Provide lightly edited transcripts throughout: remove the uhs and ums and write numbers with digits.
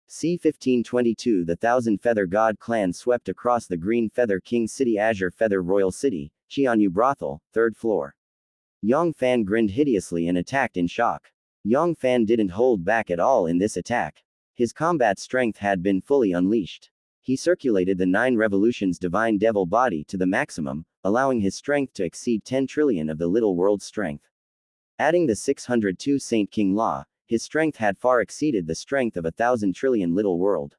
c. 1522 The Thousand Feather God clan swept across the Green Feather King City Azure Feather Royal City, Xianxia Brothel, 3rd floor. Yang Fann grinned hideously and attacked in shock. Yang Fann didn't hold back at all in this attack. His combat strength had been fully unleashed. He circulated the 9 revolutions divine devil body to the maximum, allowing his strength to exceed 10 trillion of the little world's strength. Adding the 602 Saint King Law, his strength had far exceeded the strength of 1,000 trillion little world.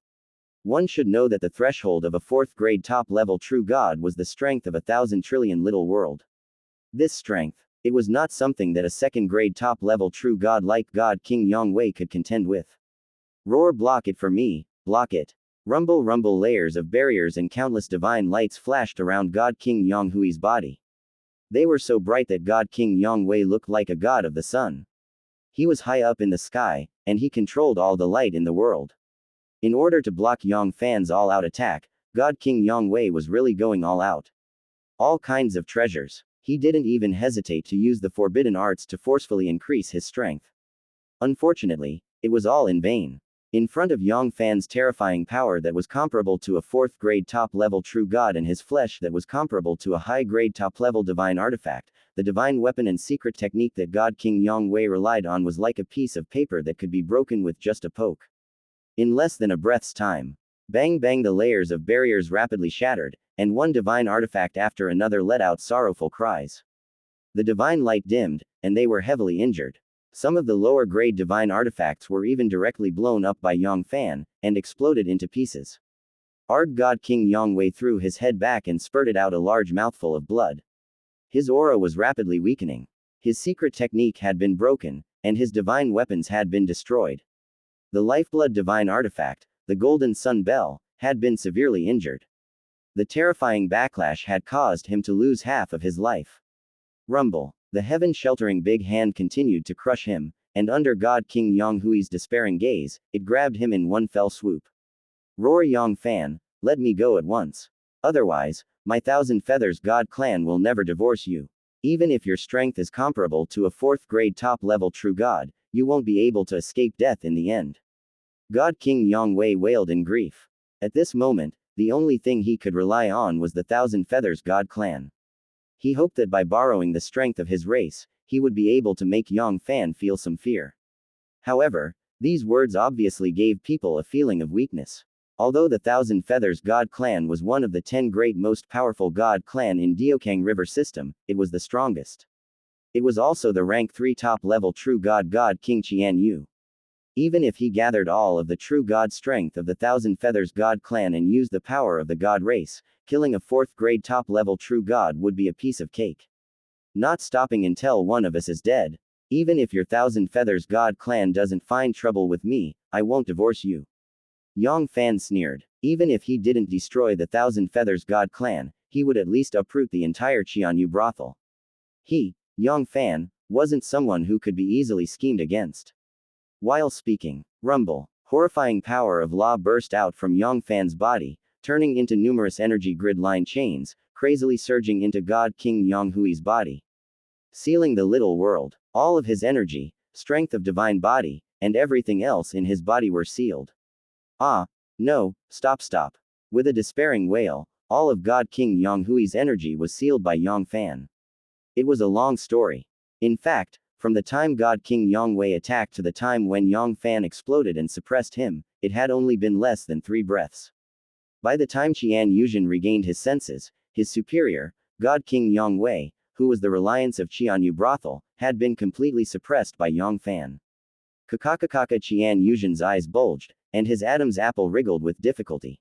One should know that the threshold of a 4th grade top level true god was the strength of 1,000 trillion little world. This strength, it was not something that a 2nd grade top level true god like God King Yang Wei could contend with. Roar, block it for me, block it. Rumble, rumble, layers of barriers and countless divine lights flashed around God King Yang Hui's body. They were so bright that God King Yang Wei looked like a god of the sun. He was high up in the sky, and he controlled all the light in the world. In order to block Yang Fann's all-out attack, God King Yang Wei was really going all out. All kinds of treasures. He didn't even hesitate to use the forbidden arts to forcefully increase his strength. Unfortunately, it was all in vain. In front of Yang Fann's terrifying power that was comparable to a 4th grade top-level true god and his flesh that was comparable to a high-grade top-level divine artifact, the divine weapon and secret technique that God King Yang Wei relied on was like a piece of paper that could be broken with just a poke. In less than a breath's time, bang bang, the layers of barriers rapidly shattered, and one divine artifact after another let out sorrowful cries. The divine light dimmed, and they were heavily injured. Some of the lower-grade divine artifacts were even directly blown up by Yang Fann, and exploded into pieces. Arg! God King Yang Wei threw his head back and spurted out a large mouthful of blood. His aura was rapidly weakening. His secret technique had been broken, and his divine weapons had been destroyed. The lifeblood divine artifact, the Golden Sun Bell, had been severely injured. The terrifying backlash had caused him to lose half of his life. Rumble. The heaven-sheltering big hand continued to crush him, and under God King Yang Hui's despairing gaze, it grabbed him in one fell swoop. Roar, Yang Fann, let me go at once. Otherwise, my 1,000 Feathers God clan will never divorce you. Even if your strength is comparable to a 4th grade top-level true god, you won't be able to escape death in the end. God King Yang Wei wailed in grief. At this moment, the only thing he could rely on was the 1,000 Feathers God clan. He hoped that by borrowing the strength of his race, he would be able to make Yang Fann feel some fear. However, these words obviously gave people a feeling of weakness. Although the 1,000 Feathers God clan was one of the 10 great most powerful god clan in Diokang River system, it was the strongest. It was also the rank 3 top-level true god King Qian Yu. Even if he gathered all of the true god strength of the 1,000 Feathers God clan and used the power of the god race, killing a 4th grade top-level true god would be a piece of cake. Not stopping until one of us is dead. Even if your 1,000 Feathers God clan doesn't find trouble with me, I won't divorce you. Yang Fann sneered. Even if he didn't destroy the 1,000 Feathers God clan, he would at least uproot the entire Xianxia brothel. He, Yang Fann, wasn't someone who could be easily schemed against. While speaking, rumble, horrifying power of law burst out from Yang Fann's body, turning into numerous energy grid line chains, crazily surging into God King Yang Hui's body. Sealing the little world, all of his energy, strength of divine body, and everything else in his body were sealed. Ah, no, stop. With a despairing wail, all of God King Yang Hui's energy was sealed by Yang Fann. It was a long story. In fact, from the time God King Yang Wei attacked to the time when Yang Fann exploded and suppressed him, it had only been less than 3 breaths. By the time Qian Yuzhen regained his senses, his superior, God King Yang Wei, who was the reliance of Xianxia brothel, had been completely suppressed by Yang Fann. Kakakakaka, Qian Yuzhen's eyes bulged, and his Adam's apple wriggled with difficulty.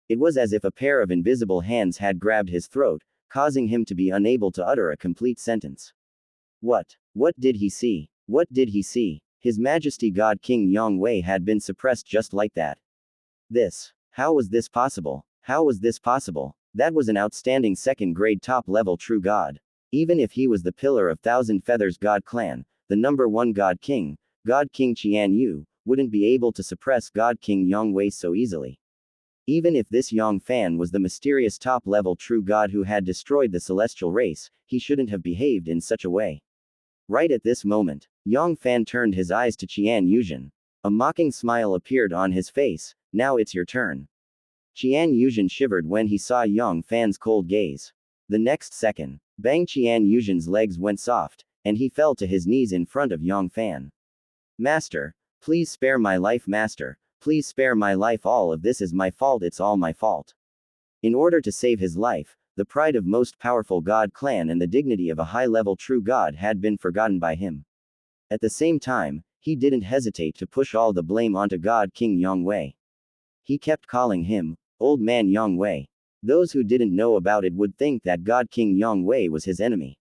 It was as if a pair of invisible hands had grabbed his throat, causing him to be unable to utter a complete sentence. What did he see? What did he see? His Majesty God King Yang Wei had been suppressed just like that. How was this possible? How was this possible? That was an outstanding 2nd grade top-level true god. Even if he was the pillar of 1,000 Feathers God clan, the number 1 God King Qian Yu, wouldn't be able to suppress God King Yang Wei so easily. Even if this Yang Fann was the mysterious top-level true god who had destroyed the celestial race, he shouldn't have behaved in such a way. Right at this moment, Yang Fann turned his eyes to Qian Yuzhen. A mocking smile appeared on his face. Now it's your turn. Qian Yuzhen shivered when he saw Yang Fann's cold gaze. The next second, bang, Qian Yuzhen's legs went soft, and he fell to his knees in front of Yang Fann. Master, please spare my life, Master. Please spare my life. All of this is my fault. It's all my fault. In order to save his life, the pride of most powerful god clan and the dignity of a high-level true god had been forgotten by him. At the same time, he didn't hesitate to push all the blame onto God King Yang Wei. He kept calling him, Old Man Yang Wei. Those who didn't know about it would think that God King Yang Wei was his enemy.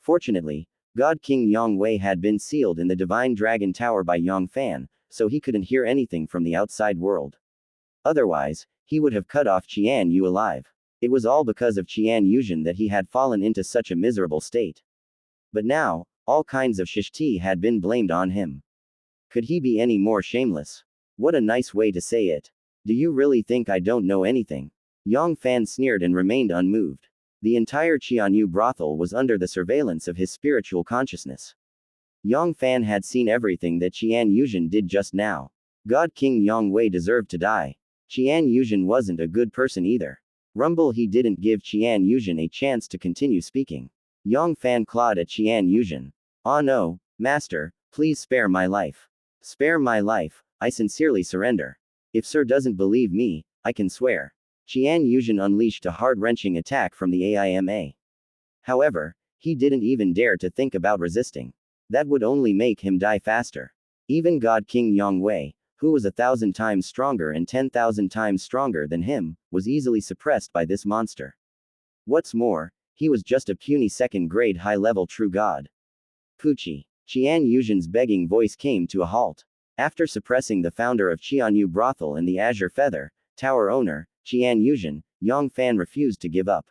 Fortunately, God King Yang Wei had been sealed in the Divine Dragon Tower by Yang Fann, so he couldn't hear anything from the outside world. Otherwise, he would have cut off Qian Yu alive. It was all because of Qian Yuzhen that he had fallen into such a miserable state. But now, all kinds of shishti had been blamed on him. Could he be any more shameless? What a nice way to say it. Do you really think I don't know anything? Yang Fann sneered and remained unmoved. The entire Xianyu brothel was under the surveillance of his spiritual consciousness. Yang Fann had seen everything that Qian Yuzhen did just now. God King Yang Wei deserved to die. Qian Yuzhen wasn't a good person either. Rumble, he didn't give Qian Yuzhen a chance to continue speaking. Yang Fann clawed at Qian Yuzhen. Oh no, Master, please spare my life. Spare my life, I sincerely surrender. If Sir doesn't believe me, I can swear. Qian Yuzhen unleashed a heart-wrenching attack from the AIMA. However, he didn't even dare to think about resisting. That would only make him die faster. Even God King Yang Wei, who was 1,000 times stronger and 10,000 times stronger than him, was easily suppressed by this monster. What's more, he was just a puny second-grade high-level true god. Pucci. Qian Yuzhen's begging voice came to a halt. After suppressing the founder of Xianyu Brothel and the Azure Feather, tower owner, Qian Yuzhen, Yang Fann refused to give up.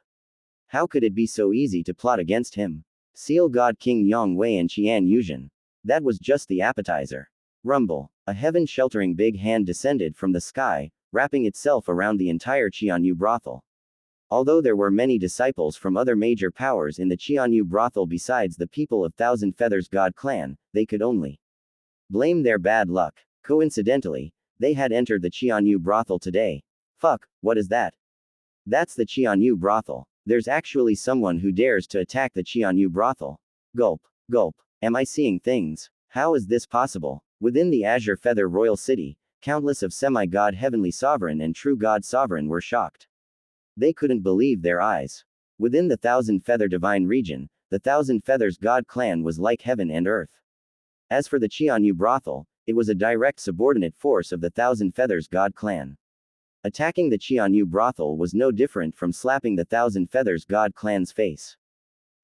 How could it be so easy to plot against him? Seal God King Yang Wei and Qian Yuzhen. That was just the appetizer. Rumble. A heaven-sheltering big hand descended from the sky, wrapping itself around the entire Xianyu brothel. Although there were many disciples from other major powers in the Xianyu brothel besides the people of Thousand Feathers God clan, they could only blame their bad luck. Coincidentally, they had entered the Xianyu brothel today. Fuck, what is that? That's the Xianyu brothel. There's actually someone who dares to attack the Xianyu brothel. Gulp, gulp. Am I seeing things? How is this possible? Within the Azure Feather Royal City, countless of semi-god heavenly sovereign and true god sovereign were shocked. They couldn't believe their eyes. Within the Thousand Feather Divine region, the Thousand Feathers God clan was like heaven and earth. As for the Xianyu brothel, it was a direct subordinate force of the Thousand Feathers God clan. Attacking the Xianyu brothel was no different from slapping the Thousand Feathers God clan's face.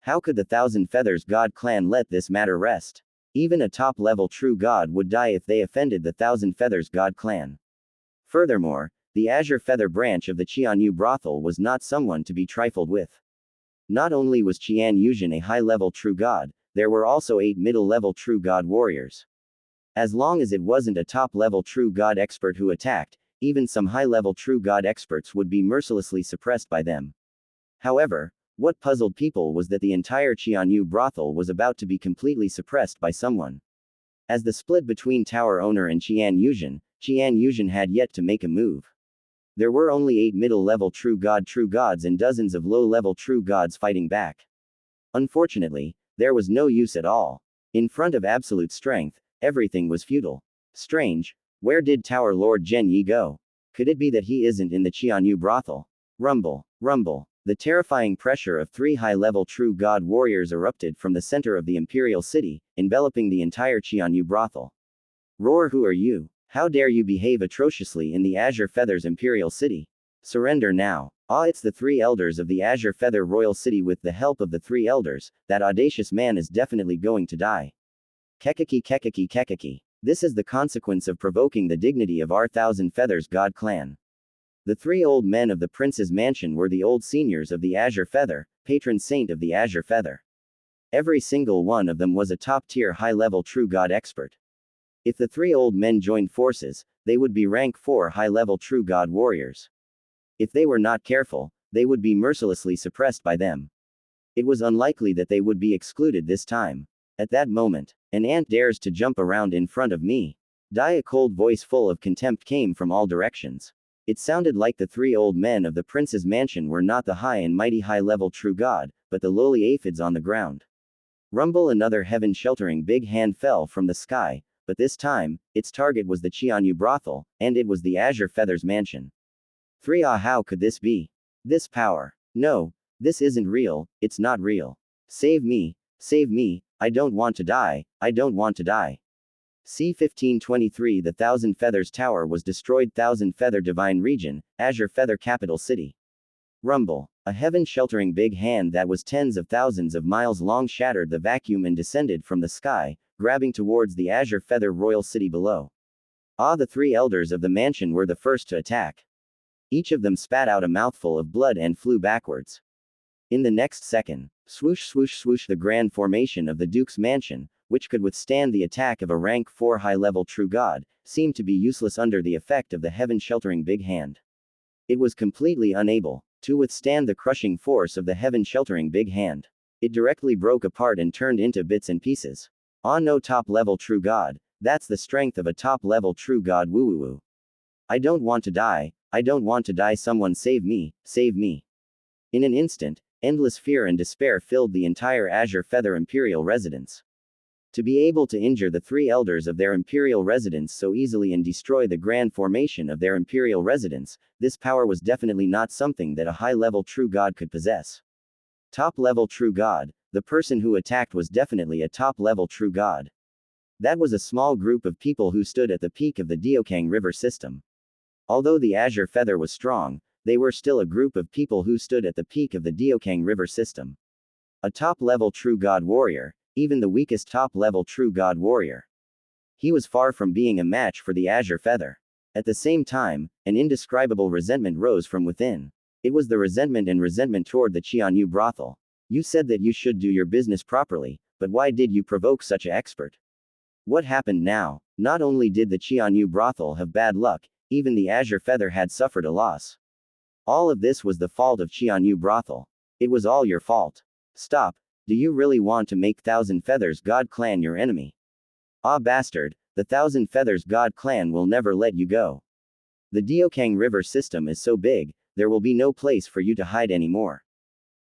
How could the Thousand Feathers God clan let this matter rest? Even a top-level true god would die if they offended the Thousand Feathers God clan. Furthermore, the Azure Feather branch of the Xianyu brothel was not someone to be trifled with. Not only was Qian Yuzhen a high-level true god, there were also 8 middle-level true god warriors. As long as it wasn't a top-level true god expert who attacked, even some high-level true god experts would be mercilessly suppressed by them. However, what puzzled people was that the entire Xianyu brothel was about to be completely suppressed by someone. As the split between tower owner and Qian Yuzhen had yet to make a move. There were only 8 middle-level true gods and dozens of low-level true gods fighting back. Unfortunately, there was no use at all. In front of absolute strength, everything was futile. Strange, where did Tower Lord Zhen Yi go? Could it be that he isn't in the Xianyu brothel? Rumble, rumble. The terrifying pressure of 3 high-level true god warriors erupted from the center of the imperial city, enveloping the entire Xianyu brothel. Roar, who are you? How dare you behave atrociously in the Azure Feathers Imperial City? Surrender now. Ah, it's the 3 elders of the Azure Feather Royal City. With the help of the 3 elders, that audacious man is definitely going to die. Kekaki kekaki kekaki. This is the consequence of provoking the dignity of our Thousand Feathers God clan. The 3 old men of the prince's mansion were the old seniors of the Azure Feather, patron saint of the Azure Feather. Every single one of them was a top-tier high-level true god expert. If the 3 old men joined forces, they would be rank 4 high-level true god warriors. If they were not careful, they would be mercilessly suppressed by them. It was unlikely that they would be excluded this time. At that moment, an ant dares to jump around in front of me. A cold voice full of contempt came from all directions. It sounded like the three old men of the prince's mansion were not the high and mighty high-level true god, but the lowly aphids on the ground. Rumble, another heaven-sheltering big hand fell from the sky, but this time, its target was the Xianxia brothel, and it was the Azure Feathers mansion. 3. Ah, how could this be? This power. No, this isn't real, it's not real. Save me, I don't want to die, I don't want to die. C-1523. The Thousand Feathers Tower was destroyed. Thousand Feather Divine Region, Azure Feather Capital City. Rumble. A heaven-sheltering big hand that was tens of thousands of miles long shattered the vacuum and descended from the sky, grabbing towards the Azure Feather Royal City below. Ah, the three elders of the mansion were the first to attack. Each of them spat out a mouthful of blood and flew backwards. In the next second, swoosh swoosh swoosh, the grand formation of the Duke's mansion, which could withstand the attack of a rank 4 high-level true god, seemed to be useless under the effect of the heaven-sheltering big hand. It was completely unable to withstand the crushing force of the heaven-sheltering big hand. It directly broke apart and turned into bits and pieces. Ah, no, top-level true god, that's the strength of a top-level true god. Woo woo woo. I don't want to die, I don't want to die, someone save me, save me. In an instant, endless fear and despair filled the entire Azure Feather Imperial residence. To be able to injure the three elders of their imperial residence so easily and destroy the grand formation of their imperial residence, this power was definitely not something that a high-level true god could possess. Top-level true god, the person who attacked was definitely a top-level true god. That was a small group of people who stood at the peak of the Diokang River system. Although the Azure Feather was strong, they were still a group of people who stood at the peak of the Diokang River system. A top-level true god warrior, even the weakest top-level true god warrior. He was far from being a match for the Azure Feather. At the same time, an indescribable resentment rose from within. It was the resentment toward the Xianxia brothel. You said that you should do your business properly, but why did you provoke such an expert? What happened now? Not only did the Xianxia brothel have bad luck, even the Azure Feather had suffered a loss. All of this was the fault of Xianxia brothel. It was all your fault. Stop. Do you really want to make Thousand Feathers God Clan your enemy? Ah, bastard, the Thousand Feathers God Clan will never let you go. The Diokang River system is so big, there will be no place for you to hide anymore.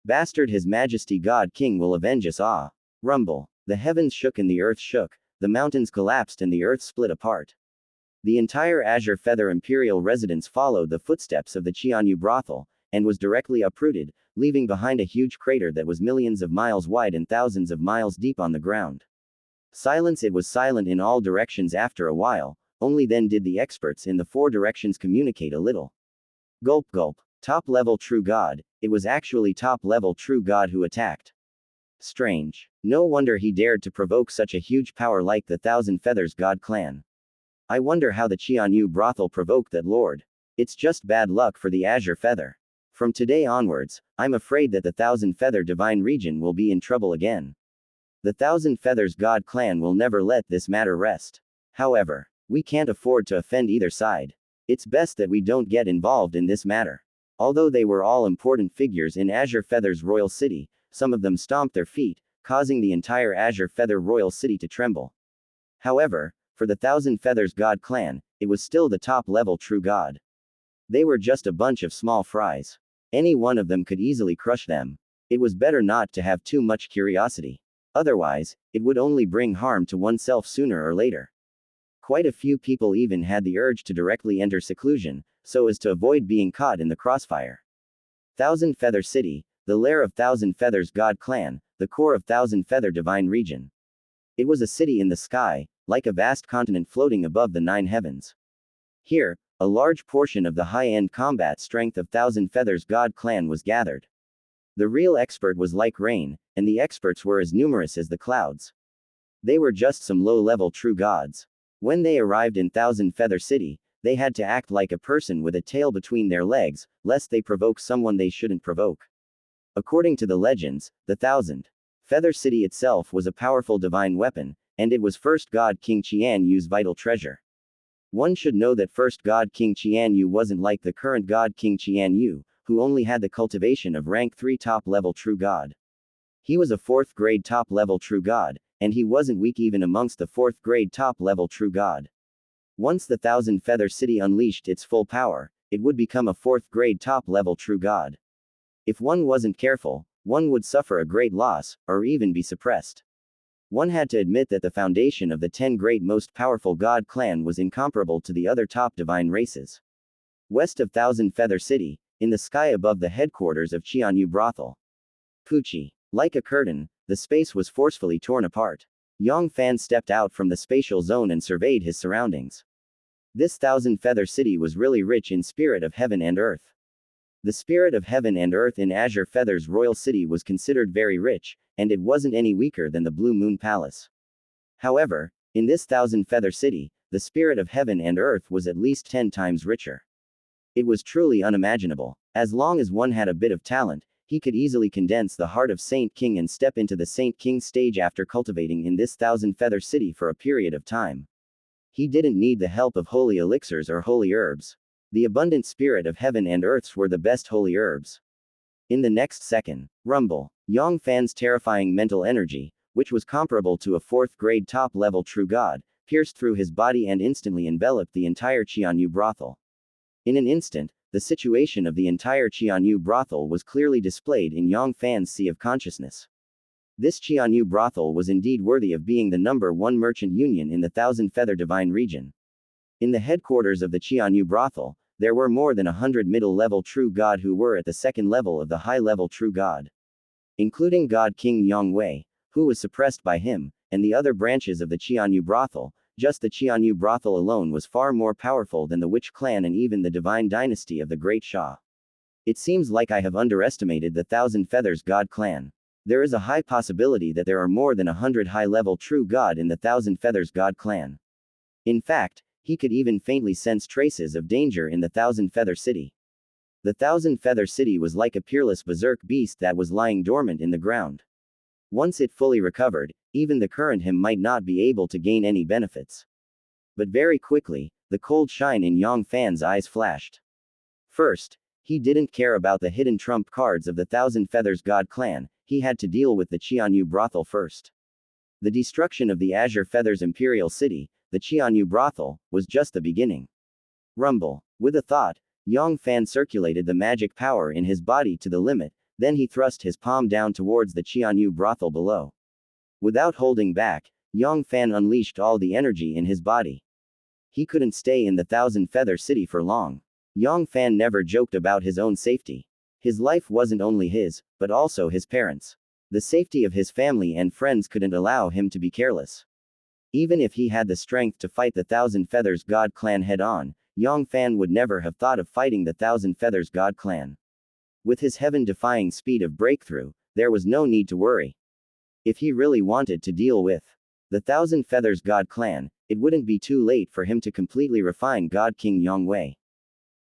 Bastard, His Majesty God King will avenge us. Ah. Rumble. The heavens shook and the earth shook, the mountains collapsed and the earth split apart. The entire Azure Feather Imperial residence followed the footsteps of the Xianxia brothel, and was directly uprooted, leaving behind a huge crater that was millions of miles wide and thousands of miles deep on the ground. Silence. It was silent in all directions. After a while, only then did the experts in the four directions communicate a little. Gulp gulp. Top-level true god, it was actually top-level true god who attacked. Strange. No wonder he dared to provoke such a huge power like the Thousand Feathers God Clan. I wonder how the Xianxia brothel provoked that lord. It's just bad luck for the Azure Feather. From today onwards, I'm afraid that the Thousand Feather Divine Region will be in trouble again. The Thousand Feathers God Clan will never let this matter rest. However, we can't afford to offend either side. It's best that we don't get involved in this matter. Although they were all important figures in Azure Feather's royal city, some of them stomped their feet, causing the entire Azure Feather royal city to tremble. However, for the Thousand Feathers God Clan, it was still the top-level true god. They were just a bunch of small fries. Any one of them could easily crush them. It was better not to have too much curiosity. Otherwise, it would only bring harm to oneself sooner or later. Quite a few people even had the urge to directly enter seclusion, so as to avoid being caught in the crossfire. Thousand Feather City, the lair of Thousand Feathers God Clan, the core of Thousand Feather Divine Region. It was a city in the sky, like a vast continent floating above the nine heavens. Here, a large portion of the high-end combat strength of Thousand Feathers God Clan was gathered. The real expert was like rain, and the experts were as numerous as the clouds. They were just some low-level true gods. When they arrived in Thousand Feather City, they had to act like a person with a tail between their legs, lest they provoke someone they shouldn't provoke. According to the legends, the Thousand Feather City itself was a powerful divine weapon, and it was first god King Qianyu's vital treasure. One should know that first god King Qianyu wasn't like the current god King Qianyu, who only had the cultivation of rank 3 top-level true god. He was a 4th grade top-level true god, and he wasn't weak even amongst the 4th grade top-level true god. Once the Thousand Feather City unleashed its full power, it would become a fourth-grade top-level true god. If one wasn't careful, one would suffer a great loss, or even be suppressed. One had to admit that the foundation of the 10 great most powerful god clan was incomparable to the other top divine races. West of Thousand Feather City, in the sky above the headquarters of Xianxia Brothel. Poochie. Like a curtain, the space was forcefully torn apart. Yang Fann stepped out from the spatial zone and surveyed his surroundings. This Thousand Feather City was really rich in spirit of heaven and earth. The spirit of heaven and earth in Azure Feather's royal city was considered very rich, and it wasn't any weaker than the Blue Moon Palace. However, in this Thousand Feather City, the spirit of heaven and earth was at least 10 times richer. It was truly unimaginable. As long as one had a bit of talent, he could easily condense the heart of Saint King and step into the Saint King stage after cultivating in this Thousand Feather City for a period of time. He didn't need the help of holy elixirs or holy herbs. The abundant spirit of heaven and earths were the best holy herbs. In the next second, rumble. Yang Fann's terrifying mental energy, which was comparable to a fourth-grade top-level true god, pierced through his body and instantly enveloped the entire Xianxia Brothel. In an instant, the situation of the entire Xianxia Brothel was clearly displayed in Yang Fann's sea of consciousness. This Xianxia Brothel was indeed worthy of being the #1 merchant union in the Thousand Feather Divine region. In the headquarters of the Xianxia Brothel, there were more than 100 middle-level true god who were at the second level of the high-level true god. Including God King Yang Wei, who was suppressed by him, and the other branches of the Xianxia Brothel, just the Xianxia Brothel alone was far more powerful than the Witch clan and even the divine dynasty of the Great Shah. It seems like I have underestimated the Thousand Feathers God clan. There is a high possibility that there are more than 100 high-level true god in the Thousand Feathers God clan. In fact, he could even faintly sense traces of danger in the Thousand Feather City. The Thousand Feather City was like a peerless berserk beast that was lying dormant in the ground. Once it fully recovered, even the current him might not be able to gain any benefits. But very quickly, the cold shine in Yang Fann's eyes flashed. First, he didn't care about the hidden trump cards of the Thousand Feathers God clan, he had to deal with the Xianxia Brothel first. The destruction of the Azure Feathers Imperial City, the Xianxia Brothel, was just the beginning. Rumble. With a thought, Yang Fann circulated the magic power in his body to the limit, then he thrust his palm down towards the Xianxia Brothel below. Without holding back, Yang Fann unleashed all the energy in his body. He couldn't stay in the Thousand Feather City for long. Yang Fann never joked about his own safety. His life wasn't only his, but also his parents'. The safety of his family and friends couldn't allow him to be careless. Even if he had the strength to fight the Thousand Feathers God clan head-on, Yang Fann would never have thought of fighting the Thousand Feathers God clan. With his heaven-defying speed of breakthrough, there was no need to worry. If he really wanted to deal with the Thousand Feathers God clan, it wouldn't be too late for him to completely refine God King Yang Wei.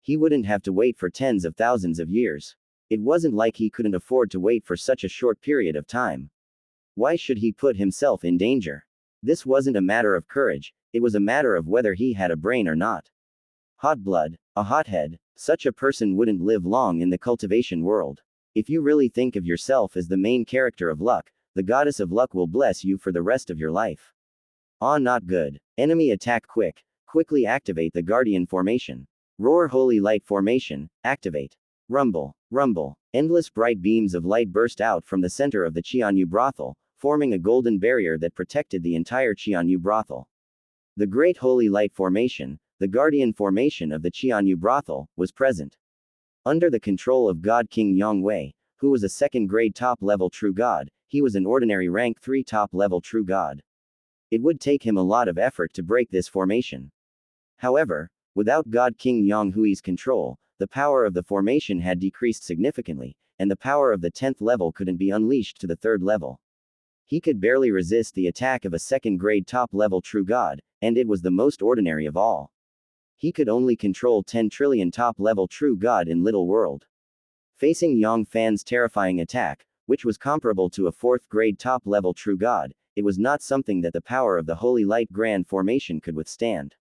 He wouldn't have to wait for tens of thousands of years. It wasn't like he couldn't afford to wait for such a short period of time. Why should he put himself in danger? This wasn't a matter of courage, it was a matter of whether he had a brain or not. Hot blood, a hothead, such a person wouldn't live long in the cultivation world. If you really think of yourself as the main character of luck, the goddess of luck will bless you for the rest of your life. Ah, not good. Enemy attack quick. Quickly activate the Guardian formation. Roar Holy Light formation, activate. Rumble, rumble. Endless bright beams of light burst out from the center of the Xianxia Brothel, forming a golden barrier that protected the entire Xianxia Brothel. The Great Holy Light formation, the Guardian formation of the Xianxia Brothel, was present. Under the control of God King Yang Wei, who was a second-grade top-level true god, he was an ordinary rank 3 top-level true god. It would take him a lot of effort to break this formation. However, without God King Yang Hui's control, the power of the formation had decreased significantly, and the power of the 10th level couldn't be unleashed to the 3rd level. He could barely resist the attack of a second-grade top-level true god, and it was the most ordinary of all. He could only control 10 trillion top-level true god in Little World. Facing Yang Fann's terrifying attack, which was comparable to a 4th-grade top-level true god, it was not something that the power of the Holy Light Grand Formation could withstand.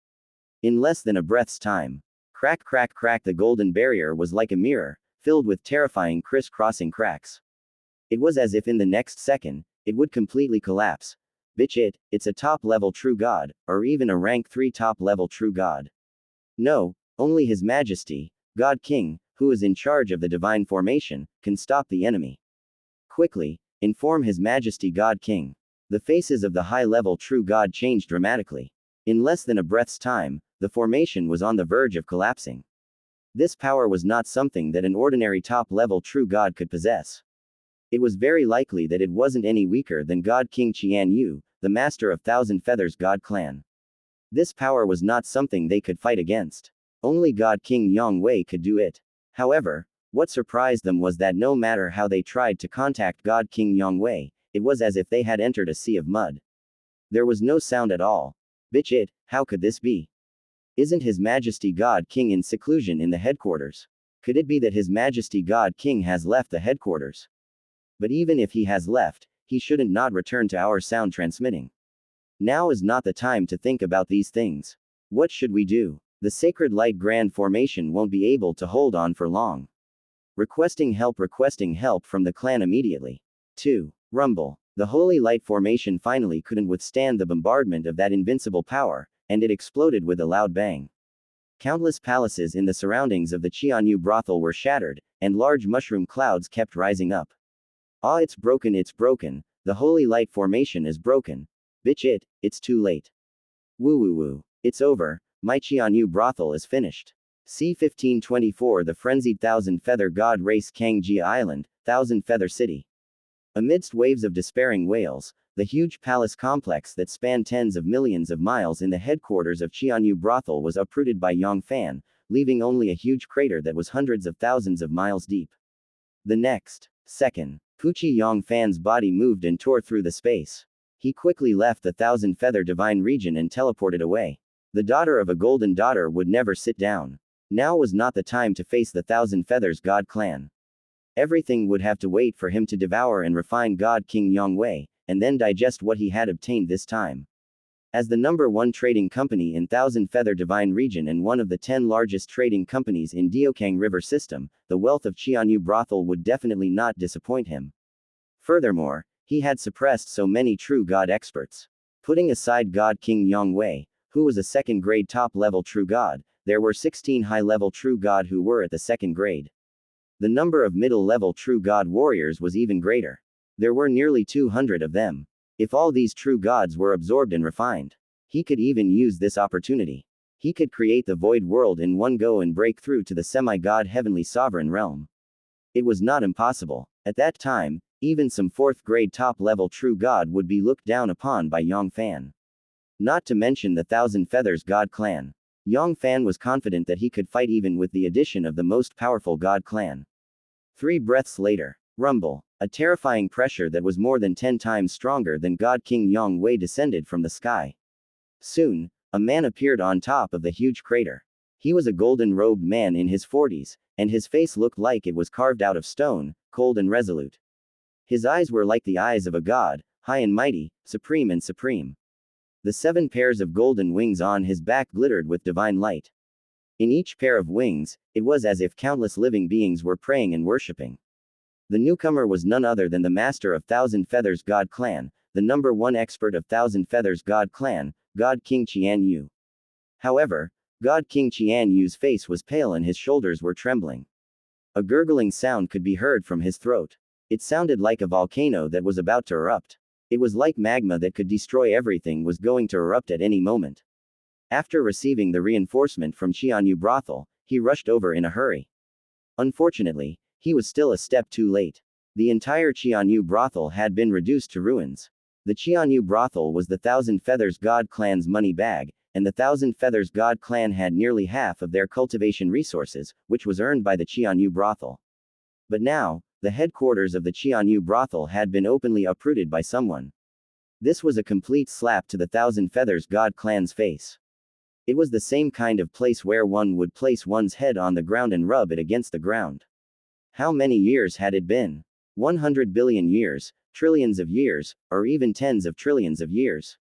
In less than a breath's time, crack crack crack, the golden barrier was like a mirror, filled with terrifying criss-crossing cracks. It was as if in the next second, it would completely collapse. Bitch it's a top-level true god, or even a rank 3 top-level true god. No, only His Majesty, God King, who is in charge of the divine formation, can stop the enemy. Quickly, inform His Majesty God King. The faces of the high-level true god changed dramatically. In less than a breath's time, the formation was on the verge of collapsing. This power was not something that an ordinary top-level true god could possess. It was very likely that it wasn't any weaker than God King Xianyu, the master of Thousand Feathers God clan. This power was not something they could fight against. Only God King Yang Wei could do it. However, what surprised them was that no matter how they tried to contact God King Yang Wei, it was as if they had entered a sea of mud. There was no sound at all. Bitch how could this be? Isn't His Majesty God King in seclusion in the headquarters? Could it be that His Majesty God King has left the headquarters? But even if he has left, he shouldn't not return to our sound transmitting. Now is not the time to think about these things. What should we do? The Sacred Light Grand Formation won't be able to hold on for long. Requesting help from the clan immediately. 2. Rumble. The Holy Light Formation finally couldn't withstand the bombardment of that invincible power, and it exploded with a loud bang. Countless palaces in the surroundings of the Xianxia brothel were shattered, and large mushroom clouds kept rising up. Ah, it's broken, the Holy Light Formation is broken. Bitch it's too late. Woo. It's over, my Xianxia brothel is finished. C-1524 The frenzied Thousand Feather God race Kangji Island, Thousand Feather City. Amidst waves of despairing wails, the huge palace complex that spanned tens of millions of miles in the headquarters of Xianxia brothel was uprooted by Yang Fann, leaving only a huge crater that was hundreds of thousands of miles deep. The next second, Pucci Yang Fann's body moved and tore through the space. He quickly left the Thousand Feather Divine region and teleported away. The daughter of a golden daughter would never sit down. Now was not the time to face the Thousand Feathers God clan. Everything would have to wait for him to devour and refine God King Yang Wei, and then digest what he had obtained this time. As the #1 trading company in Thousand Feather Divine region and one of the 10 largest trading companies in Diokang River system, the wealth of Xianxia brothel would definitely not disappoint him. Furthermore, he had suppressed so many true god experts. Putting aside God King Yang Wei, who was a second-grade top-level true god, there were 16 high-level true god who were at the second grade. The number of middle-level true god warriors was even greater. There were nearly 200 of them. If all these true gods were absorbed and refined, he could even use this opportunity. He could create the void world in one go and break through to the semi-god heavenly sovereign realm. It was not impossible. At that time, even some 4th-grade top-level true god would be looked down upon by Yang Fann. Not to mention the Thousand Feathers God clan. Yang Fann was confident that he could fight even with the addition of the most powerful god clan. 3 breaths later, rumble. A terrifying pressure that was more than 10 times stronger than God King Yang Wei descended from the sky. Soon, a man appeared on top of the huge crater. He was a golden-robed man in his 40s, and his face looked like it was carved out of stone, cold and resolute. His eyes were like the eyes of a god, high and mighty, supreme and supreme. The 7 pairs of golden wings on his back glittered with divine light. In each pair of wings, it was as if countless living beings were praying and worshipping. The newcomer was none other than the master of Thousand Feathers God clan, the #1 expert of Thousand Feathers God clan, God King Xianxia. However, God King Xianxu's face was pale and his shoulders were trembling. A gurgling sound could be heard from his throat. It sounded like a volcano that was about to erupt. It was like magma that could destroy everything was going to erupt at any moment. After receiving the reinforcement from Xianxia brothel, he rushed over in a hurry. Unfortunately, he was still a step too late. The entire Xianxia brothel had been reduced to ruins. The Xianxia brothel was the Thousand Feathers God clan's money bag, and the Thousand Feathers God clan had nearly half of their cultivation resources, which was earned by the Xianxia brothel. But now, the headquarters of the Xianxia brothel had been openly uprooted by someone. This was a complete slap to the Thousand Feathers God clan's face. It was the same kind of place where one would place one's head on the ground and rub it against the ground. How many years had it been? 100 billion years, trillions of years, or even tens of trillions of years.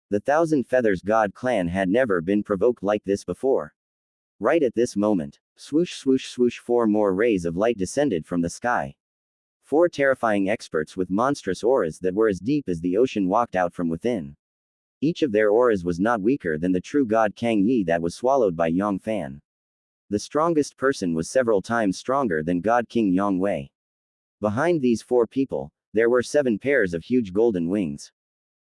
The Thousand Feathers God clan had never been provoked like this before. Right at this moment, swoosh swoosh swoosh 4 more rays of light descended from the sky. 4 terrifying experts with monstrous auras that were as deep as the ocean walked out from within. Each of their auras was not weaker than the true god Kang Yi that was swallowed by Yang Fann. The strongest person was several times stronger than God King Yang Wei. Behind these 4 people, there were 7 pairs of huge golden wings.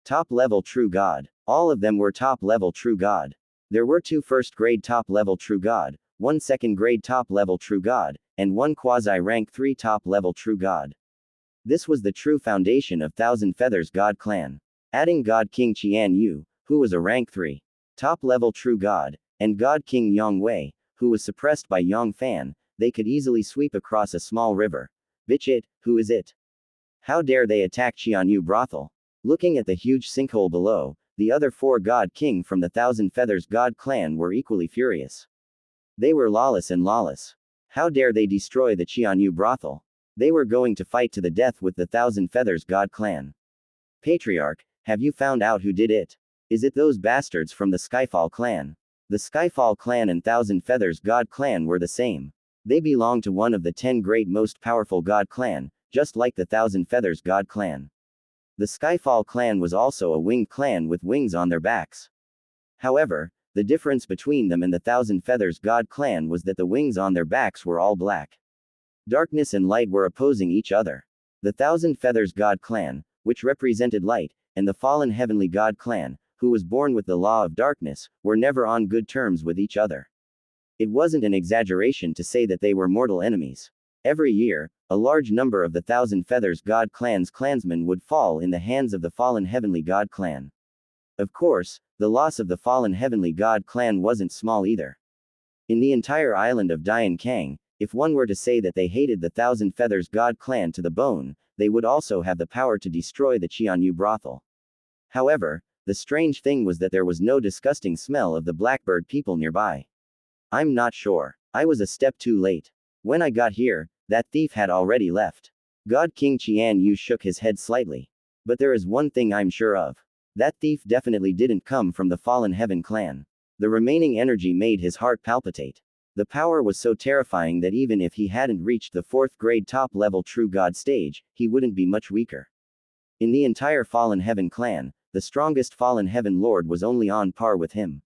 Top-level true god. All of them were top-level true god. There were 2 first-grade top-level true god, 1 second-grade top-level true god, and 1 quasi-rank 3 top-level true god. This was the true foundation of Thousand Feathers God Clan. Adding God King Qian Yu, who was a rank 3 top-level true god, and God King Yang Wei, who was suppressed by Yang Fann, they could easily sweep across a small river. Bitch it, who is it? How dare they attack Xianxia brothel? Looking at the huge sinkhole below, the other 4 God King from the Thousand Feathers God clan were equally furious. They were lawless and lawless. How dare they destroy the Xianxia brothel? They were going to fight to the death with the Thousand Feathers God clan. Patriarch, have you found out who did it? Is it those bastards from the Skyfall clan? The Skyfall clan and Thousand Feathers God clan were the same. They belonged to one of the 10 great most powerful God clan, just like the Thousand Feathers God clan. The Skyfall clan was also a winged clan with wings on their backs. However, the difference between them and the Thousand Feathers God clan was that the wings on their backs were all black. Darkness and light were opposing each other. The Thousand Feathers God clan, which represented light, and the fallen heavenly God clan, who was born with the law of darkness, were never on good terms with each other. It wasn't an exaggeration to say that they were mortal enemies. Every year, a large number of the Thousand Feathers God clan's clansmen would fall in the hands of the fallen heavenly God clan. Of course, the loss of the fallen heavenly God clan wasn't small either. In the entire island of Dian Kang, if one were to say that they hated the Thousand Feathers God clan to the bone, they would also have the power to destroy the Xianxia brothel. However, the strange thing was that there was no disgusting smell of the blackbird people nearby. I'm not sure. I was a step too late. When I got here, that thief had already left. God King Qian Yu shook his head slightly. But there is one thing I'm sure of. That thief definitely didn't come from the Fallen Heaven clan. The remaining energy made his heart palpitate. The power was so terrifying that even if he hadn't reached the 4th grade top-level True God stage, he wouldn't be much weaker. In the entire Fallen Heaven clan, the strongest Fallen Heaven Lord was only on par with him.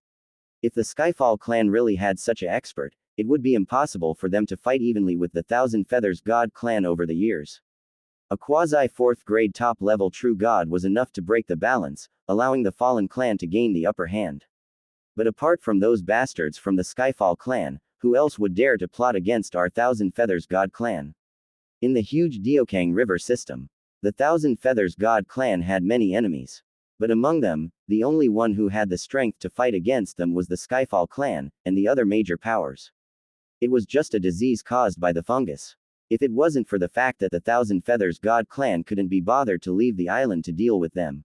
If the Skyfall clan really had such an expert, it would be impossible for them to fight evenly with the Thousand Feathers God clan over the years. A quasi-4th grade top-level True God was enough to break the balance, allowing the Fallen clan to gain the upper hand. But apart from those bastards from the Skyfall clan, who else would dare to plot against our Thousand Feathers God clan? In the huge Diokang River system, the Thousand Feathers God clan had many enemies. But among them, the only one who had the strength to fight against them was the Skyfall clan, and the other major powers. It was just a disease caused by the fungus. If it wasn't for the fact that the Thousand Feathers God clan couldn't be bothered to leave the island to deal with them,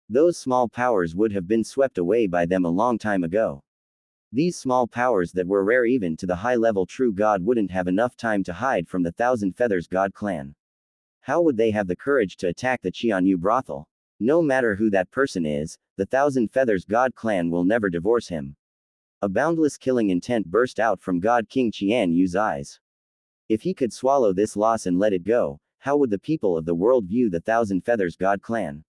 those small powers would have been swept away by them a long time ago. These small powers that were rare even to the high-level True God wouldn't have enough time to hide from the Thousand Feathers God clan. How would they have the courage to attack the Xianxia brothel? No matter who that person is, the Thousand Feathers God clan will never divorce him. A boundless killing intent burst out from God King Qian Yu's eyes. If he could swallow this loss and let it go, how would the people of the world view the Thousand Feathers God clan?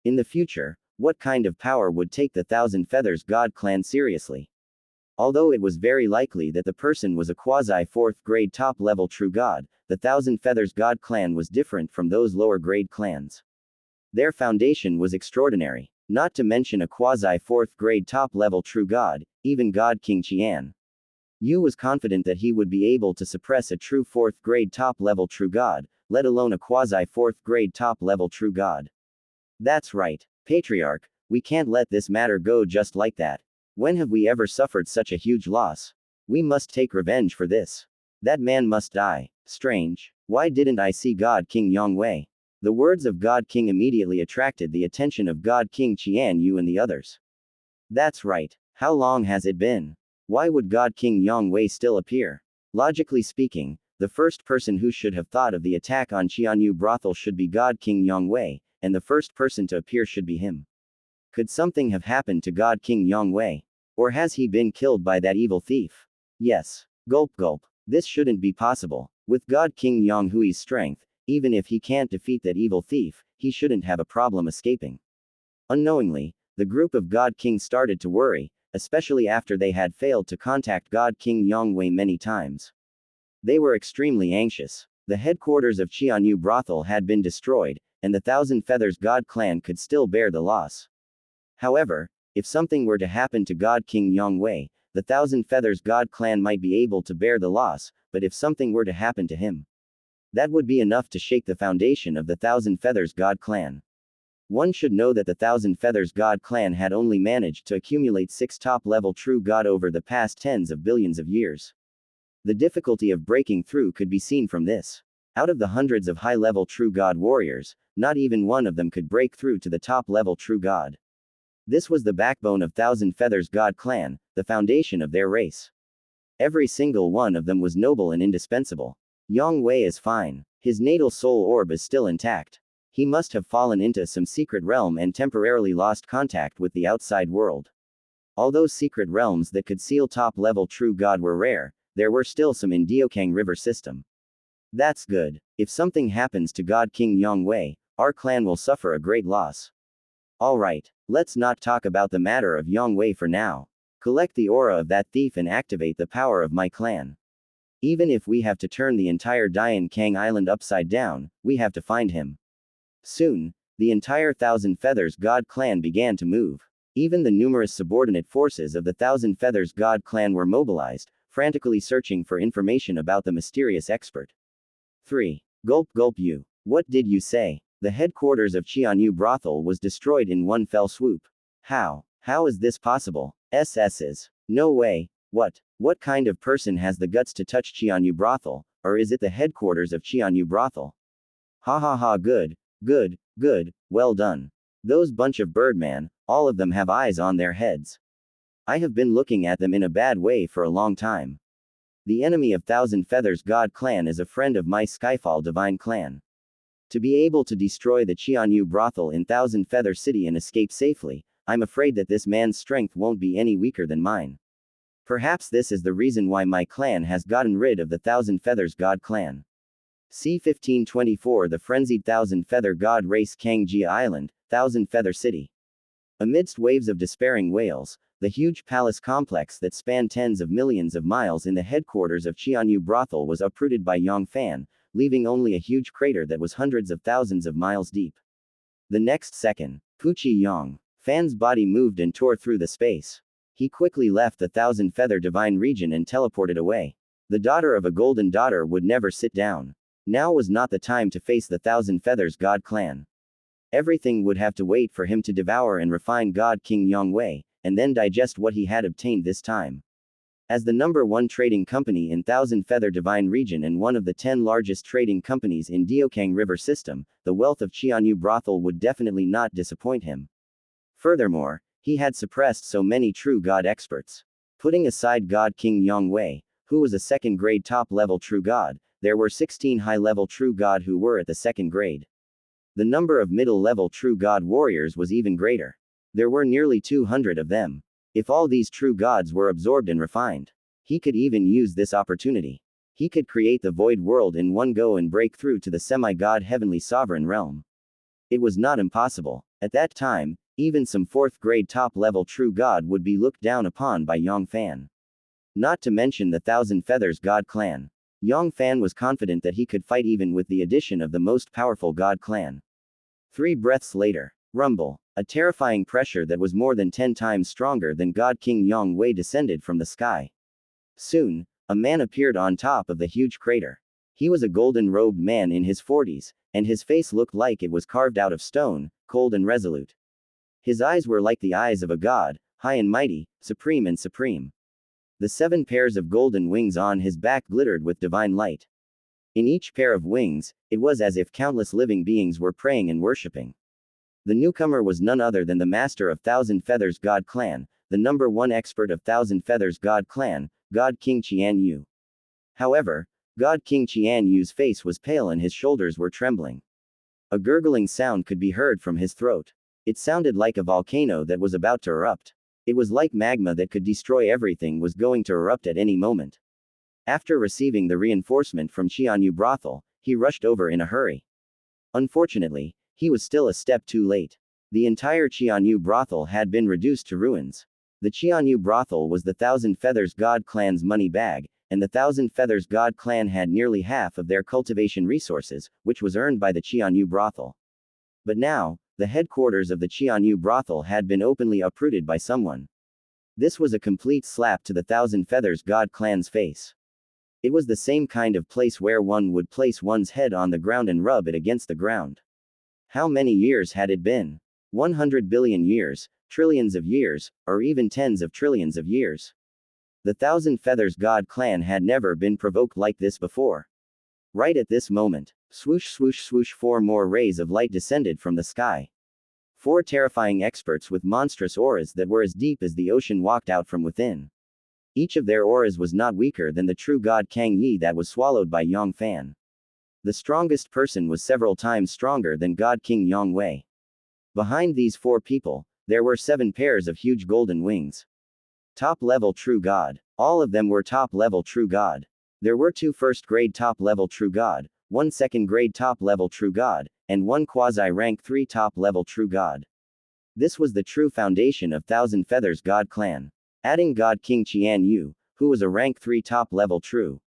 In the future, what kind of power would take the Thousand Feathers God clan seriously? Although it was very likely that the person was a quasi-4th grade top-level True God, the Thousand Feathers God clan was different from those lower-grade clans. Their foundation was extraordinary, not to mention a quasi-4th grade top-level True God, even God King Qian Yu was confident that he would be able to suppress a true 4th grade top-level True God, let alone a quasi-4th grade top-level True God. That's right, Patriarch, we can't let this matter go just like that. When have we ever suffered such a huge loss? We must take revenge for this. That man must die. Strange. Why didn't I see God King Yang Wei? The words of God King immediately attracted the attention of God King Qian Yu and the others. That's right. How long has it been? Why would God King Yang Wei still appear? Logically speaking, the first person who should have thought of the attack on Xianxia brothel should be God King Yang Wei, and the first person to appear should be him. Could something have happened to God King Yang Wei? Or has he been killed by that evil thief? Yes. Gulp gulp. This shouldn't be possible. With God King Yang Hui's strength, Even if he can't defeat that evil thief, he shouldn't have a problem escaping. Unknowingly, the group of God Kings started to worry, especially after they had failed to contact God King Yang Wei many times. They were extremely anxious. The headquarters of Xianxia brothel had been destroyed, and the Thousand Feathers God clan could still bear the loss. However, if something were to happen to God King Yang Wei, the Thousand Feathers God clan might be able to bear the loss, but if something were to happen to him, that would be enough to shake the foundation of the Thousand Feathers God clan. One should know that the Thousand Feathers God clan had only managed to accumulate 6 top-level true God over the past tens of billions of years. The difficulty of breaking through could be seen from this. Out of the hundreds of high-level true God warriors, not even one of them could break through to the top-level true God. This was the backbone of Thousand Feathers God clan, the foundation of their race. Every single one of them was noble and indispensable. Yang Wei is fine. His natal soul orb is still intact. He must have fallen into some secret realm and temporarily lost contact with the outside world. Although secret realms that could seal top-level true God were rare, there were still some in Diokang River system. That's good. If something happens to God King Yang Wei, our clan will suffer a great loss. Alright, let's not talk about the matter of Yang Wei for now. Collect the aura of that thief and activate the power of my clan. Even if we have to turn the entire Dian Kang Island upside down, we have to find him. Soon, the entire Thousand Feathers God clan began to move. Even the numerous subordinate forces of the Thousand Feathers God clan were mobilized, frantically searching for information about the mysterious expert. 3. Gulp gulp you. What did you say? The headquarters of Xianxia brothel was destroyed in one fell swoop. How? How is this possible? SS's. No way. What kind of person has the guts to touch Xianxia brothel, or is it the headquarters of Xianxia brothel? Ha ha ha, good, well done. Those bunch of birdman, all of them have eyes on their heads. I have been looking at them in a bad way for a long time. The enemy of Thousand Feathers God clan is a friend of my Skyfall Divine clan. To be able to destroy the Xianxia brothel in Thousand Feather City and escape safely, I'm afraid that this man's strength won't be any weaker than mine. Perhaps this is the reason why my clan has gotten rid of the Thousand Feathers God clan. C-1524 The Frenzied Thousand Feather God Race Kangjia Island, Thousand Feather City. Amidst waves of despairing wails, the huge palace complex that spanned tens of millions of miles in the headquarters of Xianxia brothel was uprooted by Yang Fann, leaving only a huge crater that was hundreds of thousands of miles deep. The next second, Puchi Yang Fann's body moved and tore through the space. He quickly left the Thousand Feather Divine region and teleported away. The daughter of a golden daughter would never sit down. Now was not the time to face the Thousand Feathers God clan. Everything would have to wait for him to devour and refine God King Yang Wei, and then digest what he had obtained this time. As the #1 trading company in Thousand Feather Divine region and one of the 10 largest trading companies in Diokang River system, the wealth of Xianxia brothel would definitely not disappoint him. Furthermore, he had suppressed so many true God experts. Putting aside God King Yang Wei, who was a second-grade top-level true God, there were 16 high-level true God who were at the second grade. The number of middle-level true God warriors was even greater. There were nearly 200 of them. If all these true gods were absorbed and refined, he could even use this opportunity. He could create the void world in one go and break through to the semi-god heavenly sovereign realm. It was not impossible. At that time, even some 4th-grade top-level true God would be looked down upon by Yang Fann. Not to mention the Thousand Feathers God clan. Yang Fann was confident that he could fight even with the addition of the most powerful God clan. 3 breaths later, rumble. A terrifying pressure that was more than 10 times stronger than God King Yang Wei descended from the sky. Soon, a man appeared on top of the huge crater. He was a golden-robed man in his 40s, and his face looked like it was carved out of stone, cold and resolute. His eyes were like the eyes of a god, high and mighty, supreme and supreme. The 7 pairs of golden wings on his back glittered with divine light. In each pair of wings, it was as if countless living beings were praying and worshipping. The newcomer was none other than the master of Thousand Feathers God clan, the #1 expert of Thousand Feathers God clan, God King Qianyu. However, God King Qianyu's face was pale and his shoulders were trembling. A gurgling sound could be heard from his throat. It sounded like a volcano that was about to erupt. It was like magma that could destroy everything was going to erupt at any moment. After receiving the reinforcement from Xianxia brothel, he rushed over in a hurry. Unfortunately, he was still a step too late. The entire Xianyu brothel had been reduced to ruins. The Xianyu brothel was the Thousand Feathers God clan's money bag, and the Thousand Feathers God clan had nearly half of their cultivation resources, which was earned by the Xianyu brothel. But now, the headquarters of the Xianyu brothel had been openly uprooted by someone. This was a complete slap to the Thousand Feathers God clan's face. It was the same kind of place where one would place one's head on the ground and rub it against the ground. How many years had it been? 100 billion years, trillions of years, or even tens of trillions of years. The Thousand Feathers God clan had never been provoked like this before. Right at this moment, swoosh swoosh swoosh, 4 more rays of light descended from the sky. 4 terrifying experts with monstrous auras that were as deep as the ocean walked out from within. Each of their auras was not weaker than the true god Kang Yi that was swallowed by Yang Fann. The strongest person was several times stronger than God King Yang Wei. Behind these 4 people, there were 7 pairs of huge golden wings. Top-level true god. All of them were top-level true god. There were 2 first-grade top-level true god, 1 second-grade top-level true god, and 1 quasi-rank 3 top-level true god. This was the true foundation of Thousand Feathers God clan. Adding God King Qian Yu, who was a rank 3 top-level true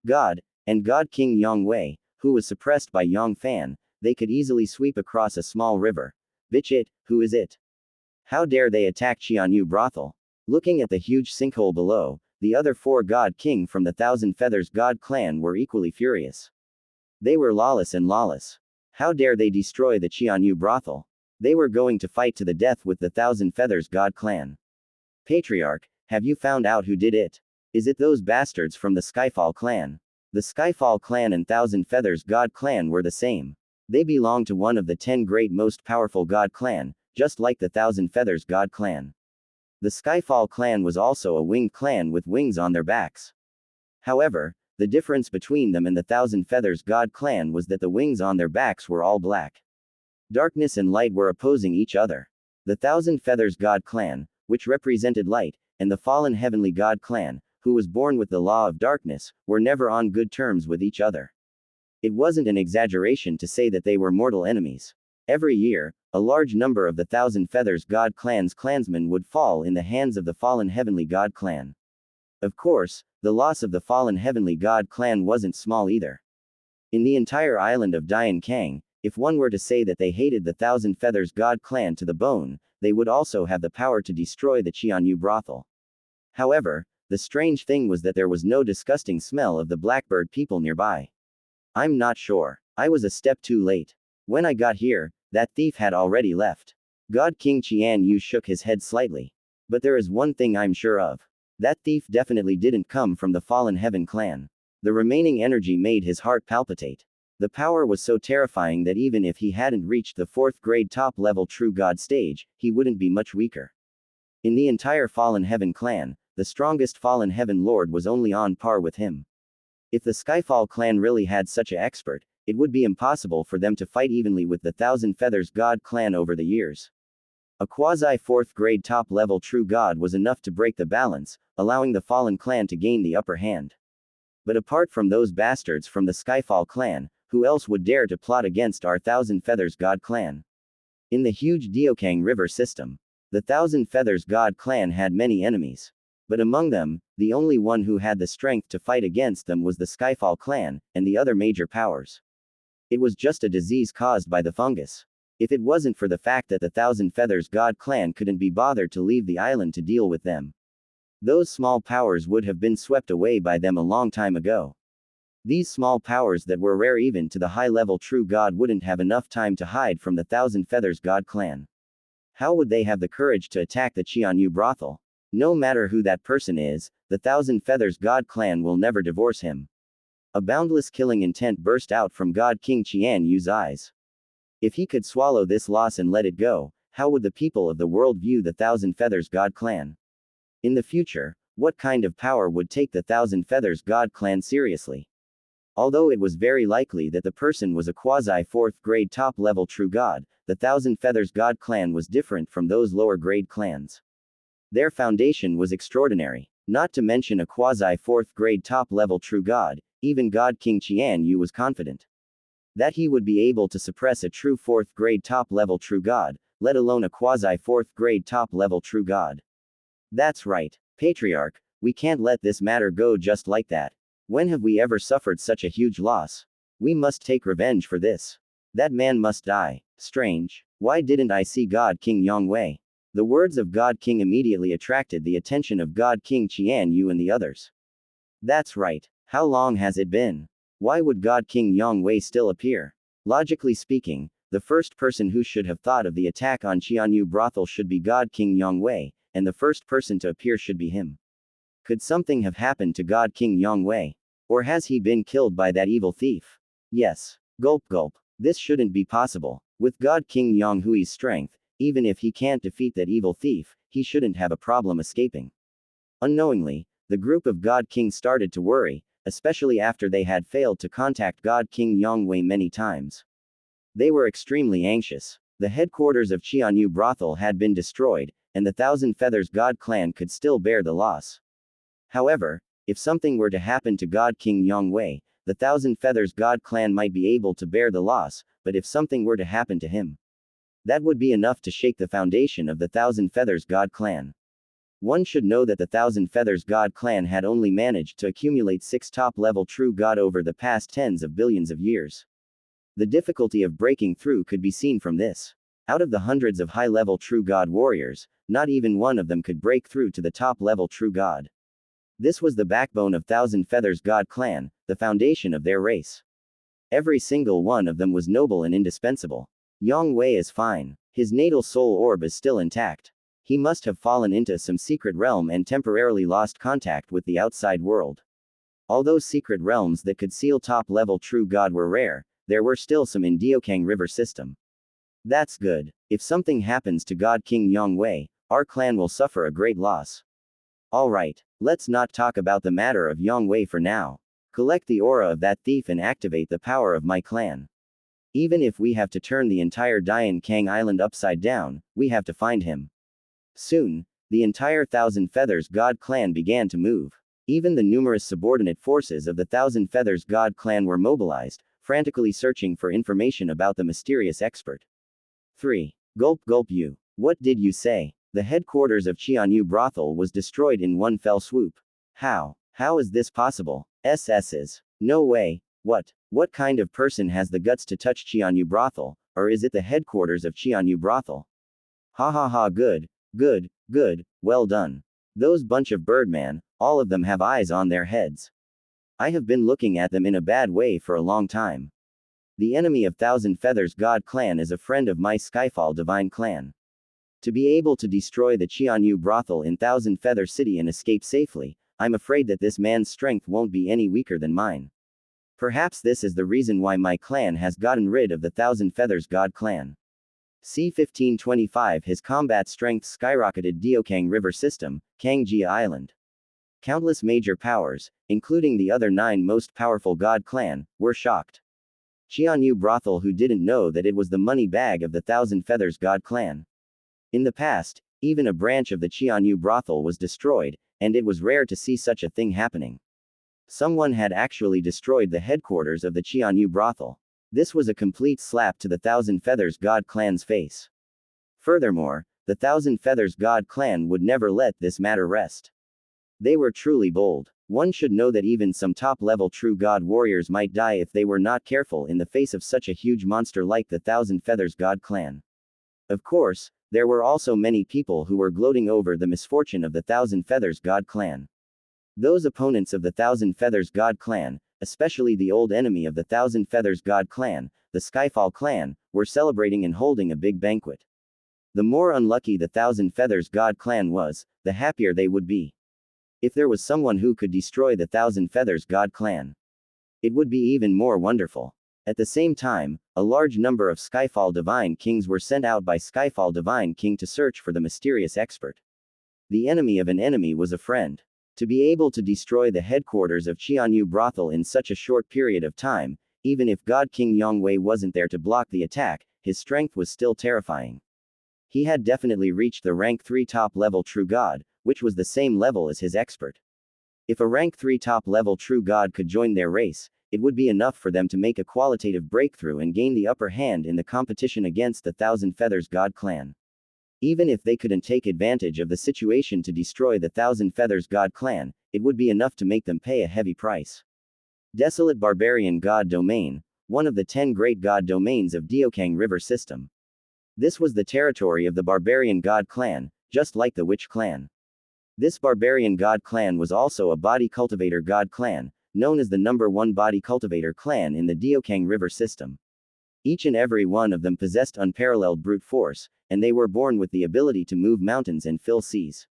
god, and God King Yang Wei, who was suppressed by Yang Fann, they could easily sweep across a small river. Bitch it, who is it? How dare they attack Xianyu brothel? Looking at the huge sinkhole below, the other 4 God King from the Thousand Feathers God clan were equally furious. They were lawless and lawless. How dare they destroy the Xianyu brothel? They were going to fight to the death with the Thousand Feathers God clan. Patriarch, have you found out who did it? Is it those bastards from the Skyfall clan? The Skyfall clan and Thousand Feathers God clan were the same. They belonged to one of the 10 great most powerful God clan, just like the Thousand Feathers God clan. The Skyfall clan was also a winged clan with wings on their backs. However, the difference between them and the Thousand Feathers God clan was that the wings on their backs were all black. Darkness and light were opposing each other. The Thousand Feathers God clan, which represented light, and the fallen heavenly God clan, who was born with the law of darkness, were never on good terms with each other. It wasn't an exaggeration to say that they were mortal enemies. Every year, a large number of the Thousand Feathers God clan's clansmen would fall in the hands of the fallen heavenly God clan. Of course, the loss of the fallen heavenly God clan wasn't small either. In the entire island of Dian Kang, if one were to say that they hated the Thousand Feathers God clan to the bone, they would also have the power to destroy the Xianyu brothel. However, the strange thing was that there was no disgusting smell of the blackbird people nearby. I'm not sure. I was a step too late. When I got here, that thief had already left. God King Qian Yu shook his head slightly. But there is one thing I'm sure of. That thief definitely didn't come from the Fallen Heaven clan. The remaining energy made his heart palpitate. The power was so terrifying that even if he hadn't reached the 4th grade top-level true god stage, he wouldn't be much weaker. In the entire Fallen Heaven clan, the strongest Fallen Heaven Lord was only on par with him. If the Skyfall clan really had such an expert, it would be impossible for them to fight evenly with the Thousand Feathers God clan over the years. A quasi-4th grade top-level true god was enough to break the balance, allowing the Fallen clan to gain the upper hand. But apart from those bastards from the Skyfall clan, who else would dare to plot against our Thousand Feathers God clan? In the huge Diokang River system, the Thousand Feathers God clan had many enemies. But among them, the only one who had the strength to fight against them was the Skyfall clan, and the other major powers. It was just a disease caused by the fungus. If it wasn't for the fact that the Thousand Feathers God clan couldn't be bothered to leave the island to deal with them, those small powers would have been swept away by them a long time ago. These small powers that were rare even to the high-level true god wouldn't have enough time to hide from the Thousand Feathers God clan. How would they have the courage to attack the Xianyu brothel? No matter who that person is, the Thousand Feathers God clan will never divorce him. A boundless killing intent burst out from God King Qian Yu's eyes. If he could swallow this loss and let it go, how would the people of the world view the Thousand Feathers God clan? In the future, what kind of power would take the Thousand Feathers God clan seriously? Although it was very likely that the person was a quasi-4th grade top-level true god, the Thousand Feathers God clan was different from those lower-grade clans. Their foundation was extraordinary. Not to mention a quasi-4th grade top-level true god, even God King Xianyu was confident that he would be able to suppress a true 4th grade top level true god, let alone a quasi 4th grade top level true god. That's right, Patriarch, we can't let this matter go just like that. When have we ever suffered such a huge loss? We must take revenge for this. That man must die. Strange. Why didn't I see God King Yang Wei? The words of God King immediately attracted the attention of God King Qianyu and the others. That's right. How long has it been? Why would God King Yang Wei still appear? Logically speaking, the first person who should have thought of the attack on Xianyu brothel should be God King Yang Wei, and the first person to appear should be him. Could something have happened to God King Yang Wei? Or has he been killed by that evil thief? Yes. Gulp gulp. This shouldn't be possible. With God King Yang Hui's strength, even if he can't defeat that evil thief, he shouldn't have a problem escaping. Unknowingly, the group of God Kings started to worry, especially after they had failed to contact God King Yang Wei many times. They were extremely anxious. The headquarters of Xianyu brothel had been destroyed, and the Thousand Feathers God clan could still bear the loss. However, if something were to happen to God King Yang Wei, the Thousand Feathers God clan might be able to bear the loss, but if something were to happen to him, that would be enough to shake the foundation of the Thousand Feathers God clan. One should know that the Thousand Feathers God clan had only managed to accumulate 6 top-level true god over the past tens of billions of years. The difficulty of breaking through could be seen from this. Out of the hundreds of high-level true god warriors, not even one of them could break through to the top-level true god. This was the backbone of Thousand Feathers God clan, the foundation of their race. Every single one of them was noble and indispensable. Yang Wei is fine. His natal soul orb is still intact. He must have fallen into some secret realm and temporarily lost contact with the outside world. Although secret realms that could seal top-level true god were rare, there were still some in Diokang River system. That's good. If something happens to God King Yang Wei, our clan will suffer a great loss. Alright, let's not talk about the matter of Yang Wei for now. Collect the aura of that thief and activate the power of my clan. Even if we have to turn the entire Dian Kang Island upside down, we have to find him. Soon, the entire Thousand Feathers God clan began to move. Even the numerous subordinate forces of the Thousand Feathers God clan were mobilized, frantically searching for information about the mysterious expert. 3. Gulp gulp you. What did you say? The headquarters of Xianyu brothel was destroyed in one fell swoop. How? How is this possible? SS's. No way. What kind of person has the guts to touch Xianyu brothel, or is it the headquarters of Xianyu brothel? Ha ha ha, good, well done. Those bunch of birdman, all of them have eyes on their heads. I have been looking at them in a bad way for a long time. The enemy of Thousand Feathers God clan is a friend of my Skyfall Divine clan. To be able to destroy the Xianyu brothel in Thousand Feather City and escape safely, I'm afraid that this man's strength won't be any weaker than mine. Perhaps this is the reason why my clan has gotten rid of the Thousand Feathers God clan. C-1525 His combat strength skyrocketed Diokang River System, Kangjia Island. Countless major powers, including the other 9 most powerful God clan, were shocked. Xianyu brothel who didn't know that it was the money bag of the Thousand Feathers God clan. In the past, even a branch of the Xianyu brothel was destroyed, and it was rare to see such a thing happening. Someone had actually destroyed the headquarters of the Xianyu brothel. This was a complete slap to the Thousand Feathers God clan's face. Furthermore, the Thousand Feathers God clan would never let this matter rest. They were truly bold. One should know that even some top-level true god warriors might die if they were not careful in the face of such a huge monster like the Thousand Feathers God clan. Of course, there were also many people who were gloating over the misfortune of the Thousand Feathers God clan. Those opponents of the Thousand Feathers God clan, especially the old enemy of the Thousand Feathers God clan, the Skyfall clan, were celebrating and holding a big banquet. The more unlucky the Thousand Feathers God clan was, the happier they would be. If there was someone who could destroy the Thousand Feathers God clan, it would be even more wonderful. At the same time, a large number of Skyfall Divine Kings were sent out by Skyfall Divine King to search for the mysterious expert. The enemy of an enemy was a friend. To be able to destroy the headquarters of Xianyu brothel in such a short period of time, even if God King Yang Wei wasn't there to block the attack, his strength was still terrifying. He had definitely reached the rank 3 top-level true god, which was the same level as his expert. If a rank 3 top-level true god could join their race, it would be enough for them to make a qualitative breakthrough and gain the upper hand in the competition against the Thousand Feathers God clan. Even if they couldn't take advantage of the situation to destroy the Thousand Feathers God clan, it would be enough to make them pay a heavy price. Desolate Barbarian God Domain, one of the 10 great god domains of Diokang River system. This was the territory of the Barbarian God clan, just like the Witch clan. This Barbarian God clan was also a body cultivator god clan, known as the #1 body cultivator clan in the Diokang River system. Each and every one of them possessed unparalleled brute force, and they were born with the ability to move mountains and fill seas.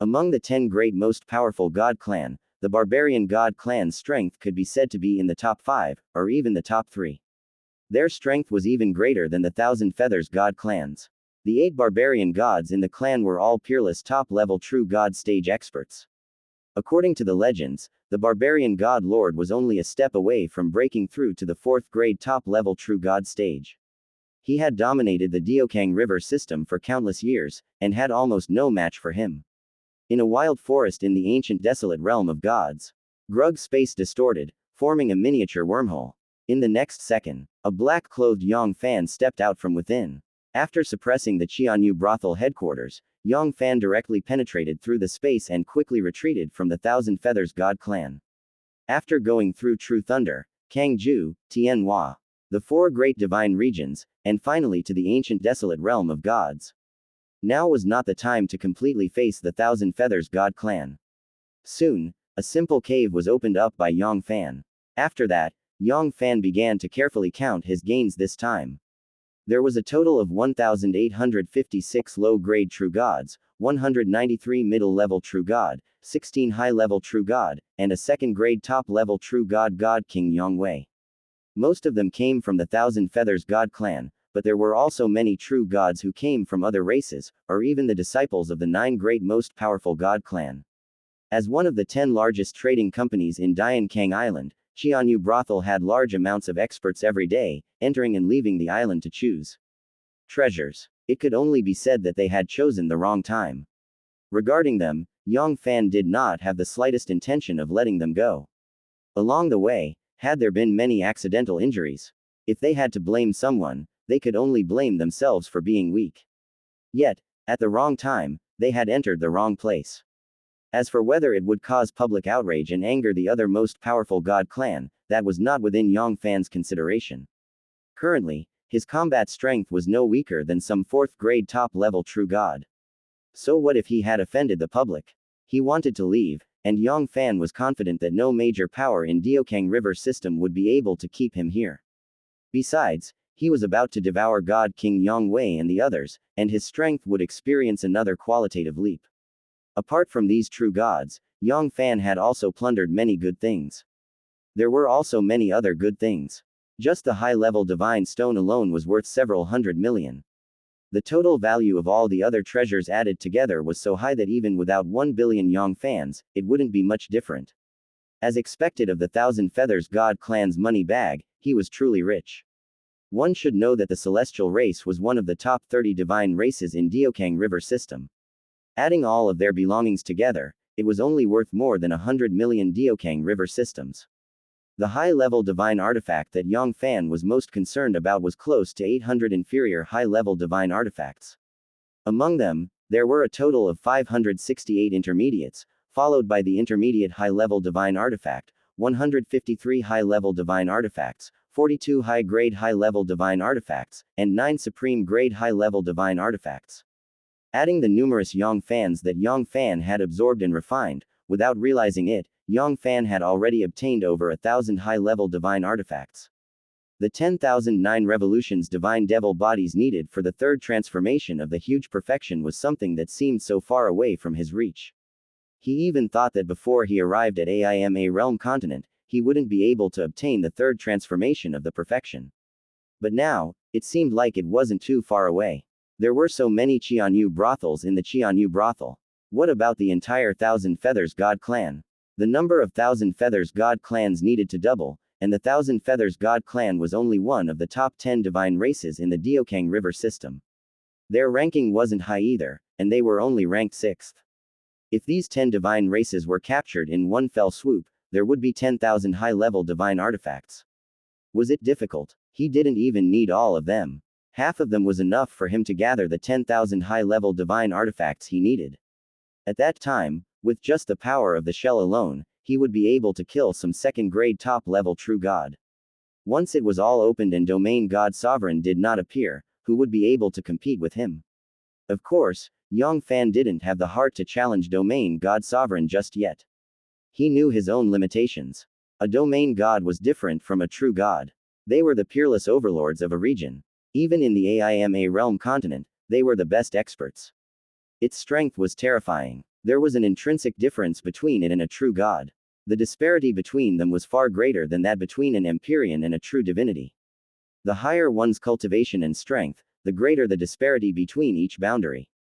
Among the 10 great most powerful god clan, the Barbarian God clan's strength could be said to be in the top 5, or even the top 3. Their strength was even greater than the Thousand Feathers God clans. The 8 barbarian gods in the clan were all peerless top-level true god stage experts. According to the legends, the barbarian god lord was only a step away from breaking through to the 4th grade top-level true god stage. He had dominated the Diokang River system for countless years, and had almost no match for him. In a wild forest in the ancient desolate realm of gods, Grug's space distorted, forming a miniature wormhole. In the next second, a black-clothed Yang Fann stepped out from within. After suppressing the Xianxia brothel headquarters, Yang Fann directly penetrated through the space and quickly retreated from the Thousand Feathers God clan. After going through True Thunder, Kangju, Tianhua, the 4 great divine regions, and finally to the ancient desolate realm of gods. Now was not the time to completely face the Thousand Feathers God clan. Soon, a simple cave was opened up by Yang Fann. After that, Yang Fann began to carefully count his gains this time. There was a total of 1,856 low-grade true gods, 193 middle-level true god, 16 high-level true god, and a second-grade top-level true god King Yongwei. Most of them came from the Thousand Feathers God clan, but there were also many true gods who came from other races, or even the disciples of the 9 great most powerful god clan. As one of the 10 largest trading companies in Diankang Island, Xianxia brothel had large amounts of experts every day, entering and leaving the island to choose treasures. It could only be said that they had chosen the wrong time. Regarding them, Yang Fann did not have the slightest intention of letting them go. Along the way, had there been many accidental injuries? If they had to blame someone, they could only blame themselves for being weak. Yet, at the wrong time, they had entered the wrong place. As for whether it would cause public outrage and anger the other most powerful god clan, that was not within Yang Fann's consideration. Currently, his combat strength was no weaker than some 4th grade top-level true god. So what if he had offended the public? He wanted to leave, and Yang Fann was confident that no major power in Diokang River system would be able to keep him here. Besides, he was about to devour God King Yongwei and the others, and his strength would experience another qualitative leap. Apart from these true gods, Yang Fann had also plundered many good things. There were also many other good things. Just the high-level divine stone alone was worth several hundred million. The total value of all the other treasures added together was so high that even without 1 billion Yang Fanns, it wouldn't be much different. As expected of the Thousand Feathers God clan's money bag, he was truly rich. One should know that the celestial race was one of the top 30 divine races in Diokang River system. Adding all of their belongings together, it was only worth more than 100 million Diokang River systems. The high-level divine artifact that Yang Fann was most concerned about was close to 800 inferior high-level divine artifacts. Among them, there were a total of 568 intermediates, followed by the intermediate high-level divine artifact, 153 high-level divine artifacts, 42 high-grade high-level divine artifacts, and 9 supreme-grade high-level divine artifacts. Adding the numerous Yang Fanns that Yang Fann had absorbed and refined, without realizing it, Yang Fann had already obtained over 1,000 high-level divine artifacts. The 10,009 revolutions divine devil bodies needed for the 3rd transformation of the huge perfection was something that seemed so far away from his reach. He even thought that before he arrived at AIMA Realm Continent, he wouldn't be able to obtain the 3rd transformation of the perfection. But now, it seemed like it wasn't too far away. There were so many Xianxia brothels in the Xianxia brothel. What about the entire Thousand Feathers God clan? The number of Thousand Feathers God clans needed to double, and the Thousand Feathers God clan was only one of the top 10 divine races in the Diokang River system. Their ranking wasn't high either, and they were only ranked 6th. If these 10 divine races were captured in one fell swoop, there would be 10,000 high-level divine artifacts. Was it difficult? He didn't even need all of them. Half of them was enough for him to gather the 10,000 high-level divine artifacts he needed. At that time, with just the power of the shell alone, he would be able to kill some second-grade top-level true god. Once it was all opened and domain god sovereign did not appear, who would be able to compete with him? Of course, Yang Fann didn't have the heart to challenge domain god sovereign just yet. He knew his own limitations. A domain god was different from a true god. They were the peerless overlords of a region. Even in the AIMA realm continent, they were the best experts. Its strength was terrifying. There was an intrinsic difference between it and a true god. The disparity between them was far greater than that between an Empyrean and a true divinity. The higher one's cultivation and strength, the greater the disparity between each boundary.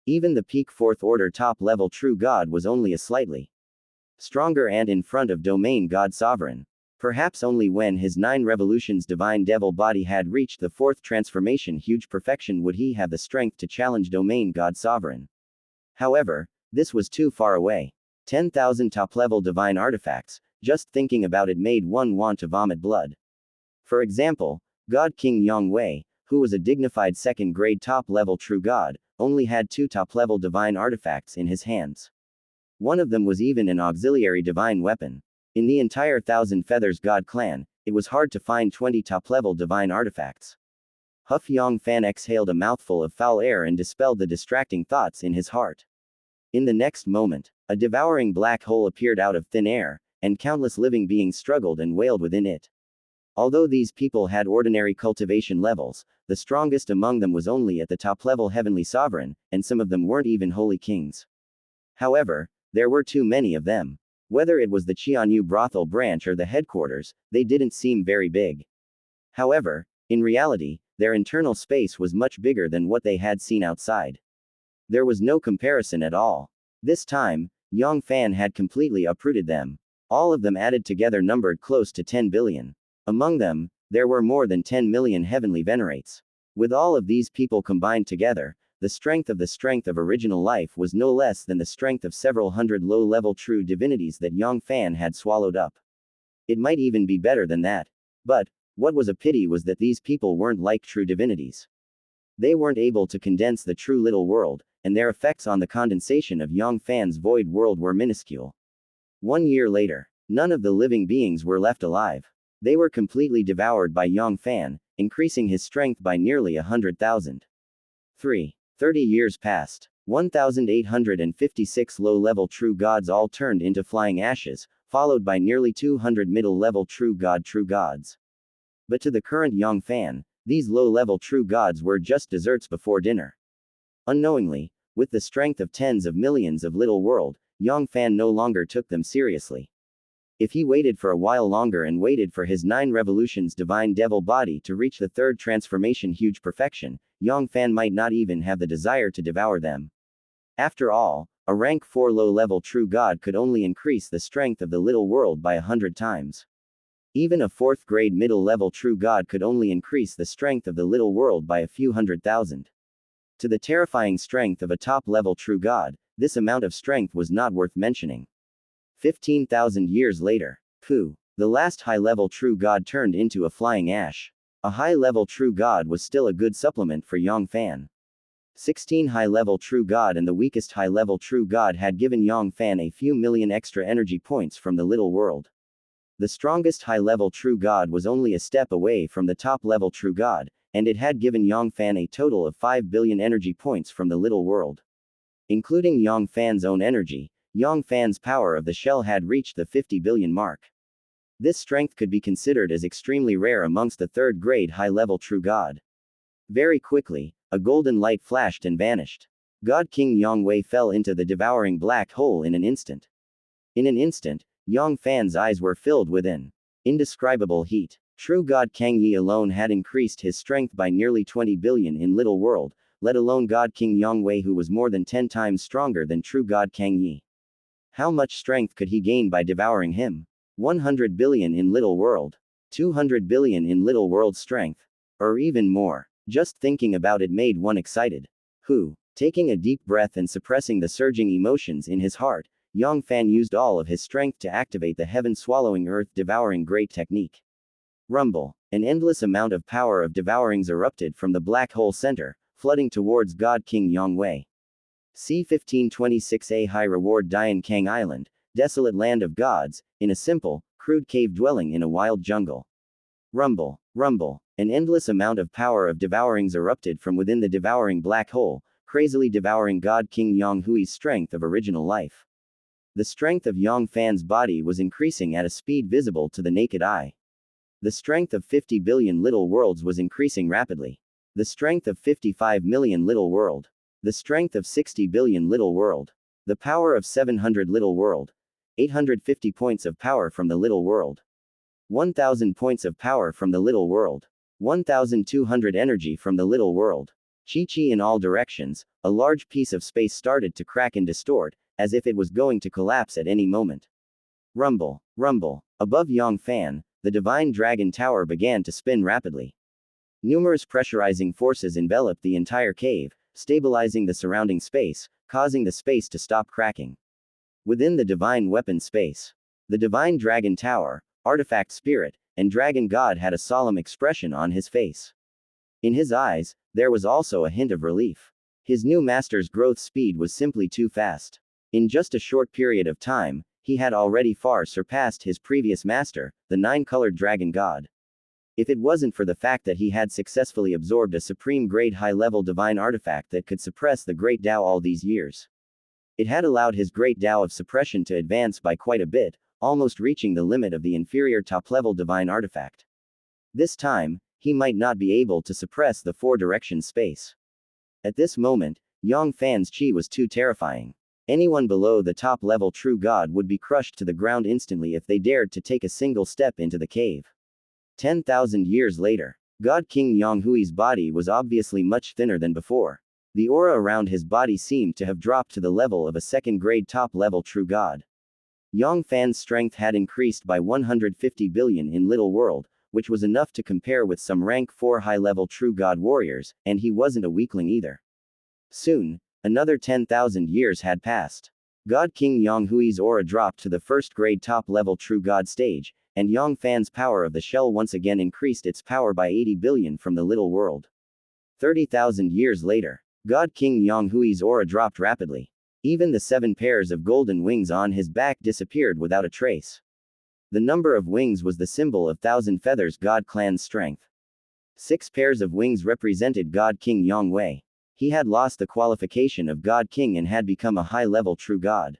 Even the peak fourth order top level true god was only a slightly stronger and in front of domain god sovereign. Perhaps only when his 9 revolutions divine devil body had reached the 4th transformation huge perfection would he have the strength to challenge domain god sovereign. However, this was too far away. 10,000 top-level divine artifacts, just thinking about it made one want to vomit blood. For example, God King Yang Wei, who was a dignified second-grade top-level true god, only had 2 top-level divine artifacts in his hands. One of them was even an auxiliary divine weapon. In the entire Thousand Feathers God clan, it was hard to find 20 top-level divine artifacts. Yang Fann exhaled a mouthful of foul air and dispelled the distracting thoughts in his heart. In the next moment, a devouring black hole appeared out of thin air, and countless living beings struggled and wailed within it. Although these people had ordinary cultivation levels, the strongest among them was only at the top-level heavenly sovereign, and some of them weren't even holy kings. However, there were too many of them. Whether it was the Xianxia brothel branch or the headquarters, they didn't seem very big. However, in reality, their internal space was much bigger than what they had seen outside. There was no comparison at all. This time, Yang Fann had completely uprooted them. All of them added together numbered close to 10 billion. Among them, there were more than 10 million heavenly venerates. With all of these people combined together, the strength of original life was no less than the strength of several hundred low-level true divinities that Yang Fann had swallowed up. It might even be better than that. But, what was a pity was that these people weren't like true divinities. They weren't able to condense the true little world, and their effects on the condensation of Yang Fann's void world were minuscule. 1 year later, none of the living beings were left alive. They were completely devoured by Yang Fann, increasing his strength by nearly 100,000. 30 years passed. 1,856 low-level true gods all turned into flying ashes, followed by nearly 200 middle-level true gods. But to the current Yang Fann, these low-level true gods were just desserts before dinner. Unknowingly, with the strength of tens of millions of little world, Yang Fann no longer took them seriously. If he waited for a while longer and waited for his 9 revolutions divine devil body to reach the 3rd transformation huge perfection, Yang Fann might not even have the desire to devour them. After all, a rank 4 low-level true god could only increase the strength of the little world by 100 times. Even a 4th grade middle-level true god could only increase the strength of the little world by a few 100,000. To the terrifying strength of a top-level true god, this amount of strength was not worth mentioning. 15,000 years later. The last high-level true god turned into a flying ash. A high-level true god was still a good supplement for Yang Fann. 16 high-level true god and the weakest high-level true god had given Yang Fann a few million extra energy points from the little world. The strongest high-level true god was only a step away from the top-level true god, and it had given Yang Fann a total of 5 billion energy points from the little world. Including Yang Fann's own energy, Yang Fann's power of the shell had reached the 50 billion mark. This strength could be considered as extremely rare amongst the 3rd grade high-level true god. Very quickly, a golden light flashed and vanished. God King Yang Wei fell into the devouring black hole in an instant. In an instant, Yang Fann's eyes were filled with an indescribable heat. True God Kang Yi alone had increased his strength by nearly 20 billion in little world, let alone God King Yang Wei who was more than 10 times stronger than true God Kang Yi. How much strength could he gain by devouring him? 100 billion in little world. 200 billion in little world strength. Or even more. Just thinking about it made one excited. Taking a deep breath and suppressing the surging emotions in his heart, Yang Fann used all of his strength to activate the heaven-swallowing earth-devouring great technique. Rumble. An endless amount of power of devourings erupted from the black hole center, flooding towards God King Yang Wei. C-1526A High Reward Dian Kang Island, desolate land of gods, in a simple, crude cave dwelling in a wild jungle. Rumble. Rumble. An endless amount of power of devourings erupted from within the devouring black hole, crazily devouring God King Yang Hui's strength of original life. The strength of Yang Fann's body was increasing at a speed visible to the naked eye. The strength of 50 billion little worlds was increasing rapidly. The strength of 55 million little world. The strength of 60 billion little world. The power of 700 little world. 850 points of power from the little world. 1000 points of power from the little world. 1200 energy from the little world. Chi in all directions, a large piece of space started to crack and distort, as if it was going to collapse at any moment. Rumble. Rumble. Above Yang Fann, the divine dragon tower began to spin rapidly. Numerous pressurizing forces enveloped the entire cave, stabilizing the surrounding space, causing the space to stop cracking. Within the divine weapon space, the divine dragon tower, artifact spirit, and dragon god had a solemn expression on his face. In his eyes, there was also a hint of relief. His new master's growth speed was simply too fast. In just a short period of time, he had already far surpassed his previous master, the nine-colored dragon god. If it wasn't for the fact that he had successfully absorbed a supreme grade high-level divine artifact that could suppress the great Tao all these years, it had allowed his great Tao of suppression to advance by quite a bit, almost reaching the limit of the inferior top-level divine artifact. This time, he might not be able to suppress the four-direction space. At this moment, Yang Fann's chi was too terrifying. Anyone below the top-level true god would be crushed to the ground instantly if they dared to take a single step into the cave. 10,000 years later, God King Yang Hui's body was obviously much thinner than before. The aura around his body seemed to have dropped to the level of a second-grade top-level true god. Yang Fann's strength had increased by 150 billion in Little World, which was enough to compare with some rank 4 high-level true god warriors, and he wasn't a weakling either. Soon, another 10,000 years had passed. God King Yang Hui's aura dropped to the first-grade top-level true god stage, and Yang Fann's power of the shell once again increased its power by 80 billion from the Little World. 30,000 years later, God King Yang Hui's aura dropped rapidly. Even the 7 pairs of golden wings on his back disappeared without a trace. The number of wings was the symbol of Thousand Feathers God Clan's strength. 6 pairs of wings represented God King Yang Wei. He had lost the qualification of God King and had become a high-level true god.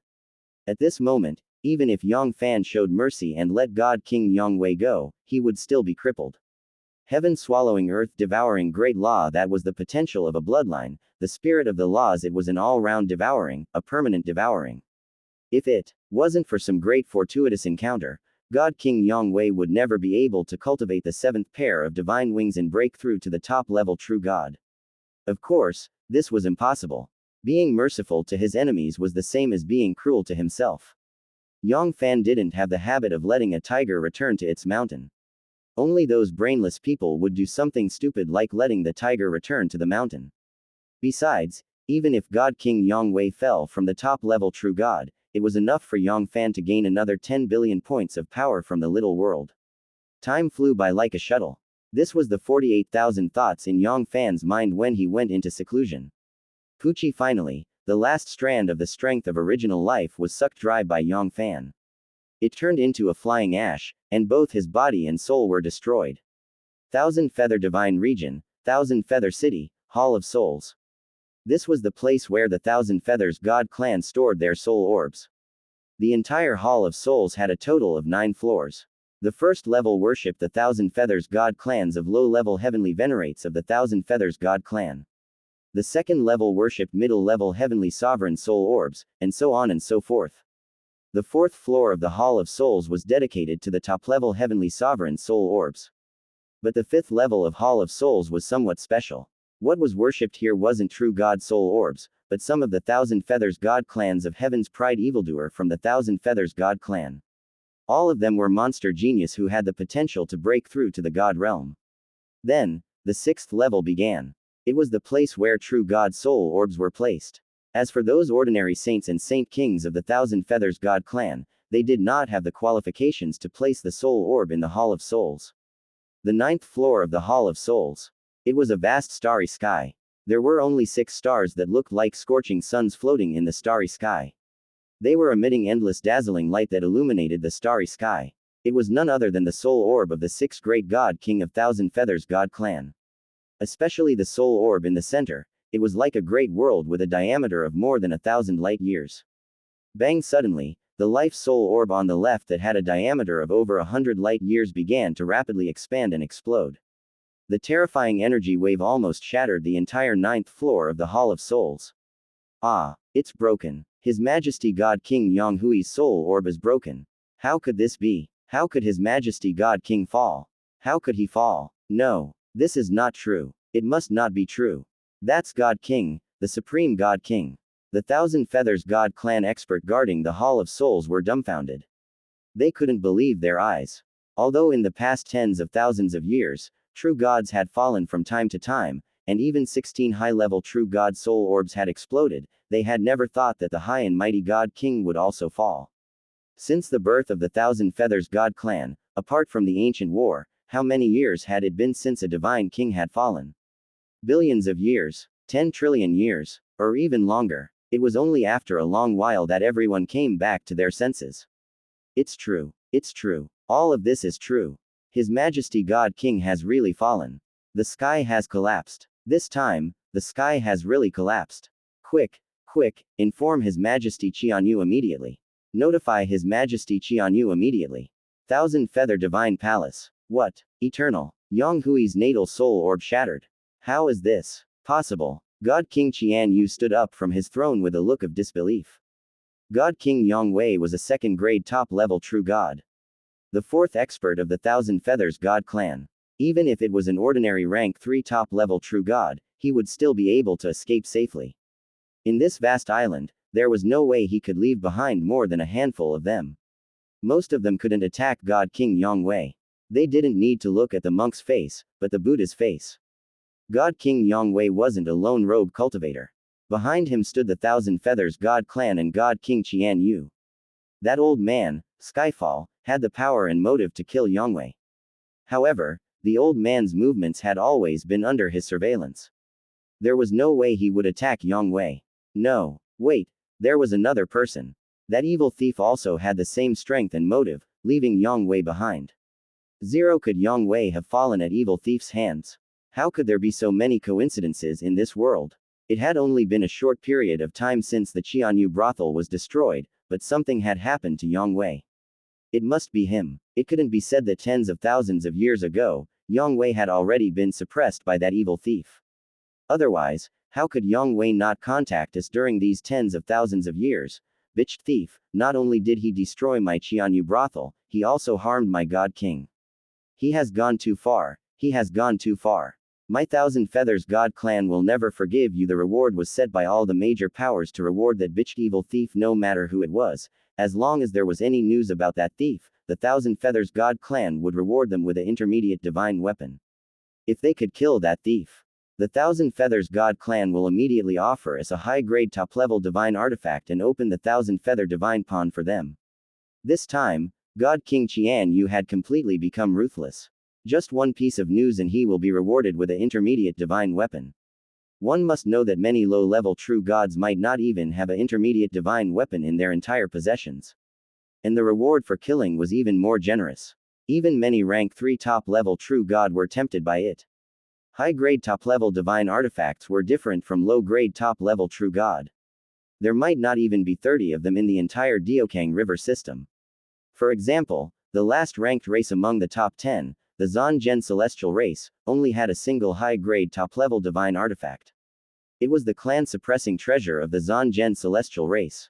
At this moment, even if Yang Fann showed mercy and let God King Yang Wei go, he would still be crippled. Heaven-swallowing earth-devouring great law, that was the potential of a bloodline, the spirit of the laws, it was an all-round devouring, a permanent devouring. If it wasn't for some great fortuitous encounter, God King Yang Wei would never be able to cultivate the 7th pair of divine wings and break through to the top-level true god. Of course, this was impossible. Being merciful to his enemies was the same as being cruel to himself. Yang Fann didn't have the habit of letting a tiger return to its mountain. Only those brainless people would do something stupid like letting the tiger return to the mountain. Besides, even if God King Yang Wei fell from the top-level true god, it was enough for Yang Fann to gain another 10 billion points of power from the Little World. Time flew by like a shuttle. This was the 48,000 thoughts in Yang Fann's mind when he went into seclusion. Pucci finally, the last strand of the strength of original life was sucked dry by Yang Fann. It turned into a flying ash, and both his body and soul were destroyed. Thousand Feather Divine Region, Thousand Feather City, Hall of Souls. This was the place where the Thousand Feathers God clan stored their soul orbs. The entire Hall of Souls had a total of 9 floors. The first level worshipped the Thousand Feathers God clans of low-level heavenly venerates of the Thousand Feathers God clan. The second level worshipped middle-level heavenly sovereign soul orbs, and so on and so forth. The 4th floor of the Hall of Souls was dedicated to the top-level heavenly sovereign soul orbs. But the 5th level of Hall of Souls was somewhat special. What was worshipped here wasn't true God soul orbs, but some of the Thousand Feathers God clans of Heaven's Pride evildoer from the Thousand Feathers God clan. All of them were monster genius who had the potential to break through to the God realm. Then, the 6th level began. It was the place where true God soul orbs were placed. As for those ordinary saints and saint kings of the Thousand Feathers God clan, they did not have the qualifications to place the soul orb in the Hall of Souls. The ninth floor of the Hall of Souls. It was a vast starry sky. There were only 6 stars that looked like scorching suns floating in the starry sky. They were emitting endless dazzling light that illuminated the starry sky. It was none other than the soul orb of the 6th great god king of Thousand Feathers God clan. Especially the soul orb in the center, it was like a great world with a diameter of more than 1,000 light years. Bang! Suddenly, the life soul orb on the left that had a diameter of over 100 light years began to rapidly expand and explode. The terrifying energy wave almost shattered the entire 9th floor of the Hall of Souls. Ah, it's broken. His Majesty God King Yang Hui's soul orb is broken. How could this be? How could His Majesty God King fall? How could he fall? No, this is not true. It must not be true. That's God King, the Supreme God King. The Thousand Feathers God clan expert guarding the Hall of Souls were dumbfounded. They couldn't believe their eyes. Although in the past tens of thousands of years, true gods had fallen from time to time, and even 16 high-level true god soul orbs had exploded, they had never thought that the high and mighty God King would also fall. Since the birth of the Thousand Feathers God clan, apart from the ancient war, how many years had it been since a divine king had fallen? Billions of years, 10 trillion years, or even longer. It was only after a long while that everyone came back to their senses. It's true. It's true. All of this is true. His Majesty God King has really fallen. The sky has collapsed. This time, the sky has really collapsed. Quick, quick, inform His Majesty Xianyu immediately. Notify His Majesty Xianyu immediately. Thousand Feather Divine Palace. What? Eternal. Yang Hui's natal soul orb shattered. How is this possible? God King Xianyu stood up from his throne with a look of disbelief. God King Yang Wei was a second-grade top-level true god. The 4th expert of the Thousand Feathers God clan. Even if it was an ordinary rank 3 top-level true god, he would still be able to escape safely. In this vast island, there was no way he could leave behind more than a handful of them. Most of them couldn't attack God King Yang Wei. They didn't need to look at the monk's face, but the Buddha's face. God King Yang Wei wasn't a lone rogue cultivator. Behind him stood the Thousand Feathers God clan and God King Xianyu. That old man, Skyfall, had the power and motive to kill Yang Wei. However, the old man's movements had always been under his surveillance. There was no way he would attack Yang Wei. No, wait, there was another person. That evil thief also had the same strength and motive, leaving Yang Wei behind. Zero could Yang Wei have fallen at evil thief's hands. How could there be so many coincidences in this world? It had only been a short period of time since the Xianyu brothel was destroyed, but something had happened to Yang Wei. It must be him. It couldn't be said that tens of thousands of years ago, Yang Wei had already been suppressed by that evil thief. Otherwise, how could Yang Wei not contact us during these tens of thousands of years? Bitch thief, not only did he destroy my Xianyu brothel, he also harmed my God King. He has gone too far. He has gone too far. My Thousand Feathers God clan will never forgive you. The reward was set by all the major powers to reward that bitched evil thief no matter who it was. As long as there was any news about that thief, the Thousand Feathers God clan would reward them with an intermediate divine weapon. If they could kill that thief, the Thousand Feathers God clan will immediately offer us a high-grade top-level divine artifact and open the Thousand Feather Divine Pond for them. This time, God King Xianyu had completely become ruthless. Just one piece of news and he will be rewarded with an intermediate divine weapon. One must know that many low-level true gods might not even have an intermediate divine weapon in their entire possessions. And the reward for killing was even more generous. Even many rank 3 top-level true god were tempted by it. High-grade top-level divine artifacts were different from low-grade top-level true god. There might not even be 30 of them in the entire Diokang River system. For example, the last ranked race among the top 10, the Zhang Celestial race, only had a single high-grade top-level divine artifact. It was the clan-suppressing treasure of the Zhang Celestial race.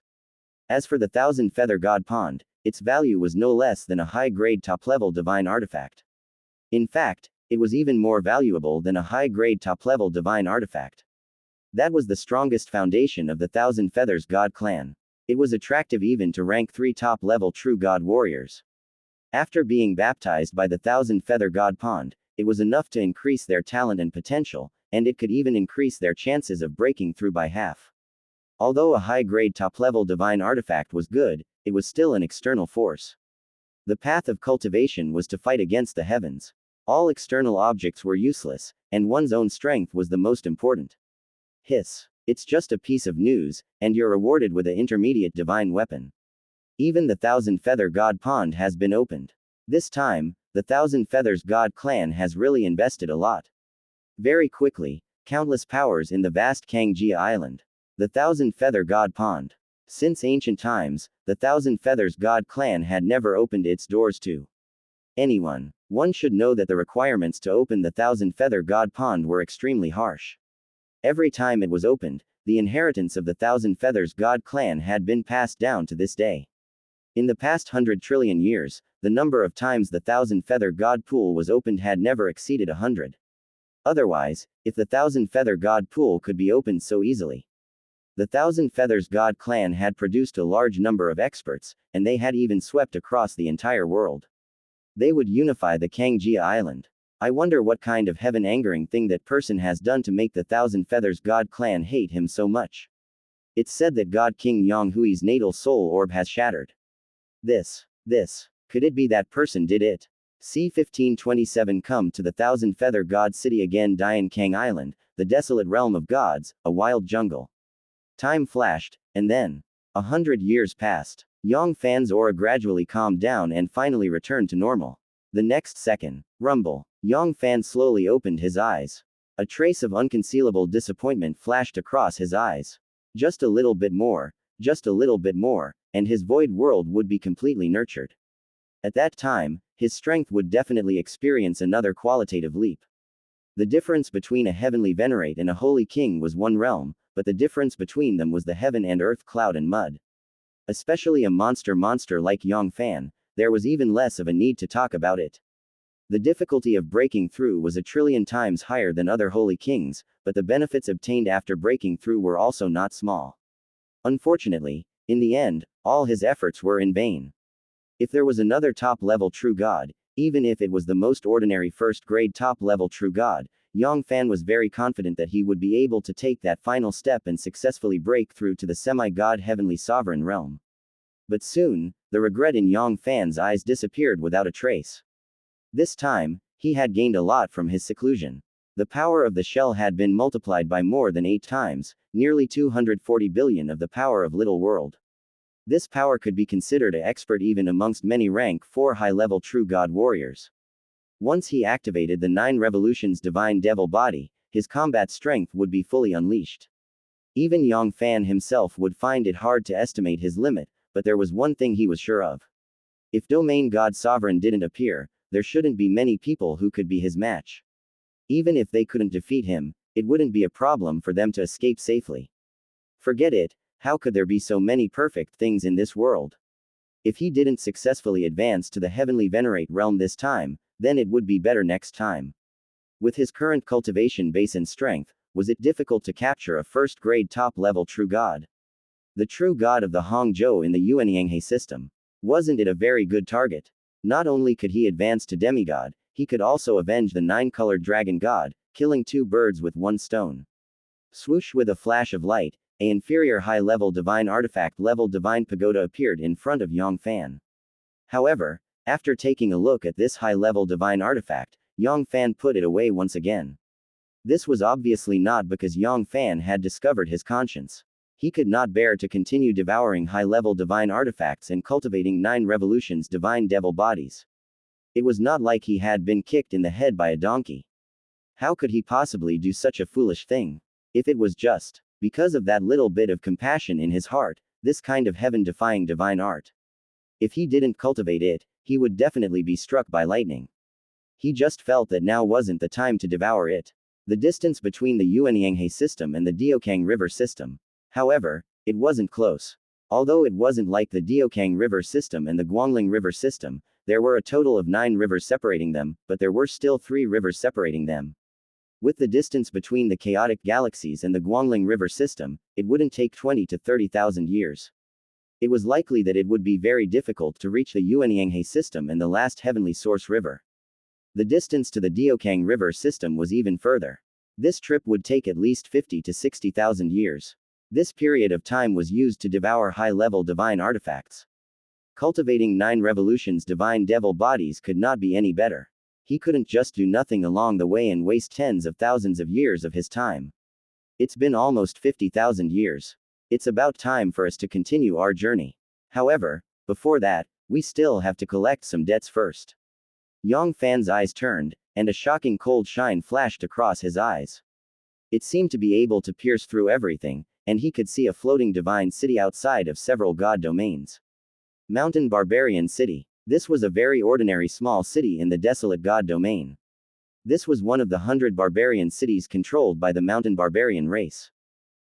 As for the Thousand Feather God Pond, its value was no less than a high-grade top-level divine artifact. In fact, it was even more valuable than a high-grade top-level divine artifact. That was the strongest foundation of the Thousand Feathers God clan. It was attractive even to rank 3 top-level true god warriors. After being baptized by the Thousand Feather God Pond, it was enough to increase their talent and potential, and it could even increase their chances of breaking through by half. Although a high-grade top-level divine artifact was good, it was still an external force. The path of cultivation was to fight against the heavens. All external objects were useless, and one's own strength was the most important. Hiss. It's just a piece of news, and you're rewarded with an intermediate divine weapon. Even the Thousand Feather God Pond has been opened. This time, the Thousand Feathers God clan has really invested a lot. Very quickly, countless powers in the vast Xianxia Island. The Thousand Feather God Pond. Since ancient times, the Thousand Feathers God clan had never opened its doors to anyone. One should know that the requirements to open the Thousand Feather God Pond were extremely harsh. Every time it was opened, the inheritance of the Thousand Feathers God clan had been passed down to this day. In the past 100 trillion years, the number of times the Thousand Feather God Pool was opened had never exceeded 100. Otherwise, if the Thousand Feather God Pool could be opened so easily, the Thousand Feathers God clan had produced a large number of experts, and they had even swept across the entire world. They would unify the Xianxia Island. I wonder what kind of heaven-angering thing that person has done to make the Thousand Feathers God clan hate him so much. It's said that God King Yang Hui's natal soul orb has shattered. This. Could it be that person did it? C-1527 Come to the Thousand Feather God City again. Dian Kang Island, the desolate realm of gods, a wild jungle. Time flashed, and then 100 years passed. Yang Fann's aura gradually calmed down and finally returned to normal. The next second, rumble. Yang Fann slowly opened his eyes. A trace of unconcealable disappointment flashed across his eyes. Just a little bit more, and his void world would be completely nurtured. At that time, his strength would definitely experience another qualitative leap. The difference between a heavenly venerate and a holy king was one realm, but the difference between them was the heaven and earth, cloud and mud. Especially a monster like Yang Fann, there was even less of a need to talk about it. The difficulty of breaking through was 1,000,000,000,000 times higher than other holy kings, but the benefits obtained after breaking through were also not small. Unfortunately, in the end, all his efforts were in vain. If there was another top-level true god, even if it was the most ordinary first-grade top-level true god, Yang Fann was very confident that he would be able to take that final step and successfully break through to the semi-god heavenly sovereign realm. But soon, the regret in Yang Fann's eyes disappeared without a trace. This time, he had gained a lot from his seclusion. The power of the shell had been multiplied by more than 8 times, nearly 240 billion of the power of Little World. This power could be considered an expert even amongst many rank 4 high-level true god warriors. Once he activated the 9 revolutions divine devil body, his combat strength would be fully unleashed. Even Yang Fann himself would find it hard to estimate his limit, but there was one thing he was sure of. If Domain God Sovereign didn't appear, there shouldn't be many people who could be his match. Even if they couldn't defeat him, it wouldn't be a problem for them to escape safely. Forget it, how could there be so many perfect things in this world? If he didn't successfully advance to the heavenly venerate realm this time, then it would be better next time. With his current cultivation base and strength, was it difficult to capture a first-grade top-level true god? The true god of the Hangzhou in the Yuanyanghe system. Wasn't it a very good target? Not only could he advance to demigod, he could also avenge the 9-colored dragon god, killing 2 birds with 1 stone. Swoosh! With a flash of light, an inferior high-level divine artifact level divine pagoda appeared in front of Yang Fann. However, after taking a look at this high-level divine artifact, Yang Fann put it away once again. This was obviously not because Yang Fann had discovered his conscience. He could not bear to continue devouring high-level divine artifacts and cultivating 9 revolutions divine devil bodies. It was not like he had been kicked in the head by a donkey. How could he possibly do such a foolish thing? If it was just because of that little bit of compassion in his heart, this kind of heaven-defying divine art. If he didn't cultivate it, he would definitely be struck by lightning. He just felt that now wasn't the time to devour it. The distance between the Yuanyanghe system and the Diokang River system. However, it wasn't close. Although it wasn't like the Diokang River system and the Guangling River system, there were a total of 9 rivers separating them, but there were still 3 rivers separating them. With the distance between the chaotic galaxies and the Guangling River system, it wouldn't take 20 to 30,000 years. It was likely that it would be very difficult to reach the Yuanyanghe system and the last heavenly source river. The distance to the Diokang River system was even further. This trip would take at least 50 to 60,000 years. This period of time was used to devour high-level divine artifacts. Cultivating 9 revolutions divine devil bodies could not be any better. He couldn't just do nothing along the way and waste tens of thousands of years of his time. It's been almost 50,000 years. It's about time for us to continue our journey. However, before that, we still have to collect some debts first. Yang Fann's eyes turned, and a shocking cold shine flashed across his eyes. It seemed to be able to pierce through everything, and he could see a floating divine city outside of several god domains. Mountain Barbarian City. This was a very ordinary small city in the desolate god domain. This was one of the 100 barbarian cities controlled by the mountain barbarian race.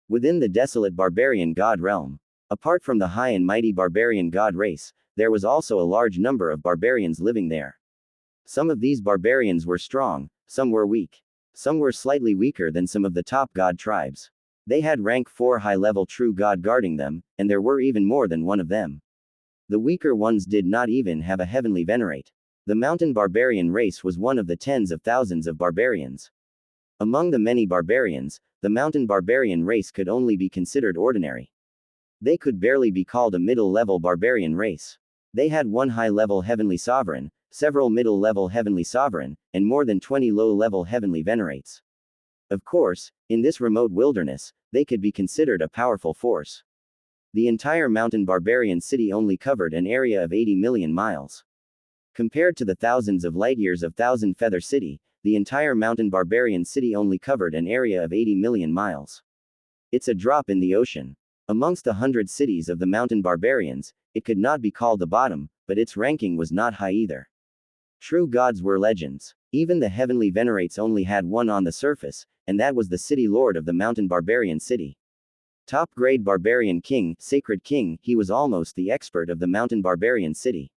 Within the desolate barbarian god realm, apart from the high and mighty barbarian god race, there was also a large number of barbarians living there. Some of these barbarians were strong, some were weak. Some were slightly weaker than some of the top god tribes. They had rank 4 high-level true god guarding them, and there were even more than one of them. The weaker ones did not even have a heavenly venerate. The mountain barbarian race was one of the tens of thousands of barbarians. Among the many barbarians, the mountain barbarian race could only be considered ordinary. They could barely be called a middle-level barbarian race. They had one high-level heavenly sovereign, several middle-level heavenly sovereign, and more than 20 low-level heavenly venerates. Of course, in this remote wilderness, they could be considered a powerful force. The entire mountain barbarian city only covered an area of 80 million miles. Compared to the thousands of light-years of Thousand Feather City, the entire mountain barbarian city only covered an area of 80 million miles. It's a drop in the ocean. Amongst 100 cities of the mountain barbarians, it could not be called the bottom, but its ranking was not high either. True gods were legends. Even the heavenly venerates only had one on the surface, and that was the city lord of the mountain barbarian city. Top-grade barbarian king, sacred king, he was almost the expert of the mountain barbarian city.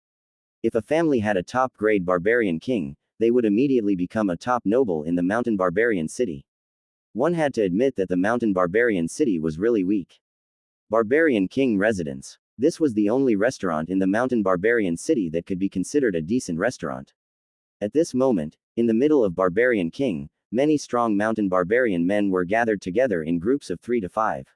If a family had a top-grade barbarian king, they would immediately become a top noble in the mountain barbarian city. One had to admit that the mountain barbarian city was really weak. Barbarian King Residence. This was the only restaurant in the mountain barbarian city that could be considered a decent restaurant. At this moment, in the middle of Barbarian King, many strong mountain barbarian men were gathered together in groups of 3 to 5.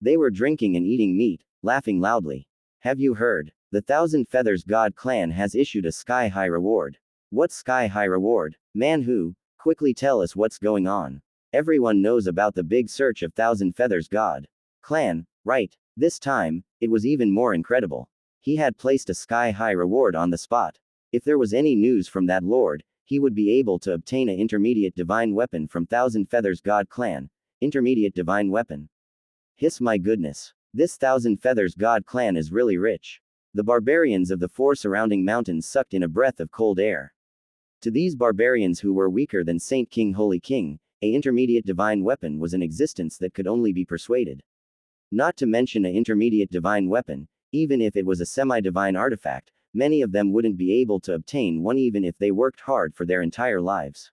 They were drinking and eating meat, laughing loudly. Have you heard? The Thousand Feathers God clan has issued a sky-high reward. What sky-high reward? Man who? Quickly tell us what's going on. Everyone knows about the big search of Thousand Feathers God clan, right? This time, it was even more incredible. He had placed a sky-high reward on the spot. If there was any news from that lord, he would be able to obtain an intermediate divine weapon from Thousand Feathers God clan. Intermediate divine weapon. Hiss my goodness. This Thousand Feathers God clan is really rich. The barbarians of the 4 surrounding mountains sucked in a breath of cold air. To these barbarians who were weaker than Saint King Holy King, a intermediate divine weapon was an existence that could only be persuaded. Not to mention an intermediate divine weapon, even if it was a semi-divine artifact, many of them wouldn't be able to obtain one even if they worked hard for their entire lives.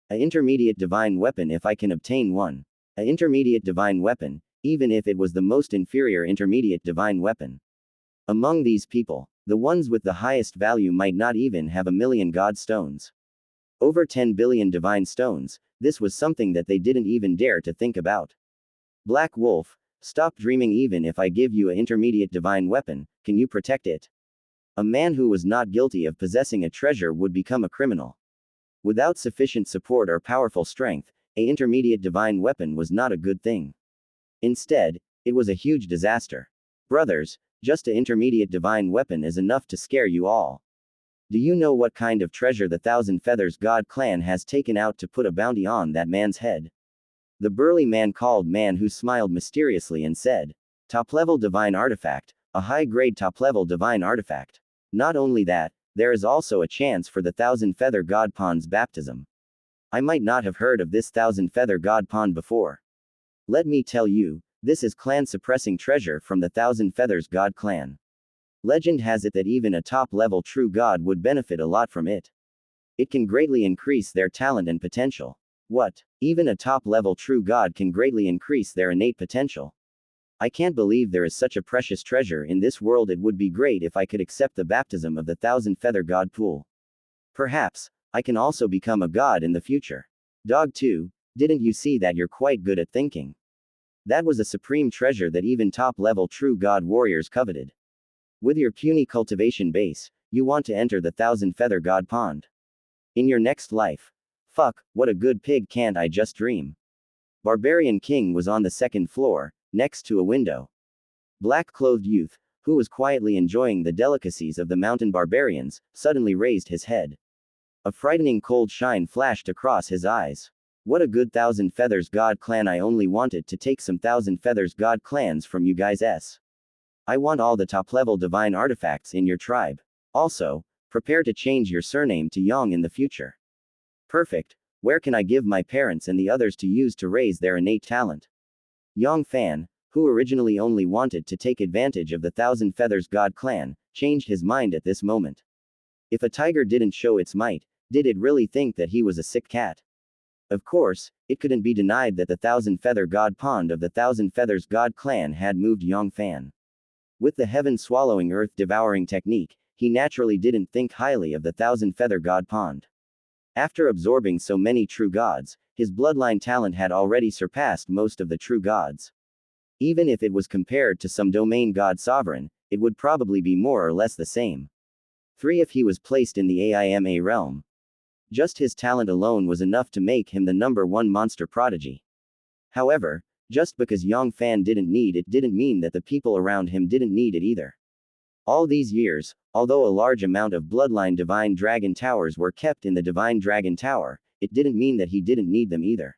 An intermediate divine weapon if I can obtain one. An intermediate divine weapon, even if it was the most inferior intermediate divine weapon. Among these people, the ones with the highest value might not even have 1,000,000 god stones. Over 10 billion divine stones, this was something that they didn't even dare to think about. Black Wolf, stop dreaming. Even if I give you an intermediate divine weapon, can you protect it? A man who was not guilty of possessing a treasure would become a criminal. Without sufficient support or powerful strength, an intermediate divine weapon was not a good thing. Instead, it was a huge disaster. Brothers, just an intermediate divine weapon is enough to scare you all. Do you know what kind of treasure the Thousand Feathers God clan has taken out to put a bounty on that man's head? The burly man called Man who smiled mysteriously and said, top-level divine artifact, a high-grade top-level divine artifact. Not only that, there is also a chance for the Thousand Feather God Pawn's baptism. I might not have heard of this Thousand Feather God Pawn before. Let me tell you, this is clan-suppressing treasure from the Thousand Feathers God clan. Legend has it that even a top-level true god would benefit a lot from it. It can greatly increase their talent and potential. What? Even a top-level true god can greatly increase their innate potential. I can't believe there is such a precious treasure in this world. It would be great if I could accept the baptism of the Thousand Feather God pool. Perhaps, I can also become a god in the future. Dog 2, Didn't you see that you're quite good at thinking? That was a supreme treasure that even top-level true god warriors coveted. With your puny cultivation base, you want to enter the thousand-feather god pond. In your next life. Fuck, what a good pig, can't I just dream? Barbarian King was on the second floor, next to a window. Black-clothed youth, who was quietly enjoying the delicacies of the mountain barbarians, suddenly raised his head. A frightening cold shine flashed across his eyes. What a good Thousand Feathers God clan, I only wanted to take some Thousand Feathers God clans from you guys. I want all the top-level divine artifacts in your tribe. Also, prepare to change your surname to Yang in the future. Perfect. Where can I give my parents and the others to use to raise their innate talent? Yang Fann, who originally only wanted to take advantage of the Thousand Feathers God clan, changed his mind at this moment. If a tiger didn't show its might, did it really think that he was a sick cat? Of course, it couldn't be denied that the Thousand Feather God pond of the Thousand Feathers God clan had moved Yang Fann. With the heaven-swallowing earth-devouring technique, he naturally didn't think highly of the Thousand Feather God pond. After absorbing so many true gods, his bloodline talent had already surpassed most of the true gods. Even if it was compared to some domain god sovereign, it would probably be more or less the same. 3. If he was placed in the AIMA realm. Just his talent alone was enough to make him the #1 monster prodigy. However, just because Yang Fann didn't need it didn't mean that the people around him didn't need it either. All these years, although a large amount of bloodline divine dragon towers were kept in the divine dragon tower, it didn't mean that he didn't need them either.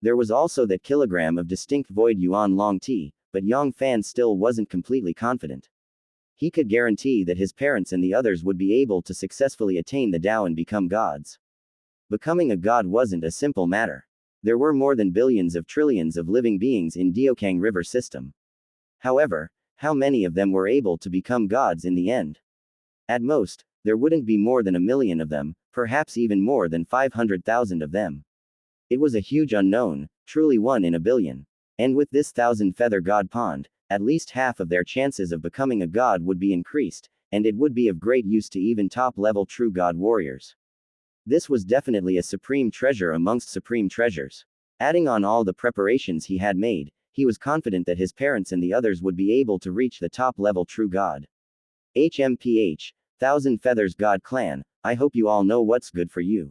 There was also that kilogram of distinct void yuan long tea, but Yang Fann still wasn't completely confident. He could guarantee that his parents and the others would be able to successfully attain the Tao and become gods. Becoming a god wasn't a simple matter. There were more than billions of trillions of living beings in Diokang River system. However, how many of them were able to become gods in the end? At most, there wouldn't be more than 1 million of them, perhaps even more than 500,000 of them. It was a huge unknown, truly 1 in a billion. And with this Thousand Feather God pond, at least half of their chances of becoming a god would be increased, and it would be of great use to even top-level true god warriors. This was definitely a supreme treasure amongst supreme treasures. Adding on all the preparations he had made, he was confident that his parents and the others would be able to reach the top-level true god. HMPH, Thousand Feathers God clan, I hope you all know what's good for you.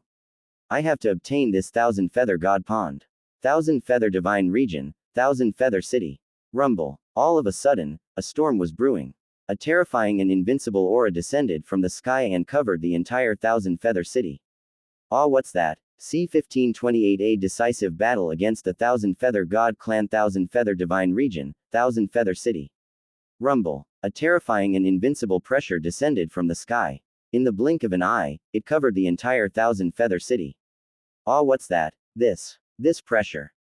I have to obtain this Thousand Feather God pond. Thousand Feather Divine Region, Thousand Feather City. Rumble. All of a sudden, a storm was brewing. A terrifying and invincible aura descended from the sky and covered the entire Thousand Feather City. Ah, what's that? C-1528, a decisive battle against the Thousand Feather God clan, Thousand Feather Divine Region, Thousand Feather City. Rumble. A terrifying and invincible pressure descended from the sky. In the blink of an eye, it covered the entire Thousand Feather City. Ah, what's that? This pressure,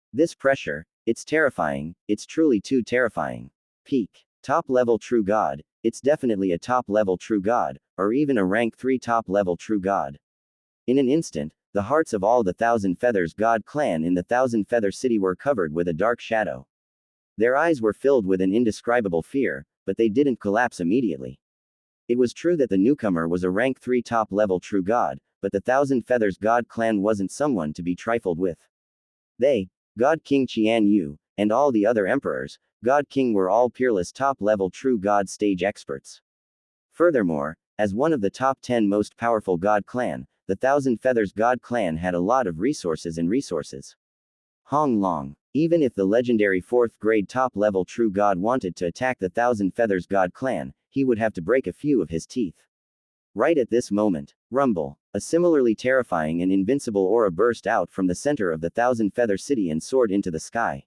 it's terrifying, it's truly too terrifying. Peak. Top-level true god, it's definitely a top-level true god, or even a rank 3 top-level true god. In an instant, the hearts of all the Thousand Feathers God clan in the Thousand Feather City were covered with a dark shadow. Their eyes were filled with an indescribable fear, but they didn't collapse immediately. It was true that the newcomer was a rank 3 top-level true god, but the Thousand Feathers God clan wasn't someone to be trifled with. They, God King Qian, and all the other emperors, God King, were all peerless top-level true god stage experts. Furthermore, as one of the top 10 most powerful god clan, the Thousand Feathers God clan had a lot of resources. Hong Long. Even if the legendary 4th grade top-level true god wanted to attack the Thousand Feathers God clan, he would have to break a few of his teeth. Right at this moment, rumble, a similarly terrifying and invincible aura burst out from the center of the Thousand Feather City and soared into the sky.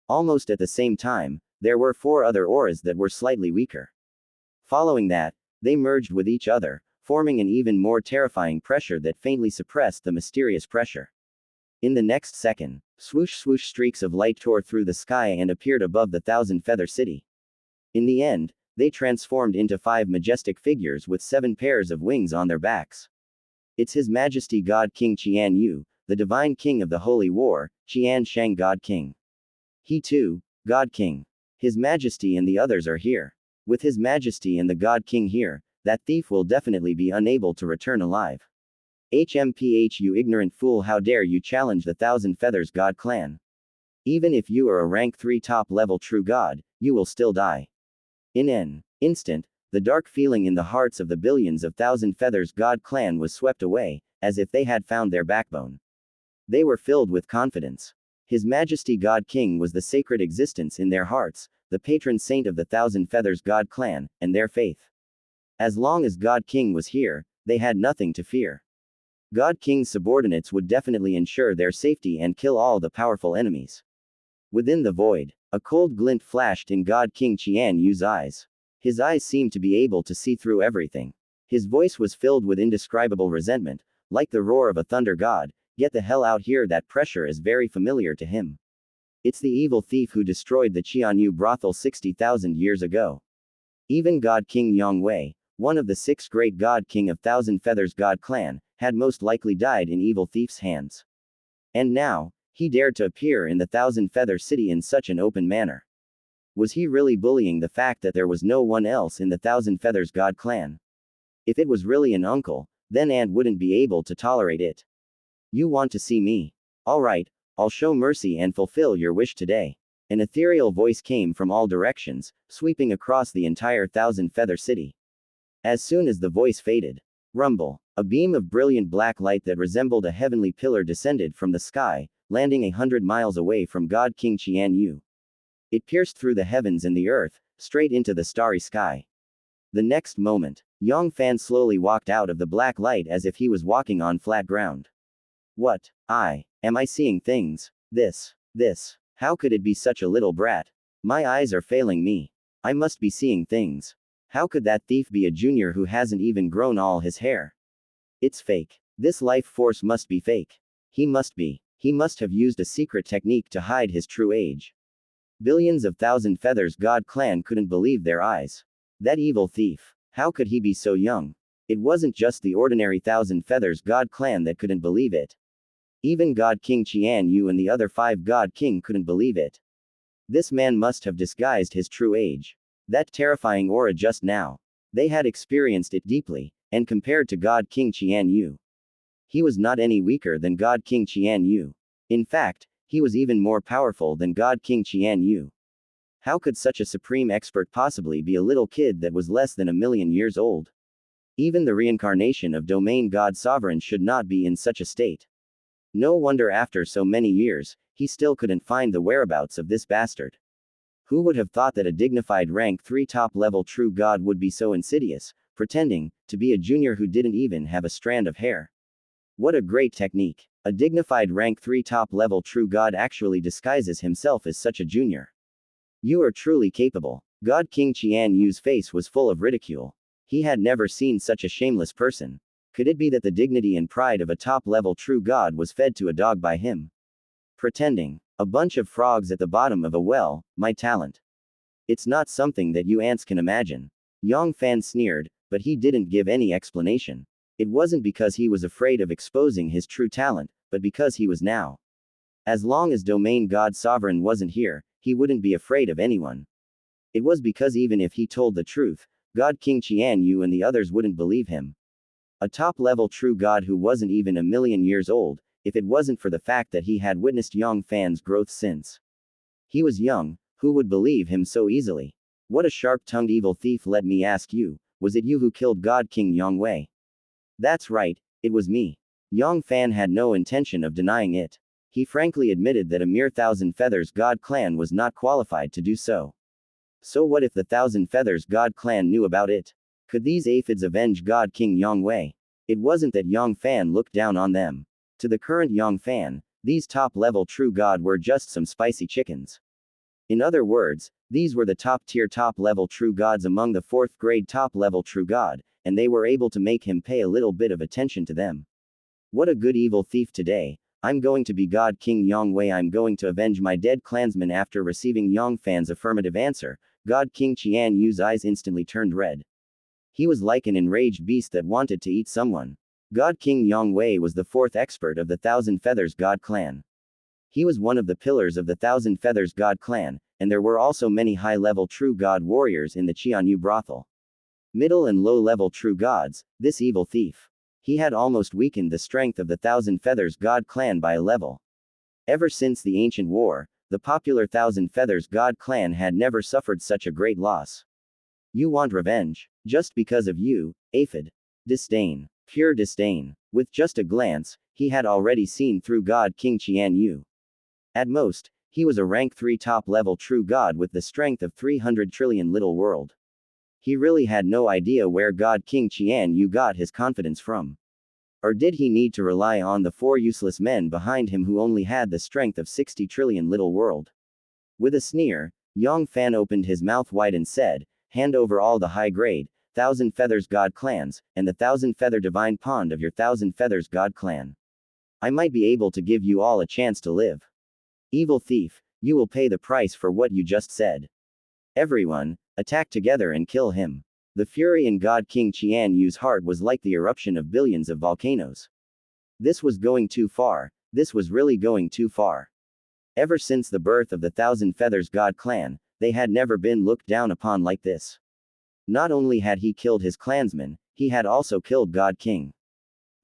Almost at the same time, there were 4 other auras that were slightly weaker. Following that, they merged with each other, forming an even more terrifying pressure that faintly suppressed the mysterious pressure. In the next second, swoosh swoosh streaks of light tore through the sky and appeared above the Thousand Feather City. In the end, they transformed into 5 majestic figures with 7 pairs of wings on their backs. It's His Majesty God King Qian, the Divine King of the Holy War, Qian God King. He too, God King. His Majesty and the others are here. With His Majesty and the God King here, that thief will definitely be unable to return alive. HMPH, you ignorant fool, how dare you challenge the Thousand Feathers God clan? Even if you are a rank 3 top level true god, you will still die. In an instant, the dark feeling in the hearts of the billions of Thousand Feathers God clan was swept away, as if they had found their backbone. They were filled with confidence. His Majesty God King was the sacred existence in their hearts, the patron saint of the Thousand Feathers God clan, and their faith. As long as God King was here, they had nothing to fear. God King's subordinates would definitely ensure their safety and kill all the powerful enemies. Within the void, a cold glint flashed in God King Xianyu's eyes. His eyes seemed to be able to see through everything. His voice was filled with indescribable resentment, like the roar of a thunder god. Get the hell out here, that pressure is very familiar to him. It's the evil thief who destroyed the Xianyu brothel 60,000 years ago. Even God King Yang Wei, one of the 6 great God King of Thousand Feathers God clan, had most likely died in evil thief's hands. And now, he dared to appear in the Thousand Feather City in such an open manner. Was he really bullying the fact that there was no one else in the Thousand Feathers God clan? If it was really an uncle, then Aunt wouldn't be able to tolerate it. You want to see me? Alright, I'll show mercy and fulfill your wish today. An ethereal voice came from all directions, sweeping across the entire Thousand Feather City. As soon as the voice faded, rumble, a beam of brilliant black light that resembled a heavenly pillar descended from the sky, landing 100 miles away from God King Xianyu. It pierced through the heavens and the earth, straight into the starry sky. The next moment, Yang Fann slowly walked out of the black light as if he was walking on flat ground. What? Am I seeing things? This. How could it be such a little brat? My eyes are failing me. I must be seeing things. How could that thief be a junior who hasn't even grown all his hair? It's fake. This life force must be fake. He must have used a secret technique to hide his true age. Billions of Thousand Feathers God clan couldn't believe their eyes. That evil thief. How could he be so young? It wasn't just the ordinary Thousand Feathers God clan that couldn't believe it. Even God King Xianyu and the other 5 God King couldn't believe it. This man must have disguised his true age. That terrifying aura just now. They had experienced it deeply, and compared to God King Xianyu, he was not any weaker than God King Xianyu. In fact, he was even more powerful than God King Xianyu. How could such a supreme expert possibly be a little kid that was less than 1,000,000 years old? Even the reincarnation of Domain God Sovereign should not be in such a state. No wonder after so many years, he still couldn't find the whereabouts of this bastard. Who would have thought that a dignified rank 3 top-level true god would be so insidious, pretending to be a junior who didn't even have a strand of hair? What a great technique. A dignified rank 3 top-level true god actually disguises himself as such a junior. You are truly capable. God King Xianyu's face was full of ridicule. He had never seen such a shameless person. Could it be that the dignity and pride of a top-level true god was fed to a dog by him? Pretending. A bunch of frogs at the bottom of a well, my talent. It's not something that you ants can imagine. Yang Fann sneered, but he didn't give any explanation. It wasn't because he was afraid of exposing his true talent, but because he was now. As long as Domain God Sovereign wasn't here, he wouldn't be afraid of anyone. It was because even if he told the truth, God King Xianyu and the others wouldn't believe him. A top-level true god who wasn't even 1,000,000 years old, if it wasn't for the fact that he had witnessed Yang Fann's growth since he was young, who would believe him so easily? What a sharp-tongued evil thief, let me ask you, was it you who killed God King Yang Wei? That's right, it was me. Yang Fann had no intention of denying it. He frankly admitted that a mere Thousand Feathers God clan was not qualified to do so. So what if the Thousand Feathers God clan knew about it? Could these aphids avenge God King Yang Wei? It wasn't that Yang Fann looked down on them. To the current Yang Fann, these top-level true god were just some spicy chickens. In other words, these were the top-tier top-level true gods among the 4th grade top-level true god, and they were able to make him pay a little bit of attention to them. What a good evil thief today. I'm going to be God King Yang Wei. I'm going to avenge my dead clansmen. After receiving Yang Fann's affirmative answer, God King Xianyu's eyes instantly turned red. He was like an enraged beast that wanted to eat someone. God King Yang Wei was the 4th expert of the Thousand Feathers God clan. He was one of the pillars of the Thousand Feathers God clan, and there were also many high-level true god warriors in the Xianyu brothel. Middle and low-level true gods, this evil thief. He had almost weakened the strength of the Thousand Feathers God clan by a level. Ever since the ancient war, the popular Thousand Feathers God clan had never suffered such a great loss. You want revenge? Just because of you, aphid. Disdain. Pure disdain. With just a glance, he had already seen through God King Xianyu. At most, he was a rank 3 top-level true god with the strength of 300 trillion little world. He really had no idea where God King Xianyu got his confidence from. Or did he need to rely on the 4 useless men behind him who only had the strength of 60 trillion little world? With a sneer, Yang Fann opened his mouth wide and said, "Hand over all the high-grade, Thousand Feathers God clans, and the Thousand Feather Divine Pond of your Thousand Feathers God clan. I might be able to give you all a chance to live. Evil thief, you will pay the price for what you just said. Everyone, attack together and kill him." The fury in God King Xianyu's heart was like the eruption of billions of volcanoes. This was going too far. This was really going too far. Ever since the birth of the Thousand Feathers God clan, they had never been looked down upon like this. Not only had he killed his clansmen, he had also killed God King.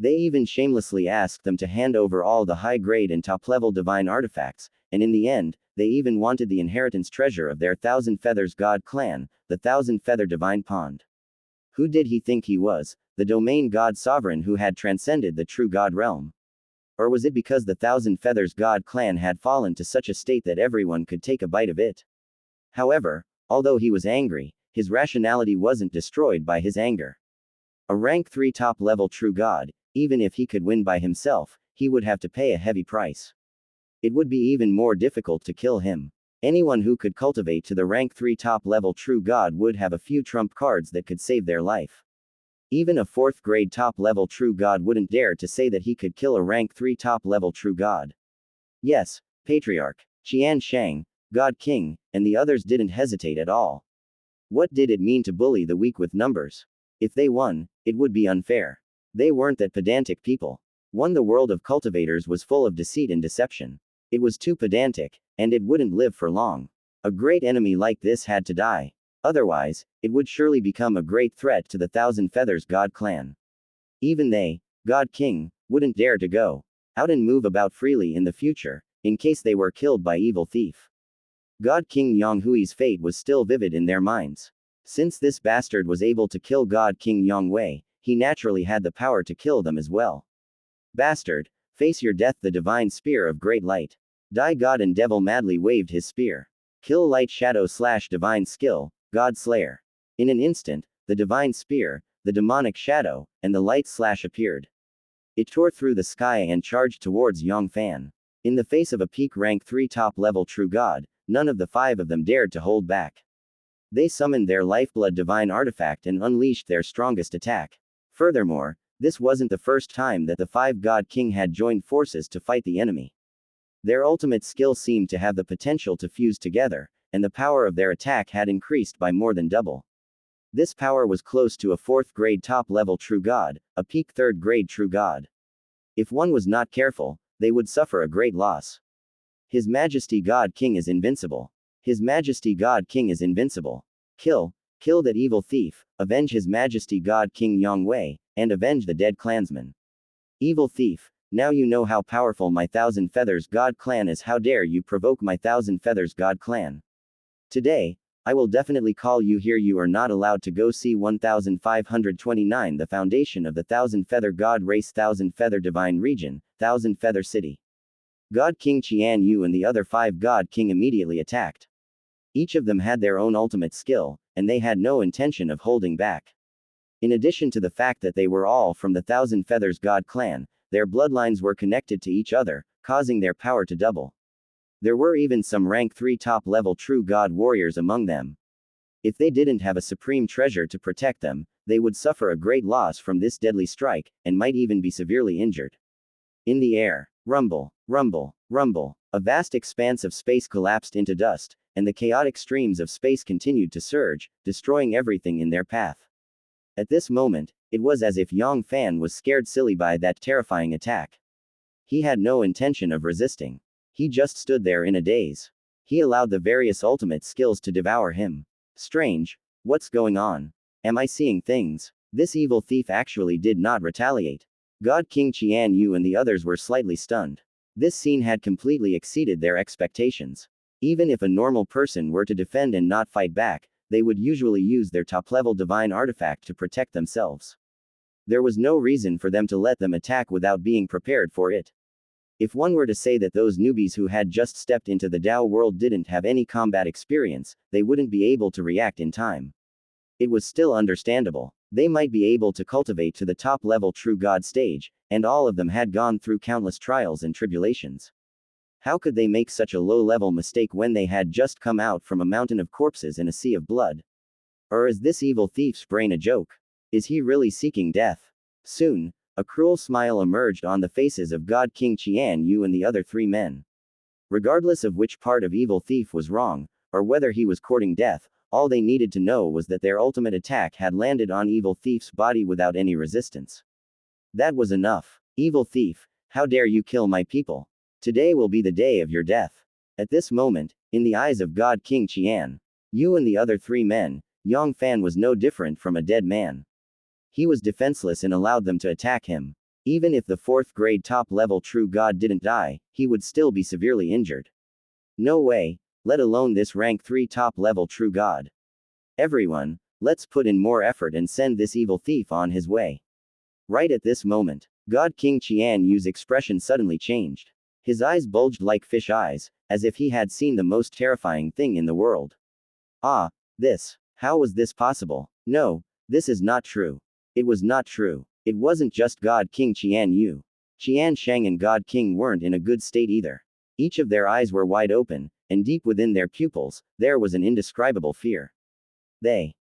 They even shamelessly asked them to hand over all the high-grade and top-level divine artifacts, and in the end, they even wanted the inheritance treasure of their Thousand Feathers God clan, the Thousand Feather Divine Pond. Who did he think he was, the domain god sovereign who had transcended the true god realm? Or was it because the Thousand Feathers God clan had fallen to such a state that everyone could take a bite of it? However, although he was angry, his rationality wasn't destroyed by his anger. A rank 3 top-level true god, even if he could win by himself, he would have to pay a heavy price. It would be even more difficult to kill him. Anyone who could cultivate to the rank 3 top-level true god would have a few trump cards that could save their life. Even a 4th grade top-level true god wouldn't dare to say that he could kill a rank 3 top-level true god. Yes, Patriarch, Xianxia, God King, and the others didn't hesitate at all. What did it mean to bully the weak with numbers? If they won, it would be unfair. They weren't that pedantic people. The world of cultivators was full of deceit and deception. It was too pedantic, and it wouldn't live for long. A great enemy like this had to die. Otherwise, it would surely become a great threat to the Thousand Feathers God clan. Even they, God King, wouldn't dare to go out and move about freely in the future, in case they were killed by evil thief. God King Yang Hui's fate was still vivid in their minds. Since this bastard was able to kill God King Yang Wei, he naturally had the power to kill them as well. Bastard, face your death. The divine spear of great light. Die. God and devil madly waved his spear. Kill light shadow / divine skill, God Slayer. In an instant, the divine spear, the demonic shadow, and the light / appeared. It tore through the sky and charged towards Yang Fann. In the face of a peak rank 3 top-level true god, none of the 5 of them dared to hold back. They summoned their lifeblood divine artifact and unleashed their strongest attack. Furthermore, this wasn't the first time that the 5 God King had joined forces to fight the enemy. Their ultimate skill seemed to have the potential to fuse together, and the power of their attack had increased by more than double. This power was close to a 4th grade top-level true god, a peak 3rd grade true god. If one was not careful, they would suffer a great loss. His Majesty God King is invincible. His Majesty God King is invincible. Kill that evil thief, avenge His Majesty God King Yang Wei, and avenge the dead clansmen. Evil thief, now you know how powerful my Thousand Feathers God clan is. How dare you provoke my Thousand Feathers God clan? Today, I will definitely call you here. You are not allowed to go. See 1529. The foundation of the Thousand Feather God race, Thousand Feather Divine Region, Thousand Feather City. God King Xianyu and the other 5 God King immediately attacked. Each of them had their own ultimate skill, and they had no intention of holding back. In addition to the fact that they were all from the Thousand Feathers God clan, their bloodlines were connected to each other, causing their power to double. There were even some rank 3 top-level true god warriors among them. If they didn't have a supreme treasure to protect them, they would suffer a great loss from this deadly strike, and might even be severely injured. In the air, rumble, rumble, rumble, a vast expanse of space collapsed into dust, and the chaotic streams of space continued to surge, destroying everything in their path. At this moment, it was as if Yang Fann was scared silly by that terrifying attack. He had no intention of resisting. He just stood there in a daze. He allowed the various ultimate skills to devour him. Strange, what's going on? Am I seeing things? This evil thief actually did not retaliate. God King Qian Yu and the others were slightly stunned. This scene had completely exceeded their expectations. Even if a normal person were to defend and not fight back, they would usually use their top-level divine artifact to protect themselves. There was no reason for them to let them attack without being prepared for it. If one were to say that those newbies who had just stepped into the Dao world didn't have any combat experience, they wouldn't be able to react in time. It was still understandable. They might be able to cultivate to the top-level true God stage, and all of them had gone through countless trials and tribulations. How could they make such a low-level mistake when they had just come out from a mountain of corpses and a sea of blood? Or is this evil thief's brain a joke? Is he really seeking death? Soon, a cruel smile emerged on the faces of God King Qian Yu and the other three men. Regardless of which part of evil thief was wrong, or whether he was courting death, all they needed to know was that their ultimate attack had landed on evil thief's body without any resistance. That was enough. Evil thief, how dare you kill my people? Today will be the day of your death. At this moment, in the eyes of God King Qian Yu and the other three men, Yang Fann was no different from a dead man. He was defenseless and allowed them to attack him. Even if the 4th grade top-level true god didn't die, he would still be severely injured. No way, let alone this rank 3 top-level true god. Everyone, let's put in more effort and send this evil thief on his way. Right at this moment, God King Qian Yu's expression suddenly changed. His eyes bulged like fish eyes, as if he had seen the most terrifying thing in the world. Ah, how was this possible? No, this is not true. It was not true. It wasn't just God King Qian Yu. Qian Shang and God King weren't in a good state either. Each of their eyes were wide open, and deep within their pupils, there was an indescribable fear.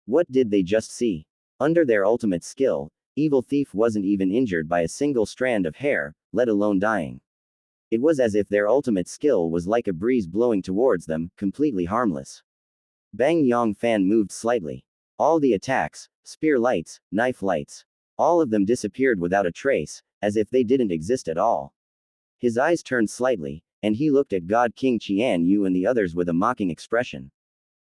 What did they just see? Under their ultimate skill, evil thief wasn't even injured by a single strand of hair, let alone dying. It was as if their ultimate skill was like a breeze blowing towards them, completely harmless. Bang! Yang Fann moved slightly. All the attacks, spear lights, knife lights, all of them disappeared without a trace, as if they didn't exist at all. His eyes turned slightly, and he looked at God King Qian Yu and the others with a mocking expression.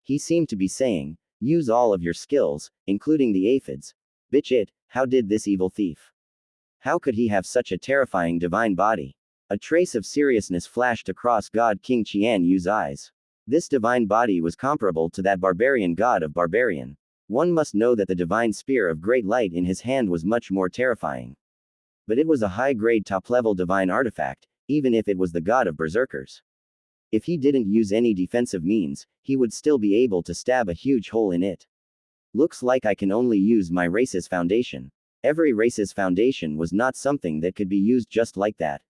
He seemed to be saying, use all of your skills, including the aphids. Bitch it, how did this evil thief? How could he have such a terrifying divine body? A trace of seriousness flashed across God King Qian Yu's eyes. This divine body was comparable to that barbarian god of barbarian. One must know that the divine spear of great light in his hand was much more terrifying. But it was a high-grade top-level divine artifact, even if it was the god of berserkers. If he didn't use any defensive means, he would still be able to stab a huge hole in it. Looks like I can only use my race's foundation. Every race's foundation was not something that could be used just like that.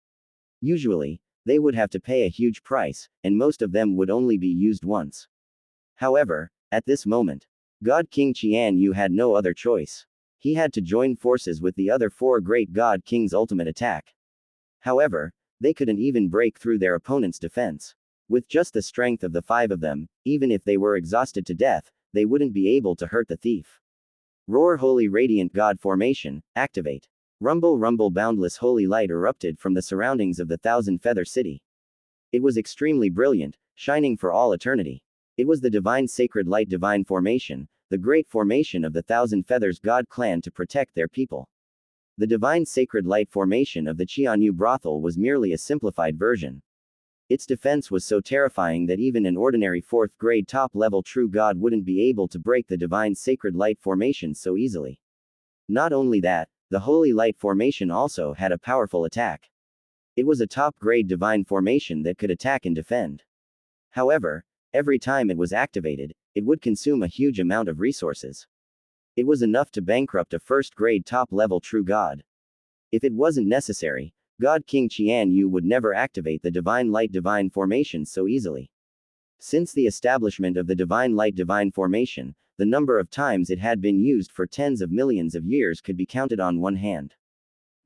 Usually, they would have to pay a huge price, and most of them would only be used once. However, at this moment, God King Qian Yu had no other choice. He had to join forces with the other 4 great God King's ultimate attack. However, they couldn't even break through their opponent's defense. With just the strength of the 5 of them, even if they were exhausted to death, they wouldn't be able to hurt the thief. Roar! Holy Radiant God Formation, activate. Rumble! Rumble! Boundless holy light erupted from the surroundings of the Thousand Feather City. It was extremely brilliant, shining for all eternity. It was the divine sacred light divine formation, the great formation of the Thousand Feathers God clan to protect their people. The divine sacred light formation of the Xianyu brothel was merely a simplified version. Its defense was so terrifying that even an ordinary 4th grade top-level true god wouldn't be able to break the divine sacred light formation so easily. Not only that, the holy light formation also had a powerful attack. It was a top-grade divine formation that could attack and defend. However, every time it was activated, it would consume a huge amount of resources. It was enough to bankrupt a 1st grade top-level true god. If it wasn't necessary, God King Qian Yu would never activate the divine light divine formation so easily. Since the establishment of the divine light divine formation, the number of times it had been used for tens of millions of years could be counted on one hand.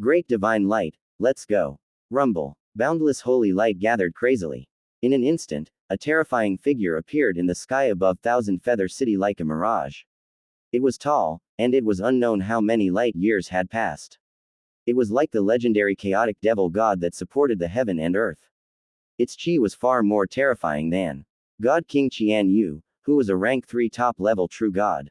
Great divine light, let's go. Rumble. Boundless holy light gathered crazily. In an instant, a terrifying figure appeared in the sky above Thousand Feather City like a mirage. It was tall, and it was unknown how many light years had passed. It was like the legendary chaotic devil god that supported the heaven and earth. Its chi was far more terrifying than God King Qian Yu, who was a rank 3 top-level true god.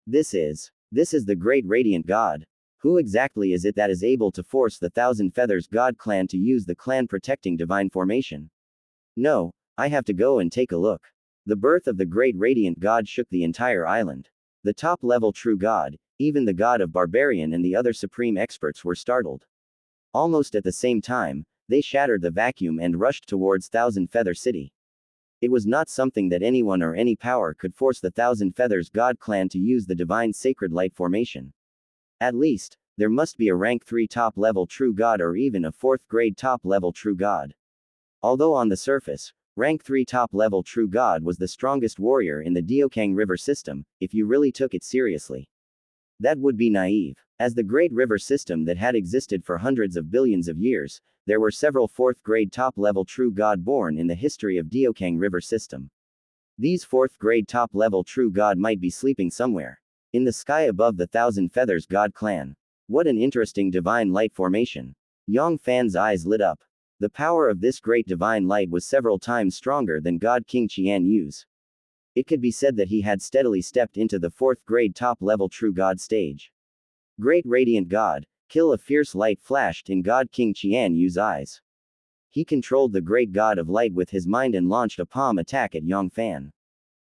This is This is the great radiant god. Who exactly is it that is able to force the Thousand Feathers God clan to use the clan protecting divine formation? No, I have to go and take a look. The birth of the great radiant god shook the entire island. The top level true god, even the god of barbarian and the other supreme experts were startled. Almost at the same time, they shattered the vacuum and rushed towards Thousand Feather City. It was not something that anyone or any power could force the Thousand Feathers God clan to use the divine sacred light formation. At least, there must be a rank 3 top level true god or even a 4th grade top level true god. Although on the surface, rank 3 top level true god was the strongest warrior in the Diokang River system, if you really took it seriously. That would be naive. As the great river system that had existed for hundreds of billions of years, there were several 4th grade top level true god born in the history of Diokang River system. These 4th grade top level true god might be sleeping somewhere in the sky above the Thousand Feathers God clan. What an interesting divine light formation. Yang Fann's eyes lit up. The power of this great divine light was several times stronger than God King Qian Yu's. It could be said that he had steadily stepped into the 4th grade top level true god stage. Great radiant god, kill! A fierce light flashed in God King Qian Yu's eyes. He controlled the great god of light with his mind and launched a palm attack at Yang Fann.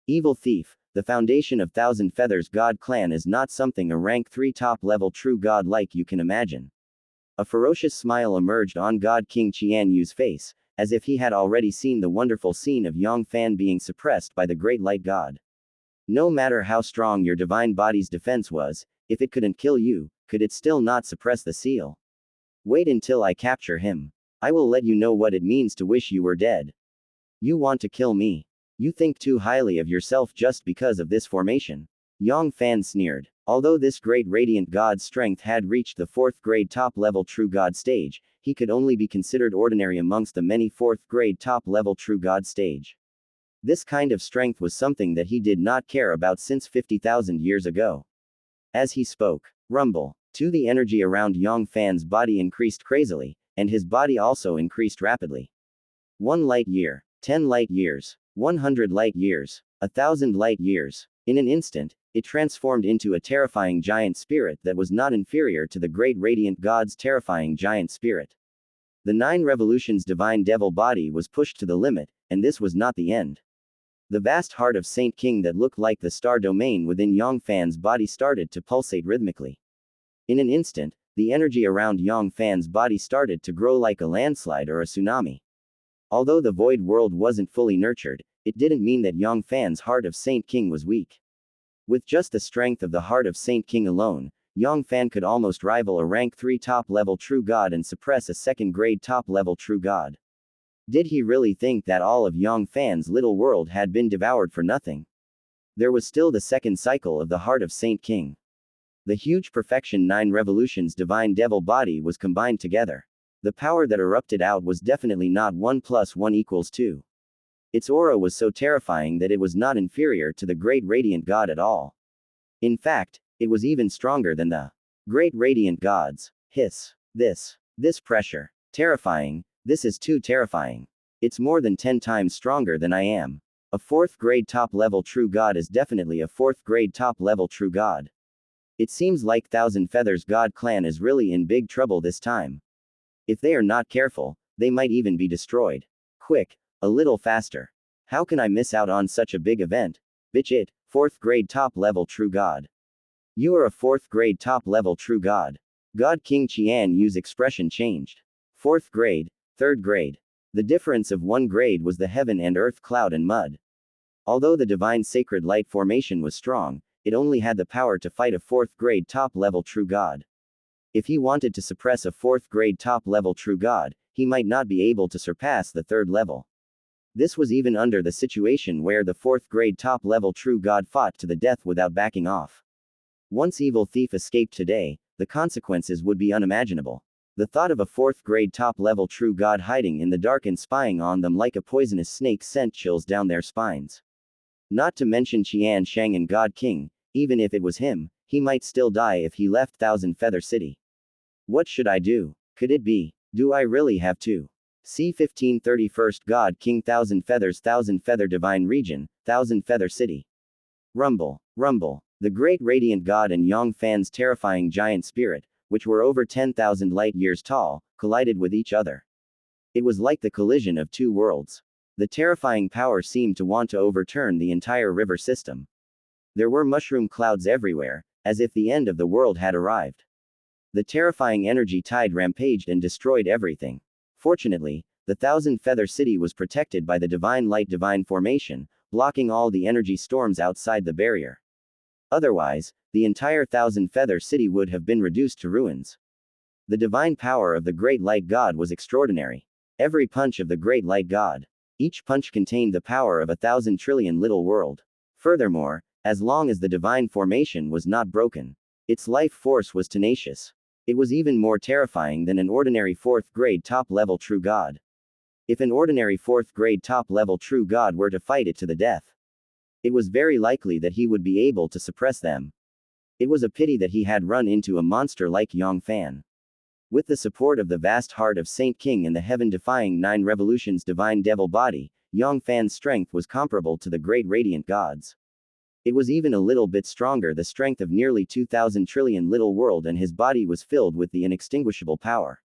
Evil thief, the foundation of Thousand Feathers God clan is not something a rank 3 top level true god like you can imagine. A ferocious smile emerged on God King Qian Yu's face, as if he had already seen the wonderful scene of Yang Fann being suppressed by the great light god. No matter how strong your divine body's defense was, if it couldn't kill you, could it still not suppress the seal? Wait until I capture him. I will let you know what it means to wish you were dead. You want to kill me? You think too highly of yourself just because of this formation. Yang Fann sneered. Although this great radiant god's strength had reached the 4th grade top level true god stage, he could only be considered ordinary amongst the many 4th grade top level true god stage. This kind of strength was something that he did not care about since 50,000 years ago. As he spoke, rumble. To the energy around Yang Fann's body increased crazily, and his body also increased rapidly. 1 light year, 10 light years, 100 light years, 1,000 light years. In an instant, it transformed into a terrifying giant spirit that was not inferior to the great radiant god's terrifying giant spirit. The 9 revolutions divine devil body was pushed to the limit, and this was not the end. The vast heart of Saint King that looked like the star domain within Yang Fann's body started to pulsate rhythmically. In an instant, the energy around Yang Fann's body started to grow like a landslide or a tsunami. Although the void world wasn't fully nurtured, it didn't mean that Yang Fann's heart of Saint King was weak. With just the strength of the heart of Saint King alone, Yang Fann could almost rival a rank 3 top level true god and suppress a 2nd grade top level true god. Did he really think that all of Yang Fann's little world had been devoured for nothing? There was still the 2nd cycle of the heart of Saint King. The huge perfection 9 revolutions divine devil body was combined together. The power that erupted out was definitely not 1 + 1 = 2. Its aura was so terrifying that it was not inferior to the great radiant god at all. In fact, it was even stronger than the great radiant gods. Hiss. This pressure. Terrifying. This is too terrifying. It's more than 10 times stronger than I am. A 4th grade top level true god is definitely a 4th grade top level true god. It seems like Thousand Feathers God clan is really in big trouble this time. If they are not careful, they might even be destroyed. Quick. A little faster. How can I miss out on such a big event? Bitch it, 4th grade top level true god. You are a 4th grade top level true god. God King Qian Yu's expression changed. 4th grade, 3rd grade. The difference of 1 grade was the heaven and earth cloud and mud. Although the divine sacred light formation was strong, it only had the power to fight a 4th grade top level true god. If he wanted to suppress a 4th grade top level true god, he might not be able to surpass the 3rd level. This was even under the situation where the 4th grade top level true god fought to the death without backing off. Once evil thief escaped today, the consequences would be unimaginable. The thought of a 4th grade top level true god hiding in the dark and spying on them like a poisonous snake sent chills down their spines. Not to mention Qian Shang and God King, even if it was him, he might still die if he left Thousand Feather City. What should I do? Could it be? Do I really have to? C15 31st God King Thousand Feather Divine Region, Thousand Feather City. Rumble. The great radiant god and Yang Fann's terrifying giant spirit, which were over 10,000 light years tall, collided with each other. It was like the collision of two worlds. The terrifying power seemed to want to overturn the entire river system. There were mushroom clouds everywhere, as if the end of the world had arrived. The terrifying energy tide rampaged and destroyed everything. Fortunately, the Thousand Feather City was protected by the divine light divine formation, blocking all the energy storms outside the barrier. Otherwise, the entire Thousand Feather City would have been reduced to ruins. The divine power of the Great Light God was extraordinary. Every punch of the Great Light God. Each punch contained the power of 1,000 trillion little world. Furthermore, as long as the divine formation was not broken, its life force was tenacious. It was even more terrifying than an ordinary 4th grade top-level true god. If an ordinary 4th grade top-level true god were to fight it to the death, it was very likely that he would be able to suppress them. It was a pity that he had run into a monster like Yang Fann. With the support of the vast heart of Saint King and the heaven-defying 9 revolutions divine devil body, Yang Fann's strength was comparable to the great radiant gods. It was even a little bit stronger, the strength of nearly 2,000 trillion little world, and his body was filled with the inextinguishable power.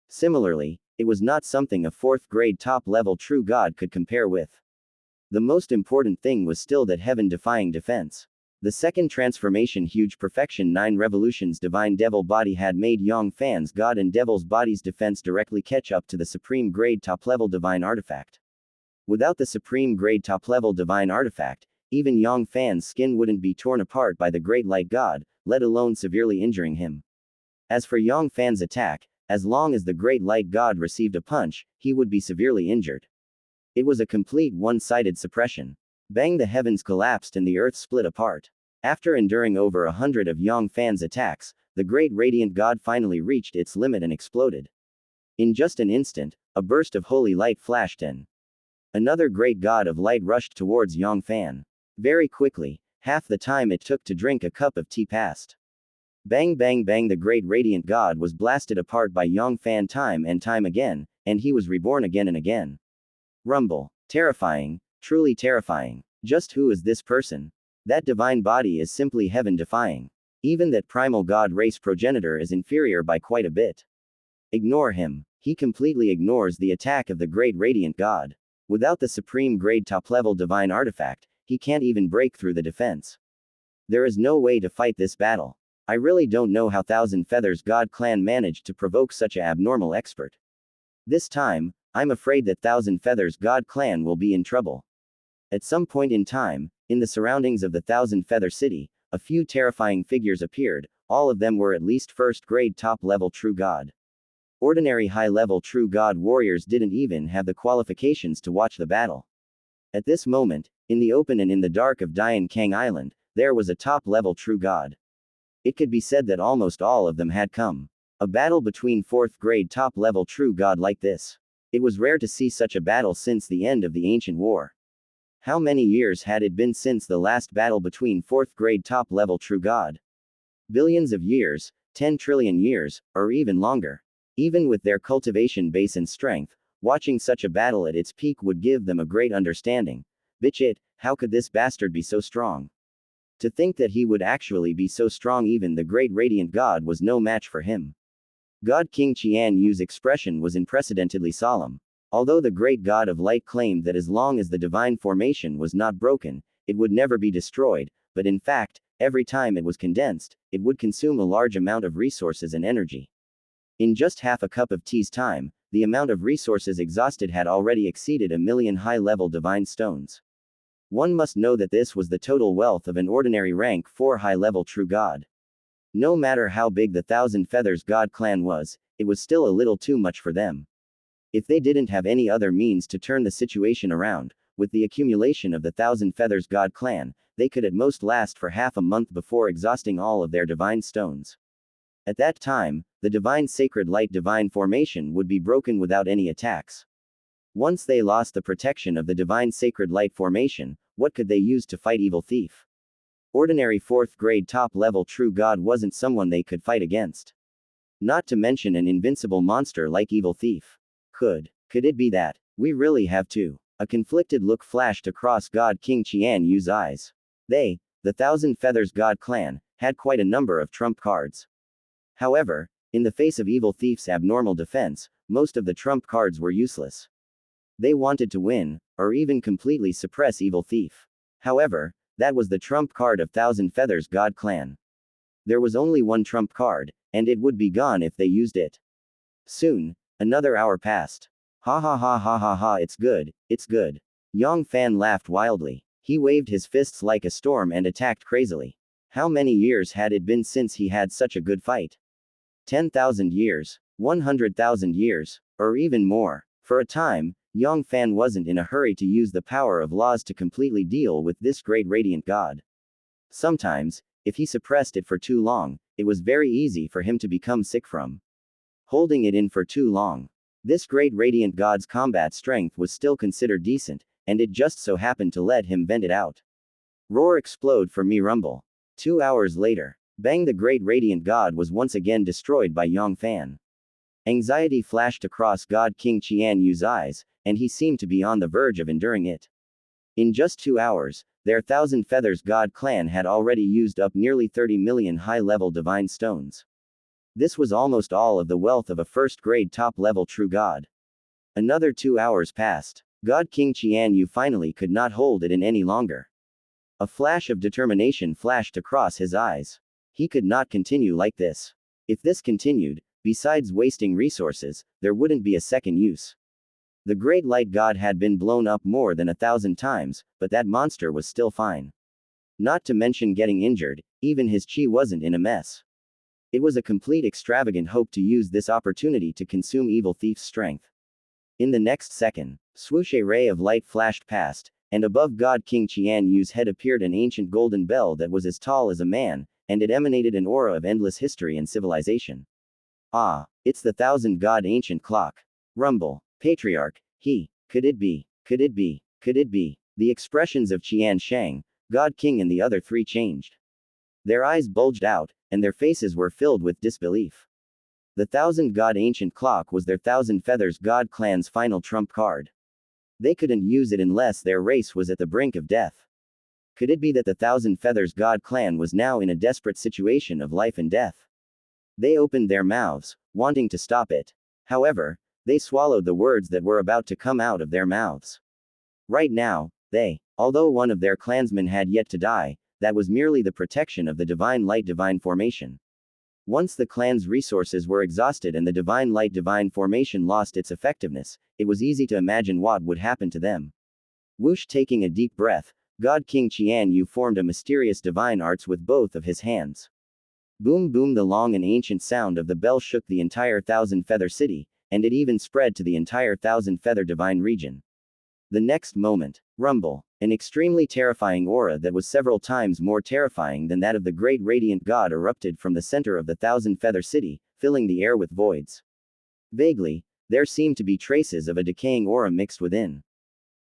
Similarly, it was not something a 4th grade top-level true god could compare with. The most important thing was still that heaven-defying defense. The second transformation huge perfection 9 revolutions divine devil body had made Yang Fann's god and devil's body's defense directly catch up to the supreme grade top-level divine artifact. Without the supreme grade top-level divine artifact, even Yang Fann's skin wouldn't be torn apart by the great light god, let alone severely injuring him. As for Yang Fann's attack, as long as the great light god received a punch, he would be severely injured. It was a complete one-sided suppression. Bang, the heavens collapsed and the earth split apart. After enduring over 100 of Yang Fann's attacks, the great radiant god finally reached its limit and exploded. In just an instant, a burst of holy light flashed in. Another great god of light rushed towards Yang Fann. Very quickly, half the time it took to drink a cup of tea passed. Bang bang bang, the great radiant god was blasted apart by Yang Fann time and time again, and he was reborn again and again. Rumble. Terrifying, truly terrifying. Just who is this person? That divine body is simply heaven-defying. Even that primal god race progenitor is inferior by quite a bit. Ignore him. He completely ignores the attack of the great radiant god. Without the supreme grade top-level divine artifact, he can't even break through the defense. There is no way to fight this battle. I really don't know how Thousand Feathers God clan managed to provoke such an abnormal expert. This time, I'm afraid that Thousand Feathers God clan will be in trouble. At some point in time, in the surroundings of the Thousand Feather City, a few terrifying figures appeared. All of them were at least 1st grade top-level true god. Ordinary high-level true god warriors didn't even have the qualifications to watch the battle. At this moment, in the open and in the dark of Dian Kang Island, there was a top-level true god. It could be said that almost all of them had come. A battle between 4th grade top-level true god like this. It was rare to see such a battle since the end of the ancient war. How many years had it been since the last battle between 4th grade top-level true god? Billions of years, 10 trillion years, or even longer. Even with their cultivation base and strength, watching such a battle at its peak would give them a great understanding. Bitch it, how could this bastard be so strong? To think that he would actually be so strong, even the great radiant god was no match for him. God King Qian Yu's expression was unprecedentedly solemn. Although the great god of light claimed that as long as the divine formation was not broken, it would never be destroyed, but in fact, every time it was condensed, it would consume a large amount of resources and energy. In just half a cup of tea's time, the amount of resources exhausted had already exceeded 1 million high-level divine stones. One must know that this was the total wealth of an ordinary rank 4 high-level true god. No matter how big the Thousand Feathers God clan was, it was still a little too much for them. If they didn't have any other means to turn the situation around, with the accumulation of the Thousand Feathers God clan, they could at most last for half a month before exhausting all of their divine stones. At that time, the divine sacred light divine formation would be broken without any attacks. Once they lost the protection of the divine sacred light formation, what could they use to fight evil thief? Ordinary 4th grade top-level true god wasn't someone they could fight against. Not to mention an invincible monster like evil thief. Could it be that we really have to? A conflicted look flashed across God King Qian Yu's eyes. The The Thousand Feathers God clan had quite a number of trump cards. However, in the face of Evil Thief's abnormal defense, most of the trump cards were useless. They wanted to win, or even completely suppress Evil Thief. However, that was the trump card of Thousand Feathers God clan. There was only one trump card, and it would be gone if they used it. Soon, another hour passed. Ha ha ha ha ha ha, it's good, it's good. Yang Fann laughed wildly. He waved his fists like a storm and attacked crazily. How many years had it been since he had such a good fight? 10,000 years, 100,000 years, or even more. For a time, Yang Fann wasn't in a hurry to use the power of laws to completely deal with this great radiant god. Sometimes, if he suppressed it for too long, it was very easy for him to become sick from holding it in for too long. This great radiant god's combat strength was still considered decent, and it just so happened to let him vent it out. Roar explode for me rumble. 2 hours later, bang, the great radiant god was once again destroyed by Yang Fann. Anxiety flashed across God King Xianyu's eyes, and he seemed to be on the verge of enduring it. In just 2 hours, their Thousand Feathers God clan had already used up nearly 30 million high-level divine stones. This was almost all of the wealth of a first-grade top-level true god. Another 2 hours passed. God King Xianyu finally could not hold it in any longer. A flash of determination flashed across his eyes. He could not continue like this. If this continued, besides wasting resources, there wouldn't be a second use. The great light god had been blown up more than 1,000 times, but that monster was still fine. Not to mention getting injured, even his chi wasn't in a mess. It was a complete extravagant hope to use this opportunity to consume Evil Thief's strength. In the next second, swoosh, a ray of light flashed past, and above God King Xianyu's head appeared an ancient golden bell that was as tall as a man, and it emanated an aura of endless history and civilization. Ah, it's the Thousand God ancient clock. Rumble. Patriarch. Could it be? Could it be? Could it be? The expressions of Qian Shang, God King, and the other three changed. Their eyes bulged out, and their faces were filled with disbelief. The Thousand God ancient clock was their Thousand Feathers God clan's final trump card. They couldn't use it unless their race was at the brink of death. Could it be that the Thousand Feathers God clan was now in a desperate situation of life and death? They opened their mouths, wanting to stop it. However, they swallowed the words that were about to come out of their mouths. Right now, although one of their clansmen had yet to die, that was merely the protection of the Divine Light Divine Formation. Once the clan's resources were exhausted and the Divine Light Divine Formation lost its effectiveness, it was easy to imagine what would happen to them. Whoosh, taking a deep breath, God King Xianyu formed a mysterious divine arts with both of his hands. Boom boom, the long and ancient sound of the bell shook the entire Thousand Feather City, and it even spread to the entire Thousand Feather Divine region. The next moment, rumble, an extremely terrifying aura that was several times more terrifying than that of the great radiant god erupted from the center of the Thousand Feather City, filling the air with voids. Vaguely, there seemed to be traces of a decaying aura mixed within.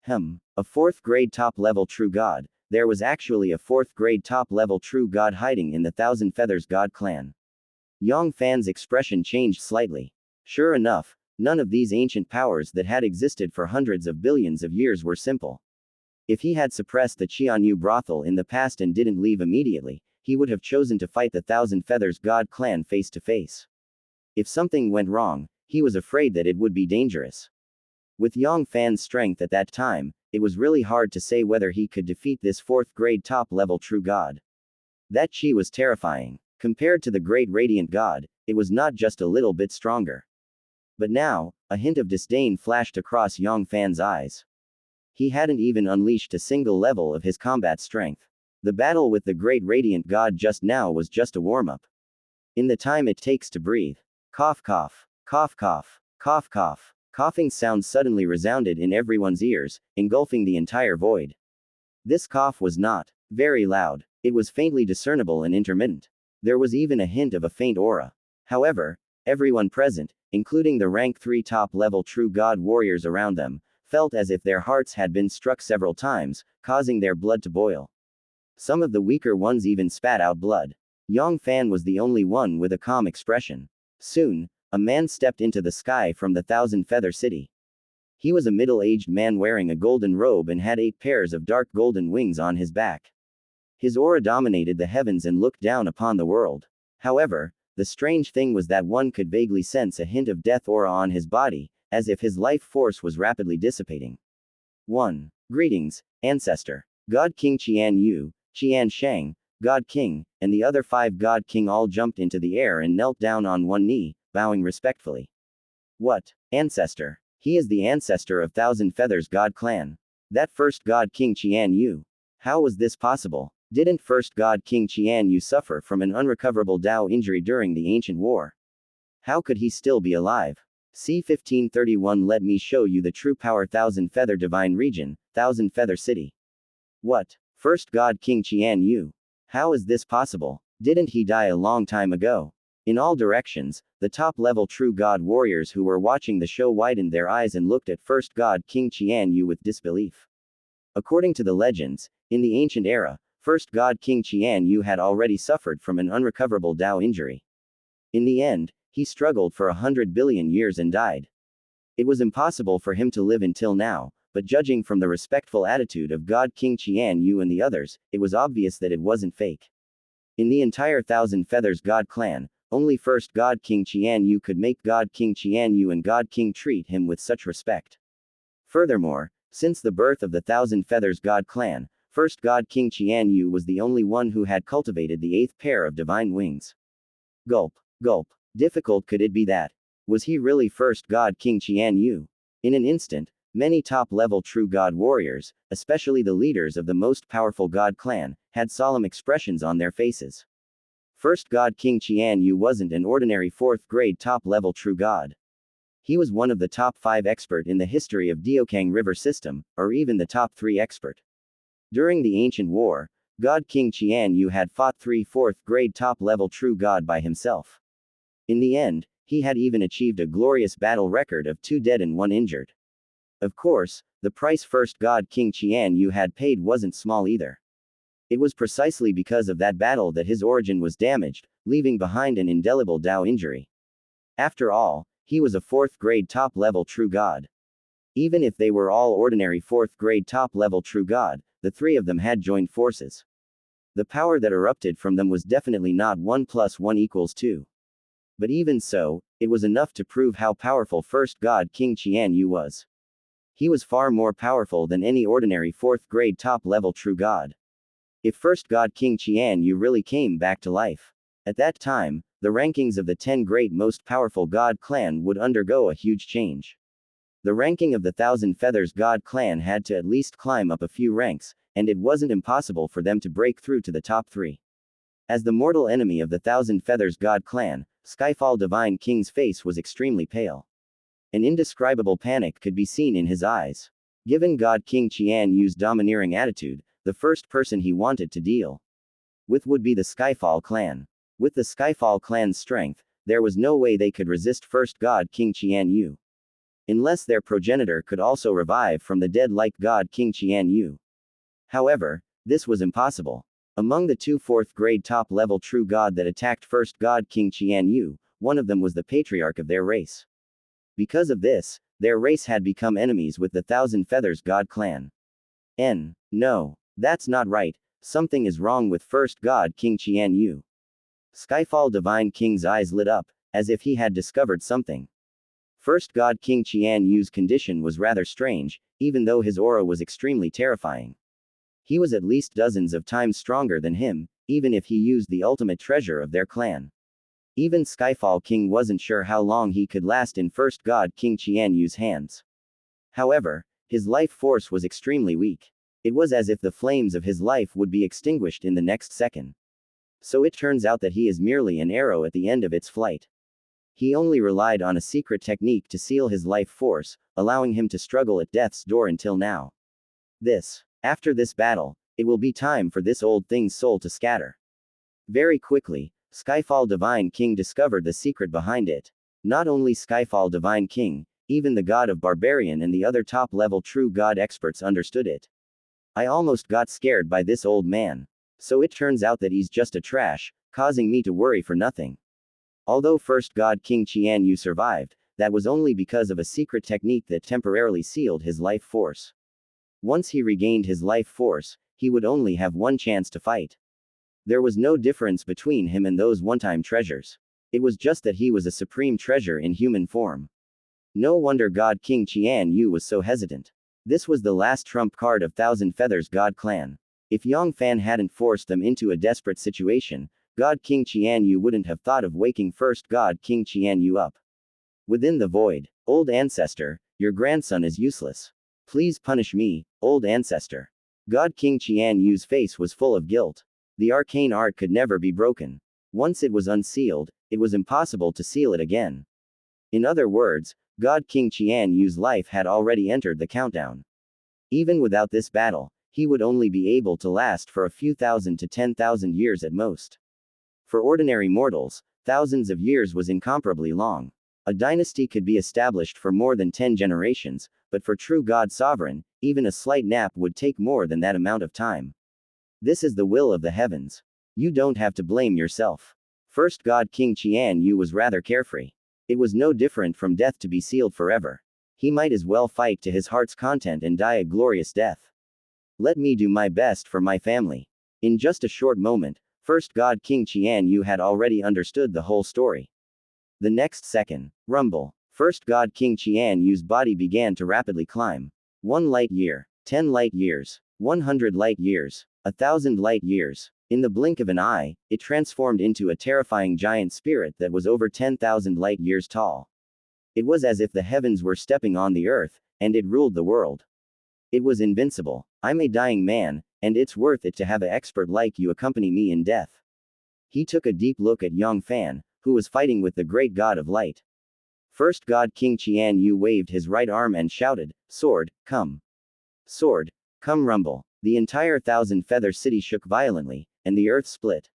A fourth-grade top-level true god. There was actually a fourth-grade top-level true god hiding in the Thousand Feathers God clan. Yang Fann's expression changed slightly. Sure enough, none of these ancient powers that had existed for hundreds of billions of years were simple. If he had suppressed the Xianyu brothel in the past and didn't leave immediately, he would have chosen to fight the Thousand Feathers God clan face to face. If something went wrong, he was afraid that it would be dangerous. With Yang Fann's strength at that time, it was really hard to say whether he could defeat this fourth-grade top-level true god. That chi was terrifying. Compared to the great radiant god, it was not just a little bit stronger. But now, a hint of disdain flashed across Yang Fann's eyes. He hadn't even unleashed a single level of his combat strength. The battle with the great radiant god just now was just a warm-up. In the time it takes to breathe. Cough cough, cough cough, cough cough. Coughing sounds suddenly resounded in everyone's ears, engulfing the entire void. This cough was not very loud. It was faintly discernible and intermittent. There was even a hint of a faint aura. However, everyone present, including the rank 3 top-level true god warriors around them, felt as if their hearts had been struck several times, causing their blood to boil. Some of the weaker ones even spat out blood. Yang Fann was the only one with a calm expression. Soon, a man stepped into the sky from the Thousand Feather City. He was a middle-aged man wearing a golden robe and had 8 pairs of dark golden wings on his back. His aura dominated the heavens and looked down upon the world. However, the strange thing was that one could vaguely sense a hint of death aura on his body, as if his life force was rapidly dissipating. 1. Greetings, Ancestor. God King Qian Shang, God King, and the other 5 God King all jumped into the air and knelt down on one knee, bowing respectfully. What? Ancestor? He is the ancestor of Thousand Feathers God clan. That first God King Qian. How was this possible? Didn't first God King Qian suffer from an unrecoverable Dao injury during the ancient war? How could he still be alive? C-1531 Let me show you the true power. Thousand Feather Divine Region, Thousand Feather City. What? First God King Qian? How is this possible? Didn't he die a long time ago? In all directions, the top-level true God warriors who were watching the show widened their eyes and looked at first God King Qian with disbelief. According to the legends, in the ancient era, first God King Qian had already suffered from an unrecoverable Dao injury. In the end, he struggled for 100 billion years and died. It was impossible for him to live until now, but judging from the respectful attitude of God King Qian and the others, it was obvious that it wasn't fake. In the entire Thousand Feathers God clan, only first God King Qian could make God King Qian and God King treat him with such respect. Furthermore, since the birth of the Thousand Feathers God clan, first God King Qian was the only one who had cultivated the 8th pair of divine wings. Gulp. Gulp. Difficult could it be that? Was he really first God King Qian? In an instant, many top-level true God warriors, especially the leaders of the most powerful God clan, had solemn expressions on their faces. First God King Qian wasn't an ordinary 4th grade top-level true God. He was one of the top 5 expert in the history of Diokang River system, or even the top 3 expert. During the ancient war, God King Qian had fought 3 4th grade top-level true God by himself. In the end, he had even achieved a glorious battle record of 2 dead and 1 injured. Of course, the price first God King Qian had paid wasn't small either. It was precisely because of that battle that his origin was damaged, leaving behind an indelible Dao injury. After all, he was a 4th grade top-level true God. Even if they were all ordinary 4th grade top-level true God, the 3 of them had joined forces. The power that erupted from them was definitely not 1 + 1 = 2. But even so, it was enough to prove how powerful first God King Qian was. He was far more powerful than any ordinary 4th grade top-level true God. If first God King Qian really came back to life, at that time, the rankings of the 10 great most powerful God clan would undergo a huge change. The ranking of the Thousand Feathers God clan had to at least climb up a few ranks, and it wasn't impossible for them to break through to the top 3. As the mortal enemy of the Thousand Feathers God clan, Skyfall Divine King's face was extremely pale. An indescribable panic could be seen in his eyes. Given God King Qian's domineering attitude, the first person he wanted to deal with would be the Skyfall clan. With the Skyfall clan's strength, there was no way they could resist first God King Qian. Unless their progenitor could also revive from the dead like God King Qian. However, this was impossible. Among the 2 4th grade top-level true God that attacked first God King Qian, one of them was the patriarch of their race. Because of this, their race had become enemies with the Thousand Feathers God clan. No. That's not right, something is wrong with first God King Qian. Skyfall Divine King's eyes lit up, as if he had discovered something. First God King Qian's condition was rather strange, even though his aura was extremely terrifying. He was at least dozens of times stronger than him, even if he used the ultimate treasure of their clan. Even Skyfall King wasn't sure how long he could last in first God King Qian's hands. However, his life force was extremely weak. It was as if the flames of his life would be extinguished in the next second. So it turns out that he is merely an arrow at the end of its flight. He only relied on a secret technique to seal his life force, allowing him to struggle at death's door until now. After this battle, it will be time for this old thing's soul to scatter. Very quickly, Skyfall Divine King discovered the secret behind it. Not only Skyfall Divine King, even the God of Barbarian and the other top-level true God experts understood it. I almost got scared by this old man. So it turns out that he's just a trash, causing me to worry for nothing. Although first God King Qian survived, that was only because of a secret technique that temporarily sealed his life force. Once he regained his life force, he would only have one chance to fight. There was no difference between him and those one-time treasures. It was just that he was a supreme treasure in human form. No wonder God King Qian Yu was so hesitant. This was the last trump card of Thousand Feathers God clan. If Yang Fann hadn't forced them into a desperate situation, God King Qian Yu wouldn't have thought of waking first God King Qian Yu up. Within the void, old ancestor, your grandson is useless. Please punish me, old ancestor. God King Qian Yu's face was full of guilt. The arcane art could never be broken. Once it was unsealed, it was impossible to seal it again. In other words, God King Qian Yu's life had already entered the countdown. Even without this battle, he would only be able to last for a few thousand to 10,000 years at most. For ordinary mortals, thousands of years was incomparably long. A dynasty could be established for more than 10 generations, but for true God sovereign, even a slight nap would take more than that amount of time. This is the will of the heavens. You don't have to blame yourself. First God King Qian Yu was rather carefree. It was no different from death to be sealed forever. He might as well fight to his heart's content and die a glorious death. Let me do my best for my family. In just a short moment, first God King Qian Yu had already understood the whole story. The next second, rumble. First God King Qian Yu's body began to rapidly climb. 1 light year, 10 light years, 100 light years, 1,000 light years. In the blink of an eye, it transformed into a terrifying giant spirit that was over 10,000 light years tall. It was as if the heavens were stepping on the earth, and it ruled the world. It was invincible. I'm a dying man, and it's worth it to have an expert like you accompany me in death. He took a deep look at Yang Fann, who was fighting with the great god of light. First God King Qian Yu waved his right arm and shouted, "Sword, come. Sword, come." Rumble. The entire Thousand Feather City shook violently, and the earth split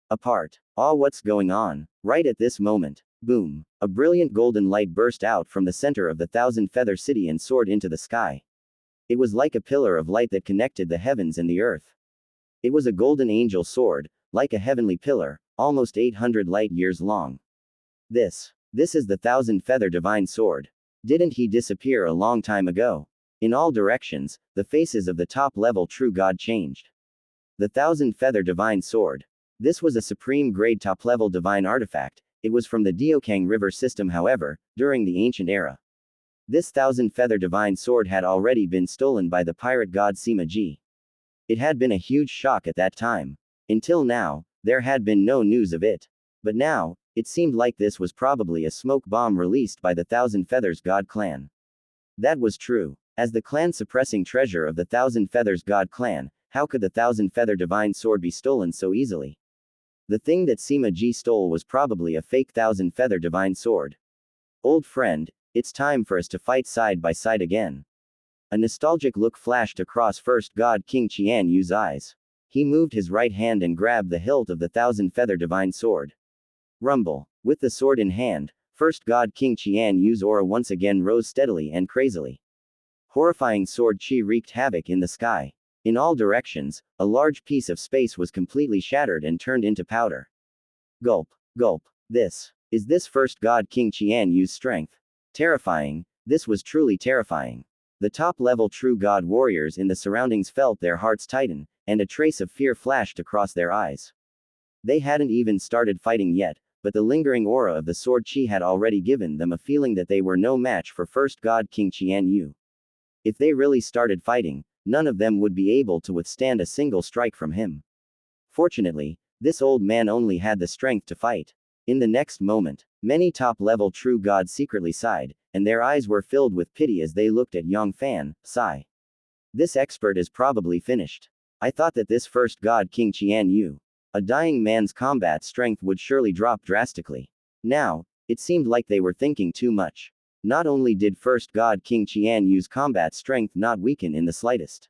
apart. What's going on? Right at this moment, boom, a brilliant golden light burst out from the center of the Thousand Feather City and soared into the sky. It was like a pillar of light that connected the heavens and the earth. It was a golden angel sword, like a heavenly pillar, almost 800 light years long. This is the Thousand Feather Divine Sword. Didn't he disappear a long time ago? In all directions, the faces of the top-level true god changed. The Thousand Feather Divine Sword. This was a supreme grade top-level divine artifact. It was from the Diokang River system, however, during the ancient era. This Thousand Feather Divine Sword had already been stolen by the pirate god Sima Ji. It had been a huge shock at that time. Until now, there had been no news of it. But now, it seemed like this was probably a smoke bomb released by the Thousand Feathers God clan. That was true. As the clan-suppressing treasure of the Thousand Feathers God clan, how could the Thousand Feather Divine Sword be stolen so easily? The thing that Sima Ji stole was probably a fake Thousand Feather Divine Sword. Old friend, it's time for us to fight side by side again. A nostalgic look flashed across first God King Qian Yu's eyes. He moved his right hand and grabbed the hilt of the Thousand Feather Divine Sword. Rumble. With the sword in hand, first God King Qian Yu's aura once again rose steadily and crazily. Horrifying sword chi wreaked havoc in the sky. In all directions, a large piece of space was completely shattered and turned into powder. Gulp. Gulp. This first God King Qian Yu's strength. Terrifying. This was truly terrifying. The top-level true god warriors in the surroundings felt their hearts tighten, and a trace of fear flashed across their eyes. They hadn't even started fighting yet, but the lingering aura of the sword chi had already given them a feeling that they were no match for first God King Qian Yu. If they really started fighting, none of them would be able to withstand a single strike from him. Fortunately, this old man only had the strength to fight. In the next moment, many top-level true gods secretly sighed, and their eyes were filled with pity as they looked at Yang Fann. Sigh. This expert is probably finished. I thought that this first God King Qian Yu, a dying man's combat strength would surely drop drastically. Now, it seemed like they were thinking too much. Not only did first God King Qian Yu's combat strength not weaken in the slightest.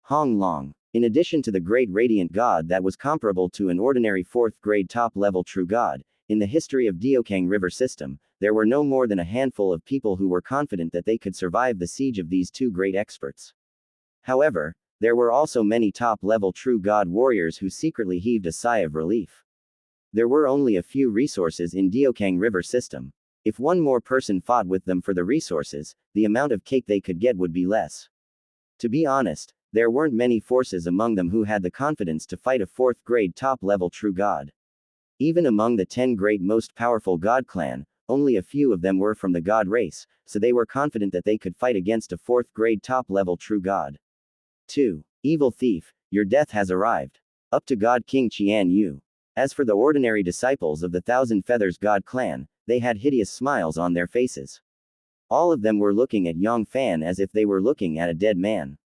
Hong Long. In addition to the great radiant god that was comparable to an ordinary 4th grade top-level true god, in the history of Diokang River system, there were no more than a handful of people who were confident that they could survive the siege of these two great experts. However, there were also many top-level true god warriors who secretly heaved a sigh of relief. There were only a few resources in Diokang River system. If one more person fought with them for the resources, the amount of cake they could get would be less. To be honest, there weren't many forces among them who had the confidence to fight a 4th grade top-level true god. Even among the 10 great most powerful god clan, only a few of them were from the god race, so they were confident that they could fight against a 4th grade top-level true god. 2. Evil thief, your death has arrived. Up to God King Xianyu. As for the ordinary disciples of the Thousand Feathers God clan, they had hideous smiles on their faces. All of them were looking at Yang Fann as if they were looking at a dead man.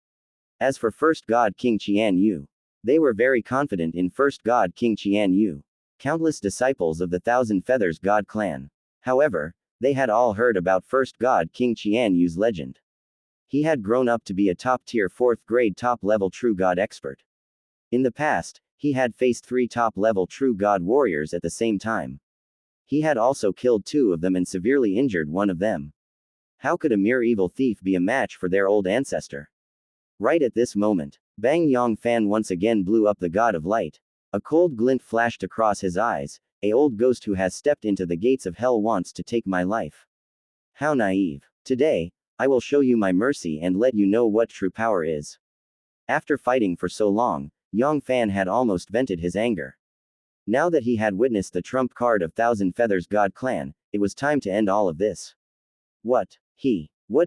As for First God King Xianyu, they were very confident in First God King Xianyu. Countless disciples of the Thousand Feathers God clan. However, they had all heard about First God King Xianyu's legend. He had grown up to be a top-tier 4th grade top-level true god expert. In the past, he had faced 3 top-level true god warriors at the same time. He had also killed 2 of them and severely injured one of them. How could a mere evil thief be a match for their old ancestor? Right at this moment, Bang Yang Fann once again blew up the god of light. A cold glint flashed across his eyes. A old ghost who has stepped into the gates of hell wants to take my life. How naive. Today, I will show you my mercy and let you know what true power is. After fighting for so long, Yang Fann had almost vented his anger. Now that he had witnessed the trump card of Thousand Feathers God clan, it was time to end all of this. What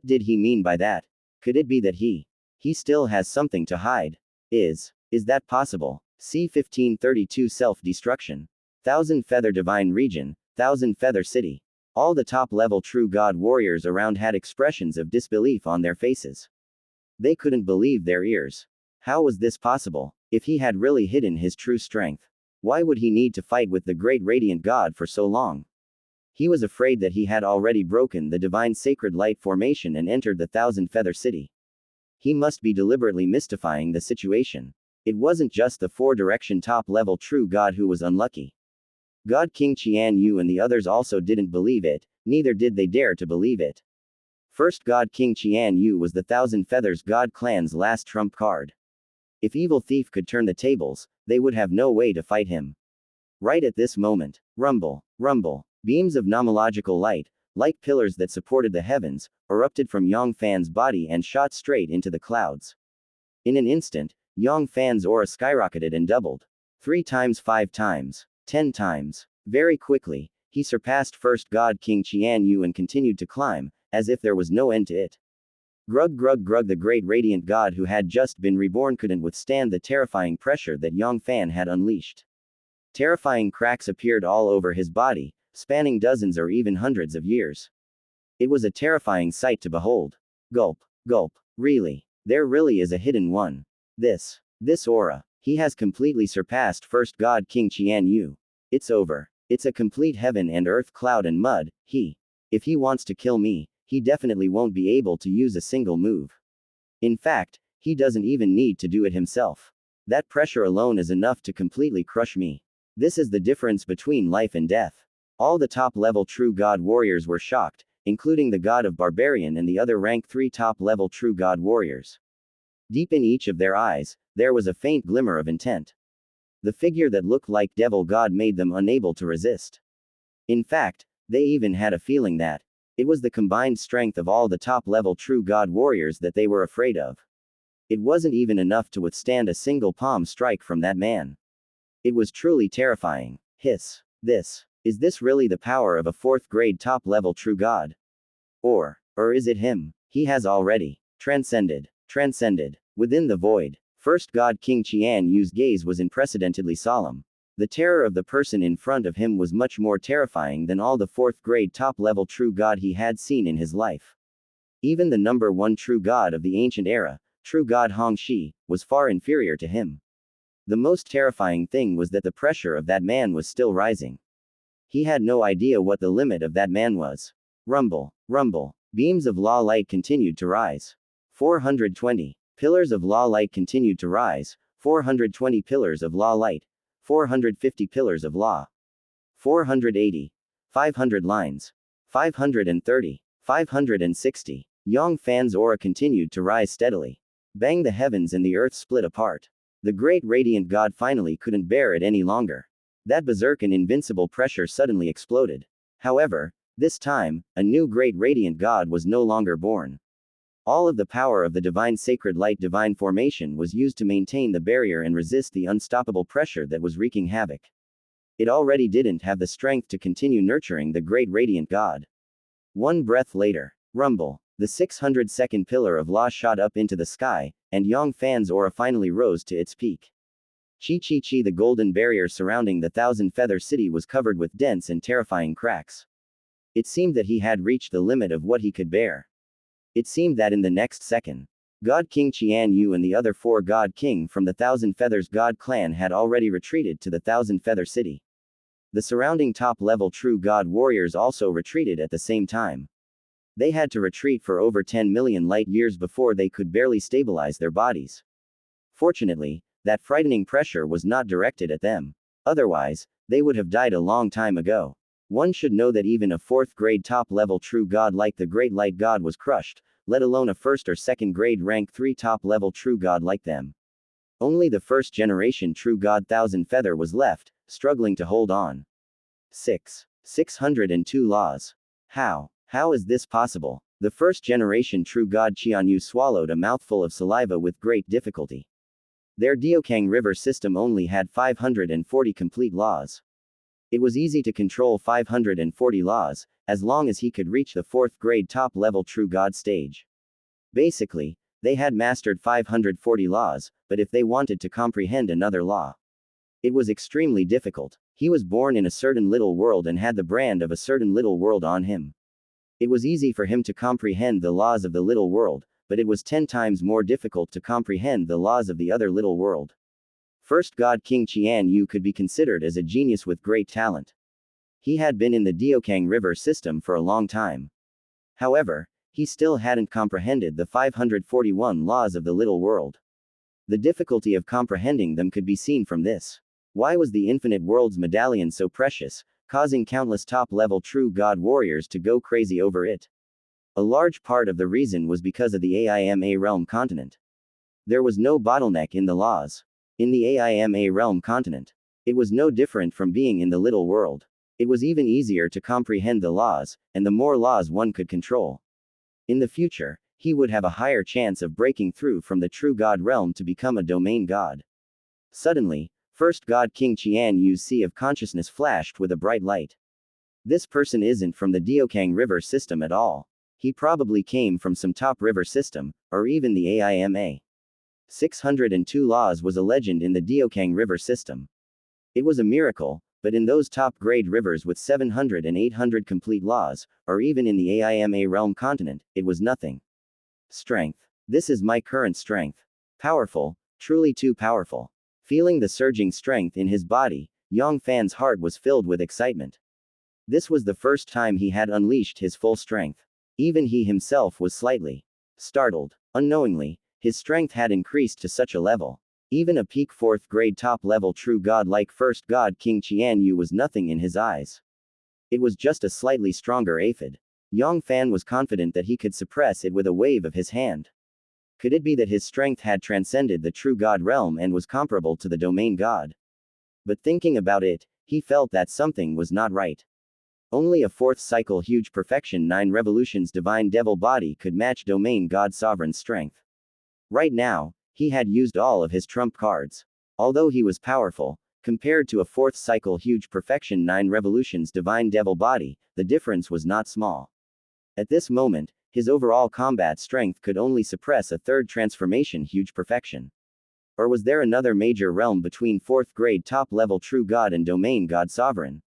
did he mean by that? Could it be that he still has something to hide? Is that possible? C-1532 Self-Destruction. Thousand Feather Divine Region, Thousand Feather City. All the top-level true god warriors around had expressions of disbelief on their faces. They couldn't believe their ears. How was this possible? If he had really hidden his true strength, why would he need to fight with the great radiant god for so long? He was afraid that he had already broken the divine sacred light formation and entered the Thousand Feather City. He must be deliberately mystifying the situation. It wasn't just the 4-direction top-level true god who was unlucky. God King Xianyu and the others also didn't believe it, neither did they dare to believe it. First God King Xianyu was the Thousand Feathers God clan's last trump card. If Evil Thief could turn the tables, they would have no way to fight him. Right at this moment, rumble, rumble, beams of nomological light, like pillars that supported the heavens, erupted from Yang Fann's body and shot straight into the clouds. In an instant, Yang Fann's aura skyrocketed and doubled. 3 times, 5 times. 10 times. Very quickly, he surpassed First God King Xianyu and continued to climb, as if there was no end to it. Grug grug grug, the great radiant god who had just been reborn couldn't withstand the terrifying pressure that Yang Fann had unleashed. Terrifying cracks appeared all over his body, spanning dozens or even hundreds of years. It was a terrifying sight to behold. Gulp, gulp, really? There really is a hidden one. This aura. He has completely surpassed First God King Xianyu. It's over. It's a complete heaven and earth, cloud and mud. If he wants to kill me, he definitely won't be able to use a single move. In fact, he doesn't even need to do it himself. That pressure alone is enough to completely crush me. This is the difference between life and death. All the top-level true god warriors were shocked, including the god of Barbarian and the other rank 3 top-level true god warriors. Deep in each of their eyes, there was a faint glimmer of intent. The figure that looked like Devil God made them unable to resist. In fact, they even had a feeling that it was the combined strength of all the top-level true god warriors that they were afraid of. It wasn't even enough to withstand a single palm strike from that man. It was truly terrifying. Hiss. Is this really the power of a 4th grade top-level true god? Or is it him? He has already transcended. Within the void, First God King Xianyu's gaze was unprecedentedly solemn. The terror of the person in front of him was much more terrifying than all the 4th grade top-level true god he had seen in his life. Even the number 1 true god of the ancient era, true god Hongxi, was far inferior to him. The most terrifying thing was that the pressure of that man was still rising. He had no idea what the limit of that man was. Rumble, rumble, beams of law light continued to rise. 420. Pillars of law light continued to rise. 420 pillars of law light. 450 pillars of law. 480. 500 lines. 530. 560. Yang Fann's aura continued to rise steadily. Bang, the heavens and the earth split apart. The great radiant god finally couldn't bear it any longer. That berserk and invincible pressure suddenly exploded. However, this time, a new great radiant god was no longer born. All of the power of the divine sacred light divine formation was used to maintain the barrier and resist the unstoppable pressure that was wreaking havoc. It already didn't have the strength to continue nurturing the great radiant god. One breath later, rumble, the 600-second pillar of law shot up into the sky, and Yang Fann's aura finally rose to its peak. Chi, the golden barrier surrounding the thousand-feather city was covered with dense and terrifying cracks. It seemed that he had reached the limit of what he could bear. It seemed that in the next second, God King Xianyu and the other 4 God King from the Thousand Feathers God clan had already retreated to the Thousand Feather City. The surrounding top-level true God warriors also retreated at the same time. They had to retreat for over 10 million light years before they could barely stabilize their bodies. Fortunately, that frightening pressure was not directed at them. Otherwise, they would have died a long time ago. One should know that even a 4th-grade top-level true god like the Great Light God was crushed, let alone a 1st or 2nd-grade rank 3 top-level true god like them. Only the 1st-generation true god Thousand Feather was left, struggling to hold on. 602 laws. How is this possible? The 1st-generation true god Xianyu swallowed a mouthful of saliva with great difficulty. Their Diokang River system only had 540 complete laws. It was easy to control 540 laws, as long as he could reach the 4th-grade top-level true god stage. Basically, they had mastered 540 laws, but if they wanted to comprehend another law, it was extremely difficult. He was born in a certain little world and had the brand of a certain little world on him. It was easy for him to comprehend the laws of the little world, but it was 10 times more difficult to comprehend the laws of the other little world. First God King Xianyu could be considered as a genius with great talent. He had been in the Diokang River system for a long time. However, he still hadn't comprehended the 541 laws of the little world. The difficulty of comprehending them could be seen from this. Why was the Infinite Worlds medallion so precious, causing countless top-level true god warriors to go crazy over it? A large part of the reason was because of the AIMA realm continent. There was no bottleneck in the laws. In the AIMA realm continent, it was no different from being in the little world. It was even easier to comprehend the laws, and the more laws one could control. In the future, he would have a higher chance of breaking through from the true god realm to become a domain god. Suddenly, first God King Xianyu's sea of consciousness flashed with a bright light. This person isn't from the Diokang River system at all. He probably came from some top river system, or even the AIMA. 602 laws was a legend in the Diokang River system. It was a miracle, but in those top-grade rivers with 700 and 800 complete laws, or even in the AIMA realm continent, it was nothing. Strength. This is my current strength. Powerful, truly too powerful. Feeling the surging strength in his body, Yang Fann's heart was filled with excitement. This was the first time he had unleashed his full strength. Even he himself was slightly startled. Unknowingly, his strength had increased to such a level. Even a peak 4th-grade top-level true god like first god King Xianyu was nothing in his eyes. It was just a slightly stronger aphid. Yang Fann was confident that he could suppress it with a wave of his hand. Could it be that his strength had transcended the true god realm and was comparable to the domain god? But thinking about it, he felt that something was not right. Only a 4th cycle huge perfection 9 revolutions divine devil body could match domain god sovereign's strength. Right now, he had used all of his trump cards. Although he was powerful, compared to a 4th cycle huge perfection 9 revolutions divine devil body, the difference was not small. At this moment, his overall combat strength could only suppress a 3rd transformation huge perfection. Or was there another major realm between 4th-grade top-level true god and domain god sovereign?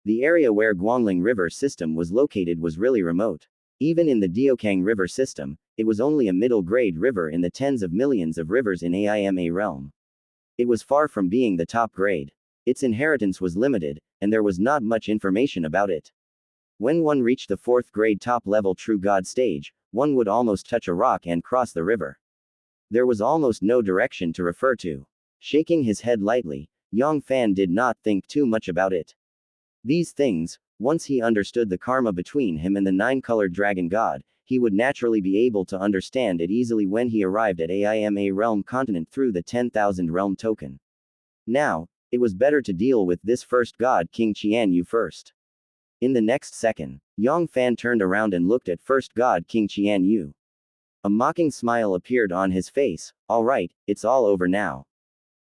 The area where Guangling River system was located was really remote. Even in the Diokang River system, it was only a middle-grade river in the tens of millions of rivers in AIMA realm. It was far from being the top grade. Its inheritance was limited, and there was not much information about it. When one reached the 4th-grade top-level true god stage, one would almost touch a rock and cross the river. There was almost no direction to refer to. Shaking his head lightly, Yang Fann did not think too much about it. These things, once he understood the karma between him and the 9-colored dragon god, he would naturally be able to understand it easily when he arrived at AIMA realm continent through the 10,000 realm token. Now, it was better to deal with this first god King Xianyu first. In the next second, Yang Fann turned around and looked at first god King Xianyu. A mocking smile appeared on his face. All right, it's all over now.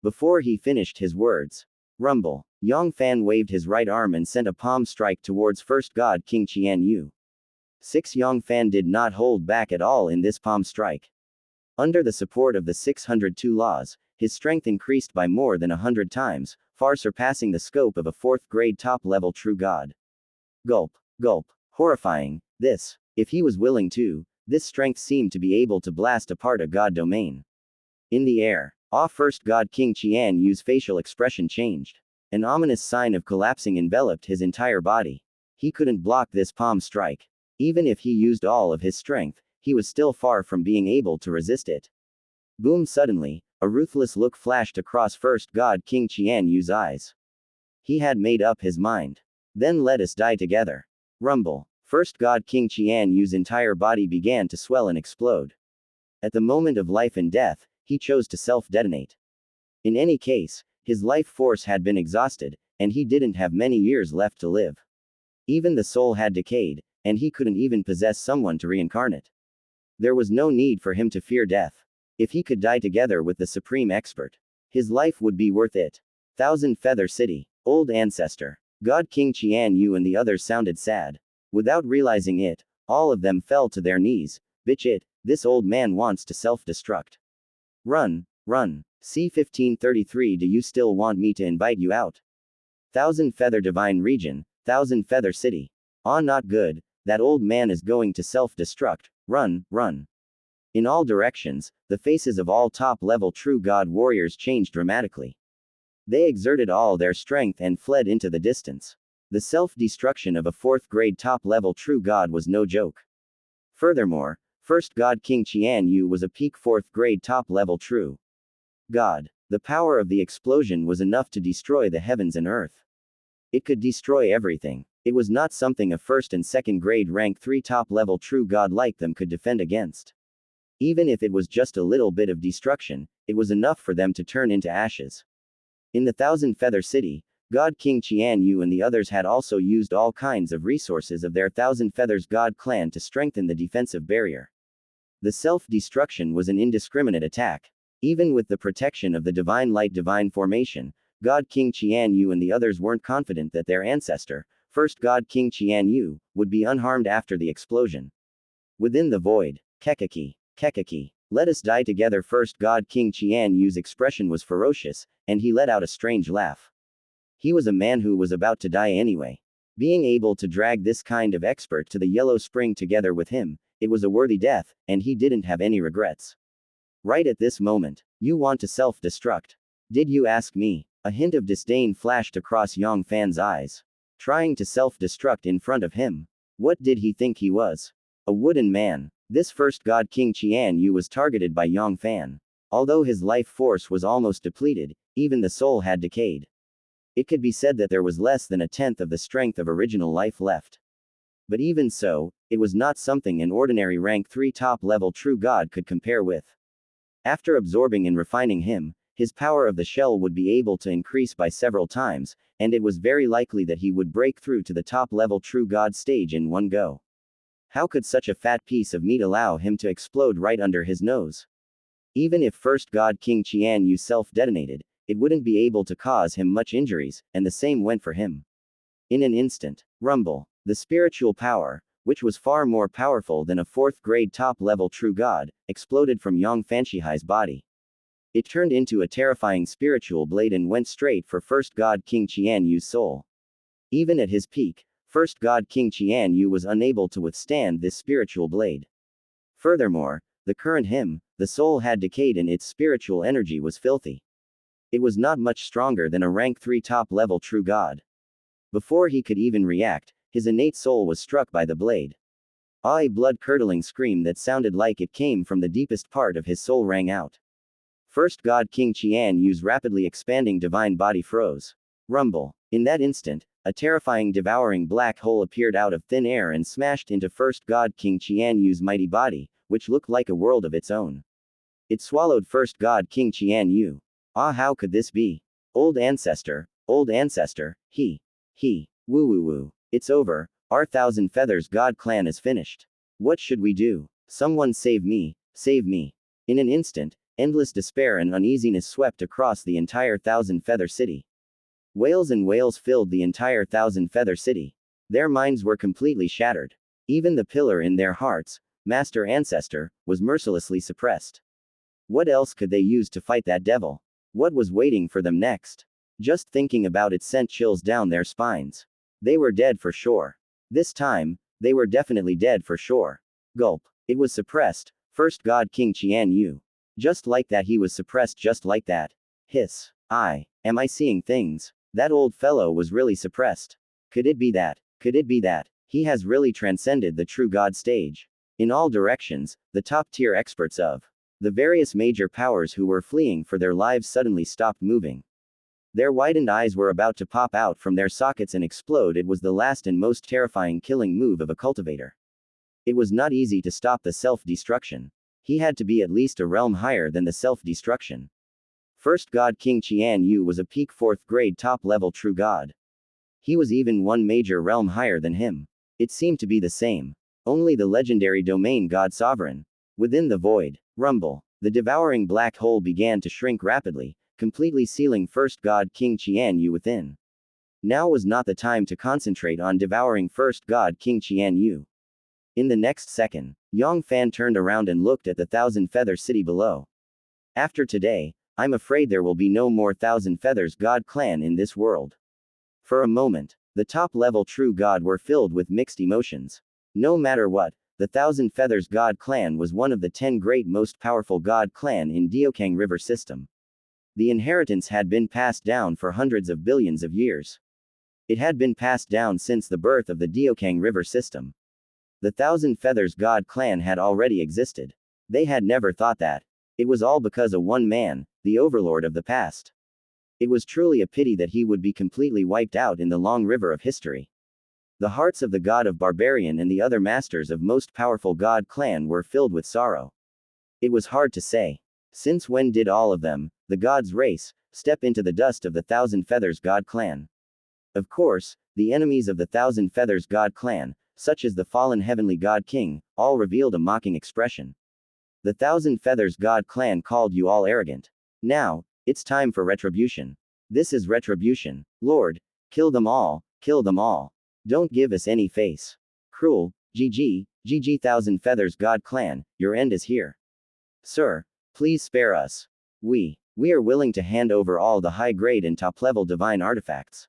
Before he finished his words, rumble. Yang Fann waved his right arm and sent a palm strike towards first god King Qianyu. 6 Yang Fann did not hold back at all in this palm strike. Under the support of the 602 laws, his strength increased by more than 100 times, far surpassing the scope of a 4th grade top-level true god. Gulp. Gulp. Horrifying. If he was willing to, this strength seemed to be able to blast apart a god domain. In the air, first god King Qianyu's facial expression changed. An ominous sign of collapsing enveloped his entire body. He couldn't block this palm strike. Even if he used all of his strength, he was still far from being able to resist it. Boom! Suddenly, a ruthless look flashed across first god King Qianyu's eyes. He had made up his mind. Then let us die together. Rumble. First god King Qianyu's entire body began to swell and explode. At the moment of life and death, he chose to self-detonate. In any case, his life force had been exhausted, and he didn't have many years left to live. Even the soul had decayed, and he couldn't even possess someone to reincarnate. There was no need for him to fear death. If he could die together with the supreme expert, his life would be worth it. Thousand Feather City. Old Ancestor. God King Qianyu and the others sounded sad. Without realizing it, all of them fell to their knees. Bitch it, this old man wants to self-destruct. Run, run. C-1533. Do you still want me to invite you out? Thousand Feather Divine Region. Thousand Feather City. Not good, that old man is going to self-destruct. Run, run. In all directions, the faces of all top-level true god warriors changed dramatically. They exerted all their strength and fled into the distance. The self-destruction of a 4th grade top-level true god was no joke. Furthermore, first god King Qianyu was a peak 4th grade top-level true god. The power of the explosion was enough to destroy the heavens and earth. It could destroy everything. It was not something a 1st and 2nd grade rank 3 top-level true god like them could defend against. Even if it was just a little bit of destruction, it was enough for them to turn into ashes. In the Thousand Feather City, God King Qianyu and the others had also used all kinds of resources of their Thousand Feathers God clan to strengthen the defensive barrier. The self-destruction was an indiscriminate attack. Even with the protection of the Divine Light Divine Formation, God King Qianyu and the others weren't confident that their ancestor, first God King Qianyu, would be unharmed after the explosion. Within the void, Kekaki, Kekaki, let us die together. First God King Qianyu's expression was ferocious, and he let out a strange laugh. He was a man who was about to die anyway. Being able to drag this kind of expert to the Yellow Spring together with him, it was a worthy death, and he didn't have any regrets. Right at this moment, you want to self-destruct. Did you ask me? A hint of disdain flashed across Yang Fann's eyes. Trying to self-destruct in front of him. What did he think he was? A wooden man. This first god King Qianyu was targeted by Yang Fann. Although his life force was almost depleted, even the soul had decayed. It could be said that there was less than a tenth of the strength of original life left. But even so, it was not something an ordinary rank 3 top-level true god could compare with. After absorbing and refining him, his power of the shell would be able to increase by several times, and it was very likely that he would break through to the top-level true god stage in one go. How could such a fat piece of meat allow him to explode right under his nose? Even if first god King Qianyu self-detonated, it wouldn't be able to cause him much injuries, and the same went for him. In an instant, rumble. The spiritual power, which was far more powerful than a 4th grade top-level true god, exploded from Yang Fan's body. It turned into a terrifying spiritual blade and went straight for first god King Qianyu's soul. Even at his peak, first god King Qianyu was unable to withstand this spiritual blade. Furthermore, the current him, the soul had decayed and its spiritual energy was filthy. It was not much stronger than a rank 3 top-level true god. Before he could even react, his innate soul was struck by the blade. A blood-curdling scream that sounded like it came from the deepest part of his soul rang out. First god King Qianyu's rapidly expanding divine body froze. Rumble. In that instant, a terrifying devouring black hole appeared out of thin air and smashed into first god King Qianyu's mighty body, which looked like a world of its own. It swallowed first god King Qianyu. How could this be? Old ancestor, he. Woo woo woo. It's over, our Thousand Feathers God clan is finished. What should we do? Someone save me, Save me. In an instant, endless despair and uneasiness swept across the entire Thousand Feather City. Wails and wails filled the entire Thousand Feather City. Their minds were completely shattered. Even the pillar in their hearts, Master Ancestor, was mercilessly suppressed. What else could they use to fight that devil? What was waiting for them next? Just thinking about it sent chills down their spines. They were dead for sure. This time, they were definitely dead for sure. Gulp. It was suppressed. First God King Qian Yu. Just like that, he was suppressed just like that. Hiss. Am I seeing things? That old fellow was really suppressed. Could it be that? Could it be that? He has really transcended the true God stage. In all directions, the top-tier experts of the various major powers who were fleeing for their lives suddenly stopped moving. Their widened eyes were about to pop out from their sockets and explode. It was the last and most terrifying killing move of a cultivator. It was not easy to stop the self-destruction. He had to be at least a realm higher than the self-destruction. First God King Qian Yu was a peak 4th grade top-level true god. He was even one major realm higher than him. It seemed to be the same. Only the legendary domain god sovereign. Within the void, rumble, the devouring black hole began to shrink rapidly, completely sealing first god King Qian Yu within. Now was not the time to concentrate on devouring first god King Qian Yu. In the next second, Yang Fann turned around and looked at the Thousand Feather City below. After today, I'm afraid there will be no more Thousand Feathers God clan in this world. For a moment, the top-level true god were filled with mixed emotions. No matter what, the Thousand Feathers God clan was one of the 10 great most powerful god clan in Diokang River system. The inheritance had been passed down for hundreds of billions of years. It had been passed down since the birth of the Diokang River system. The Thousand Feathers God clan had already existed. They had never thought that. It was all because of one man, the overlord of the past. It was truly a pity that he would be completely wiped out in the long river of history. The hearts of the god of Barbarian and the other masters of most powerful god clan were filled with sorrow. It was hard to say. Since when did all of them, the god's race, step into the dust of the Thousand Feathers God clan? Of course, the enemies of the Thousand Feathers God clan, such as the fallen heavenly god king, all revealed a mocking expression. The Thousand Feathers God clan called you all arrogant. Now, it's time for retribution. This is retribution. Lord, kill them all, kill them all. Don't give us any face. Cruel, GG Thousand Feathers God clan, your end is here. Sir, please spare us. We are willing to hand over all the high-grade and top-level divine artifacts.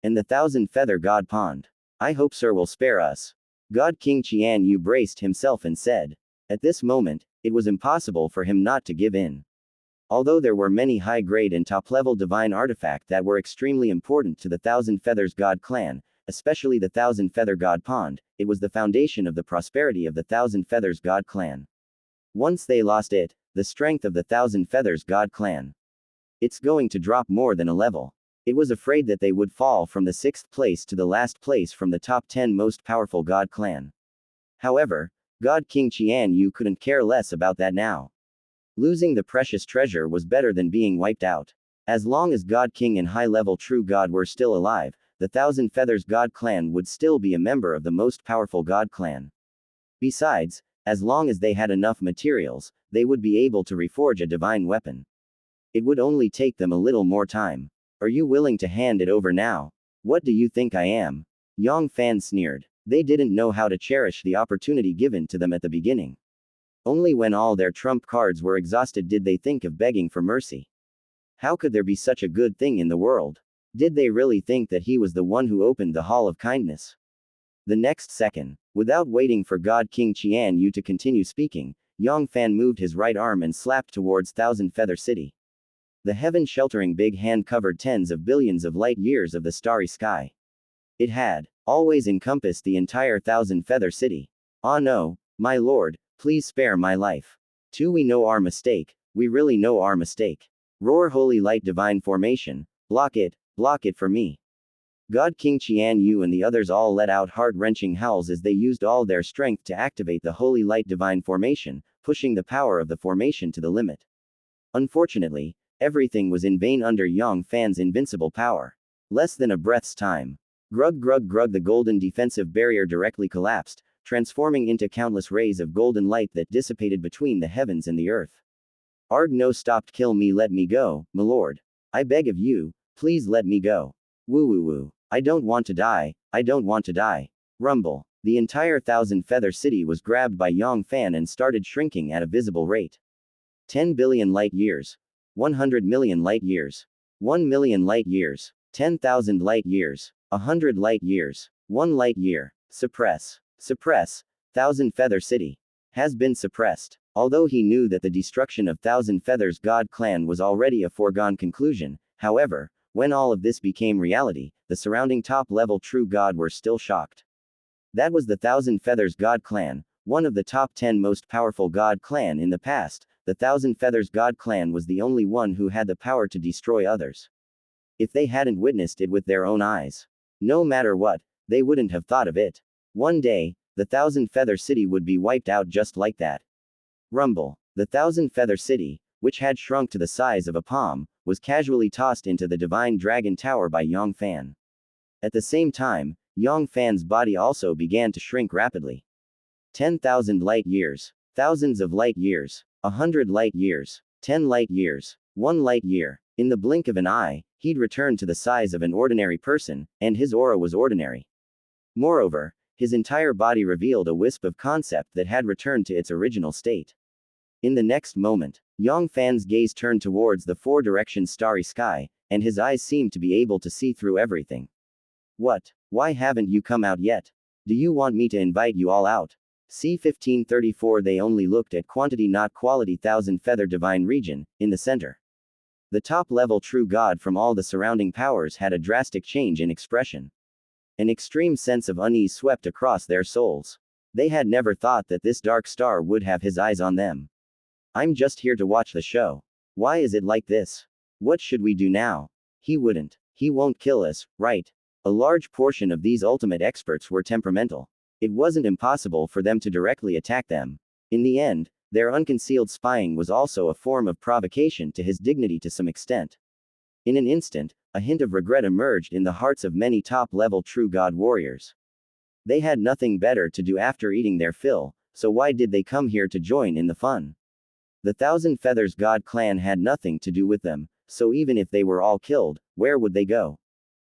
And the Thousand Feather God Pond. I hope sir will spare us. God King Qian Yu braced himself and said. At this moment, it was impossible for him not to give in. Although there were many high-grade and top-level divine artifacts that were extremely important to the Thousand Feathers God clan, especially the Thousand Feather God Pond, it was the foundation of the prosperity of the Thousand Feathers God clan. Once they lost it, the strength of the Thousand Feathers God clan. It's going to drop more than a level. It was afraid that they would fall from the 6th place to the last place from the top 10 most powerful God clan. However, God King Qian Yu couldn't care less about that now. Losing the precious treasure was better than being wiped out. As long as God King and high-level true God were still alive, the Thousand Feathers God clan would still be a member of the most powerful God clan. Besides, as long as they had enough materials, they would be able to reforge a divine weapon. It would only take them a little more time. Are you willing to hand it over now? What do you think I am? Yang Fann sneered. They didn't know how to cherish the opportunity given to them at the beginning. Only when all their trump cards were exhausted did they think of begging for mercy. How could there be such a good thing in the world? Did they really think that he was the one who opened the Hall of Kindness? The next second, without waiting for God King Qian Yu to continue speaking, Yang Fann moved his right arm and slapped towards Thousand Feather City. The heaven-sheltering big hand covered tens of billions of light years of the starry sky. It had always encompassed the entire Thousand Feather City. Ah no, my lord, please spare my life. We know our mistake, we really know our mistake. Roar holy light divine formation, block it for me. God King Qian Yu and the others all let out heart-wrenching howls as they used all their strength to activate the holy light divine formation, pushing the power of the formation to the limit. Unfortunately, everything was in vain under Yang Fann's invincible power. Less than a breath's time. Grug grug grug, the golden defensive barrier directly collapsed, transforming into countless rays of golden light that dissipated between the heavens and the earth. Arg no stopped kill me let me go, my lord. I beg of you, please let me go. Woo woo woo. I don't want to die, I don't want to die. Rumble. The entire Thousand Feather City was grabbed by Yang Fann and started shrinking at a visible rate. 10 billion light years. 100 million light years. 1 million light years. 10,000 light years. 100 light years. 1 light year. Suppress. Suppress. Thousand Feather City. Has been suppressed. Although he knew that the destruction of Thousand Feathers God clan was already a foregone conclusion, however, when all of this became reality, the surrounding top-level true god were still shocked. That was the Thousand Feathers God clan, one of the top 10 most powerful god clan in the past. The Thousand Feathers God clan was the only one who had the power to destroy others. If they hadn't witnessed it with their own eyes, no matter what, they wouldn't have thought of it. One day, the Thousand Feather City would be wiped out just like that. Rumble. The Thousand Feather City, which had shrunk to the size of a palm, was casually tossed into the Divine Dragon Tower by Yang Fann. At the same time, Yang Fann's body also began to shrink rapidly. 10,000 light years. Thousands of light years. 100 light years. 10 light years. 1 light year. In the blink of an eye, he'd returned to the size of an ordinary person, and his aura was ordinary. Moreover, his entire body revealed a wisp of concept that had returned to its original state. In the next moment, Yang Fann's gaze turned towards the four-direction starry sky, and his eyes seemed to be able to see through everything. What? Why haven't you come out yet? Do you want me to invite you all out? C-1534 They only looked at quantity not quality. Thousand Feather Divine Region, in the center. The top-level true god from all the surrounding powers had a drastic change in expression. An extreme sense of unease swept across their souls. They had never thought that this dark star would have his eyes on them. I'm just here to watch the show. Why is it like this? What should we do now? He won't kill us, right? A large portion of these ultimate experts were temperamental. It wasn't impossible for them to directly attack them. In the end, their unconcealed spying was also a form of provocation to his dignity to some extent. In an instant, a hint of regret emerged in the hearts of many top-level true god warriors. They had nothing better to do after eating their fill, so why did they come here to join in the fun? The Thousand Feathers God clan had nothing to do with them, so even if they were all killed, where would they go?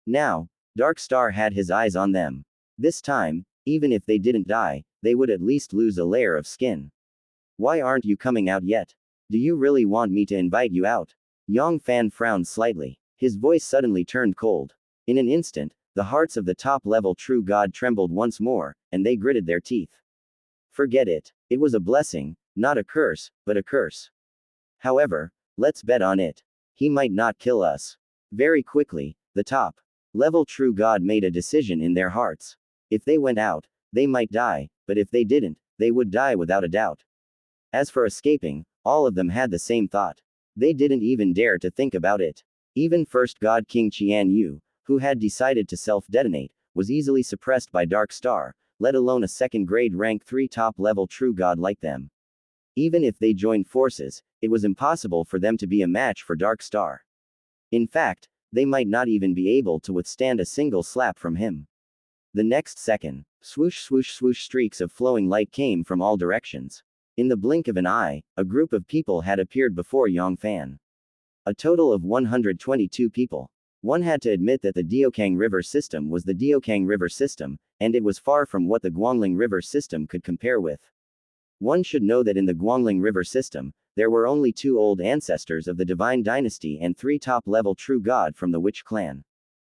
Now, Dark Star had his eyes on them. This time, even if they didn't die, they would at least lose a layer of skin. Why aren't you coming out yet? Do you really want me to invite you out? Yang Fann frowned slightly. His voice suddenly turned cold. In an instant, the hearts of the top-level true god trembled once more, and they gritted their teeth. Forget it. It was a blessing, not a curse, but a curse. However, let's bet on it. He might not kill us. Very quickly, the top-level true god made a decision in their hearts. If they went out, they might die, but if they didn't, they would die without a doubt. As for escaping, all of them had the same thought. They didn't even dare to think about it. Even First God King Qian Yu, who had decided to self-detonate, was easily suppressed by Dark Star, let alone a second-grade rank 3 top-level true god like them. Even if they joined forces, it was impossible for them to be a match for Dark Star. In fact, they might not even be able to withstand a single slap from him. The next second, swoosh swoosh swoosh streaks of flowing light came from all directions. In the blink of an eye, a group of people had appeared before Yang Fann. A total of 122 people. One had to admit that the Diokang River system was the Diokang River system, and it was far from what the Guangling River system could compare with. One should know that in the Guangling River system, there were only 2 old ancestors of the Divine Dynasty and 3 top-level true god from the Witch clan.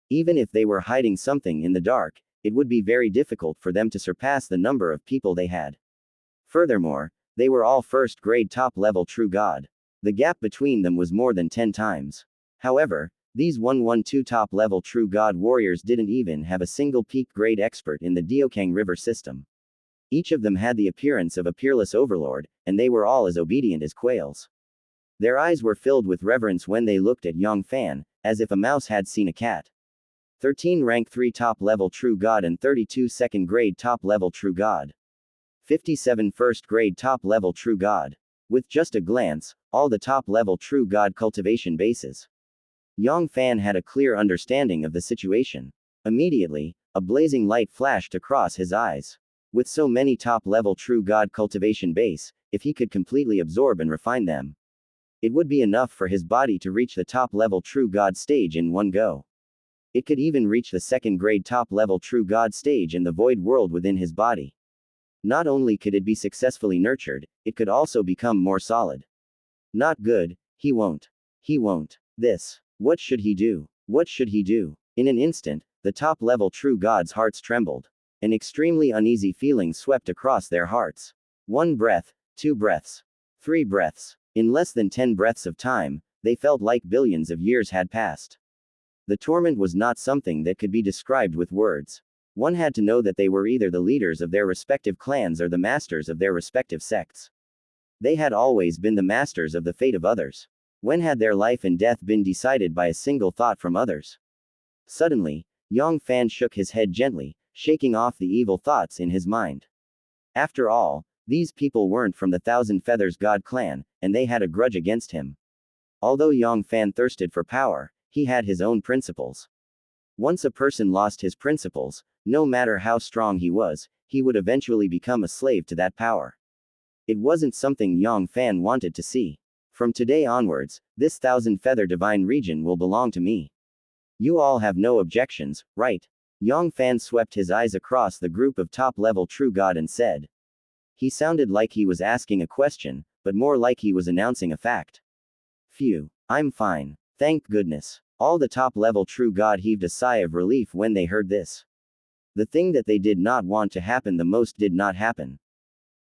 Even if they were hiding something in the dark, it would be very difficult for them to surpass the number of people they had. Furthermore, they were all first-grade top-level true god. The gap between them was more than 10 times. However, these 112 top-level true god warriors didn't even have a single peak-grade expert in the Diokang River system. Each of them had the appearance of a peerless overlord, and they were all as obedient as quails. Their eyes were filled with reverence when they looked at Yang Fann, as if a mouse had seen a cat. 13 rank 3 top-level true god and 32 second-grade top-level true god. 57 first-grade top-level true god. With just a glance, all the top-level true god cultivation bases. Yang Fann had a clear understanding of the situation. Immediately, a blazing light flashed across his eyes. With so many top-level true god cultivation base, if he could completely absorb and refine them, it would be enough for his body to reach the top-level true god stage in one go. It could even reach the second-grade top-level true god stage in the void world within his body. Not only could it be successfully nurtured, it could also become more solid. Not good, he won't. He won't. This. What should he do? What should he do? In an instant, the top-level true gods' hearts trembled. An extremely uneasy feeling swept across their hearts. 1 breath, 2 breaths, 3 breaths. In less than 10 breaths of time, they felt like billions of years had passed. The torment was not something that could be described with words. One had to know that they were either the leaders of their respective clans or the masters of their respective sects. They had always been the masters of the fate of others. When had their life and death been decided by a single thought from others? Suddenly, Yang Fann shook his head gently, shaking off the evil thoughts in his mind. After all, these people weren't from the Thousand Feathers God clan, and they had a grudge against him. Although Yang Fann thirsted for power, he had his own principles. Once a person lost his principles, no matter how strong he was, he would eventually become a slave to that power. It wasn't something Yang Fann wanted to see. From today onwards, this Thousand Feather Divine region will belong to me. You all have no objections, right? Yang Fann swept his eyes across the group of top-level true god and said. He sounded like he was asking a question, but more like he was announcing a fact. Phew. I'm fine. Thank goodness. All the top-level true god heaved a sigh of relief when they heard this. The thing that they did not want to happen the most did not happen.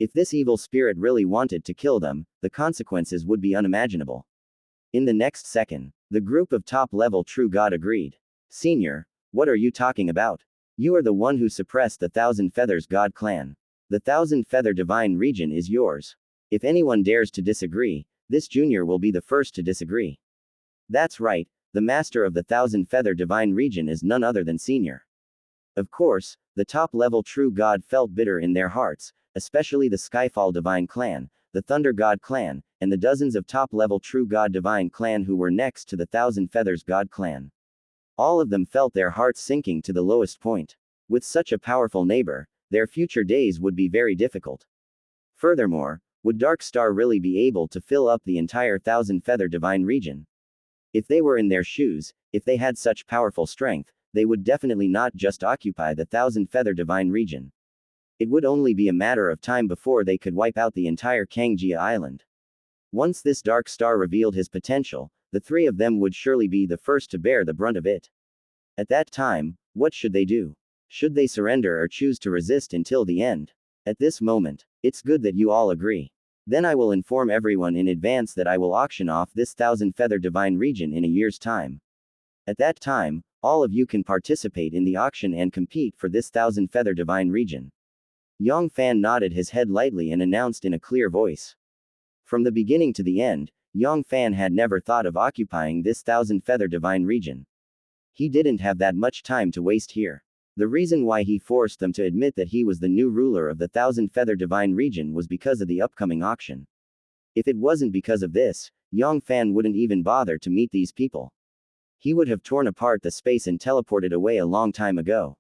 If this evil spirit really wanted to kill them, the consequences would be unimaginable. In the next second, the group of top-level true god agreed. Senior, what are you talking about? You are the one who suppressed the Thousand Feathers God clan. The Thousand Feather Divine region is yours. If anyone dares to disagree, this junior will be the first to disagree. That's right, the master of the Thousand Feather Divine region is none other than Senior. Of course, the top-level true god felt bitter in their hearts, especially the Skyfall Divine clan, the Thunder God clan, and the dozens of top-level true god Divine clan who were next to the Thousand Feathers God clan. All of them felt their hearts sinking to the lowest point. With such a powerful neighbor, their future days would be very difficult. Furthermore, would Dark Star really be able to fill up the entire Thousand Feather Divine region? If they were in their shoes, if they had such powerful strength, they would definitely not just occupy the Thousand Feather Divine region. It would only be a matter of time before they could wipe out the entire Xianxia island. Once this Dark Star revealed his potential, the three of them would surely be the first to bear the brunt of it. At that time, what should they do? Should they surrender or choose to resist until the end? At this moment, it's good that you all agree. Then I will inform everyone in advance that I will auction off this Thousand Feather Divine region in a year's time. At that time, all of you can participate in the auction and compete for this Thousand Feather Divine region. Yang Fann nodded his head lightly and announced in a clear voice. From the beginning to the end, Yang Fann had never thought of occupying this Thousand Feather Divine region. He didn't have that much time to waste here. The reason why he forced them to admit that he was the new ruler of the Thousand Feather Divine region was because of the upcoming auction. If it wasn't because of this, Yang Fann wouldn't even bother to meet these people. He would have torn apart the space and teleported away a long time ago.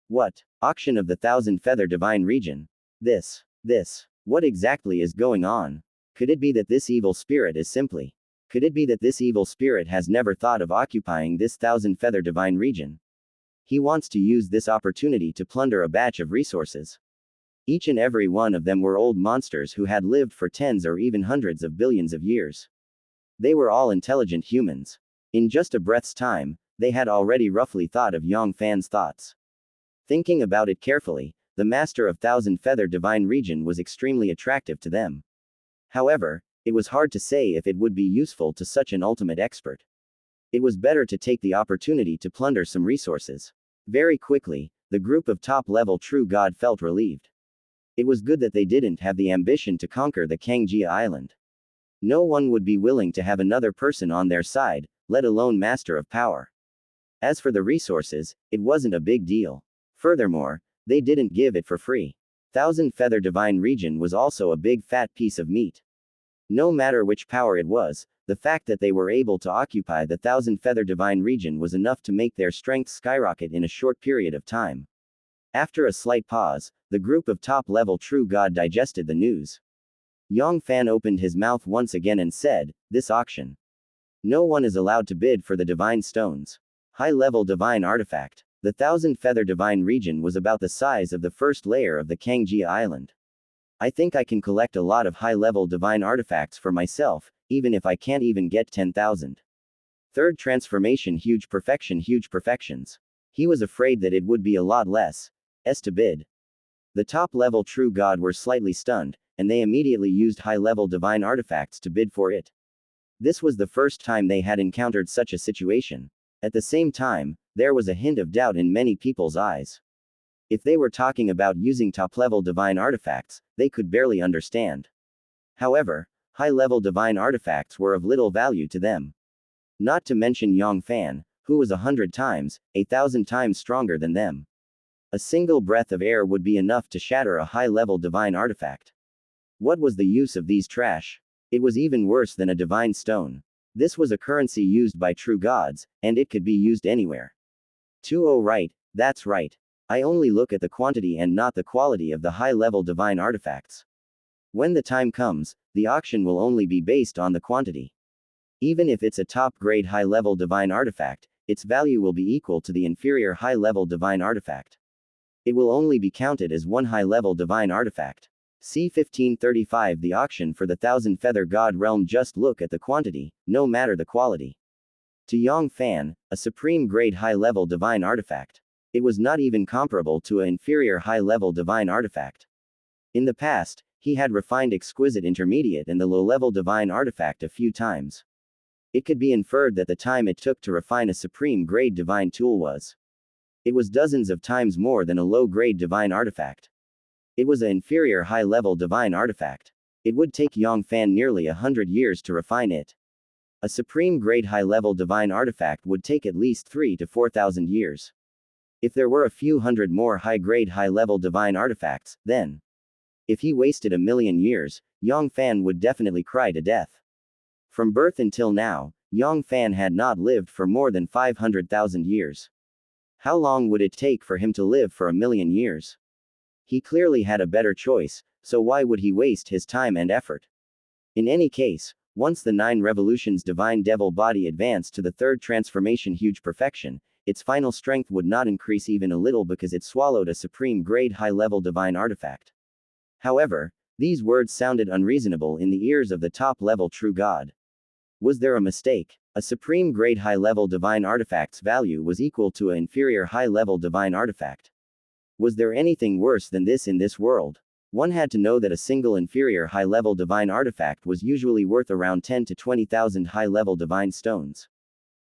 What? Auction of the Thousand Feather Divine region? This. What exactly is going on? Could it be that this evil spirit is simply? Could it be that this evil spirit has never thought of occupying this Thousand Feather Divine region? He wants to use this opportunity to plunder a batch of resources. Each and every one of them were old monsters who had lived for tens or even hundreds of billions of years. They were all intelligent humans. In just a breath's time, they had already roughly thought of Yang Fann's thoughts. Thinking about it carefully, the master of Thousand Feather Divine region was extremely attractive to them. However, it was hard to say if it would be useful to such an ultimate expert. It was better to take the opportunity to plunder some resources. Very quickly, the group of top-level true god felt relieved. It was good that they didn't have the ambition to conquer the Xianxia island. No one would be willing to have another person on their side, let alone master of power. As for the resources, it wasn't a big deal. Furthermore, they didn't give it for free. Thousand Feather Divine region was also a big fat piece of meat. No matter which power it was, the fact that they were able to occupy the Thousand Feather Divine region was enough to make their strength skyrocket in a short period of time. After a slight pause, the group of top-level true god digested the news. Yang Fann opened his mouth once again and said, "This auction. No one is allowed to bid for the divine stones. High-level divine artifact. The thousand-feather divine region was about the size of the first layer of the Xianxia island. I think I can collect a lot of high-level divine artifacts for myself, even if I can't even get 10,000. Third transformation, huge perfection, huge perfections." He was afraid that it would be a lot less to bid. The top-level true god were slightly stunned, and they immediately used high-level divine artifacts to bid for it. This was the first time they had encountered such a situation. At the same time, there was a hint of doubt in many people's eyes. If they were talking about using top-level divine artifacts, they could barely understand. However, high-level divine artifacts were of little value to them. Not to mention Yang Fann, who was 100 times, 1,000 times stronger than them. A single breath of air would be enough to shatter a high-level divine artifact. What was the use of these trash? It was even worse than a divine stone. This was a currency used by true gods, and it could be used anywhere. Oh right, that's right. I only look at the quantity and not the quality of the high-level divine artifacts. When the time comes, the auction will only be based on the quantity. Even if it's a top-grade high-level divine artifact, its value will be equal to the inferior high-level divine artifact. It will only be counted as one high-level divine artifact. See 1535. The auction for the thousand-feather god realm. Just look at the quantity, no matter the quality. To Yang Fann, a supreme grade high-level divine artifact. It was not even comparable to an inferior high-level divine artifact. In the past, he had refined exquisite intermediate and the low-level divine artifact a few times. It could be inferred that the time it took to refine a supreme grade divine tool was. It was dozens of times more than a low-grade divine artifact. It was an inferior high-level divine artifact. It would take Yang Fann nearly 100 years to refine it. A supreme grade high-level divine artifact would take at least 3,000 to 4,000 years. If there were a few hundred more high-grade high-level divine artifacts, then. If he wasted 1,000,000 years, Yang Fann would definitely cry to death. From birth until now, Yang Fann had not lived for more than 500,000 years. How long would it take for him to live for 1,000,000 years? He clearly had a better choice, so why would he waste his time and effort? In any case, once the 9 revolutions divine devil body advanced to the third transformation huge perfection, its final strength would not increase even a little because it swallowed a supreme grade high-level divine artifact. However, these words sounded unreasonable in the ears of the top-level true god. Was there a mistake? A supreme grade high-level divine artifact's value was equal to an inferior high-level divine artifact. Was there anything worse than this in this world? One had to know that a single inferior high-level divine artifact was usually worth around 10 to 20,000 high-level divine stones.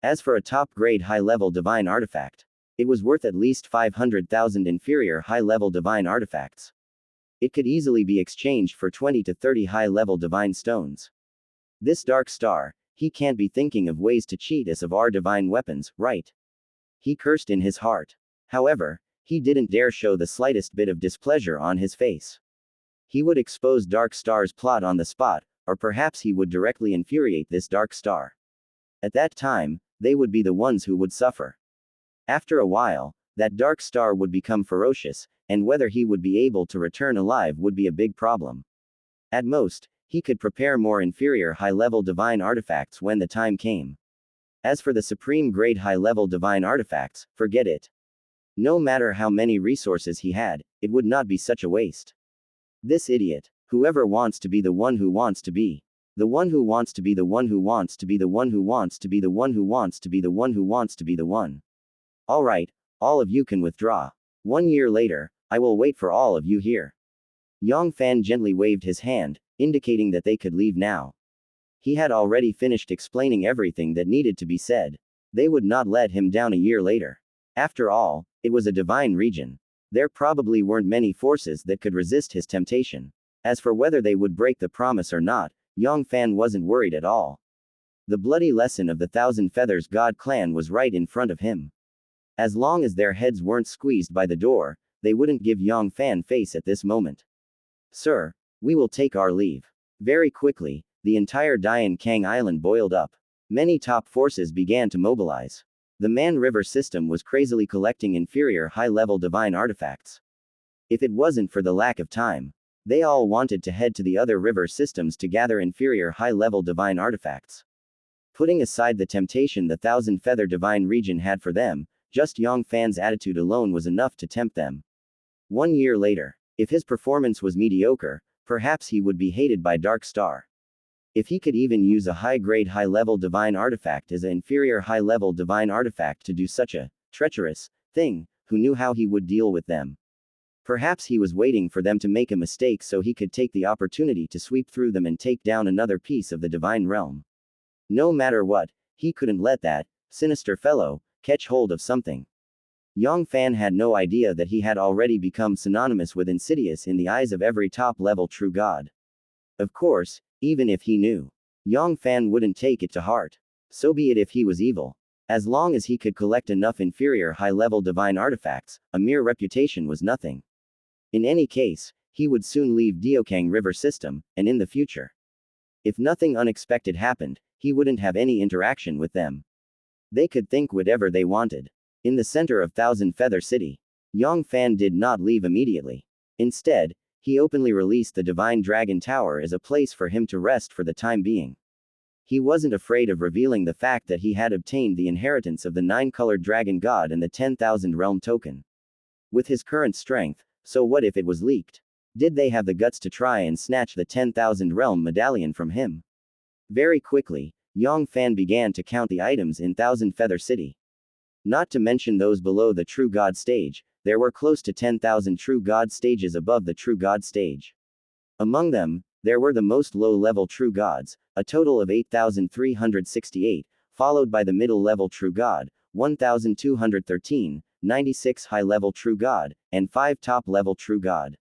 As for a top-grade high-level divine artifact, it was worth at least 500,000 inferior high-level divine artifacts. It could easily be exchanged for 20 to 30 high-level divine stones. This dark star, he can't be thinking of ways to cheat us of our divine weapons, right? He cursed in his heart. However, he didn't dare show the slightest bit of displeasure on his face. He would expose Dark Star's plot on the spot, or perhaps he would directly infuriate this Dark Star. At that time, they would be the ones who would suffer. After a while, that Dark Star would become ferocious, and whether he would be able to return alive would be a big problem. At most, he could prepare more inferior high-level divine artifacts when the time came. As for the supreme grade high-level divine artifacts, forget it. No matter how many resources he had, it would not be such a waste. This idiot. Whoever wants to be the one who wants to be. The one who wants to be the one who wants to be the one who wants to be the one who wants to be the one who wants to be the one. Alright, all of you can withdraw. 1 year later, I will wait for all of you here. Yang Fann gently waved his hand, indicating that they could leave now. He had already finished explaining everything that needed to be said. They would not let him down a year later. After all, it was a divine region. There probably weren't many forces that could resist his temptation. As for whether they would break the promise or not, Yang Fann wasn't worried at all. The bloody lesson of the Thousand Feathers God clan was right in front of him. As long as their heads weren't squeezed by the door, they wouldn't give Yang Fann face at this moment. Sir, we will take our leave. Very quickly, the entire Dian Kang Island boiled up. Many top forces began to mobilize. The Man River system was crazily collecting inferior high-level divine artifacts. If it wasn't for the lack of time, they all wanted to head to the other river systems to gather inferior high-level divine artifacts. Putting aside the temptation the Thousand Feather Divine region had for them, just Yang Fann's attitude alone was enough to tempt them. 1 year later, if his performance was mediocre, perhaps he would be hated by Dark Star. If he could even use a high-grade high-level divine artifact as an inferior high-level divine artifact to do such a treacherous thing, who knew how he would deal with them? Perhaps he was waiting for them to make a mistake so he could take the opportunity to sweep through them and take down another piece of the divine realm. No matter what, he couldn't let that sinister fellow catch hold of something. Yang Fann had no idea that he had already become synonymous with insidious in the eyes of every top-level true god. Of course, even if he knew, Yang Fann wouldn't take it to heart. So be it if he was evil. As long as he could collect enough inferior high-level divine artifacts, a mere reputation was nothing. In any case, he would soon leave Diokang River system, and in the future, if nothing unexpected happened, he wouldn't have any interaction with them. They could think whatever they wanted. In the center of Thousand Feather City, Yang Fann did not leave immediately. Instead, he openly released the Divine Dragon Tower as a place for him to rest for the time being. He wasn't afraid of revealing the fact that he had obtained the inheritance of the 9-colored dragon god and the 10,000 realm token. With his current strength, so what if it was leaked? Did they have the guts to try and snatch the 10,000 realm medallion from him? Very quickly, Yang Fann began to count the items in Thousand Feather City. Not to mention those below the True God stage, there were close to 10,000 True God stages above the True God stage. Among them, there were the most low-level True Gods, a total of 8,368, followed by the middle-level True God, 1,213, 96 high-level True God, and 5 top-level True God.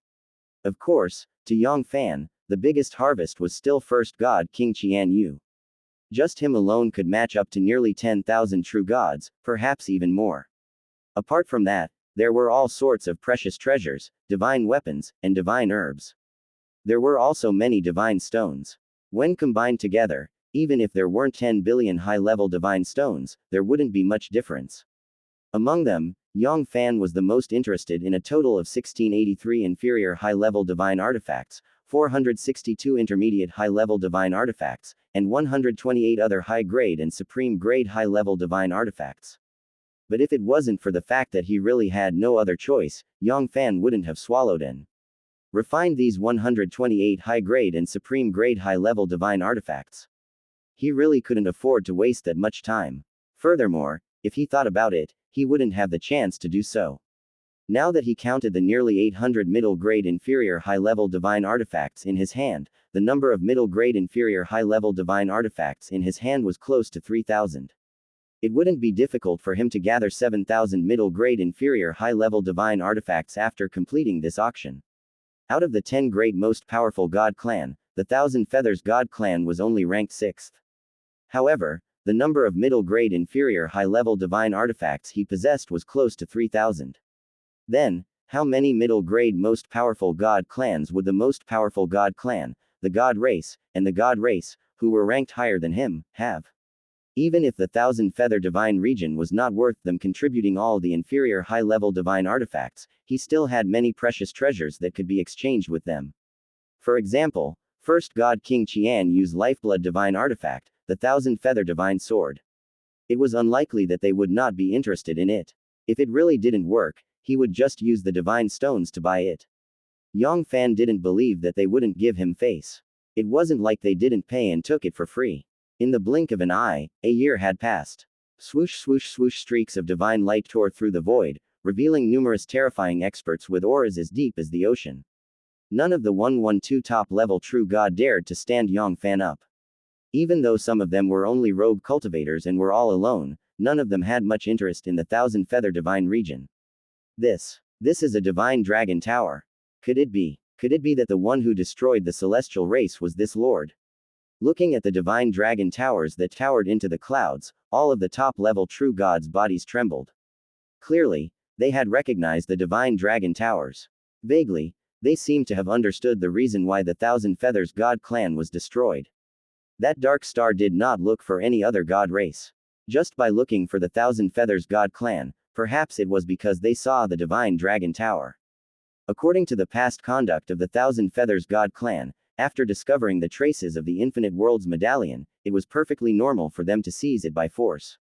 Of course, to Yang Fann, the biggest harvest was still First God King Qian Yu. Just him alone could match up to nearly 10,000 True Gods, perhaps even more. Apart from that, there were all sorts of precious treasures, divine weapons, and divine herbs. There were also many divine stones. When combined together, even if there weren't 10 billion high-level divine stones, there wouldn't be much difference. Among them, Yang Fann was the most interested in a total of 1683 inferior high-level divine artifacts, 462 intermediate high-level divine artifacts, and 128 other high-grade and supreme-grade high-level divine artifacts. But if it wasn't for the fact that he really had no other choice, Yang Fann wouldn't have swallowed and refined these 128 high-grade and supreme-grade high-level divine artifacts. He really couldn't afford to waste that much time. Furthermore, if he thought about it, he wouldn't have the chance to do so. Now that he counted the nearly 800 middle-grade inferior high-level divine artifacts in his hand, the number of middle-grade inferior high-level divine artifacts in his hand was close to 3,000. It wouldn't be difficult for him to gather 7,000 middle-grade inferior high-level divine artifacts after completing this auction. Out of the 10 great most powerful god clan, the Thousand Feathers God clan was only ranked 6th. However, the number of middle-grade inferior high-level divine artifacts he possessed was close to 3,000. Then, how many middle-grade most powerful god clans would the most powerful god clan, the god race, and the god race, who were ranked higher than him, have? Even if the Thousand Feather Divine region was not worth them contributing all the inferior high-level divine artifacts, he still had many precious treasures that could be exchanged with them. For example, First God King Qian Yu's lifeblood divine artifact, the Thousand Feather Divine Sword. It was unlikely that they would not be interested in it. If it really didn't work, he would just use the divine stones to buy it. Yang Fann didn't believe that they wouldn't give him face. It wasn't like they didn't pay and took it for free. In the blink of an eye, a year had passed. Swoosh swoosh swoosh, streaks of divine light tore through the void, revealing numerous terrifying experts with auras as deep as the ocean. None of the 112 top-level True God dared to stand Yang Fann up. Even though some of them were only rogue cultivators and were all alone, none of them had much interest in the Thousand Feather Divine region. This is a divine dragon tower. Could it be that the one who destroyed the celestial race was this lord? Looking at the divine dragon towers that towered into the clouds, all of the top-level true gods' bodies trembled. Clearly, they had recognized the divine dragon towers. Vaguely, they seemed to have understood the reason why the Thousand Feathers God clan was destroyed. That dark star did not look for any other god race. Just by looking for the Thousand Feathers God clan, perhaps it was because they saw the divine dragon tower. According to the past conduct of the Thousand Feathers God clan, after discovering the traces of the Infinite Worlds medallion, it was perfectly normal for them to seize it by force.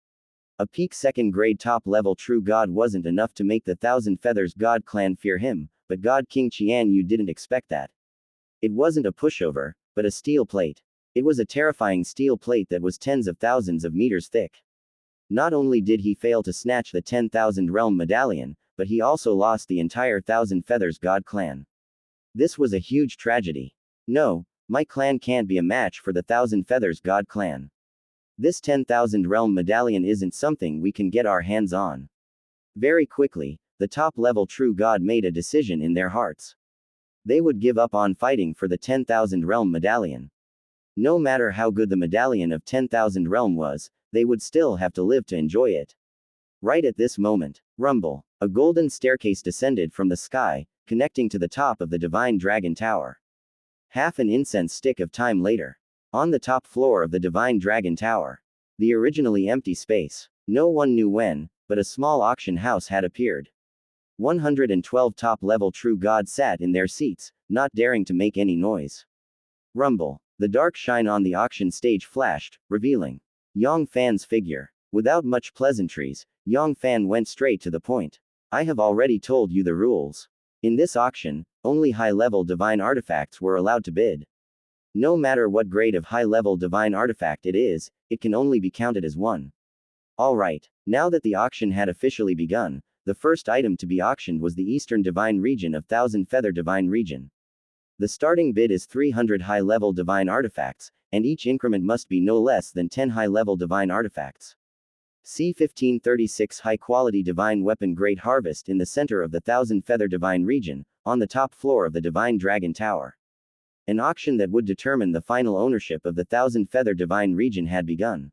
A peak second-grade top-level true god wasn't enough to make the Thousand Feathers God clan fear him, but God King Xianyu didn't expect that. It wasn't a pushover, but a steel plate. It was a terrifying steel plate that was tens of thousands of meters thick. Not only did he fail to snatch the 10,000 realm medallion, but he also lost the entire Thousand Feathers God clan. This was a huge tragedy. No, my clan can't be a match for the Thousand Feathers God clan. This 10,000 realm medallion isn't something we can get our hands on. Very quickly, the top-level true god made a decision in their hearts. They would give up on fighting for the 10,000 realm medallion. No matter how good the medallion of 10,000 realm was, they would still have to live to enjoy it. Right at this moment, rumble, a golden staircase descended from the sky, connecting to the top of the divine dragon tower. Half an incense stick of time later. On the top floor of the divine dragon tower. The originally empty space. No one knew when, but a small auction house had appeared. 112 top-level true gods sat in their seats, not daring to make any noise. Rumble. The dark shine on the auction stage flashed, revealing Yang Fann's figure. Without much pleasantries, Yang Fann went straight to the point. I have already told you the rules. In this auction, only high-level divine artifacts were allowed to bid. No matter what grade of high-level divine artifact it is, it can only be counted as one. Alright, now that the auction had officially begun, the first item to be auctioned was the Eastern Divine Region of Thousand Feather Divine Region. The starting bid is 300 high-level divine artifacts, and each increment must be no less than 10 high-level divine artifacts. C1536 High-Quality Divine Weapon Great Harvest in the center of the Thousand Feather Divine Region, on the top floor of the Divine Dragon Tower. An auction that would determine the final ownership of the Thousand Feather Divine Region had begun.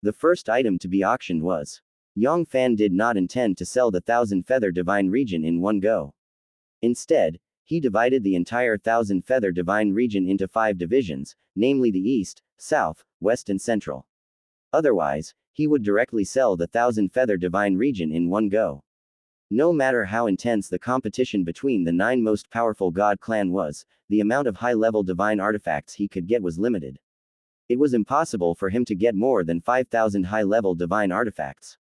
The first item to be auctioned was. Yang Fann did not intend to sell the Thousand Feather Divine Region in one go. Instead, he divided the entire Thousand Feather Divine Region into 5 divisions, namely the East, South, West and Central. Otherwise, he would directly sell the Thousand Feather Divine Region in one go. No matter how intense the competition between the 9 most powerful god clan was, the amount of high-level divine artifacts he could get was limited. It was impossible for him to get more than 5,000 high-level divine artifacts.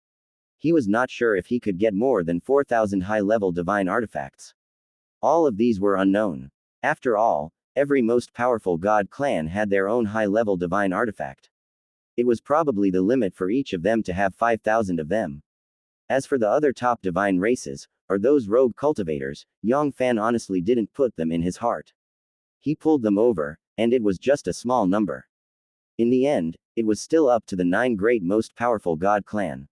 He was not sure if he could get more than 4,000 high-level divine artifacts. All of these were unknown. After all, every most powerful god clan had their own high-level divine artifact. It was probably the limit for each of them to have 5,000 of them. As for the other top divine races, or those rogue cultivators, Yang Fann honestly didn't put them in his heart. He pulled them over, and it was just a small number. In the end, it was still up to the 9 great most powerful god clan.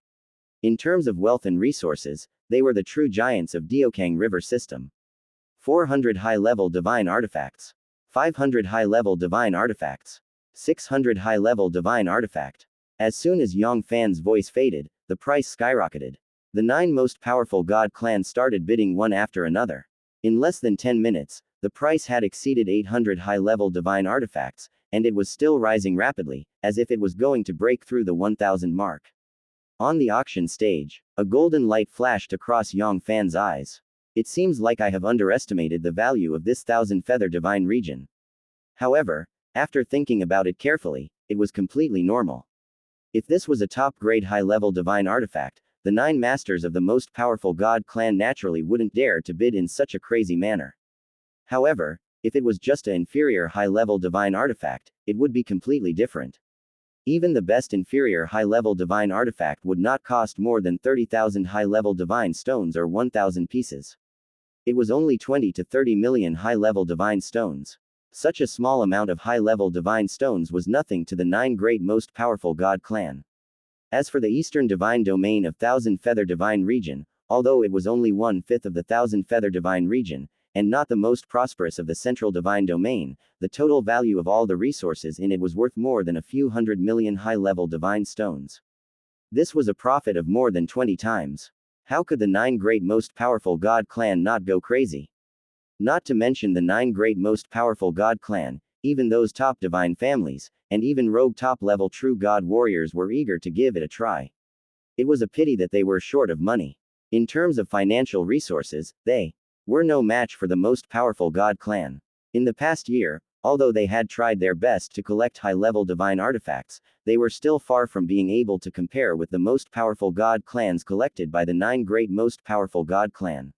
In terms of wealth and resources, they were the true giants of Diokang River system. 400 high-level divine artifacts. 500 high-level divine artifacts. 600 high-level divine artifact. As soon as Yang Fann's voice faded, the price skyrocketed. The 9 most powerful god clans started bidding one after another. In less than 10 minutes, the price had exceeded 800 high-level divine artifacts, and it was still rising rapidly, as if it was going to break through the 1,000 mark. On the auction stage, a golden light flashed across Yang Fann's eyes. It seems like I have underestimated the value of this Thousand Feather Divine Region. However, after thinking about it carefully, it was completely normal. If this was a top-grade high-level divine artifact, the 9 masters of the most powerful god clan naturally wouldn't dare to bid in such a crazy manner. However, if it was just an inferior high-level divine artifact, it would be completely different. Even the best inferior high-level divine artifact would not cost more than 30,000 high-level divine stones or 1,000 pieces. It was only 20 to 30 million high-level divine stones. Such a small amount of high-level divine stones was nothing to the 9 great most powerful god clan. As for the Eastern Divine Domain of Thousand Feather Divine Region, although it was only 1/5 of the Thousand Feather Divine Region, and not the most prosperous of the Central Divine Domain, the total value of all the resources in it was worth more than a few hundred million high-level divine stones. This was a profit of more than 20 times. How could the 9 great most powerful god clan not go crazy? Not to mention the 9 great most powerful god clan, even those top divine families, and even rogue top-level true god warriors were eager to give it a try. It was a pity that they were short of money. In terms of financial resources, they were no match for the most powerful god clan. In the past year, although they had tried their best to collect high-level divine artifacts, they were still far from being able to compare with the most powerful god clans collected by the 9 great most powerful god clan.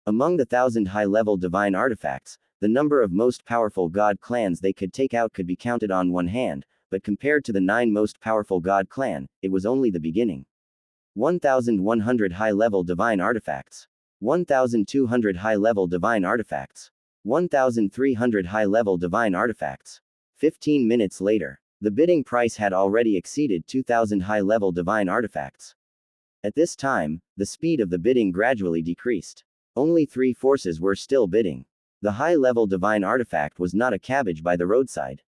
Among the 1,000 high-level divine artifacts, the number of most powerful god clans they could take out could be counted on one hand, but compared to the 9 most powerful god clan, it was only the beginning. 1,100 high-level divine artifacts. 1,200 high-level divine artifacts. 1,300 high-level divine artifacts. 15 minutes later, the bidding price had already exceeded 2,000 high-level divine artifacts. At this time, the speed of the bidding gradually decreased. Only 3 forces were still bidding. The high-level divine artifact was not a cabbage by the roadside.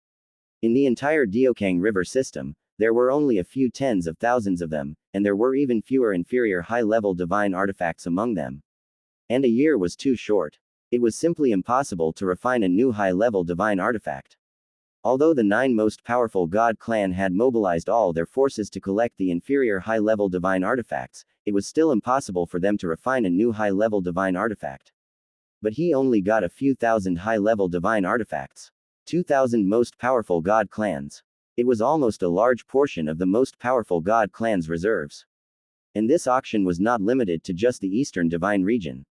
In the entire Diokang River system, there were only a few tens of thousands of them, and there were even fewer inferior high-level divine artifacts among them. And a year was too short. It was simply impossible to refine a new high-level divine artifact. Although the 9 most powerful god clan had mobilized all their forces to collect the inferior high-level divine artifacts, it was still impossible for them to refine a new high-level divine artifact. But he only got a few thousand high-level divine artifacts. 2,000 most powerful god clans. It was almost a large portion of the most powerful god clan's reserves. And this auction was not limited to just the Eastern Divine Region.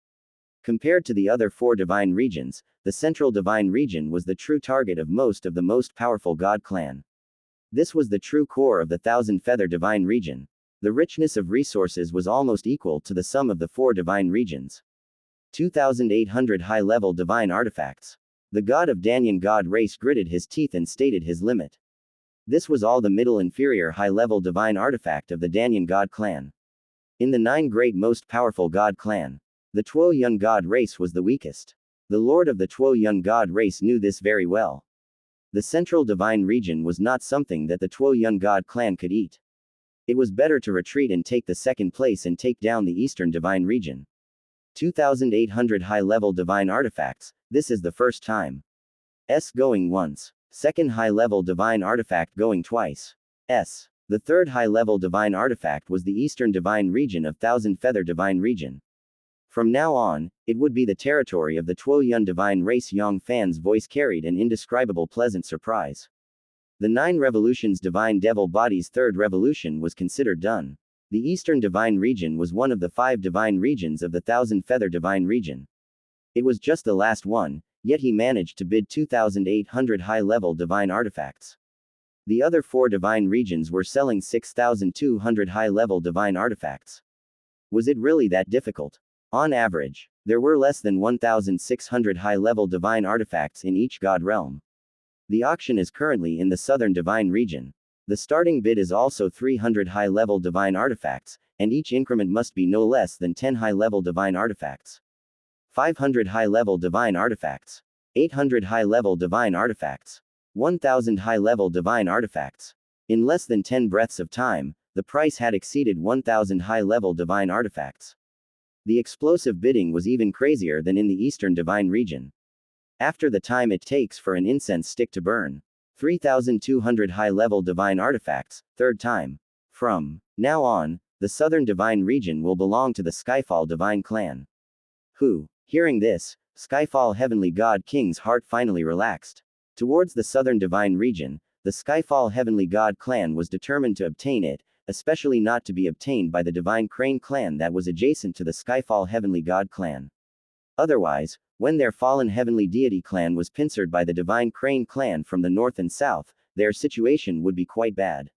Compared to the other 4 divine regions, the Central Divine Region was the true target of most powerful god clan. This was the true core of the 1,000-feather divine region. The richness of resources was almost equal to the sum of the 4 divine regions. 2,800 high-level divine artifacts. The god of Danyan god race gritted his teeth and stated his limit. This was all the middle inferior high-level divine artifact of the Danyan god clan. In the 9 great most powerful god clan, the Tuo Yun god race was the weakest. The lord of the Tuo Yun god race knew this very well. The Central Divine Region was not something that the Tuo Yun god clan could eat. It was better to retreat and take the second place and take down the Eastern Divine Region. 2,800 high-level divine artifacts, this is the first time. Going once. Second high-level divine artifact going twice. The third high-level divine artifact was the Eastern Divine Region of 1,000-feather divine region. From now on, it would be the territory of the Tuo Yun divine race. Yang Fann's voice carried an indescribable pleasant surprise. The 9 revolutions divine devil body's third revolution was considered done. The Eastern Divine Region was one of the 5 divine regions of the 1,000-feather divine region. It was just the last one, yet he managed to bid 2,800 high-level divine artifacts. The other 4 divine regions were selling 6,200 high-level divine artifacts. Was it really that difficult? On average, there were less than 1,600 high-level divine artifacts in each god realm. The auction is currently in the Southern Divine Region. The starting bid is also 300 high-level divine artifacts, and each increment must be no less than 10 high-level divine artifacts. 500 high-level divine artifacts. 800 high-level divine artifacts. 1,000 high-level divine artifacts. In less than 10 breaths of time, the price had exceeded 1,000 high-level divine artifacts. The explosive bidding was even crazier than in the Eastern Divine Region. After the time it takes for an incense stick to burn. 3,200 high-level divine artifacts, third time. From now on, the Southern Divine Region will belong to the Skyfall Divine Clan. Hearing this, Skyfall Heavenly God King's heart finally relaxed. Towards the Southern Divine Region, the Skyfall Heavenly God Clan was determined to obtain it, especially not to be obtained by the Divine Crane Clan that was adjacent to the Skyfall Heavenly God Clan. Otherwise, when their fallen Heavenly Deity Clan was pincered by the Divine Crane Clan from the north and south, their situation would be quite bad.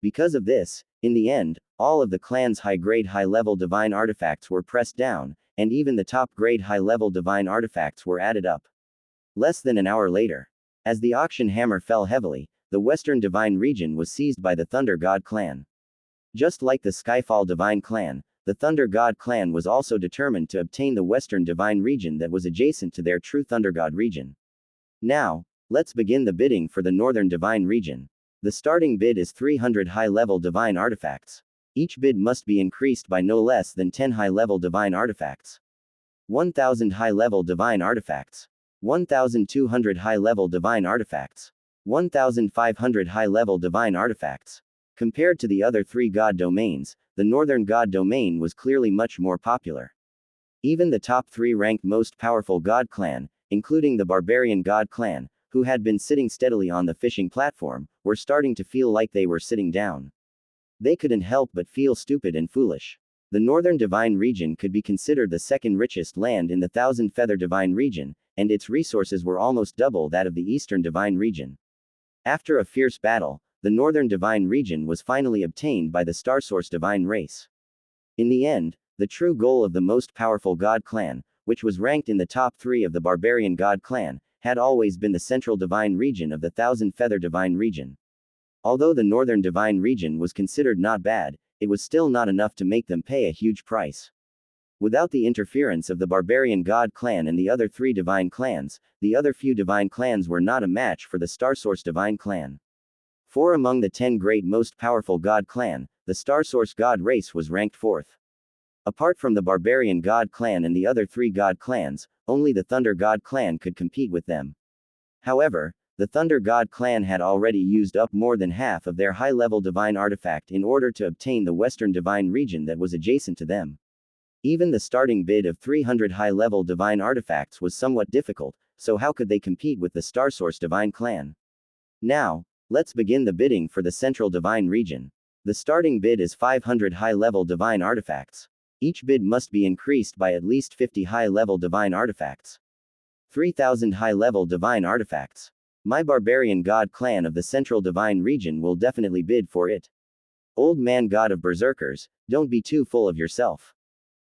Because of this, in the end, all of the clan's high-grade high-level divine artifacts were pressed down, and even the top-grade high-level divine artifacts were added up. Less than an hour later, as the auction hammer fell heavily, the Western Divine Region was seized by the Thunder God Clan. Just like the Skyfall Divine Clan, the Thunder God Clan was also determined to obtain the Western Divine Region that was adjacent to their true Thunder God region. Now, let's begin the bidding for the Northern Divine Region. The starting bid is 300 high-level divine artifacts. Each bid must be increased by no less than 10 high-level divine artifacts. 1,000 high-level divine artifacts. 1,200 high-level divine artifacts. 1,500 high-level divine artifacts. Compared to the other three god domains, the northern god domain was clearly much more popular. Even the top three ranked most powerful god clan, including the barbarian god clan, who had been sitting steadily on the fishing platform, were starting to feel like they were sitting down. They couldn't help but feel stupid and foolish. The northern divine region could be considered the second richest land in the Thousand Feather divine region, and its resources were almost double that of the eastern divine region. After a fierce battle, the northern divine region was finally obtained by the Starsource divine race. In the end, the true goal of the most powerful god clan, which was ranked in the top three of the barbarian god clan, had always been the central divine region of the Thousand Feather divine region. Although the northern divine region was considered not bad, it was still not enough to make them pay a huge price. Without the interference of the barbarian god clan and the other three divine clans, the other few divine clans were not a match for the Starsource divine clan. For among the 10 great most powerful god clan, the Starsource god race was ranked 4th. Apart from the barbarian god clan and the other three god clans, only the Thunder god clan could compete with them. However, the Thunder god clan had already used up more than half of their high-level divine artifact in order to obtain the western divine region that was adjacent to them. Even the starting bid of 300 high-level divine artifacts was somewhat difficult, so how could they compete with the Starsource divine clan? Now, let's begin the bidding for the central divine region. The starting bid is 500 high-level divine artifacts. Each bid must be increased by at least 50 high-level divine artifacts. 3,000 high-level divine artifacts. My barbarian god clan of the central divine region will definitely bid for it. Old man god of berserkers, don't be too full of yourself.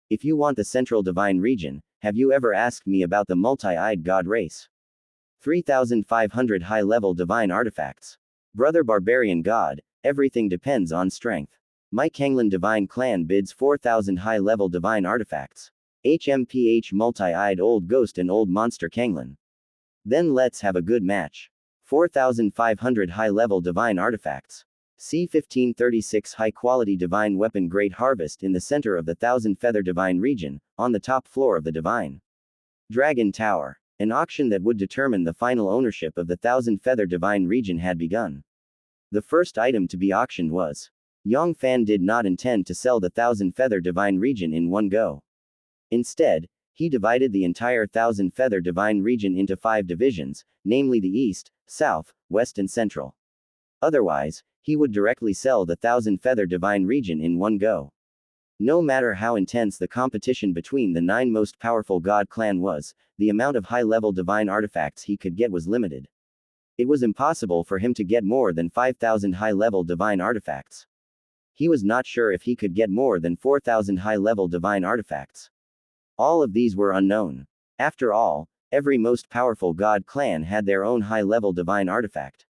If you want the central divine region, have you ever asked me about the multi-eyed god race? 3,500 high-level divine artifacts. Brother barbarian god, everything depends on strength. My Kanglan divine clan bids 4,000 high-level divine artifacts. HMPH multi-eyed old ghost and old monster Kanglan. Then let's have a good match. 4,500 high-level divine artifacts. C1536 high-quality divine weapon Great Harvest in the center of the Thousand Feather divine region, on the top floor of the divine Dragon Tower. An auction that would determine the final ownership of the Thousand Feather divine region had begun. The first item to be auctioned was Yang Fann did not intend to sell the Thousand Feather divine region in one go. Instead, he divided the entire Thousand Feather divine region into 5 divisions, namely the East, South, West and Central. Otherwise, he would directly sell the Thousand Feather divine region in one go. No matter how intense the competition between the 9 most powerful god clan was, the amount of high-level divine artifacts he could get was limited. It was impossible for him to get more than 5,000 high-level divine artifacts. He was not sure if he could get more than 4,000 high-level divine artifacts. All of these were unknown. After all, every most powerful god clan had their own high-level divine artifact.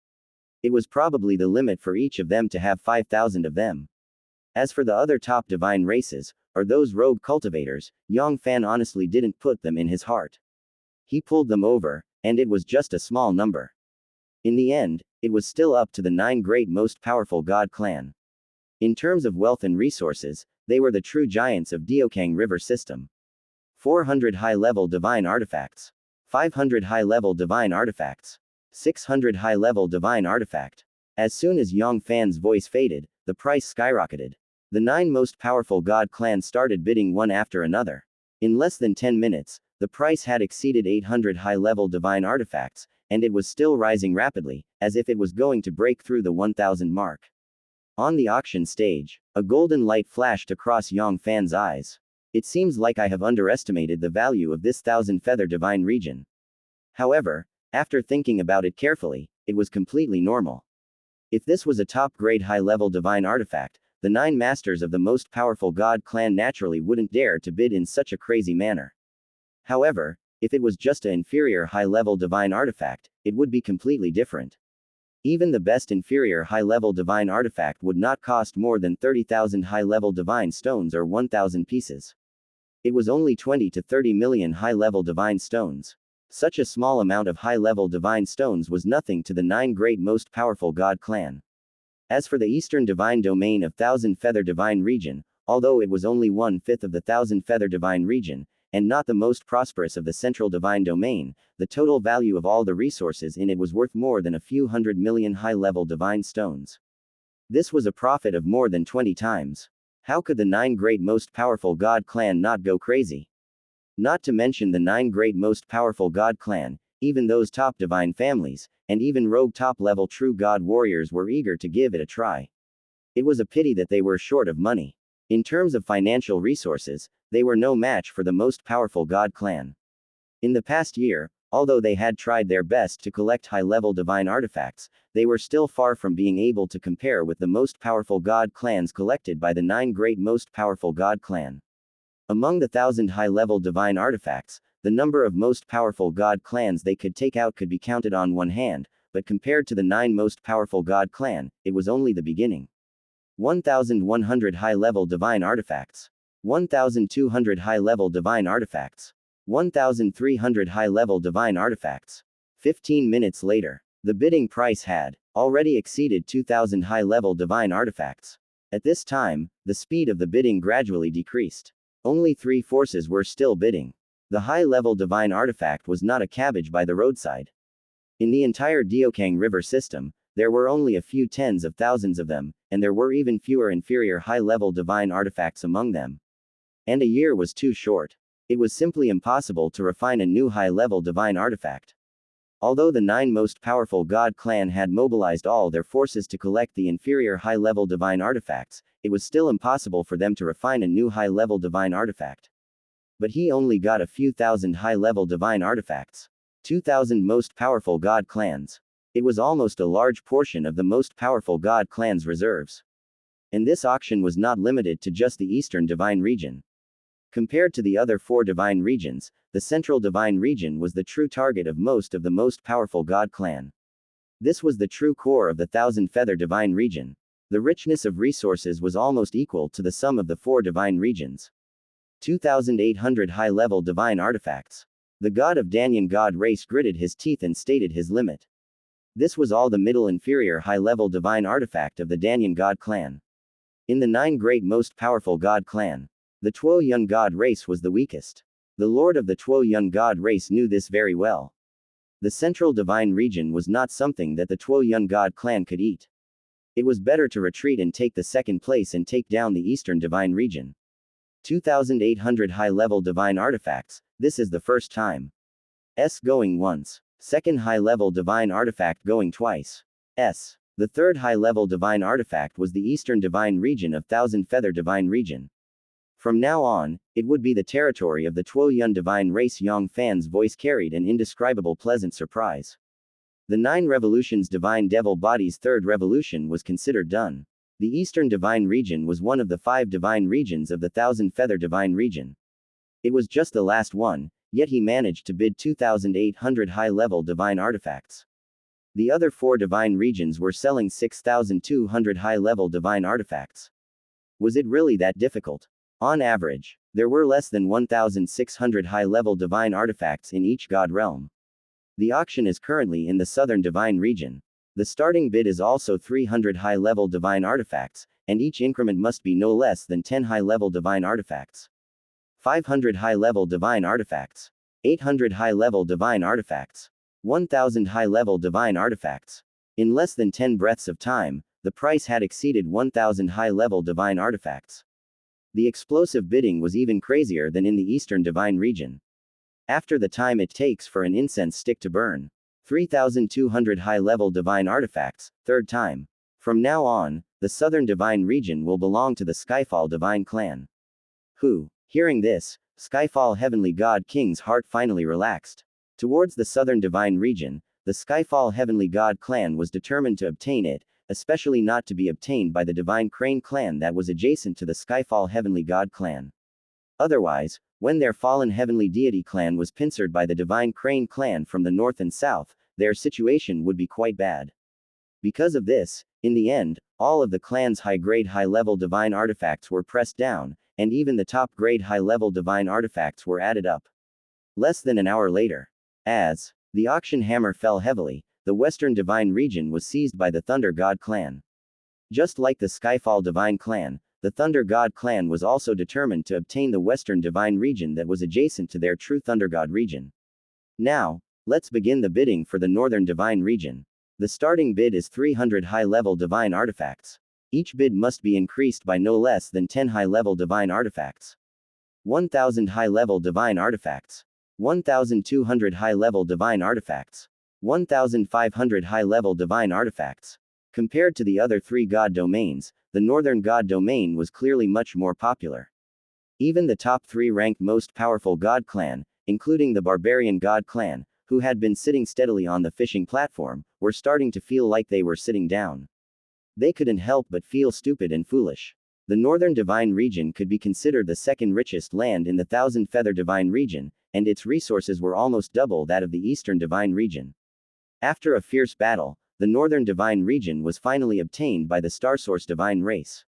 It was probably the limit for each of them to have 5,000 of them. As for the other top divine races, or those rogue cultivators, Yang Fann honestly didn't put them in his heart. He pulled them over, and it was just a small number. In the end, it was still up to the 9 great most powerful god clan. In terms of wealth and resources, they were the true giants of Diokang River system. 400 high-level divine artifacts. 500 high-level divine artifacts. 600 high-level divine artifact. As soon as Yang Fann's voice faded, the price skyrocketed. The 9 most powerful god clans started bidding one after another. In less than 10 minutes, the price had exceeded 800 high-level divine artifacts, and it was still rising rapidly, as if it was going to break through the 1,000 mark. On the auction stage, a golden light flashed across Yang Fann's eyes. It seems like I have underestimated the value of this Thousand Feather divine region. However, after thinking about it carefully, it was completely normal. If this was a top-grade high-level divine artifact, the 9 masters of the most powerful god clan naturally wouldn't dare to bid in such a crazy manner. However, if it was just an inferior high-level divine artifact, it would be completely different. Even the best inferior high-level divine artifact would not cost more than 30,000 high-level divine stones or 1,000 pieces. It was only 20 to 30 million high-level divine stones. Such a small amount of high-level divine stones was nothing to the 9 great most powerful god clan. As for the eastern divine domain of Thousand Feather divine region, although it was only 1/5 of the Thousand Feather divine region, and not the most prosperous of the central divine domain, the total value of all the resources in it was worth more than a few 100 million high-level divine stones. This was a profit of more than 20 times. How could the 9 great most powerful god clan not go crazy? Not to mention the 9 great most powerful god clan, even those top divine families, and even rogue top-level true god warriors were eager to give it a try. It was a pity that they were short of money. In terms of financial resources, they were no match for the most powerful god clan. In the past year, although they had tried their best to collect high-level divine artifacts, they were still far from being able to compare with the most powerful god clans collected by the 9 great most powerful god clan. Among the 1,000 high-level divine artifacts, the number of most powerful god clans they could take out could be counted on one hand, but compared to the 9 most powerful god clan, it was only the beginning. 1,100 high-level divine artifacts. 1,200 high-level divine artifacts. 1,300 high-level divine artifacts. 15 minutes later, the bidding price had already exceeded 2,000 high-level divine artifacts. At this time, the speed of the bidding gradually decreased. Only 3 forces were still bidding. The high-level divine artifact was not a cabbage by the roadside. In the entire Diokang River system, there were only a few tens of thousands of them, and there were even fewer inferior high-level divine artifacts among them. And a year was too short. It was simply impossible to refine a new high-level divine artifact. Although the 9 most powerful god clan had mobilized all their forces to collect the inferior high-level divine artifacts, it was still impossible for them to refine a new high-level divine artifact. But he only got a few thousand high-level divine artifacts. 2,000 most powerful god clans. It was almost a large portion of the most powerful god clan's reserves. And this auction was not limited to just the Eastern Divine Region. Compared to the other 4 divine regions, the Central Divine Region was the true target of most of the most powerful god clan. This was the true core of the 1,000-feather divine region. The richness of resources was almost equal to the sum of the 4 divine regions. 2,800 high-level divine artifacts. The god of Danyan god race gritted his teeth and stated his limit. This was all the middle inferior high-level divine artifact of the Danyan god clan. In the 9 great most powerful god clan, the Tuo Yun god race was the weakest. The lord of the Tuo Yun god race knew this very well. The central divine region was not something that the Tuo Yun god clan could eat. It was better to retreat and take the second place and take down the eastern divine region. 2,800 high-level divine artifacts, this is the first time. Going once. Second high-level divine artifact going twice. The third high-level divine artifact was the eastern divine region of 1,000-feather divine region. From now on, it would be the territory of the Tuo Yun divine race. Yang Fann's voice carried an indescribable pleasant surprise. The 9 revolutions divine devil body's third revolution was considered done. The eastern divine region was one of the 5 divine regions of the 1,000-feather divine region. It was just the last one, yet he managed to bid 2,800 high-level divine artifacts. The other 4 divine regions were selling 6,200 high-level divine artifacts. Was it really that difficult? On average, there were less than 1,600 high-level divine artifacts in each god realm. The auction is currently in the southern divine region. The starting bid is also 300 high-level divine artifacts, and each increment must be no less than 10 high-level divine artifacts. 500 high-level divine artifacts. 800 high-level divine artifacts. 1,000 high-level divine artifacts. In less than 10 breaths of time, the price had exceeded 1,000 high-level divine artifacts. The explosive bidding was even crazier than in the eastern divine region. After the time it takes for an incense stick to burn. 3,200 high-level divine artifacts, third time. From now on, the southern divine region will belong to the Skyfall divine clan. Hearing this, Skyfall heavenly god king's heart finally relaxed. Towards the southern divine region, the Skyfall heavenly god clan was determined to obtain it, especially not to be obtained by the divine crane clan that was adjacent to the Skyfall heavenly god clan. Otherwise, when their fallen heavenly deity clan was pincered by the divine crane clan from the north and south, their situation would be quite bad. Because of this, in the end, all of the clan's high-grade high-level divine artifacts were pressed down, and even the top-grade high-level divine artifacts were added up. Less than an hour later, as the auction hammer fell heavily, the western divine region was seized by the Thunder God clan. Just like the Skyfall divine clan, the Thunder God clan was also determined to obtain the Western Divine region that was adjacent to their true Thunder God region. Now, let's begin the bidding for the Northern Divine region. The starting bid is 300 high-level divine artifacts. Each bid must be increased by no less than 10 high-level divine artifacts. 1,000 high-level divine artifacts. 1,200 high-level divine artifacts. 1,500 high-level divine artifacts. Compared to the other three god domains, the Northern God domain was clearly much more popular. Even the top three ranked most powerful god clan, including the Barbarian God clan, who had been sitting steadily on the fishing platform, were starting to feel like they were sitting down. They couldn't help but feel stupid and foolish. The Northern Divine region could be considered the second richest land in the Thousand Feather Divine region, and its resources were almost double that of the Eastern Divine region. After a fierce battle, the Northern Divine region was finally obtained by the Starsource Divine race.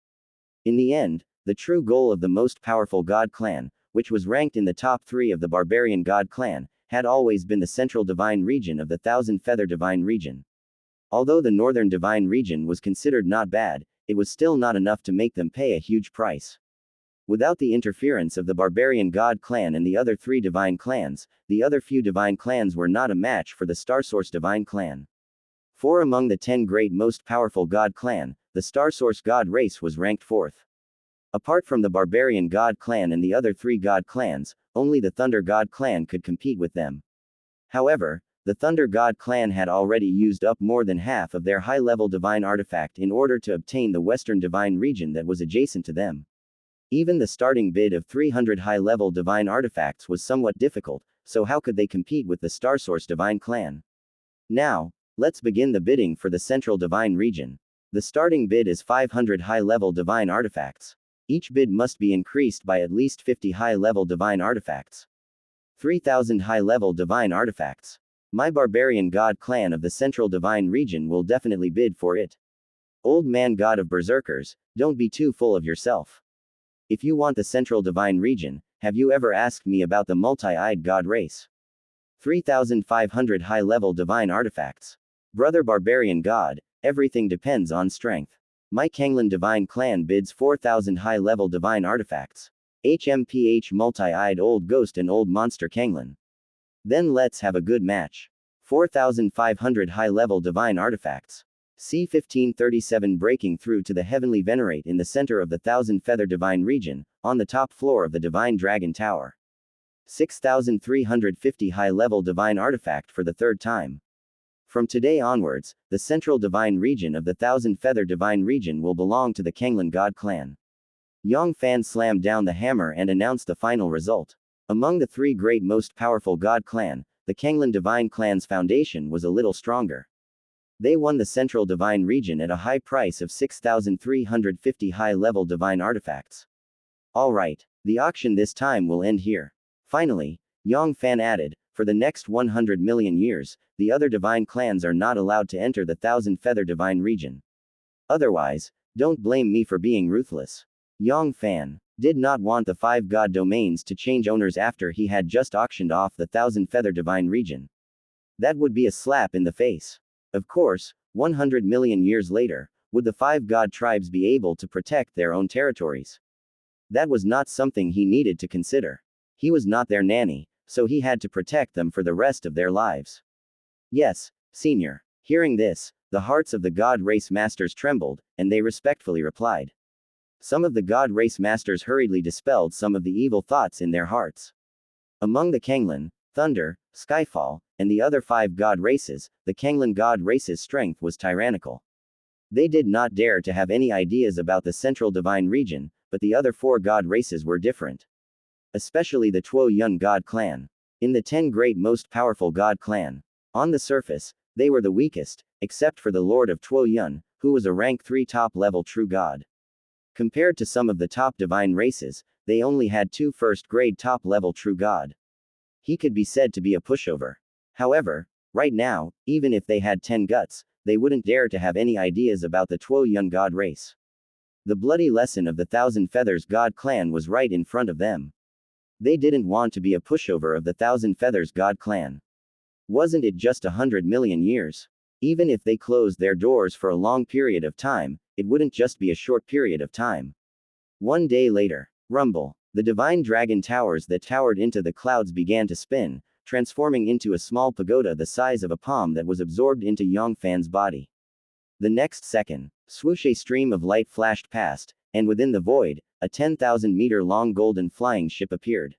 In the end, the true goal of the most powerful god clan, which was ranked in the top 3 of the Barbarian God clan, had always been the Central Divine region of the Thousand Feather Divine region. Although the Northern Divine region was considered not bad, it was still not enough to make them pay a huge price. Without the interference of the Barbarian God clan and the other 3 divine clans, the other few divine clans were not a match for the Starsource Divine clan. For among the 10 great most powerful god clan, the Starsource God race was ranked 4th. Apart from the Barbarian God clan and the other 3 god clans, only the Thunder God clan could compete with them. However, the Thunder God clan had already used up more than half of their high-level divine artifact in order to obtain the Western Divine region that was adjacent to them. Even the starting bid of 300 high-level divine artifacts was somewhat difficult, so how could they compete with the Starsource Divine clan? Now, let's begin the bidding for the Central Divine region. The starting bid is 500 high-level divine artifacts. Each bid must be increased by at least 50 high-level divine artifacts. 3,000 high-level divine artifacts. My Barbarian God clan of the Central Divine region will definitely bid for it. Old man God of Berserkers, don't be too full of yourself. If you want the Central Divine region, have you ever asked me about the multi-eyed God race? 3,500 high-level divine artifacts. Brother Barbarian God, everything depends on strength. My Kanglan Divine clan bids 4,000 high-level divine artifacts. HMPH multi-eyed old ghost and old monster Kanglan. Then let's have a good match. 4,500 high-level divine artifacts. C1537 breaking through to the heavenly venerate in the center of the Thousand Feather Divine region, on the top floor of the Divine Dragon Tower. 6,350 high-level divine artifact for the 3rd time. From today onwards, the Central Divine region of the Thousand Feather Divine region will belong to the Kanglan God clan. Yang Fann slammed down the hammer and announced the final result. Among the 3 great most powerful god clan, the Kanglan Divine clan's foundation was a little stronger. They won the Central Divine region at a high price of 6,350 high-level divine artifacts. Alright, the auction this time will end here. Finally, Yang Fann added, for the next 100 million years, the other divine clans are not allowed to enter the Thousand Feather Divine region. Otherwise, don't blame me for being ruthless. Yang Fann did not want the 5 god domains to change owners after he had just auctioned off the Thousand Feather Divine region. That would be a slap in the face. Of course, 100 million years later, would the 5 god tribes be able to protect their own territories? That was not something he needed to consider. He was not their nanny, so he had to protect them for the rest of their lives. Yes, Senior. Hearing this, the hearts of the God Race Masters trembled, and they respectfully replied. Some of the God Race Masters hurriedly dispelled some of the evil thoughts in their hearts. Among the Kanglan, Thunder, Skyfall, and the other 5 god races, the Kanglan God race's strength was tyrannical. They did not dare to have any ideas about the Central Divine region, but the other 4 god races were different. Especially the Tuo Yun God clan. In the 10 great most powerful god clan. On the surface, they were the weakest, except for the Lord of Tuo Yun, who was a rank 3 top-level true god. Compared to some of the top divine races, they only had 2 first-grade top-level true god. He could be said to be a pushover. However, right now, even if they had 10 guts, they wouldn't dare to have any ideas about the Tuo Yun god race. The bloody lesson of the Thousand Feathers God clan was right in front of them. They didn't want to be a pushover of the Thousand Feathers God clan. Wasn't it just 100 million years? Even if they closed their doors for a long period of time, it wouldn't just be a short period of time. One day later. Rumble. The divine dragon towers that towered into the clouds began to spin, transforming into a small pagoda the size of a palm that was absorbed into Yang Fann's body. The next second, swoosh, a stream of light flashed past, and within the void, a 10,000-meter-long golden flying ship appeared.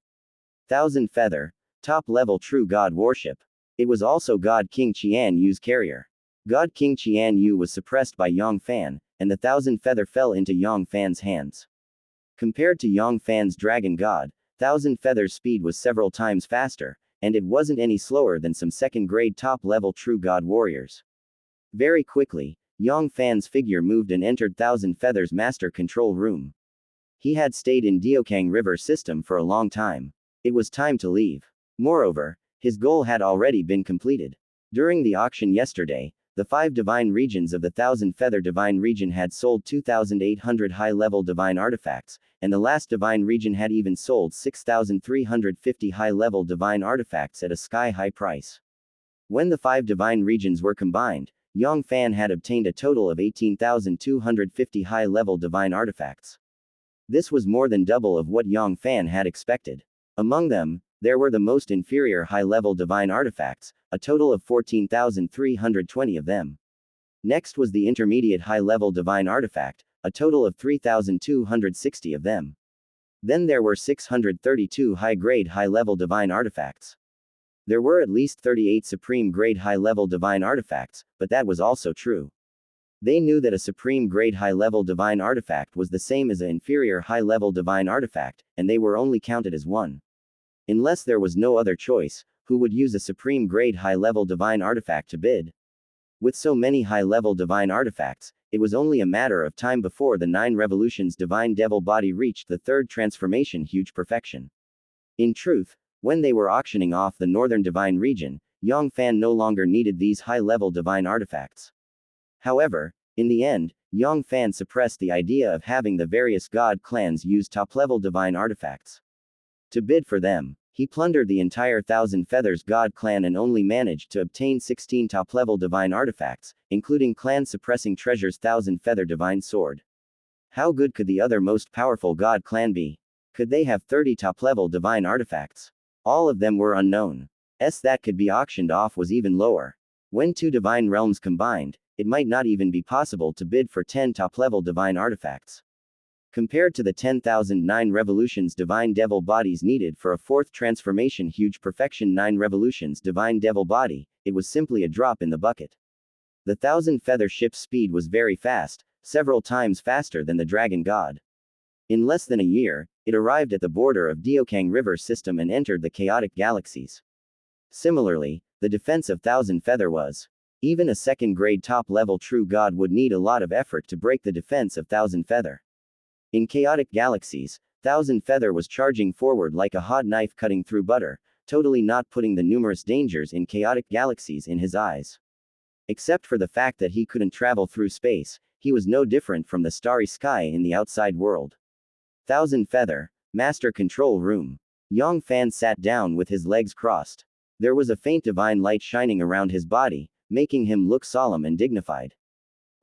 Thousand Feather, top-level true god warship. It was also God King Qian Yu's carrier. God King Qian Yu was suppressed by Yang Fann, and the Thousand Feather fell into Yang Fann's hands. Compared to Yang Fann's dragon god, Thousand Feather's speed was several times faster, and it wasn't any slower than some second-grade top-level true god warriors. Very quickly, Yang Fann's figure moved and entered Thousand Feather's master control room. He had stayed in Diokang River system for a long time. It was time to leave. Moreover, his goal had already been completed. During the auction yesterday, the 5 divine regions of the Thousand Feather Divine Region had sold 2,800 high-level divine artifacts, and the last divine region had even sold 6,350 high-level divine artifacts at a sky-high price. When the 5 divine regions were combined, Yang Fann had obtained a total of 18,250 high-level divine artifacts. This was more than double of what Yang Fann had expected. Among them, there were the most inferior high-level divine artifacts, a total of 14,320 of them. Next was the intermediate high-level divine artifact, a total of 3,260 of them. Then there were 632 high-grade high-level divine artifacts. There were at least 38 supreme-grade high-level divine artifacts, but that was also true. They knew that a supreme-grade high-level divine artifact was the same as an inferior high-level divine artifact, and they were only counted as one. Unless there was no other choice, who would use a supreme-grade high-level divine artifact to bid? With so many high-level divine artifacts, it was only a matter of time before the 9 revolutions divine devil body reached the 3rd transformation huge perfection. In truth, when they were auctioning off the northern divine region, Yang Fann no longer needed these high-level divine artifacts. However, in the end, Yang Fann suppressed the idea of having the various god clans use top-level divine artifacts. To bid for them, he plundered the entire Thousand Feathers god clan and only managed to obtain 16 top-level divine artifacts, including clan-suppressing treasures Thousand Feather divine sword. How good could the other most powerful god clan be? Could they have 30 top-level divine artifacts? All of them were unknown. That could be auctioned off was even lower. When 2 divine realms combined, it might not even be possible to bid for 10 top-level divine artifacts. Compared to the 10,009 revolutions divine devil bodies needed for a 4th transformation huge perfection 9 revolutions divine devil body, it was simply a drop in the bucket. The Thousand Feather ship's speed was very fast, several times faster than the dragon god. In less than a year, it arrived at the border of Diokang River system and entered the chaotic galaxies. Similarly, the defense of Thousand Feather was. Even a second-grade top-level true god would need a lot of effort to break the defense of Thousand Feather. In chaotic galaxies, Thousand Feather was charging forward like a hot knife cutting through butter, totally not putting the numerous dangers in chaotic galaxies in his eyes. Except for the fact that he couldn't travel through space, he was no different from the starry sky in the outside world. Thousand Feather, Master Control Room. Yang Fann sat down with his legs crossed. There was a faint divine light shining around his body, making him look solemn and dignified.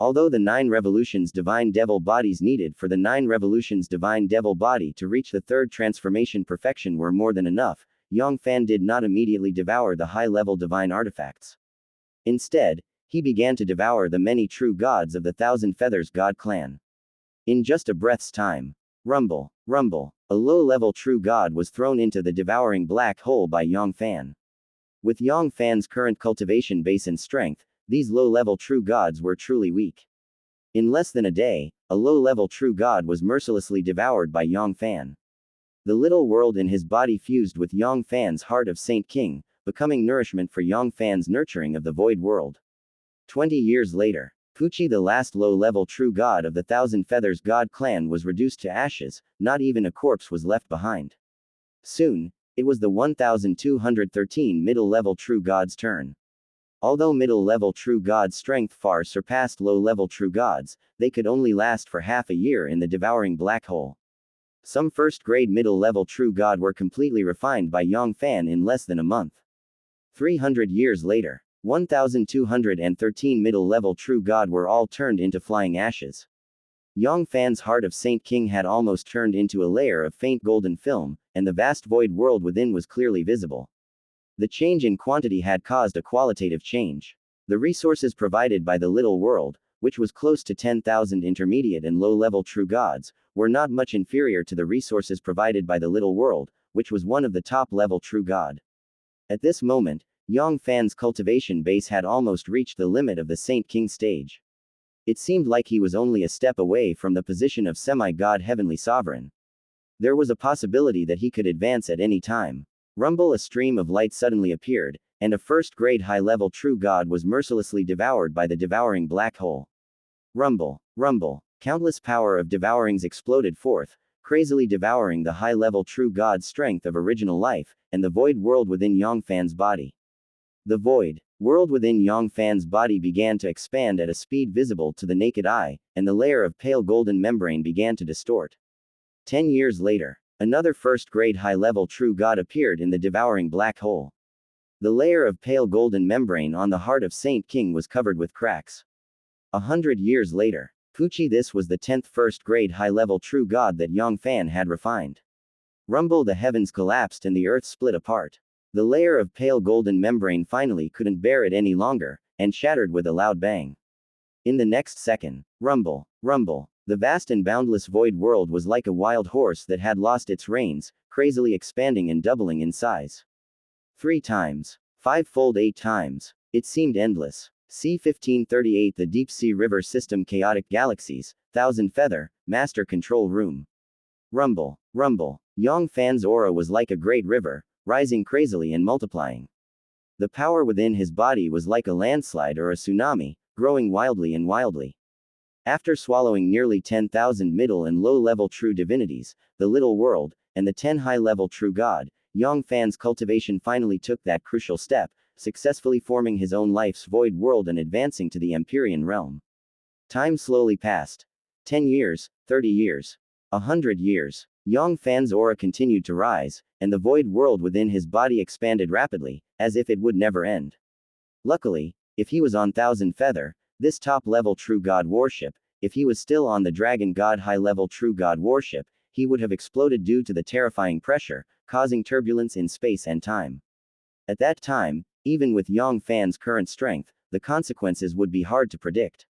Although the 9 revolutions divine devil bodies needed for the 9 revolutions divine devil body to reach the 3rd transformation perfection were more than enough, Yang Fann did not immediately devour the high-level divine artifacts. Instead, he began to devour the many true gods of the Thousand Feathers god clan. In just a breath's time. Rumble, rumble, a low-level true god was thrown into the devouring black hole by Yang Fann. With Yang Fann's current cultivation base and strength, these low-level true gods were truly weak. In less than a day, a low-level true god was mercilessly devoured by Yang Fann. The little world in his body fused with Yang Fann's heart of Saint King, becoming nourishment for Yang Fann's nurturing of the void world. 20 years later, Puchi, the last low-level true god of the Thousand Feathers god clan, was reduced to ashes, not even a corpse was left behind. Soon, it was the 1213 middle-level true god's turn. Although middle-level true gods' strength far surpassed low-level true gods, they could only last for half a year in the devouring black hole. Some first-grade middle-level true god were completely refined by Yang Fann in less than a month. 300 years later, 1213 middle-level true god were all turned into flying ashes. Yang Fann's heart of Saint King had almost turned into a layer of faint golden film, and the vast void world within was clearly visible. The change in quantity had caused a qualitative change. The resources provided by the little world, which was close to 10,000 intermediate and low-level true gods, were not much inferior to the resources provided by the little world, which was one of the top-level true god. At this moment, Yang Fann's cultivation base had almost reached the limit of the Saint King stage. It seemed like he was only a step away from the position of semi-god heavenly sovereign. There was a possibility that he could advance at any time. Rumble, a stream of light suddenly appeared, and a first-grade high-level true god was mercilessly devoured by the devouring black hole. Rumble, rumble, countless power of devourings exploded forth, crazily devouring the high-level true god's strength of original life, and the void world within Yang Fann's body. The void world within Yang Fann's body began to expand at a speed visible to the naked eye, and the layer of pale golden membrane began to distort. 10 years later, another first-grade high-level true god appeared in the devouring black hole. The layer of pale golden membrane on the heart of Saint King was covered with cracks. 100 years later, Pucci, this was the 10th first-grade high-level true god that Yang Fann had refined. Rumble, the heavens collapsed and the earth split apart. The layer of pale golden membrane finally couldn't bear it any longer, and shattered with a loud bang. In the next second, rumble, rumble, the vast and boundless void world was like a wild horse that had lost its reins, crazily expanding and doubling in size. 3 times. 5-fold 8 times. It seemed endless. C-1538, the Deep Sea River System, Chaotic Galaxies, Thousand Feather, Master Control Room. Rumble, rumble. Yang Fann's aura was like a great river, rising crazily and multiplying. The power within his body was like a landslide or a tsunami, growing wildly and wildly. After swallowing nearly 10,000 middle and low-level true divinities, the little world, and the 10 high-level true god, Yang Fann's cultivation finally took that crucial step, successfully forming his own life's void world and advancing to the Empyrean realm. Time slowly passed. 10 years, 30 years, 100 years. Yang Fann's aura continued to rise, and the void world within his body expanded rapidly, as if it would never end. Luckily, if he was on Thousand Feather, this top-level true god warship, if he was still on the Dragon God high-level true god warship, he would have exploded due to the terrifying pressure, causing turbulence in space and time. At that time, even with Yang Fann's current strength, the consequences would be hard to predict.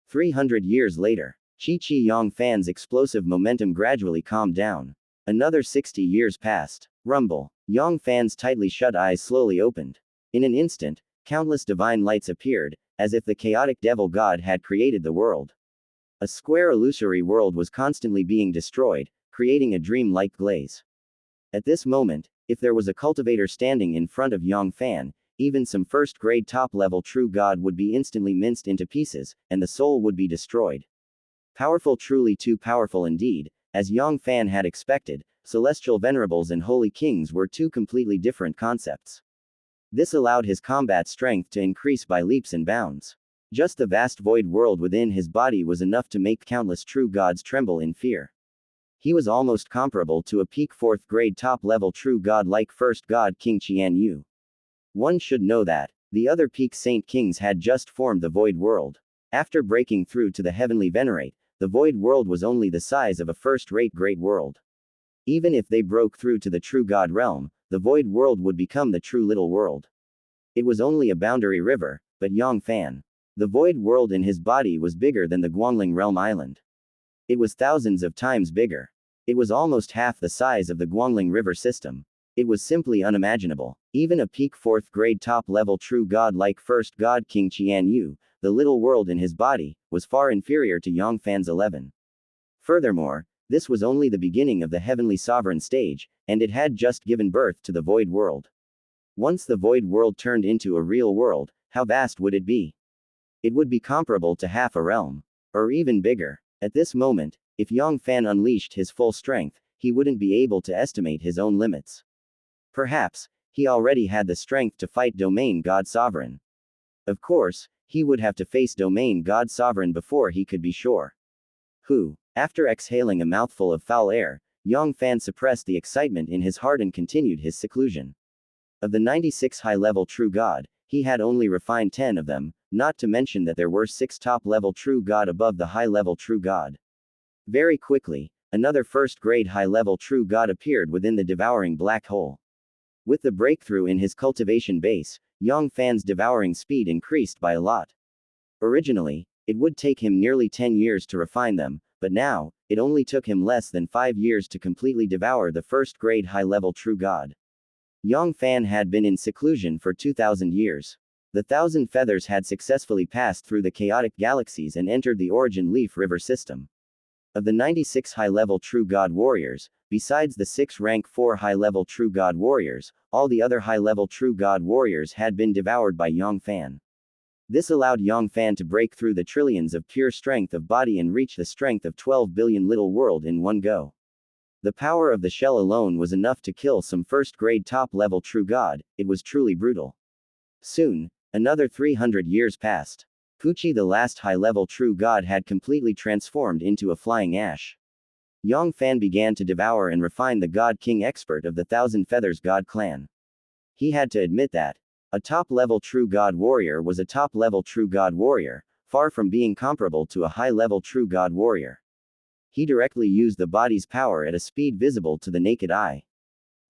300 years later, Yang Fann's explosive momentum gradually calmed down. Another 60 years passed. Rumble. Yang Fann's tightly shut eyes slowly opened. In an instant, countless divine lights appeared, as if the chaotic devil god had created the world. A square illusory world was constantly being destroyed, creating a dream-like glaze. At this moment, if there was a cultivator standing in front of Yang Fann, even some first-grade top-level true god would be instantly minced into pieces, and the soul would be destroyed. Powerful, truly too powerful indeed. As Yang Fann had expected, celestial venerables and holy kings were two completely different concepts. This allowed his combat strength to increase by leaps and bounds. Just the vast void world within his body was enough to make countless true gods tremble in fear. He was almost comparable to a peak 4th-grade top-level true god like first god King Qianyu. One should know that the other peak Saint Kings had just formed the void world. After breaking through to the heavenly venerate, the void world was only the size of a first-rate great world. Even if they broke through to the true god realm, the void world would become the true little world. It was only a boundary river, but Yang Fann. The void world in his body was bigger than the Guangling realm island. It was thousands of times bigger. It was almost half the size of the Guangling river system. It was simply unimaginable. Even a peak 4th-grade top-level true god like first god King Qianyu, the little world in his body, was far inferior to Yang Fann's 11. Furthermore, this was only the beginning of the heavenly sovereign stage, and it had just given birth to the void world. Once the void world turned into a real world, how vast would it be? It would be comparable to half a realm. Or even bigger. At this moment, if Yang Fann unleashed his full strength, he wouldn't be able to estimate his own limits. Perhaps, he already had the strength to fight Domain God Sovereign. Of course, he would have to face Domain God Sovereign before he could be sure. After exhaling a mouthful of foul air, Yang Fann suppressed the excitement in his heart and continued his seclusion. Of the 96 high-level true god, he had only refined 10 of them, not to mention that there were 6 top-level true god above the high-level true god. Very quickly, another first-grade high-level true god appeared within the devouring black hole. With the breakthrough in his cultivation base, Yang Fann's devouring speed increased by a lot. Originally, it would take him nearly 10 years to refine them, but now, it only took him less than 5 years to completely devour the first-grade high-level true god. Yang Fann had been in seclusion for 2,000 years. The 1,000 feathers had successfully passed through the chaotic galaxies and entered the Origin Leaf River system. Of the 96 high-level True God warriors, besides the 6 rank 4 high-level True God warriors, all the other high-level True God warriors had been devoured by Yang Fann. This allowed Yang Fann to break through the trillions of pure strength of body and reach the strength of 12 billion little world in one go. The power of the shell alone was enough to kill some first-grade top-level True God. It was truly brutal. Soon, another 300 years passed. Pucci, the last high-level True God, had completely transformed into a flying ash. Yang Fann began to devour and refine the God King expert of the Thousand Feathers God clan. He had to admit that a top-level True God warrior was a top-level True God warrior, far from being comparable to a high-level True God warrior. He directly used the body's power at a speed visible to the naked eye.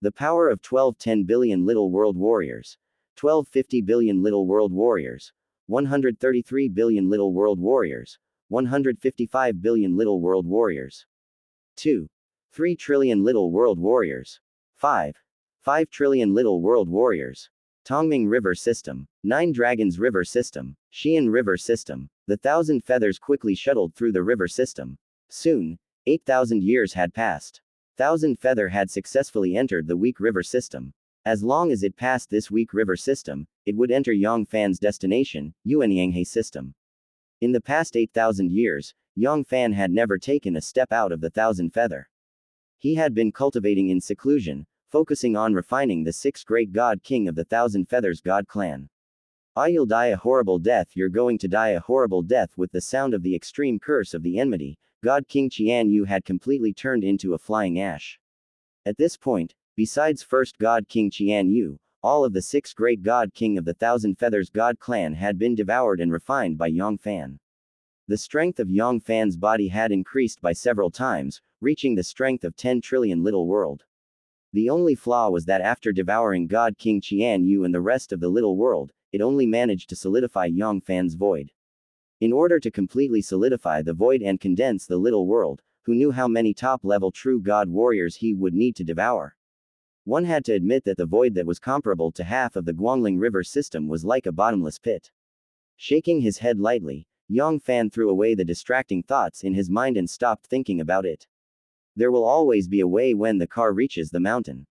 The power of 1210 billion little world warriors, 1250 billion little world warriors, 133 billion little world warriors, 155 billion little world warriors, 3 trillion little world warriors, 5 trillion little world warriors. Tongming River System, 9 Dragons River System, Xian River System. The 1,000 feathers quickly shuttled through the river system. Soon, 8,000 years had passed. 1,000 feather had successfully entered the weak river system. As long as it passed this weak river system, it would enter Yang Fann's destination, Yuanyanghe system. In the past 8,000 years, Yang Fann had never taken a step out of the 1,000 feather. He had been cultivating in seclusion, focusing on refining the 6th great god king of the 1,000 feathers god clan. You'll die a horrible death, you're going to die a horrible death. With the sound of the extreme curse of the enmity, God King Qianyu had completely turned into a flying ash. At this point, besides first God King Qianyu, all of the 6th great god king of the 1,000 feathers god clan had been devoured and refined by Yang Fann. The strength of Yang Fann's body had increased by several times, reaching the strength of 10 trillion little world. The only flaw was that after devouring God King Qianyu and the rest of the little world, it only managed to solidify Yang Fann's void. In order to completely solidify the void and condense the little world, who knew how many top-level true god warriors he would need to devour? One had to admit that the void that was comparable to half of the Guangling River system was like a bottomless pit. Shaking his head lightly, Yang Fann threw away the distracting thoughts in his mind and stopped thinking about it. There will always be a way when the car reaches the mountain.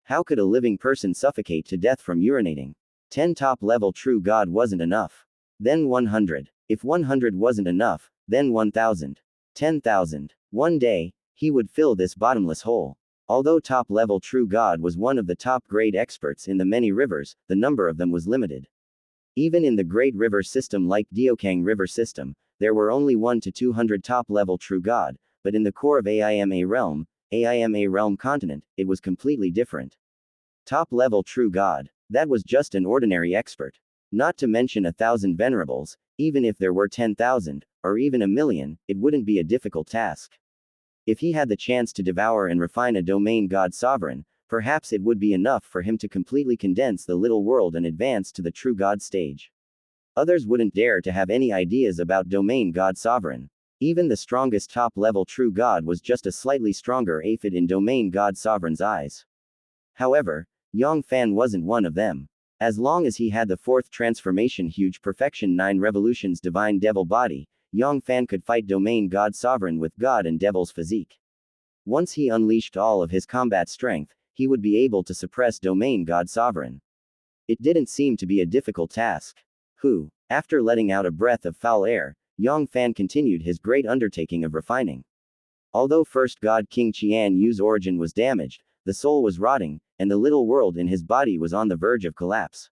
How could a living person suffocate to death from urinating? 10 top-level true god wasn't enough. Then 100. If 100 wasn't enough, then 1,000. 10,000. One day, he would fill this bottomless hole. Although top-level true god was one of the top-grade experts in the many rivers, the number of them was limited. Even in the great river system like Diokang River System, there were only 1 to 200 top-level true god, but in the core of AIMA realm continent, it was completely different. Top-level true god. That was just an ordinary expert. Not to mention 1,000 venerables, even if there were 10,000, or even a million, it wouldn't be a difficult task. If he had the chance to devour and refine a domain god sovereign, perhaps it would be enough for him to completely condense the little world and advance to the true god stage. Others wouldn't dare to have any ideas about domain god sovereign. Even the strongest top-level true god was just a slightly stronger aphid in domain god sovereign's eyes. However, Yang Fann wasn't one of them. As long as he had the 4th transformation huge perfection 9 revolutions divine devil body, Yang Fann could fight domain god sovereign with god and devil's physique. Once he unleashed all of his combat strength, he would be able to suppress domain god sovereign. It didn't seem to be a difficult task. After letting out a breath of foul air, Yang Fann continued his great undertaking of refining. Although first god King Qianyu's origin was damaged, the soul was rotting, and the little world in his body was on the verge of collapse.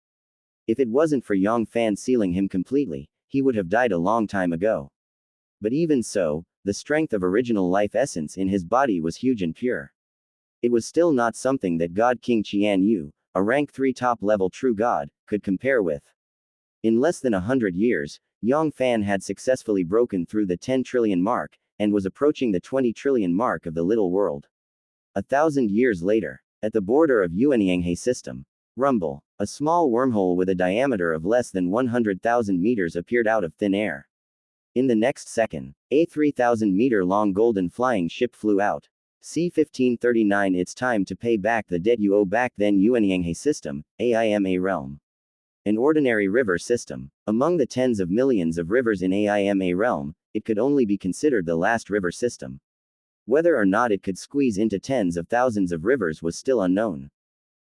If it wasn't for Yang Fann sealing him completely, he would have died a long time ago. But even so, the strength of original life essence in his body was huge and pure. It was still not something that God King Qianyu, a rank 3 top-level true god, could compare with. In less than 100 years, Yang Fann had successfully broken through the 10 trillion mark, and was approaching the 20 trillion mark of the little world. 1,000 years later, at the border of Xianxia system, rumble, a small wormhole with a diameter of less than 100,000 meters appeared out of thin air. In the next second, a 3,000-meter-long golden flying ship flew out. C-1539. It's time to pay back the debt you owe. Back then, Xianxia system, AIMA realm. An ordinary river system. Among the tens of millions of rivers in AIMA realm, it could only be considered the last river system. Whether or not it could squeeze into tens of thousands of rivers was still unknown.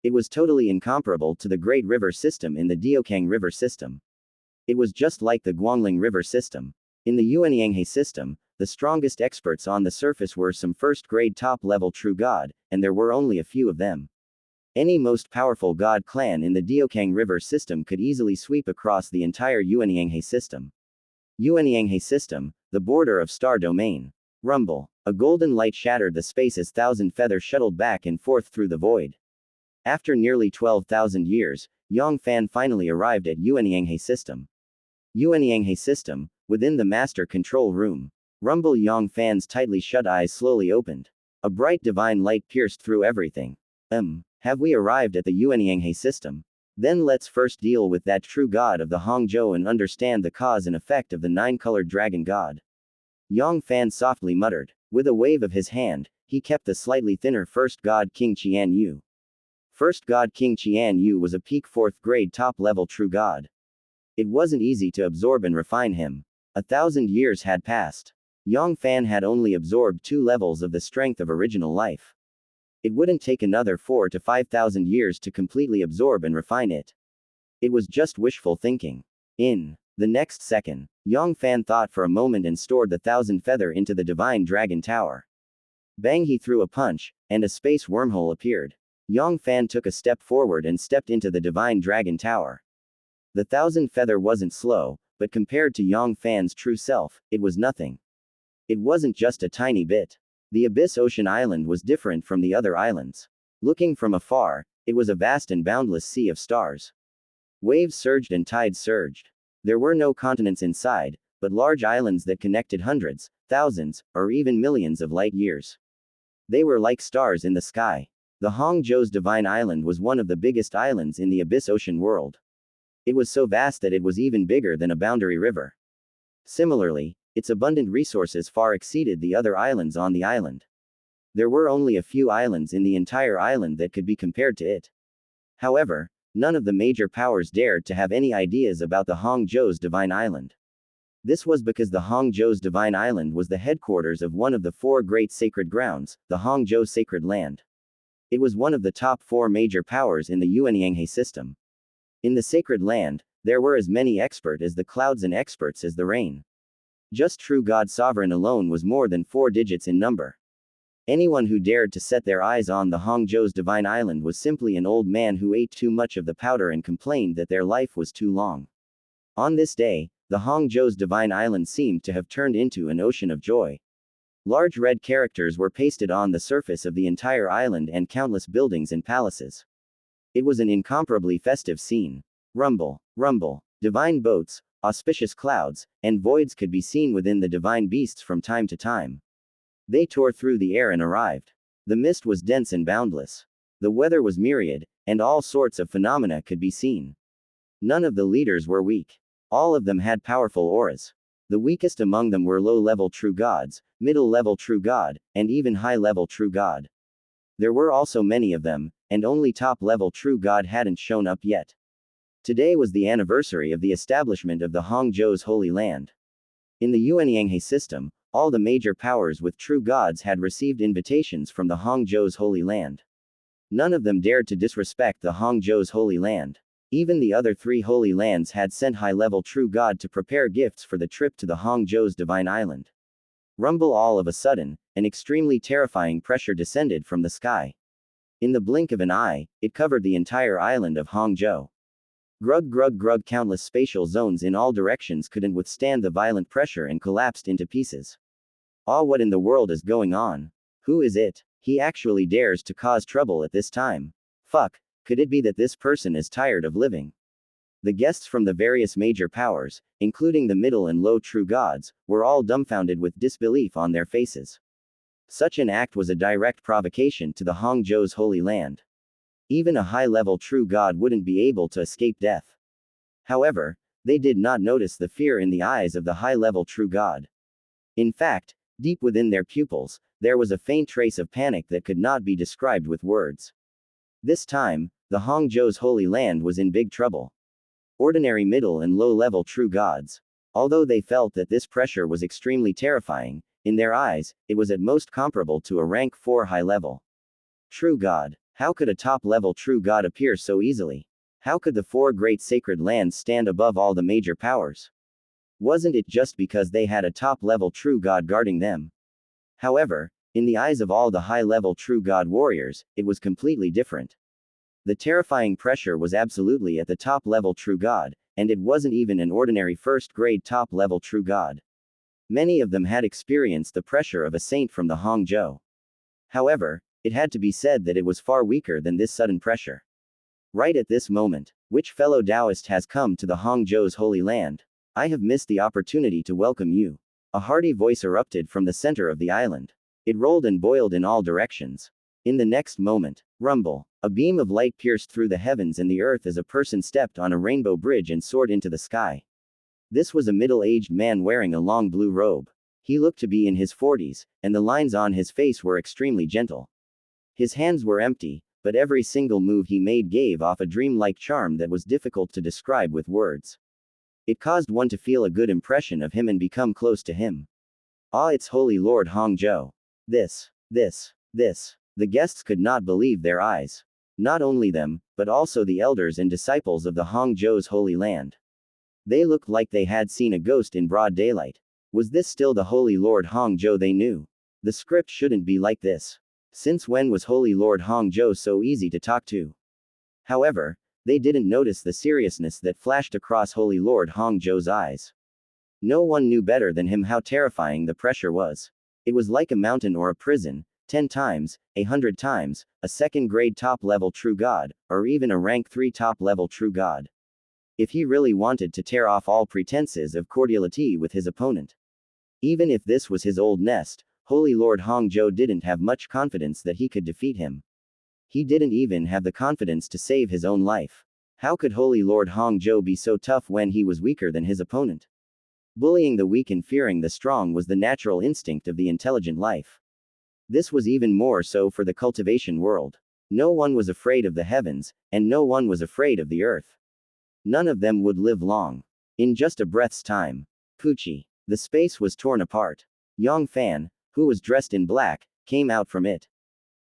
It was totally incomparable to the Great River system in the Diokang River system. It was just like the Guangling River system. In the Xianxia system, the strongest experts on the surface were some first-grade top-level true god, and there were only a few of them. Any most powerful god clan in the Diokang River system could easily sweep across the entire Xianxia system. Xianxia system, the border of star domain. Rumble. A golden light shattered the space as thousand feathers shuttled back and forth through the void. After nearly 12,000 years, Yang Fann finally arrived at Xianxia system. Xianxia system, within the master control room. Rumble. Yang Fann's tightly shut eyes slowly opened. A bright divine light pierced through everything. Have we arrived at the Xianxia system? Then let's first deal with that true god of the Hangzhou and understand the cause and effect of the nine-colored dragon god. Yang Fann softly muttered. With a wave of his hand, he kept the slightly thinner first god King Qianyu. First god King Qianyu was a peak 4th grade top-level true god. It wasn't easy to absorb and refine him. 1,000 years had passed. Yang Fann had only absorbed 2 levels of the strength of original life. It wouldn't take another 4 to 5,000 years to completely absorb and refine it. It was just wishful thinking. In the next second, Yang Fann thought for a moment and stored the 1,000 feather into the divine dragon tower. Bang! He threw a punch, and a space wormhole appeared. Yang Fann took a step forward and stepped into the divine dragon tower. The 1,000 feather wasn't slow, but compared to Yang Fann's true self, it was nothing. It wasn't just a tiny bit. The Abyss Ocean Island was different from the other islands. Looking from afar, it was a vast and boundless sea of stars. Waves surged and tides surged. There were no continents inside, but large islands that connected hundreds, thousands, or even millions of light years. They were like stars in the sky. The Hangzhou's Divine Island was one of the biggest islands in the Abyss Ocean world. It was so vast that it was even bigger than a boundary river. Similarly, its abundant resources far exceeded the other islands on the island. There were only a few islands in the entire island that could be compared to it. However, none of the major powers dared to have any ideas about the Hangzhou's Divine Island. This was because the Hangzhou's Divine Island was the headquarters of one of the 4 great sacred grounds, the Hangzhou Sacred Land. It was one of the top 4 major powers in the Xianxia system. In the Sacred Land, there were as many experts as the clouds and experts as the rain. Just true God Sovereign alone was more than 4 digits in number. Anyone who dared to set their eyes on the Hangzhou's Divine Island was simply an old man who ate too much of the powder and complained that their life was too long. On this day, the Hangzhou's Divine Island seemed to have turned into an ocean of joy. Large red characters were pasted on the surface of the entire island and countless buildings and palaces. It was an incomparably festive scene. Rumble, rumble, divine boats, auspicious clouds, and voids could be seen within the divine beasts from time to time. They tore through the air and arrived. The mist was dense and boundless. The weather was myriad, and all sorts of phenomena could be seen. None of the leaders were weak. All of them had powerful auras. The weakest among them were low-level true gods, middle-level true god, and even high-level true god. There were also many of them, and only top-level true god hadn't shown up yet. Today was the anniversary of the establishment of the Hangzhou's Holy Land. In the Xianxia system, all the major powers with true gods had received invitations from the Hangzhou's Holy Land. None of them dared to disrespect the Hangzhou's Holy Land. Even the other 3 Holy Lands had sent high-level true god to prepare gifts for the trip to the Hangzhou's Divine Island. Rumble! All of a sudden, an extremely terrifying pressure descended from the sky. In the blink of an eye, it covered the entire island of Hangzhou. Grug grug grug! Countless spatial zones in all directions couldn't withstand the violent pressure and collapsed into pieces. What in the world is going on? Who is it? He actually dares to cause trouble at this time. Fuck, could it be that this person is tired of living? The guests from the various major powers, including the middle and low true gods, were all dumbfounded with disbelief on their faces. Such an act was a direct provocation to the Hangzhou's holy land. Even a high-level true god wouldn't be able to escape death. However, they did not notice the fear in the eyes of the high-level true god. In fact, deep within their pupils, there was a faint trace of panic that could not be described with words. This time, the Hangzhou's holy land was in big trouble. Ordinary middle and low-level true gods. Although they felt that this pressure was extremely terrifying, in their eyes, it was at most comparable to a rank 4 high-level true god. How could a top-level true god appear so easily? How could the 4 great sacred lands stand above all the major powers? Wasn't it just because they had a top-level true god guarding them? However, in the eyes of all the high-level true god warriors, it was completely different. The terrifying pressure was absolutely at the top-level true god, and it wasn't even an ordinary first-grade top-level true god. Many of them had experienced the pressure of a saint from the Hangzhou. However, it had to be said that it was far weaker than this sudden pressure. Right at this moment, which fellow Taoist has come to the Hangzhou's holy land? I have missed the opportunity to welcome you. A hearty voice erupted from the center of the island. It rolled and boiled in all directions. In the next moment, rumble. A beam of light pierced through the heavens and the earth as a person stepped on a rainbow bridge and soared into the sky. This was a middle-aged man wearing a long blue robe. He looked to be in his 40s, and the lines on his face were extremely gentle. His hands were empty, but every single move he made gave off a dreamlike charm that was difficult to describe with words. It caused one to feel a good impression of him and become close to him. Ah, it's Holy Lord Hangzhou. This. The guests could not believe their eyes. Not only them, but also the elders and disciples of the Hangzhou's holy land. They looked like they had seen a ghost in broad daylight. Was this still the Holy Lord Hangzhou they knew? The script shouldn't be like this. Since when was Holy Lord Hangzhou so easy to talk to? However, they didn't notice the seriousness that flashed across Holy Lord Hangzhou's eyes. No one knew better than him how terrifying the pressure was. It was like a mountain or a prison, 10 times, 100 times, a second-grade top-level true god, or even a rank 3 top-level true god. If he really wanted to tear off all pretenses of cordiality with his opponent. Even if this was his old nest, Holy Lord Hangzhou didn't have much confidence that he could defeat him. He didn't even have the confidence to save his own life. How could Holy Lord Hangzhou be so tough when he was weaker than his opponent? Bullying the weak and fearing the strong was the natural instinct of the intelligent life. This was even more so for the cultivation world. No one was afraid of the heavens, and no one was afraid of the earth. None of them would live long. In just a breath's time. Poochie. The space was torn apart. Yang Fann, who was dressed in black, came out from it.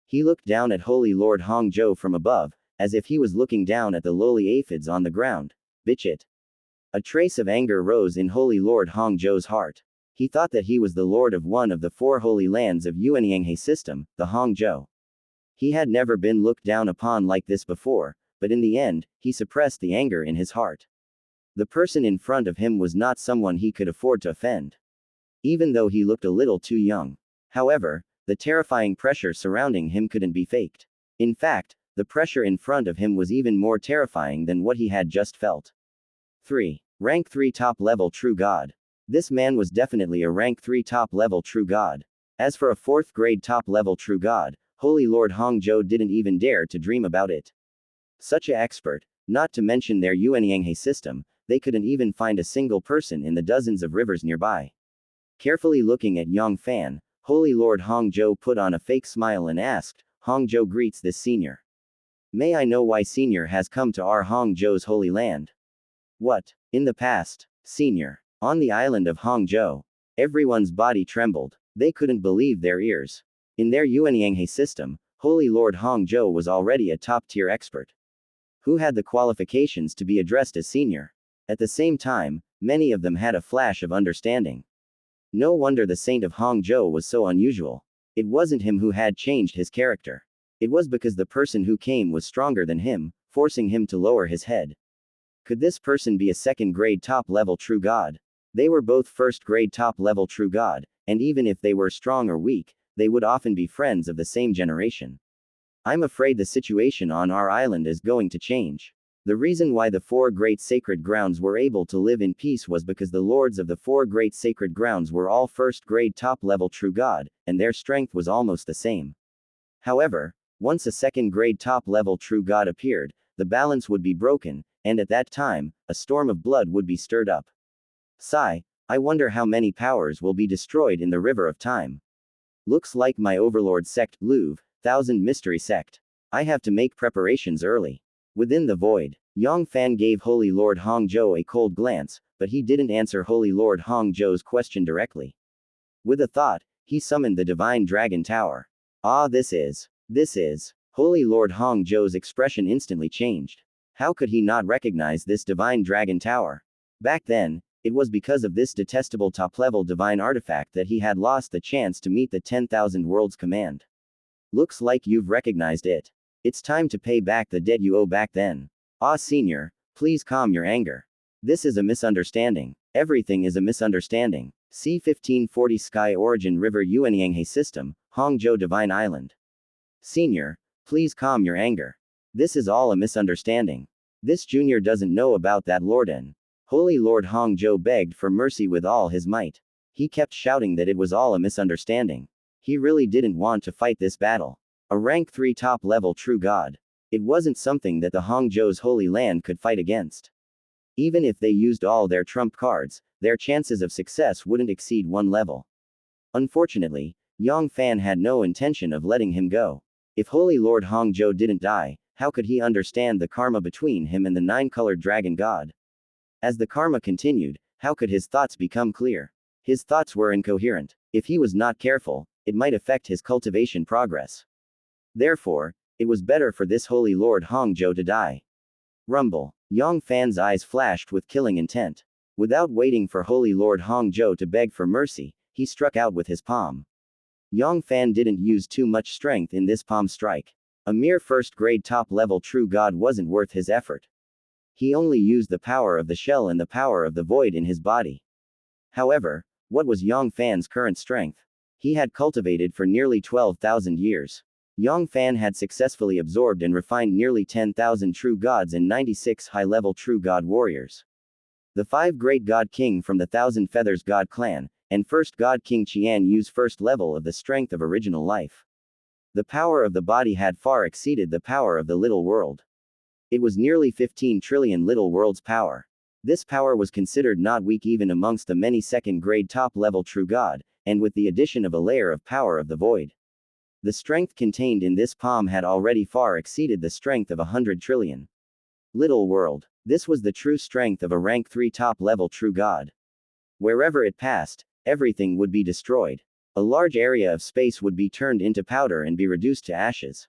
He looked down at Holy Lord Hangzhou from above, as if he was looking down at the lowly aphids on the ground. Bitch it. A trace of anger rose in Holy Lord Hangzhou's heart. He thought that he was the lord of one of the 4 holy lands of Xianxia system, the Hangzhou. He had never been looked down upon like this before, but in the end, he suppressed the anger in his heart. The person in front of him was not someone he could afford to offend. Even though he looked a little too young. However, the terrifying pressure surrounding him couldn't be faked. In fact, the pressure in front of him was even more terrifying than what he had just felt. 3. Rank 3 top-level true god. This man was definitely a rank 3 top-level true god. As for a 4th-grade top-level true god, Holy Lord Hangzhou didn't even dare to dream about it. Such a expert, not to mention their Xianxia system, they couldn't even find a single person in the dozens of rivers nearby. Carefully looking at Yang Fann, Holy Lord Hangzhou put on a fake smile and asked, Hangzhou greets this senior. May I know why senior has come to our Hangzhou's holy land? What? In the past, senior. On the island of Hangzhou. Everyone's body trembled. They couldn't believe their ears. In their Xianxia system, Holy Lord Hangzhou was already a top-tier expert. Who had the qualifications to be addressed as senior? At the same time, many of them had a flash of understanding. No wonder the Saint of Hangzhou was so unusual. It wasn't him who had changed his character. It was because the person who came was stronger than him, forcing him to lower his head. Could this person be a second-grade top-level true god? They were both first-grade top-level true god, and even if they were strong or weak, they would often be friends of the same generation. I'm afraid the situation on our island is going to change. The reason why the four great sacred grounds were able to live in peace was because the lords of the four great sacred grounds were all first-grade top-level true god, and their strength was almost the same. However, once a second-grade top-level true god appeared, the balance would be broken, and at that time, a storm of blood would be stirred up. Sigh, I wonder how many powers will be destroyed in the river of time. Looks like my overlord sect, Louvre, Thousand Mystery Sect. I have to make preparations early. Within the void, Yang Fann gave Holy Lord Hongzhou a cold glance, but he didn't answer Holy Lord Hongzhou's question directly. With a thought, he summoned the Divine Dragon Tower. Ah, this is. Holy Lord Hongzhou's expression instantly changed. How could he not recognize this Divine Dragon Tower? Back then, it was because of this detestable top-level divine artifact that he had lost the chance to meet the 10,000 Worlds command. Looks like you've recognized it. It's time to pay back the debt you owe back then. Ah, senior, please calm your anger. This is a misunderstanding. Everything is a misunderstanding. C-1540 Sky Origin River Yuanyanghe System, Hongzhou Divine Island. Senior, please calm your anger. This is all a misunderstanding. This junior doesn't know about that Lorden. Holy Lord Hongzhou begged for mercy with all his might. He kept shouting that it was all a misunderstanding. He really didn't want to fight this battle. A rank 3 top-level true god. It wasn't something that the Hongzhou's Holy Land could fight against. Even if they used all their trump cards, their chances of success wouldn't exceed 1 level. Unfortunately, Yang Fann had no intention of letting him go. If Holy Lord Hongzhou didn't die, how could he understand the karma between him and the 9-colored dragon god? As the karma continued, how could his thoughts become clear? His thoughts were incoherent. If he was not careful, it might affect his cultivation progress. Therefore, it was better for this Holy Lord Hongzhou to die. Rumble. Yang Fann's eyes flashed with killing intent. Without waiting for Holy Lord Hongzhou to beg for mercy, he struck out with his palm. Yang Fann didn't use too much strength in this palm strike. A mere first-grade top-level true god wasn't worth his effort. He only used the power of the shell and the power of the void in his body. However, what was Yang Fann's current strength? He had cultivated for nearly 12,000 years. Yang Fann had successfully absorbed and refined nearly 10,000 true gods and 96 high-level true god warriors. The 5 great god king from the Thousand Feathers god clan, and first god king Qian Yu's first level of the strength of original life. The power of the body had far exceeded the power of the little world. It was nearly 15 trillion little worlds power. This power was considered not weak even amongst the many second-grade top-level true god, and with the addition of a layer of power of the void. The strength contained in this palm had already far exceeded the strength of 100 trillion. Little world. This was the true strength of a rank 3 top-level true god. Wherever it passed, everything would be destroyed. A large area of space would be turned into powder and be reduced to ashes.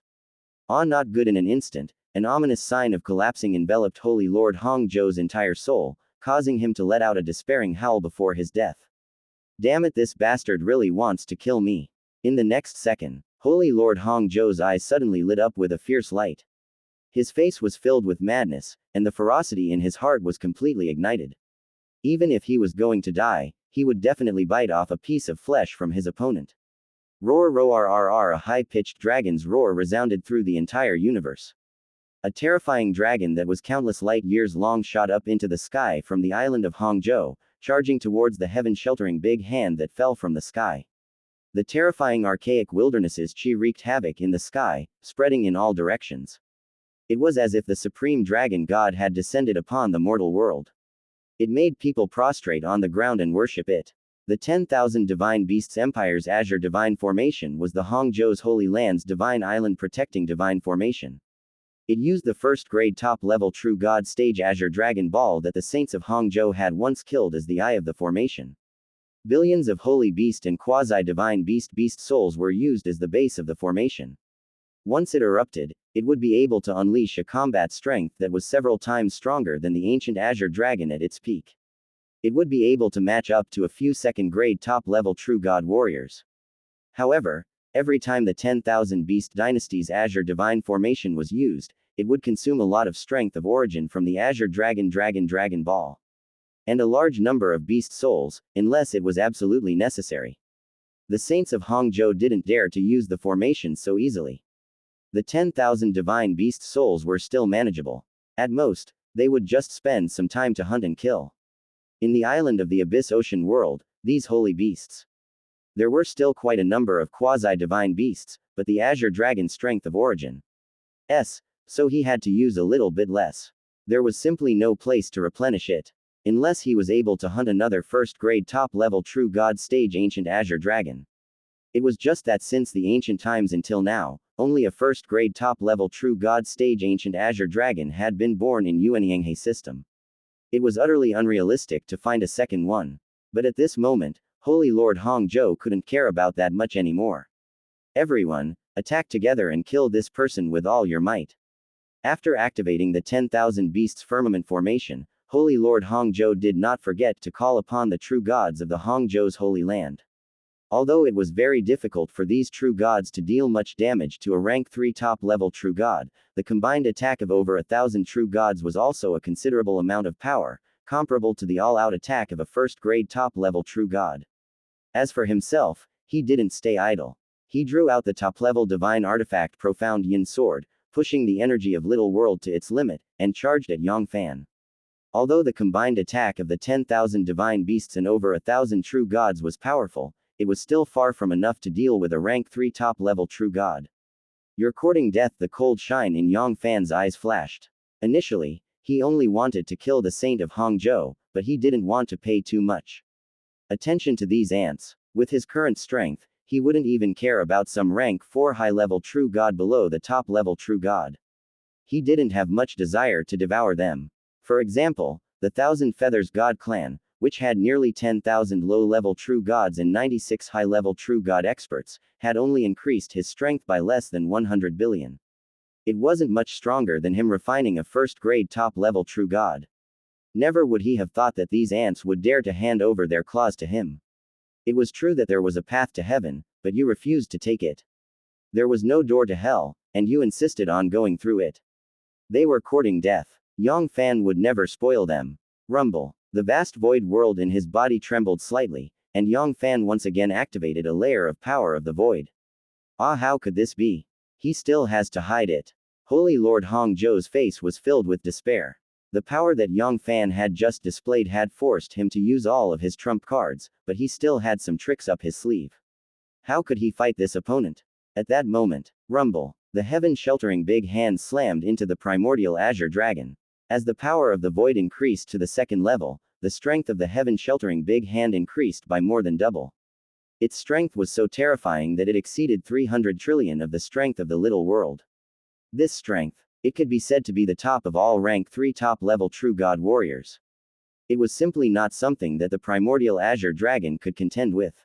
Ah, not good. In an instant, an ominous sign of collapsing enveloped Holy Lord Hongzhou's entire soul, causing him to let out a despairing howl before his death. Damn it, this bastard really wants to kill me. In the next second, Holy Lord Hongzhou's eyes suddenly lit up with a fierce light. His face was filled with madness, and the ferocity in his heart was completely ignited. Even if he was going to die, he would definitely bite off a piece of flesh from his opponent. Roar, roar, roar! A high-pitched dragon's roar resounded through the entire universe. A terrifying dragon that was countless light years long shot up into the sky from the island of Hongzhou, charging towards the heaven-sheltering big hand that fell from the sky. The terrifying archaic wilderness's chi wreaked havoc in the sky, spreading in all directions. It was as if the supreme dragon god had descended upon the mortal world. It made people prostrate on the ground and worship it. The 10,000 Divine Beasts Empire's Azure Divine Formation was the Hongzhou's Holy Land's Divine Island protecting Divine Formation. It used the first-grade top-level True God stage Azure Dragon Ball that the saints of Hongzhou had once killed as the eye of the formation. Billions of Holy Beast and Quasi-Divine Beast souls were used as the base of the formation. Once it erupted, it would be able to unleash a combat strength that was several times stronger than the ancient Azure Dragon at its peak. It would be able to match up to a few second-grade top-level True God warriors. However, every time the 10,000 Beast Dynasty's Azure Divine Formation was used, it would consume a lot of strength of origin from the Azure Dragon Ball. And a large number of beast souls, unless it was absolutely necessary. The saints of Hongzhou didn't dare to use the formation so easily. The 10,000 divine beast souls were still manageable. At most, they would just spend some time to hunt and kill. In the island of the Abyss Ocean world, these holy beasts. There were still quite a number of quasi-divine beasts, but the Azure Dragon's strength of origin. So he had to use a little bit less. There was simply no place to replenish it. Unless he was able to hunt another first-grade top-level true god stage ancient Azure Dragon. It was just that since the ancient times until now, only a first-grade top-level true god stage ancient Azure Dragon had been born in Yuanyanghe system. It was utterly unrealistic to find a second one. But at this moment, Holy Lord Hongzhou couldn't care about that much anymore. Everyone, attack together and kill this person with all your might. After activating the 10,000 Beasts Firmament formation, Holy Lord Hongzhou did not forget to call upon the true gods of the Hongzhou's holy land. Although it was very difficult for these true gods to deal much damage to a rank 3 top-level true god, the combined attack of over 1,000 true gods was also a considerable amount of power, comparable to the all-out attack of a first-grade top-level true god. As for himself, he didn't stay idle. He drew out the top-level divine artifact Profound Yin Sword, pushing the energy of Little World to its limit, and charged at Yang Fann. Although the combined attack of the 10,000 divine beasts and over 1,000 true gods was powerful, it was still far from enough to deal with a rank 3 top-level true god. You're courting death. The cold shine in Yang Fann's eyes flashed. Initially, he only wanted to kill the Saint of Hongzhou, but he didn't want to pay too much attention to these ants. With his current strength, he wouldn't even care about some rank 4 high-level true god below the top-level true god. He didn't have much desire to devour them. For example, the Thousand Feathers God clan, which had nearly 10,000 low-level true gods and 96 high-level true god experts, had only increased his strength by less than 100 billion. It wasn't much stronger than him refining a first-grade top-level true god. Never would he have thought that these ants would dare to hand over their claws to him. It was true that there was a path to heaven, but you refused to take it. There was no door to hell, and you insisted on going through it. They were courting death. Yang Fann would never spoil them. Rumble. The vast void world in his body trembled slightly, and Yang Fann once again activated a layer of power of the void. Ah, how could this be? He still has to hide it. Holy Lord Hongzhou's face was filled with despair. The power that Yang Fann had just displayed had forced him to use all of his trump cards, but he still had some tricks up his sleeve. How could he fight this opponent? At that moment, rumble. The heaven-sheltering big hand slammed into the primordial Azure Dragon. As the power of the void increased to the second level, the strength of the heaven-sheltering big hand increased by more than double. Its strength was so terrifying that it exceeded 300 trillion of the strength of the little world. This strength, it could be said to be the top of all rank 3 top-level true god warriors. It was simply not something that the primordial Azure Dragon could contend with.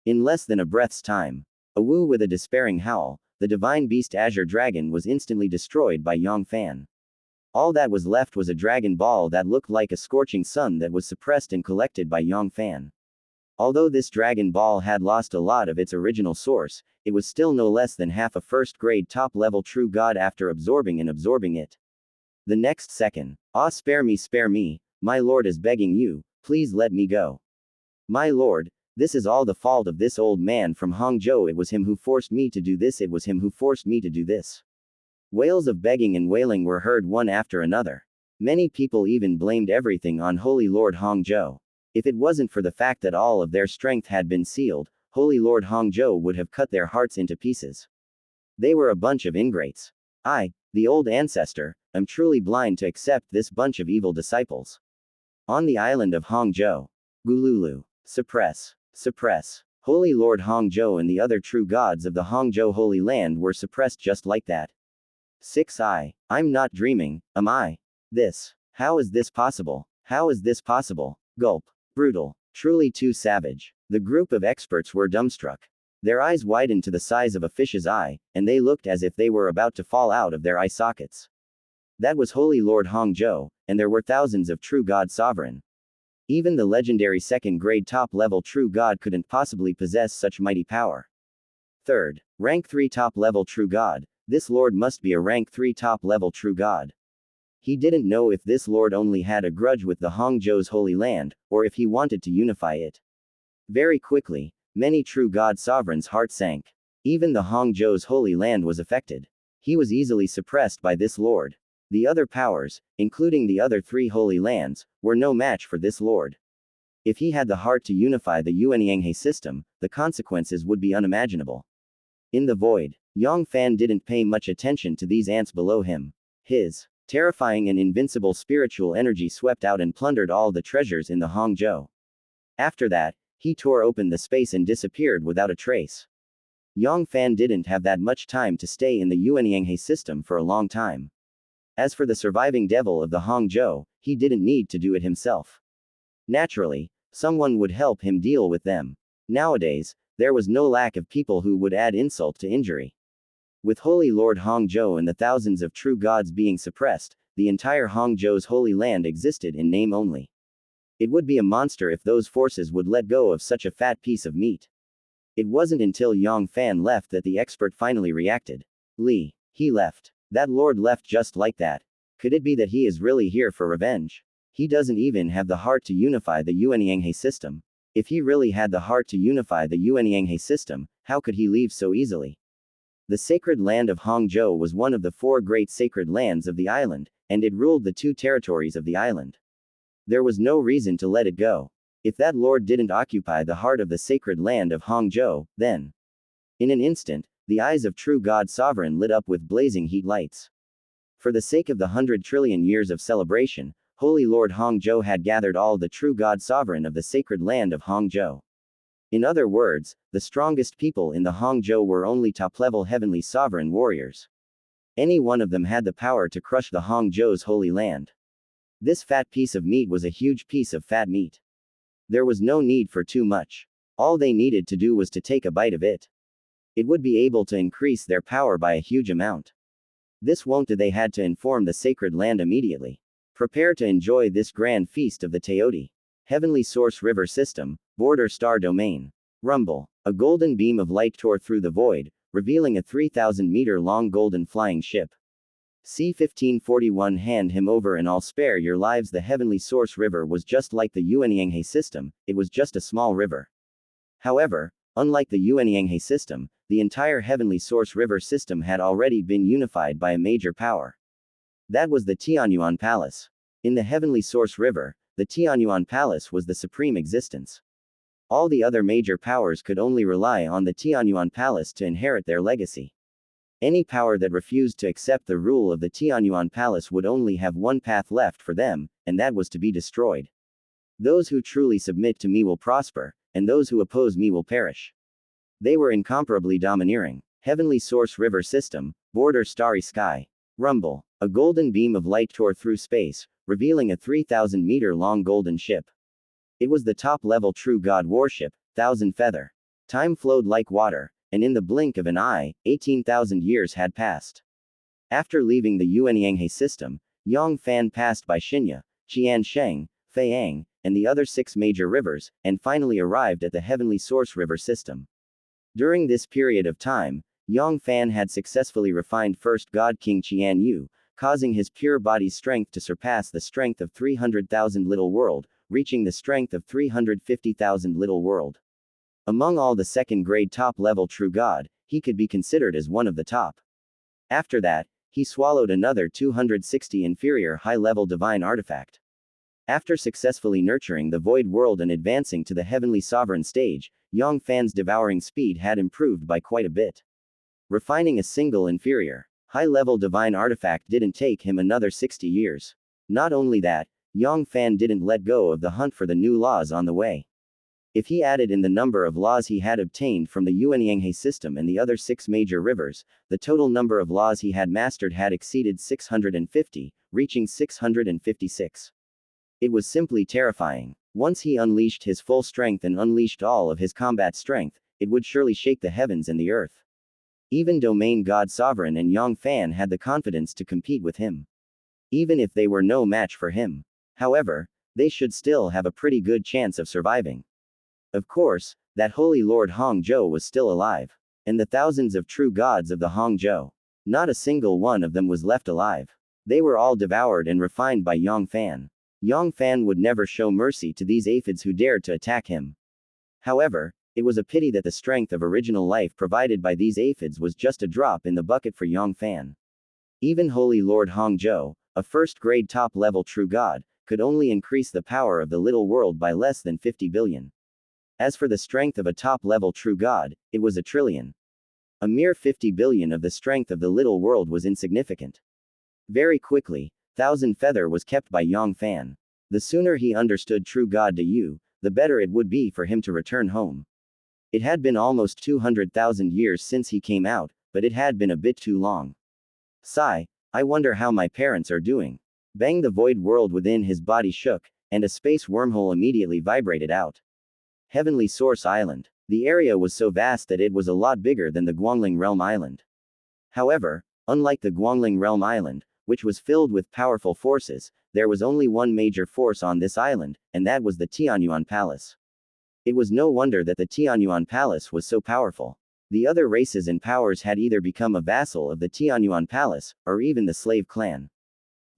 In less than a breath's time, awoo with a despairing howl, the divine beast Azure Dragon was instantly destroyed by Yang Fann. All that was left was a dragon ball that looked like a scorching sun that was suppressed and collected by Yang Fann. Although this dragon ball had lost a lot of its original source, it was still no less than half a first-grade top-level true god after absorbing it. The next second, "Ah, spare me, my lord is begging you, please let me go. My lord, this is all the fault of this old man from Hongzhou. It was him who forced me to do this. It was him who forced me to do this." Wails of begging and wailing were heard one after another. Many people even blamed everything on Holy Lord Hongzhou. If it wasn't for the fact that all of their strength had been sealed, Holy Lord Hongzhou would have cut their hearts into pieces. They were a bunch of ingrates. I, the old ancestor, am truly blind to accept this bunch of evil disciples. On the island of Hongzhou. Gululu. Suppress. Suppress. Holy Lord Hongzhou and the other true gods of the Hongzhou Holy Land were suppressed just like that. 6. I'm not dreaming, am I? How is this possible? How is this possible? Gulp. Brutal. Truly too savage. The group of experts were dumbstruck. Their eyes widened to the size of a fish's eye, and they looked as if they were about to fall out of their eye sockets. That was Holy Lord Hongzhou, and there were thousands of true god sovereign. Even the legendary second-grade top-level true god couldn't possibly possess such mighty power. Third, rank 3 top-level true god. This lord must be a rank 3 top-level true god. He didn't know if this lord only had a grudge with the Hongzhou's holy land, or if he wanted to unify it. Very quickly, many true god sovereigns' heart sank. Even the Hongzhou's holy land was affected. He was easily suppressed by this lord. The other powers, including the other three holy lands, were no match for this lord. If he had the heart to unify the Yuanyanghe system, the consequences would be unimaginable. In the void, Yang Fann didn't pay much attention to these ants below him. His terrifying and invincible spiritual energy swept out and plundered all the treasures in the Hangzhou. After that, he tore open the space and disappeared without a trace. Yang Fann didn't have that much time to stay in the Yuanyanghe system for a long time. As for the surviving devil of the Hangzhou, he didn't need to do it himself. Naturally, someone would help him deal with them. Nowadays, there was no lack of people who would add insult to injury. With Holy Lord Hangzhou and the thousands of true gods being suppressed, the entire Hangzhou's holy land existed in name only. It would be a monster if those forces would let go of such a fat piece of meat. It wasn't until Yang Fann left that the expert finally reacted. Li, he left. That lord left just like that. Could it be that he is really here for revenge? He doesn't even have the heart to unify the Yuanyanghe system. If he really had the heart to unify the Yuanyanghe system, how could he leave so easily? The sacred land of Hangzhou was one of the 4 great sacred lands of the island, and it ruled the 2 territories of the island. There was no reason to let it go. If that lord didn't occupy the heart of the sacred land of Hangzhou, then, in an instant, the eyes of true God Sovereign lit up with blazing heat lights. For the sake of the 100 trillion years of celebration, Holy Lord Hangzhou had gathered all the true God Sovereign of the sacred land of Hangzhou. In other words, the strongest people in the Hangzhou were only top-level heavenly sovereign warriors. Any one of them had the power to crush the Hangzhou's holy land. This fat piece of meat was a huge piece of fat meat. There was no need for too much. All they needed to do was to take a bite of it. It would be able to increase their power by a huge amount. This won't do. They had to inform the sacred land immediately. Prepare to enjoy this grand feast of the Teoti. Heavenly Source River System, Border Star Domain. Rumble. A golden beam of light tore through the void, revealing a 3,000-meter-long golden flying ship. C-1541 Hand him over and I'll spare your lives. The Heavenly Source River was just like the Yuanyanghe system, it was just a small river. However, unlike the Yuanyanghe system, the entire Heavenly Source River system had already been unified by a major power. That was the Tianyuan Palace. In the Heavenly Source River, the Tianyuan Palace was the supreme existence. All the other major powers could only rely on the Tianyuan Palace to inherit their legacy. Any power that refused to accept the rule of the Tianyuan Palace would only have one path left for them, and that was to be destroyed. Those who truly submit to me will prosper, and those who oppose me will perish. They were incomparably domineering. Heavenly Source River System, Border Starry Sky. Rumble. A golden beam of light tore through space, revealing a 3,000-meter-long golden ship. It was the top-level true god warship, Thousand Feather. Time flowed like water, and in the blink of an eye, 18,000 years had passed. After leaving the Yuanyanghe system, Yang Fann passed by Xianxia, Xiansheng, Feiyang, and the other 6 major rivers, and finally arrived at the Heavenly Source River system. During this period of time, Yang Fann had successfully refined first God King Qian Yu, causing his pure body's strength to surpass the strength of 300,000 Little World, reaching the strength of 350,000 Little World. Among all the second-grade top-level true god, he could be considered as one of the top. After that, he swallowed another 260 inferior high-level divine artifact. After successfully nurturing the void world and advancing to the heavenly sovereign stage, Yang Fann's devouring speed had improved by quite a bit. Refining a single inferior, high-level divine artifact didn't take him another 60 years. Not only that, Yang Fann didn't let go of the hunt for the new laws on the way. If he added in the number of laws he had obtained from the Yuanyanghe system and the other 6 major rivers, the total number of laws he had mastered had exceeded 650, reaching 656. It was simply terrifying. Once he unleashed his full strength and unleashed all of his combat strength, it would surely shake the heavens and the earth. Even Domain God Sovereign and Yang Fann had the confidence to compete with him. Even if they were no match for him. However, they should still have a pretty good chance of surviving. Of course, that Holy Lord Hangzhou was still alive. And the thousands of true gods of the Hangzhou. Not a single one of them was left alive. They were all devoured and refined by Yang Fann. Yang Fann would never show mercy to these aphids who dared to attack him. However, it was a pity that the strength of original life provided by these aphids was just a drop in the bucket for Yang Fann. Even Holy Lord Hangzhou, a first-grade top-level true god, could only increase the power of the little world by less than 50 billion. As for the strength of a top-level true god, it was a trillion. A mere 50 billion of the strength of the little world was insignificant. Very quickly, Thousand Feather was kept by Yang Fann. The sooner he understood true God to you, the better it would be for him to return home. It had been almost 200,000 years since he came out, but it had been a bit too long. Sigh, I wonder how my parents are doing. Bang, the void world within his body shook, and a space wormhole immediately vibrated out. Heavenly Source Island. The area was so vast that it was a lot bigger than the Guangling Realm Island. However, unlike the Guangling Realm Island, which was filled with powerful forces, there was only one major force on this island, and that was the Tianyuan Palace. It was no wonder that the Tianyuan Palace was so powerful. The other races and powers had either become a vassal of the Tianyuan Palace, or even the slave clan.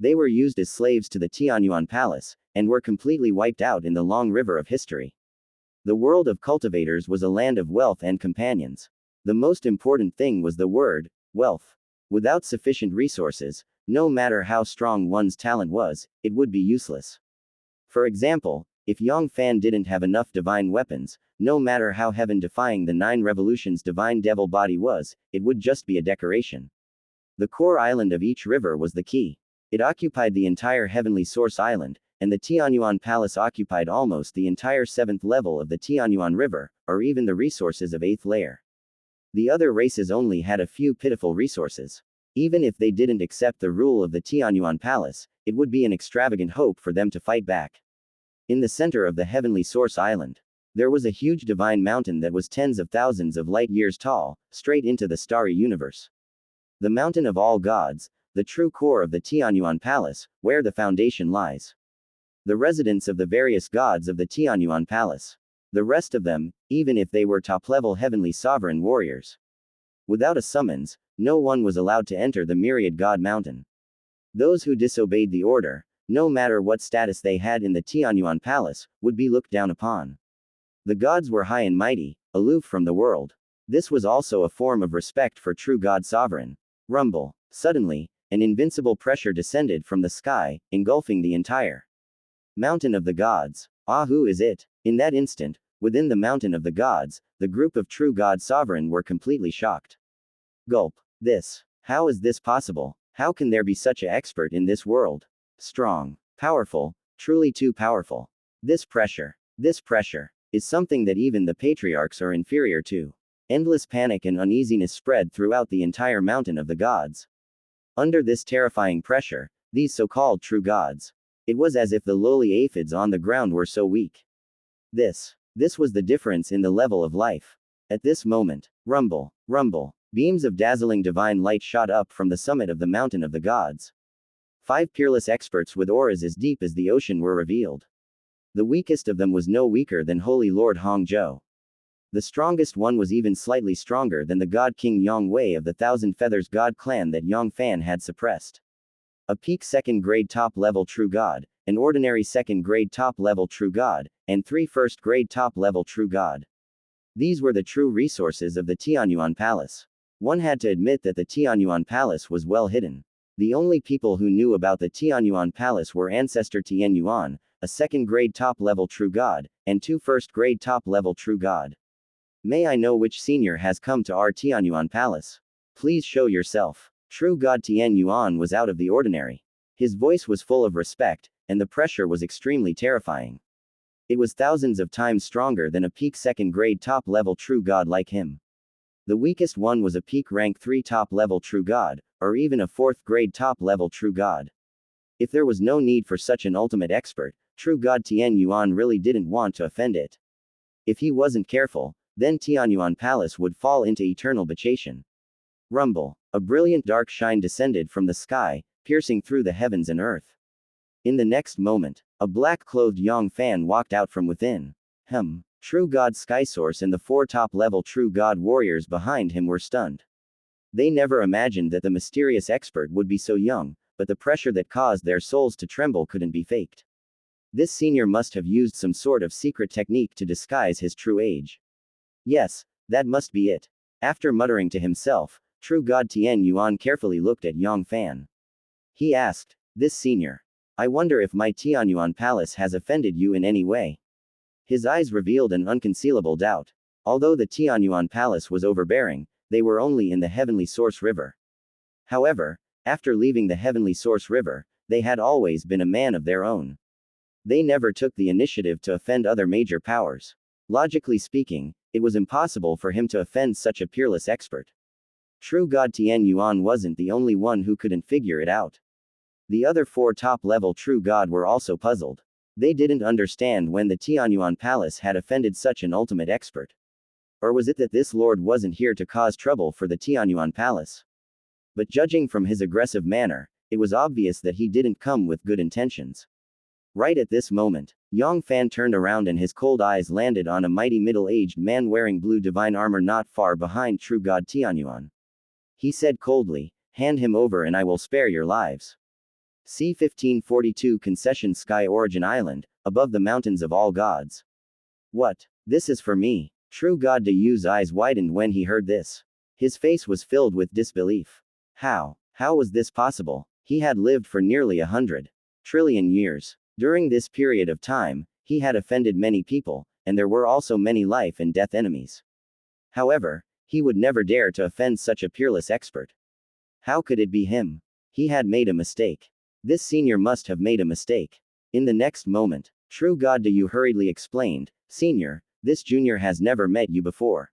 They were used as slaves to the Tianyuan Palace, and were completely wiped out in the long river of history. The world of cultivators was a land of wealth and companions. The most important thing was the word, wealth. Without sufficient resources, no matter how strong one's talent was, it would be useless. For example, if Yang Fann didn't have enough divine weapons, no matter how heaven-defying the 9 revolutions divine devil body was, it would just be a decoration. The core island of each river was the key. It occupied the entire Heavenly Source Island, and the Tianyuan Palace occupied almost the entire 7th level of the Tianyuan River, or even the resources of 8th layer. The other races only had a few pitiful resources. Even if they didn't accept the rule of the Tianyuan Palace, it would be an extravagant hope for them to fight back. In the center of the Heavenly Source Island, there was a huge divine mountain that was tens of thousands of light years tall, straight into the starry universe. The mountain of all gods, the true core of the Tianyuan Palace, where the foundation lies. The residence of the various gods of the Tianyuan Palace. The rest of them, even if they were top-level heavenly sovereign warriors. Without a summons, no one was allowed to enter the myriad god mountain. Those who disobeyed the order, no matter what status they had in the Tianyuan Palace, would be looked down upon. The gods were high and mighty, aloof from the world. This was also a form of respect for true God sovereign. Rumble. Suddenly, an invincible pressure descended from the sky, engulfing the entire mountain of the gods. Ah, who is it? In that instant, within the mountain of the gods, the group of true God sovereign were completely shocked. Gulp. This. How is this possible? How can there be such an expert in this world? Strong. Powerful. Truly too powerful. This pressure, is something that even the patriarchs are inferior to. Endless panic and uneasiness spread throughout the entire mountain of the gods. Under this terrifying pressure, these so-called true gods. It was as if the lowly aphids on the ground were so weak. This was the difference in the level of life. At this moment, rumble, beams of dazzling divine light shot up from the summit of the mountain of the gods. 5 peerless experts with auras as deep as the ocean were revealed. The weakest of them was no weaker than Holy Lord Hongzhou. The strongest one was even slightly stronger than the God King Yang Wei of the Thousand Feathers God clan that Yang Fann had suppressed. A peak 2nd grade top-level true god, an ordinary 2nd grade top-level true god, and 3 1st grade top-level true god. These were the true resources of the Tianyuan Palace. One had to admit that the Tianyuan Palace was well hidden. The only people who knew about the Tianyuan Palace were Ancestor Tian Yuan, a 2nd grade top-level true god, and 2 1st grade top-level true god. May I know which senior has come to our Tianyuan Palace? Please show yourself. True God Tian Yuan was out of the ordinary. His voice was full of respect, and the pressure was extremely terrifying. It was thousands of times stronger than a peak 2nd grade top-level true god like him. The weakest one was a peak rank 3 top-level true god, or even a 4th grade top-level true god. If there was no need for such an ultimate expert, true God Tian Yuan really didn't want to offend it. If he wasn't careful, then Tianyuan Palace would fall into eternal bacchation. Rumble. A brilliant dark shine descended from the sky, piercing through the heavens and earth. In the next moment, a black-clothed Yang Fann walked out from within. True God Skysource and the 4 top-level true God warriors behind him were stunned. They never imagined that the mysterious expert would be so young, but the pressure that caused their souls to tremble couldn't be faked. This senior must have used some sort of secret technique to disguise his true age. Yes, that must be it. After muttering to himself, true God Tian Yuan carefully looked at Yang Fann. He asked, This senior. I wonder if my Tianyuan palace has offended you in any way. His eyes revealed an unconcealable doubt. Although the Tianyuan palace was overbearing, they were only in the heavenly source river. However, after leaving the heavenly source river, they had always been a man of their own. They never took the initiative to offend other major powers. Logically speaking, it was impossible for him to offend such a peerless expert. True God Tian Yuan wasn't the only one who couldn't figure it out. The other 4 top-level True God were also puzzled. They didn't understand when the Tianyuan palace had offended such an ultimate expert. Or was it that this lord wasn't here to cause trouble for the Tianyuan palace? But judging from his aggressive manner, it was obvious that he didn't come with good intentions. Right at this moment, Yang Fann turned around and his cold eyes landed on a mighty middle-aged man wearing blue divine armor not far behind True God Tianyuan. He said coldly, "Hand him over and I will spare your lives." C-1542 Concession Sky Origin Island, above the mountains of all gods. What? This is for me. True God Dayu's eyes widened when he heard this. His face was filled with disbelief. How was this possible? He had lived for nearly 100 trillion years. During this period of time, he had offended many people, and there were also many life and death enemies. However, he would never dare to offend such a peerless expert. How could it be him? He had made a mistake. This senior must have made a mistake. In the next moment, True God Dayu hurriedly explained, "Senior, this junior has never met you before.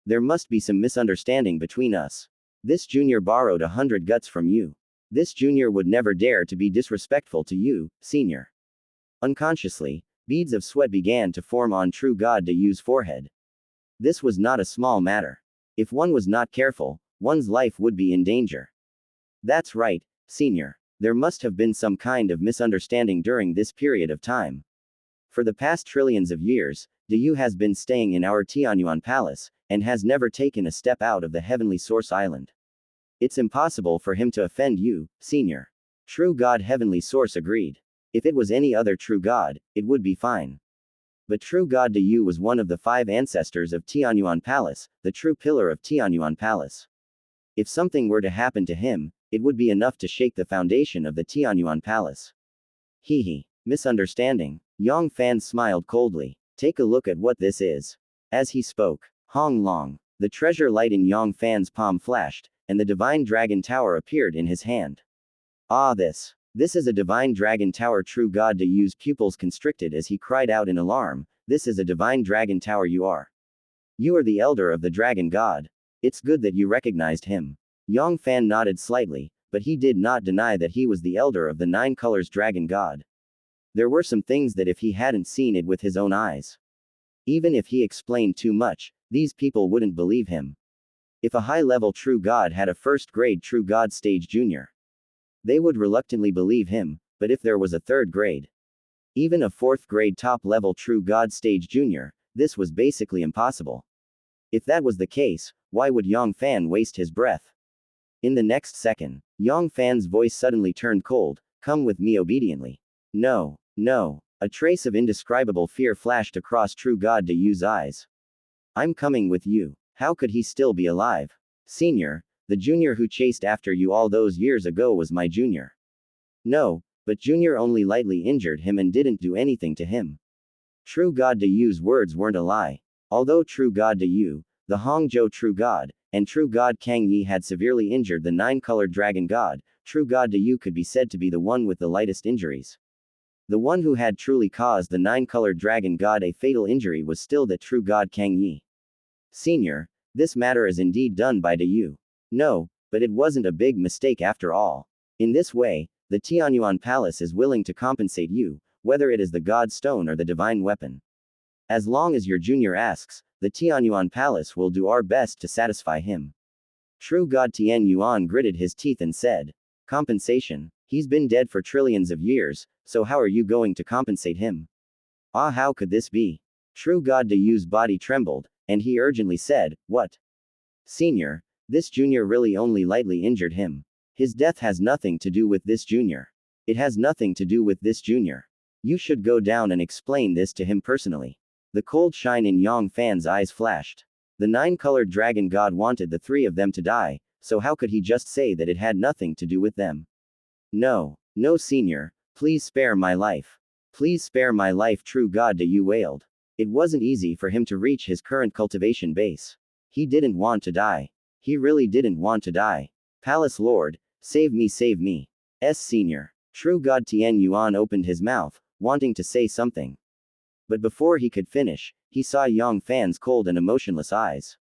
There must be some misunderstanding between us. This junior borrowed 100 guts from you. This junior would never dare to be disrespectful to you, senior." Unconsciously, beads of sweat began to form on True God Dayu's forehead. This was not a small matter. If one was not careful, one's life would be in danger. That's right, senior. There must have been some kind of misunderstanding during this period of time. For the past trillions of years, Dayu has been staying in our Tianyuan palace, and has never taken a step out of the heavenly source island. It's impossible for him to offend you, senior. True God Heavenly Source agreed. If it was any other true God, it would be fine. But True God Dayu was one of the 5 ancestors of Tianyuan Palace, the true pillar of Tianyuan Palace. If something were to happen to him, it would be enough to shake the foundation of the Tianyuan Palace. Misunderstanding. Yang Fann smiled coldly. Take a look at what this is. As he spoke, Hong Long, the treasure light in Yang Fann's palm flashed, and the divine dragon tower appeared in his hand. Ah, this is a divine dragon tower. True God Dayu's pupils constricted as he cried out in alarm, "This is a divine dragon tower you are. You are the elder of the dragon god. It's good that you recognized him." Yang Fann nodded slightly, but he did not deny that he was the elder of the 9 colors dragon god. There were some things that if he hadn't seen it with his own eyes, even if he explained too much, these people wouldn't believe him. If a high-level true god had a first-grade true god stage junior, they would reluctantly believe him, but if there was a 3rd grade, even a 4th grade top-level true god stage junior, this was basically impossible. If that was the case, why would Yang Fann waste his breath? In the next second, Yang Fann's voice suddenly turned cold, "Come with me obediently." No. A trace of indescribable fear flashed across True God Dayu's eyes. "I'm coming with you." How could he still be alive? "Senior, the junior who chased after you all those years ago was my junior." "No, but junior only lightly injured him and didn't do anything to him." True God Dayu's words weren't a lie. Although True God Dayu, the Hangzhou True God, and True God Kang Yi had severely injured the 9-colored dragon god, True God Dayu could be said to be the one with the lightest injuries. The one who had truly caused the 9-colored dragon god a fatal injury was still the True God Kang Yi. "Senior, this matter is indeed done by Dayu." "No, but it wasn't a big mistake after all. In this way, the Tianyuan Palace is willing to compensate you, whether it is the god stone or the divine weapon. As long as your junior asks, the Tianyuan Palace will do our best to satisfy him." True God Tian Yuan gritted his teeth and said, "Compensation? He's been dead for trillions of years, so how are you going to compensate him?" Ah, how could this be? True God Dayu's body trembled, and he urgently said, "What? Senior, this junior really only lightly injured him. His death has nothing to do with this junior. It has nothing to do with this junior. You should go down and explain this to him personally." The cold shine in Yang Fann's eyes flashed. The 9-colored dragon god wanted the 3 of them to die, so how could he just say that it had nothing to do with them? No, No, senior, please spare my life. Please spare my life, true god, Yu wailed. It wasn't easy for him to reach his current cultivation base. He didn't want to die. He really didn't want to die. Palace Lord, save me, save me. Senior. True god Tian Yuan opened his mouth, wanting to say something. But before he could finish, he saw Yang Fann's cold and emotionless eyes.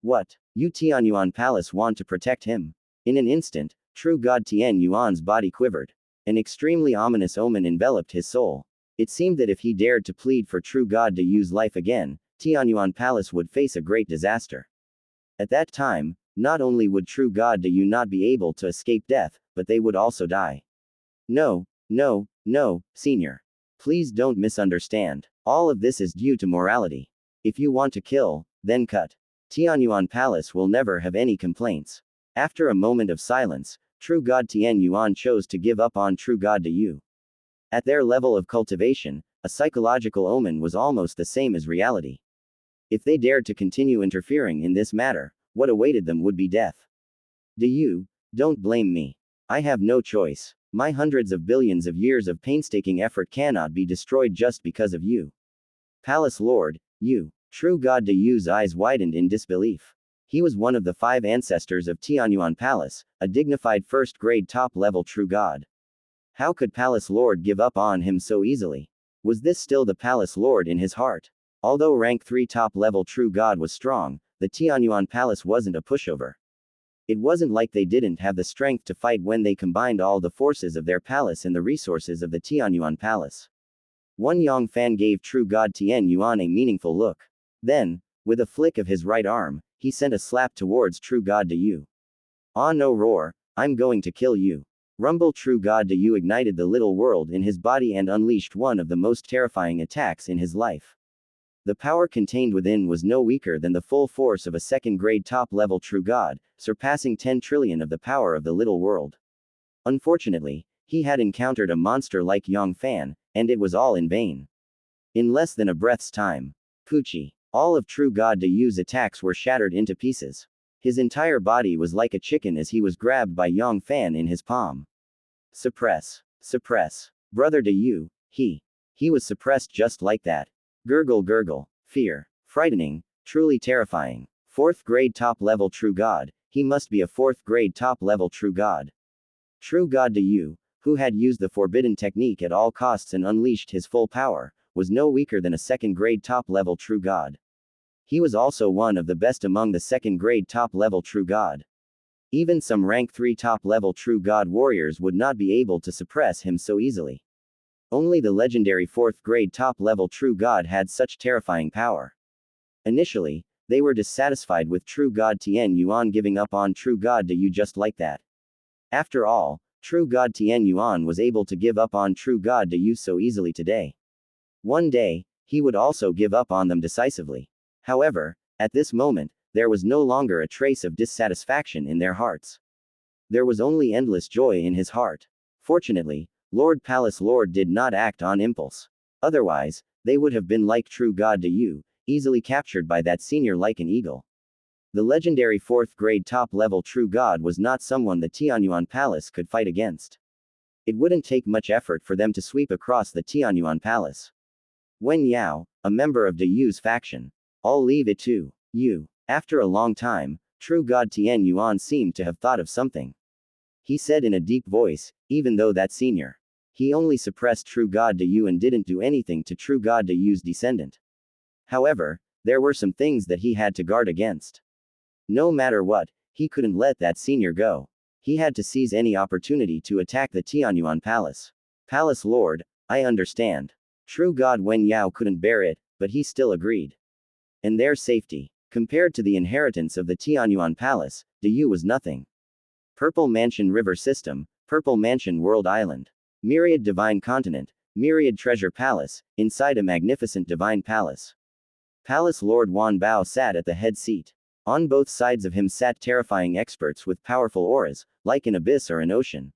What? You Tian Yuan Palace want to protect him? In an instant, true god Tian Yuan's body quivered. An extremely ominous omen enveloped his soul. It seemed that if he dared to plead for true god Yu's life again, Tianyuan Palace would face a great disaster. At that time, not only would true god Yu not be able to escape death, but they would also die. No, no, no, senior. Please don't misunderstand. All of this is due to morality. If you want to kill, then cut. Tianyuan Palace will never have any complaints. After a moment of silence, true god Tian Yuan chose to give up on true god Yu. At their level of cultivation, a psychological omen was almost the same as reality. If they dared to continue interfering in this matter, what awaited them would be death. Yu, don't blame me. I have no choice. My hundreds of billions of years of painstaking effort cannot be destroyed just because of you. Palace Lord, you. True god Yu's eyes widened in disbelief. He was one of the 5 ancestors of Tianyuan Palace, a dignified first-grade top-level true god. How could Palace Lord give up on him so easily? Was this still the Palace Lord in his heart? Although rank 3 top-level true god was strong, the Tianyuan Palace wasn't a pushover. It wasn't like they didn't have the strength to fight when they combined all the forces of their palace and the resources of the Tianyuan Palace. One Yang Fann gave true god Tian Yuan a meaningful look. Then, with a flick of his right arm, he sent a slap towards true god Yu. Ah no, roar, I'm going to kill you. Rumble. True god Yu ignited the little world in his body and unleashed one of the most terrifying attacks in his life. The power contained within was no weaker than the full force of a second-grade top-level true god, surpassing 10 trillion of the power of the little world. Unfortunately, he had encountered a monster like Yang Fann, and it was all in vain. In less than a breath's time, Poochie. All of true god Yu's attacks were shattered into pieces. His entire body was like a chicken as he was grabbed by Yang Fann in his palm. Suppress. Suppress. Brother Yu, he was suppressed just like that. Gurgle gurgle. Fear. Frightening, truly terrifying. 4th grade top-level true god, he must be a 4th grade top-level true god. True god Yu, who had used the forbidden technique at all costs and unleashed his full power, was no weaker than a 2nd grade top-level true god. He was also one of the best among the 2nd grade top-level true god. Even some rank 3 top-level true god warriors would not be able to suppress him so easily. Only the legendary 4th grade top-level true god had such terrifying power. Initially, they were dissatisfied with true god Tian Yuan giving up on true god Yu just like that. After all, true god Tian Yuan was able to give up on true god Yu so easily today. One day, he would also give up on them decisively. However, at this moment, there was no longer a trace of dissatisfaction in their hearts. There was only endless joy in his heart. Fortunately, Lord Palace Lord did not act on impulse. Otherwise, they would have been like true god Yu, easily captured by that senior like an eagle. The legendary 4th grade top-level true god was not someone the Tianyuan Palace could fight against. It wouldn't take much effort for them to sweep across the Tianyuan Palace. Wen Yao, a member of Yu's faction. I'll leave it to you. After a long time, true god Tian Yuan seemed to have thought of something. He said in a deep voice, even though that senior. He only suppressed true god Yu and didn't do anything to true god Yu's descendant. However, there were some things that he had to guard against. No matter what, he couldn't let that senior go. He had to seize any opportunity to attack the Tianyuan Palace. Palace Lord, I understand. True god Wen Yao couldn't bear it, but he still agreed. And their safety. Compared to the inheritance of the Tianyuan Palace, Yu was nothing. Purple Mansion River System, Purple Mansion World Island. Myriad Divine Continent, Myriad Treasure Palace, inside a magnificent divine palace. Palace Lord Wan Bao sat at the head seat. On both sides of him sat terrifying experts with powerful auras, like an abyss or an ocean.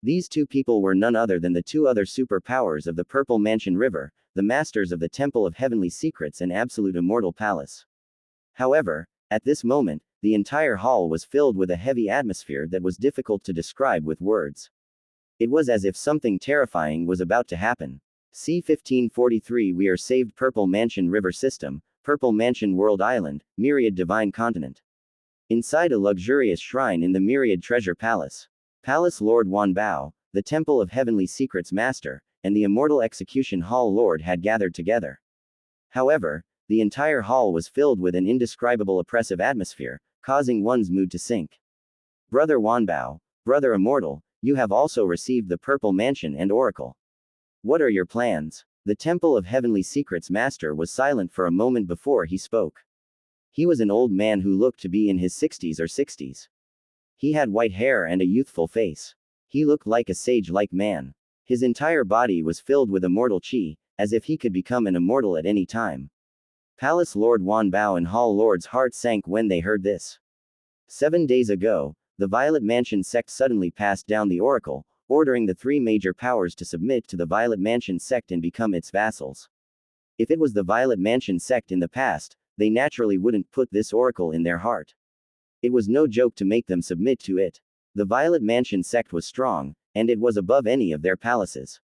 These 2 people were none other than the 2 other superpowers of the Purple Mansion River, the masters of the Temple of Heavenly Secrets and Absolute Immortal Palace. However, at this moment, the entire hall was filled with a heavy atmosphere that was difficult to describe with words. It was as if something terrifying was about to happen. C-1543 We are saved. Purple Mansion River System, Purple Mansion World Island, Myriad Divine Continent. Inside a luxurious shrine in the Myriad Treasure Palace. Palace Lord Wan Bao, the Temple of Heavenly Secrets Master, and the Immortal Execution Hall Lord had gathered together. However, the entire hall was filled with an indescribable oppressive atmosphere, causing one's mood to sink. Brother Wan Bao, Brother Immortal, you have also received the Purple Mansion and Oracle. What are your plans? The Temple of Heavenly Secrets Master was silent for a moment before he spoke. He was an old man who looked to be in his 60s or 60s. He had white hair and a youthful face. He looked like a sage-like man. His entire body was filled with immortal qi, as if he could become an immortal at any time. Palace Lord Wan Bao and Hall Lord's heart sank when they heard this. 7 days ago, the Violet Mansion sect suddenly passed down the oracle, ordering the 3 major powers to submit to the Violet Mansion sect and become its vassals. If it was the Violet Mansion sect in the past, they naturally wouldn't put this oracle in their heart. It was no joke to make them submit to it. The Violet Mansion sect was strong, and it was above any of their palaces.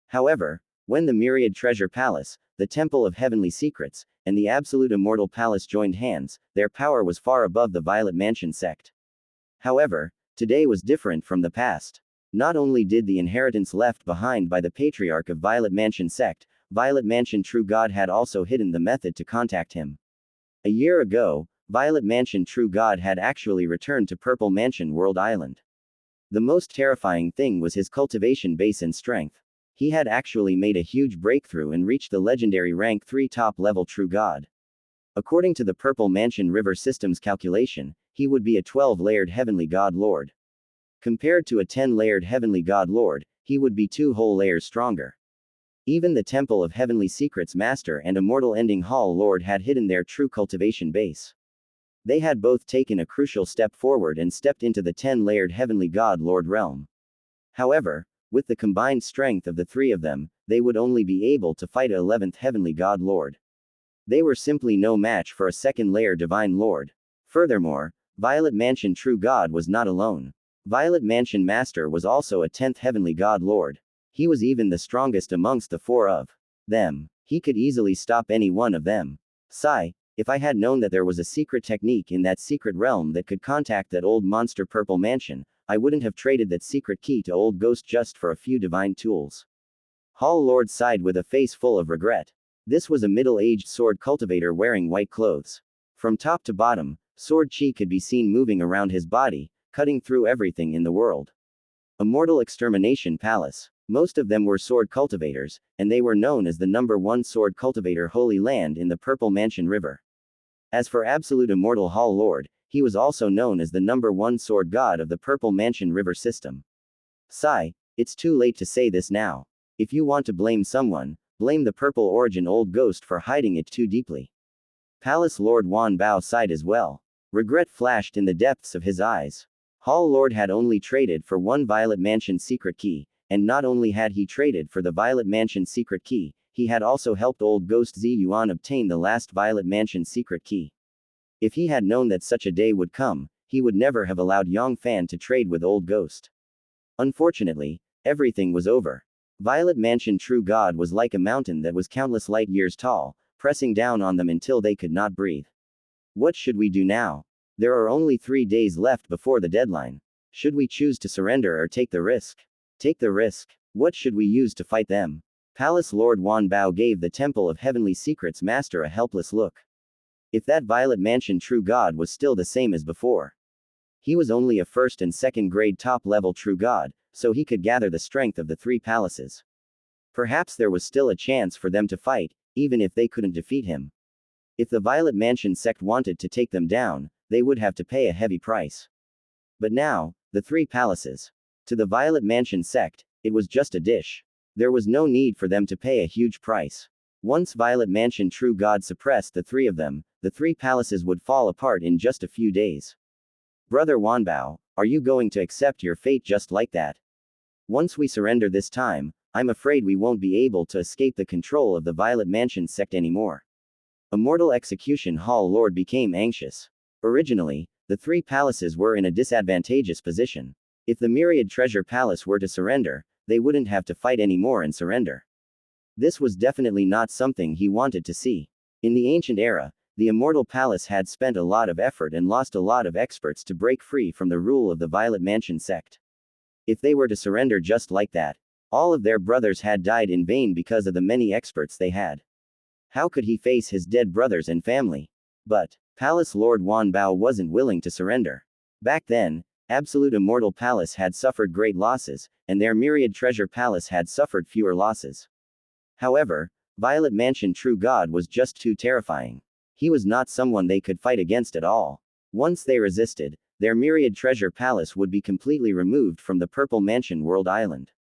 However, when the Myriad Treasure Palace, the Temple of Heavenly Secrets, and the Absolute Immortal Palace joined hands, their power was far above the Violet Mansion sect. However, today was different from the past. Not only did the inheritance left behind by the Patriarch of Violet Mansion sect, Violet Mansion True God had also hidden the method to contact him. A year ago, Violet Mansion True God had actually returned to Purple Mansion World Island. The most terrifying thing was his cultivation base and strength. He had actually made a huge breakthrough and reached the legendary rank 3 top-level True God. According to the Purple Mansion River System's calculation, he would be a 12-layered Heavenly God Lord. Compared to a 10-layered Heavenly God Lord, he would be 2 whole layers stronger. Even the Temple of Heavenly Secrets Master and Immortal Ending Hall Lord had hidden their true cultivation base. They had both taken a crucial step forward and stepped into the 10-layered Heavenly God Lord realm. However, with the combined strength of the 3 of them, they would only be able to fight an 11th Heavenly God Lord. They were simply no match for a 2nd-layer Divine Lord. Furthermore, Violet Mansion True God was not alone. Violet Mansion Master was also a 10th Heavenly God Lord. He was even the strongest amongst the 4 of them. He could easily stop any one of them. Sigh, if I had known that there was a secret technique in that secret realm that could contact that old monster Purple Mansion, I wouldn't have traded that secret key to old Ghost just for a few divine tools. Hall Lord sighed with a face full of regret. This was a middle-aged sword cultivator wearing white clothes. From top to bottom, sword chi could be seen moving around his body, cutting through everything in the world. Immortal Extermination Palace. Most of them were sword cultivators, and they were known as the #1 sword cultivator Holy Land in the Purple Mansion River. As for Absolute Immortal Hall Lord, he was also known as the #1 sword god of the Purple Mansion River system. Sigh, it's too late to say this now. If you want to blame someone, blame the Purple Origin Old Ghost for hiding it too deeply. Palace Lord Wan Bao sighed as well. Regret flashed in the depths of his eyes. Hall Lord had only traded for 1 Violet Mansion secret key, and not only had he traded for the Violet Mansion secret key, he had also helped Old Ghost Zi Yuan obtain the last Violet Mansion secret key. If he had known that such a day would come, he would never have allowed Yang Fann to trade with Old Ghost. Unfortunately, everything was over. Violet Mansion True God was like a mountain that was countless light years tall, pressing down on them until they could not breathe. What should we do now? There are only 3 days left before the deadline. Should we choose to surrender or take the risk? Take the risk. What should we use to fight them? Palace Lord Wan Bao gave the Temple of Heavenly Secrets Master a helpless look. If that Violet Mansion True God was still the same as before. He was only a 1st and 2nd grade top-level True God, so he could gather the strength of the 3 palaces. Perhaps there was still a chance for them to fight, even if they couldn't defeat him. If the Violet Mansion sect wanted to take them down, they would have to pay a heavy price. But now, the 3 palaces. To the Violet Mansion sect, it was just a dish. There was no need for them to pay a huge price. Once Violet Mansion True God suppressed the 3 of them, the 3 palaces would fall apart in just a few days. Brother Wanbao, are you going to accept your fate just like that? Once we surrender this time, I'm afraid we won't be able to escape the control of the Violet Mansion sect anymore. Immortal Execution Hall Lord became anxious. Originally, the 3 palaces were in a disadvantageous position. If the Myriad Treasure Palace were to surrender, they wouldn't have to fight anymore and surrender. This was definitely not something he wanted to see. In the ancient era, the Immortal Palace had spent a lot of effort and lost a lot of experts to break free from the rule of the Violet Mansion sect. If they were to surrender just like that, all of their brothers had died in vain because of the many experts they had. How could he face his dead brothers and family? But Palace Lord Wan Bao wasn't willing to surrender. Back then, Absolute Immortal Palace had suffered great losses, and their Myriad Treasure Palace had suffered fewer losses. However, Violet Mansion True God was just too terrifying. He was not someone they could fight against at all. Once they resisted, their Myriad Treasure Palace would be completely removed from the Purple Mansion World Island.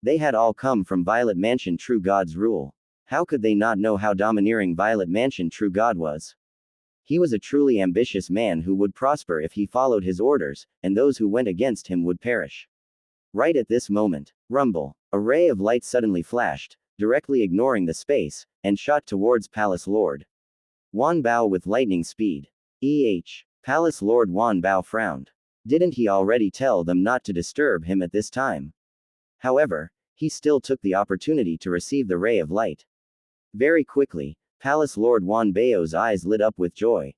They had all come from Violet Mansion True God's rule. How could they not know how domineering Violet Mansion True God was? He was a truly ambitious man who would prosper if he followed his orders, and those who went against him would perish. Right at this moment, rumble, a ray of light suddenly flashed, directly ignoring the space, and shot towards Palace Lord Wan Bao with lightning speed. Palace Lord Wan Bao frowned. Didn't he already tell them not to disturb him at this time? However, he still took the opportunity to receive the ray of light. Very quickly, Palace Lord Wan Bao's eyes lit up with joy.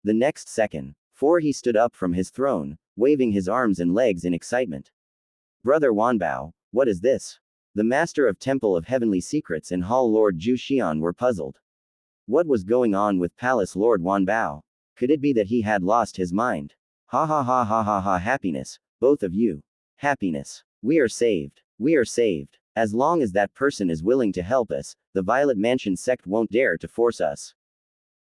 The next second, he stood up from his throne, waving his arms and legs in excitement. Brother Wan Bao, what is this? The master of Temple of Heavenly Secrets and Hall Lord Zhu Xian were puzzled. What was going on with Palace Lord Wan Bao? Could it be that he had lost his mind? Ha ha ha ha ha ha, happiness, both of you. Happiness. We are saved. We are saved. As long as that person is willing to help us, the Violet Mansion sect won't dare to force us.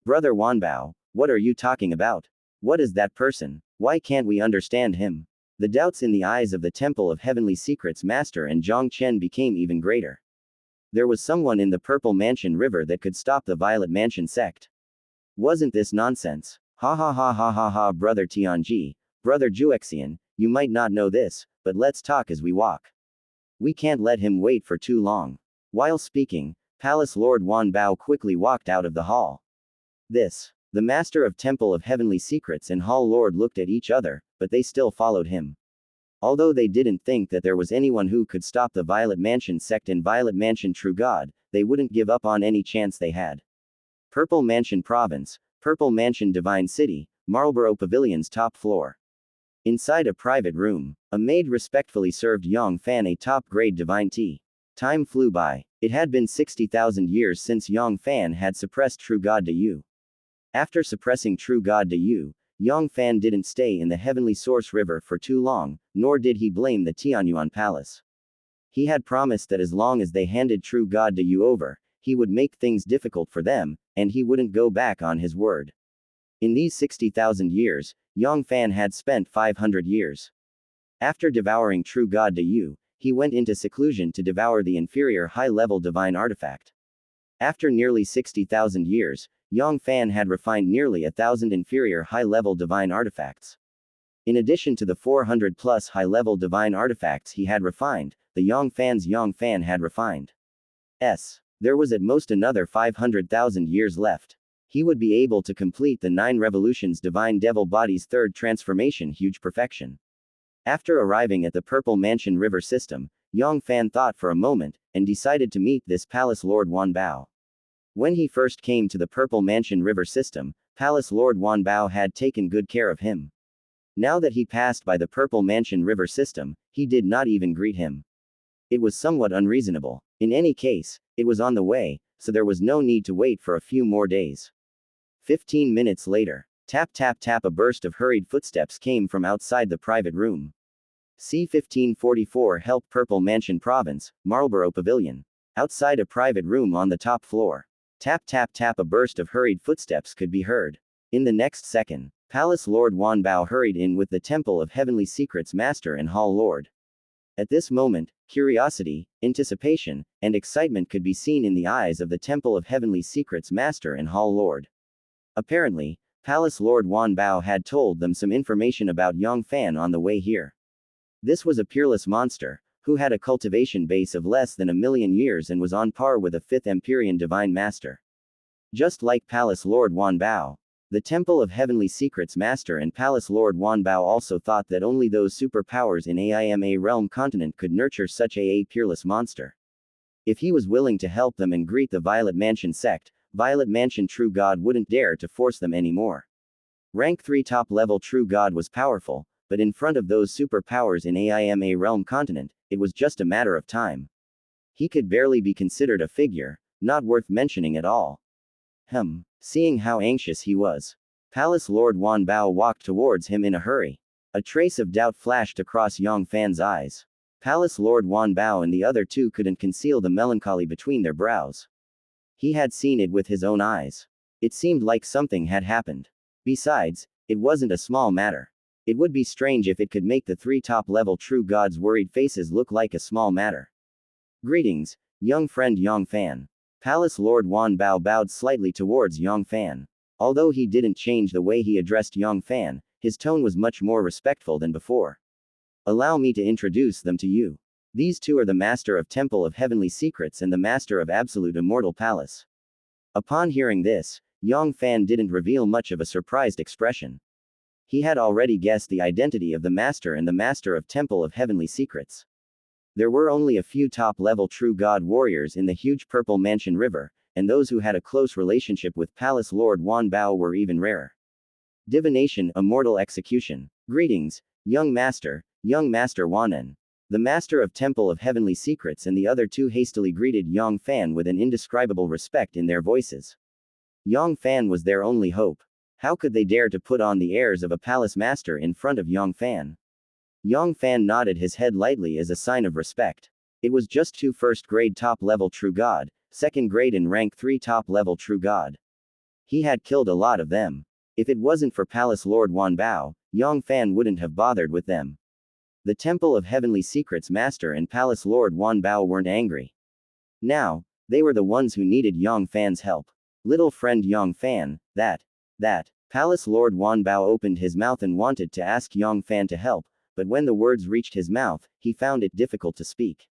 Brother Wan Bao, what are you talking about? What is that person? Why can't we understand him? The doubts in the eyes of the Temple of Heavenly Secrets Master and Zhang Chen became even greater. There was someone in the Purple Mansion River that could stop the Violet Mansion sect. Wasn't this nonsense? Ha ha ha ha ha ha, Brother Tianji, Brother Juexian, you might not know this, but let's talk as we walk. We can't let him wait for too long. While speaking, Palace Lord Wan Bao quickly walked out of the hall. The Master of Temple of Heavenly Secrets and Hall Lord looked at each other, but they still followed him. Although they didn't think that there was anyone who could stop the Violet Mansion sect and Violet Mansion True God, they wouldn't give up on any chance they had. Purple Mansion Province, Purple Mansion Divine City, Marlborough Pavilion's top floor. Inside a private room, a maid respectfully served Yang Fann a top-grade divine tea. Time flew by. It had been 60,000 years since Yang Fann had suppressed True God Yu. After suppressing True God Yu, Yang Fann didn't stay in the Heavenly Source River for too long, nor did he blame the Tianyuan Palace. He had promised that as long as they handed True God Yu over, he would make things difficult for them, and he wouldn't go back on his word. In these 60,000 years, Yang Fann had spent 500 years. After devouring True God Yu, he went into seclusion to devour the inferior high-level divine artifact. After nearly 60,000 years, Yang Fann had refined nearly 1,000 inferior high-level divine artifacts. In addition to the 400-plus high-level divine artifacts he had refined, the Yang Fann had refined. There was at most another 500,000 years left. He would be able to complete the 9 revolutions divine devil body's third transformation huge perfection. After arriving at the Purple Mansion River system, Yang Fann thought for a moment, and decided to meet this Palace Lord Wan Bao. When he first came to the Purple Mansion River system, Palace Lord Wan Bao had taken good care of him. Now that he passed by the Purple Mansion River system, he did not even greet him. It was somewhat unreasonable. In any case, it was on the way, so there was no need to wait for a few more days. 15 minutes later, tap tap tap, a burst of hurried footsteps came from outside the private room. C-1544 Help, Purple Mansion Province, Marlborough Pavilion. Outside a private room on the top floor. Tap tap tap, a burst of hurried footsteps could be heard. In the next second, Palace Lord Wan Bao hurried in with the Temple of Heavenly Secrets Master and Hall Lord. At this moment, curiosity, anticipation, and excitement could be seen in the eyes of the Temple of Heavenly Secrets Master and Hall Lord. Apparently, Palace Lord Wan Bao had told them some information about Yang Fann on the way here. This was a peerless monster, who had a cultivation base of less than 1,000,000 years and was on par with a 5th Empyrean Divine Master. Just like Palace Lord Wan Bao, The Temple of Heavenly Secrets Master and Palace Lord Wanbao also thought that only those superpowers in AIMA realm continent could nurture such a peerless monster. If he was willing to help them and greet the Violet Mansion sect, Violet Mansion True God wouldn't dare to force them anymore. Rank 3 top level True God was powerful, but in front of those superpowers in AIMA realm continent, it was just a matter of time. He could barely be considered a figure, not worth mentioning at all. Seeing how anxious he was, Palace Lord Wanbao walked towards him in a hurry. A trace of doubt flashed across Yang Fann's eyes. Palace Lord Wanbao and the other two couldn't conceal the melancholy between their brows. He had seen it with his own eyes. It seemed like something had happened. Besides, it wasn't a small matter. It would be strange if it could make the 3 top-level True Gods' worried faces look like a small matter. Greetings, young friend Yang Fann. Palace Lord Wanbao bowed slightly towards Yang Fann. Although he didn't change the way he addressed Yang Fann, his tone was much more respectful than before. Allow me to introduce them to you. These two are the Master of Temple of Heavenly Secrets and the Master of Absolute Immortal Palace. Upon hearing this, Yang Fann didn't reveal much of a surprised expression. He had already guessed the identity of the Master and the Master of Temple of Heavenly Secrets. There were only a few top-level True God warriors in the huge Purple Mansion River, and those who had a close relationship with Palace Lord Wanbao were even rarer. Divination, Immortal Execution. Greetings, young Master Wanen. The Master of Temple of Heavenly Secrets and the other two hastily greeted Yang Fann with an indescribable respect in their voices. Yang Fann was their only hope. How could they dare to put on the airs of a palace master in front of Yang Fann? Yang Fann nodded his head lightly as a sign of respect. It was just 2 first-grade top-level True God, 2nd grade and rank 3 top-level True God. He had killed a lot of them. If it wasn't for Palace Lord Wanbao, Yang Fann wouldn't have bothered with them. The Temple of Heavenly Secrets Master and Palace Lord Wanbao weren't angry. Now, they were the ones who needed Yang Fann's help. Little friend Yang Fann, that. Palace Lord Wanbao opened his mouth and wanted to ask Yang Fann to help, but when the words reached his mouth, he found it difficult to speak.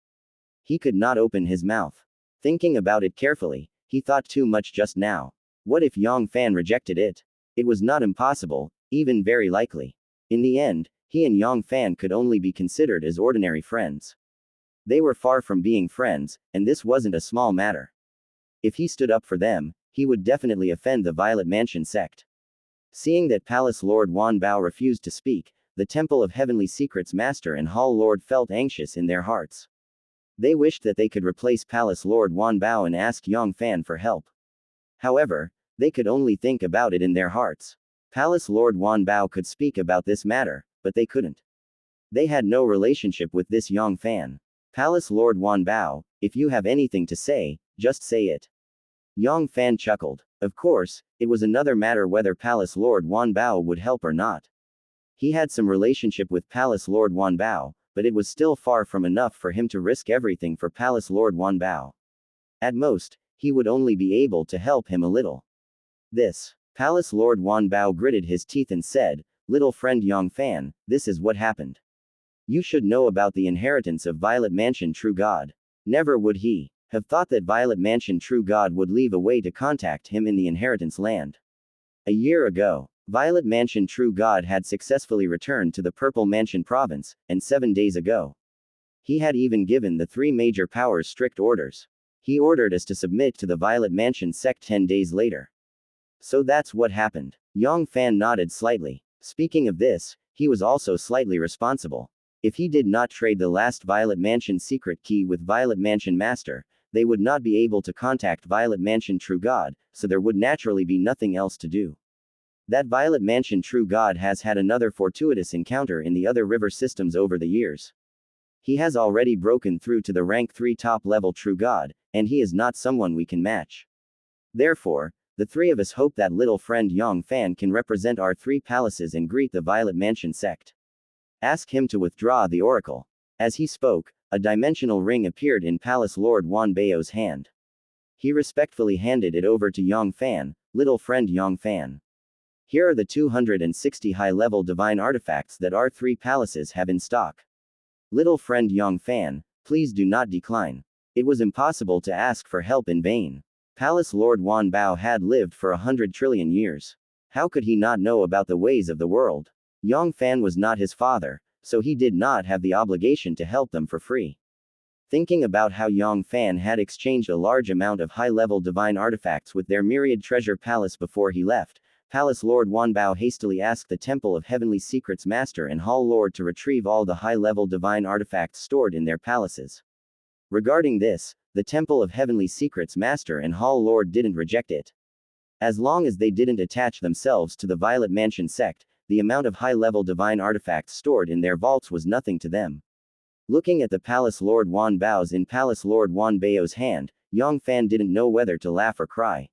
He could not open his mouth. Thinking about it carefully, he thought too much just now. What if Yang Fann rejected it? It was not impossible, even very likely. In the end, he and Yang Fann could only be considered as ordinary friends. They were far from being friends, and this wasn't a small matter. If he stood up for them, he would definitely offend the Violet Mansion sect. Seeing that Palace Lord Wanbao refused to speak, the Temple of Heavenly Secrets Master and Hall Lord felt anxious in their hearts. They wished that they could replace Palace Lord Wanbao and ask Yang Fann for help. However, they could only think about it in their hearts. Palace Lord Wanbao could speak about this matter, but they couldn't. They had no relationship with this Yang Fann. Palace Lord Wanbao, if you have anything to say, just say it. Yang Fann chuckled. Of course, it was another matter whether Palace Lord Wanbao would help or not. He had some relationship with Palace Lord Wanbao, but it was still far from enough for him to risk everything for Palace Lord Wanbao. At most, he would only be able to help him a little. Palace Lord Wanbao gritted his teeth and said, "Little friend Yang Fann, this is what happened. You should know about the inheritance of Violet Mansion True God." Never would he have thought that Violet Mansion True God would leave a way to contact him in the inheritance land. A year ago, Violet Mansion True God had successfully returned to the Purple Mansion province, and 7 days ago, he had even given the 3 major powers strict orders. He ordered us to submit to the Violet Mansion sect 10 days later. So that's what happened. Yang Fann nodded slightly. Speaking of this, he was also slightly responsible. If he did not trade the last Violet Mansion secret key with Violet Mansion Master, they would not be able to contact Violet Mansion True God, so there would naturally be nothing else to do. That Violet Mansion True God has had another fortuitous encounter in the other river systems over the years. He has already broken through to the rank 3 top-level True God, and he is not someone we can match. Therefore, the 3 of us hope that little friend Yang Fann can represent our 3 palaces and greet the Violet Mansion sect. Ask him to withdraw the oracle. As he spoke, a dimensional ring appeared in Palace Lord Wanbao's hand. He respectfully handed it over to Yang Fann. "Little friend Yang Fann. Here are the 260 high-level divine artifacts that our 3 palaces have in stock. Little friend Yang Fann, please do not decline." It was impossible to ask for help in vain. Palace Lord Wanbao had lived for 100 trillion years. How could he not know about the ways of the world? Yang Fann was not his father, so he did not have the obligation to help them for free. Thinking about how Yang Fann had exchanged a large amount of high-level divine artifacts with their myriad treasure palace before he left, Palace Lord Wanbao hastily asked the Temple of Heavenly Secrets Master and Hall Lord to retrieve all the high-level divine artifacts stored in their palaces. Regarding this, the Temple of Heavenly Secrets Master and Hall Lord didn't reject it. As long as they didn't attach themselves to the Violet Mansion sect, the amount of high-level divine artifacts stored in their vaults was nothing to them. Looking at the Palace Lord Wanbao's in Palace Lord Wanbao's hand, Yang Fann didn't know whether to laugh or cry.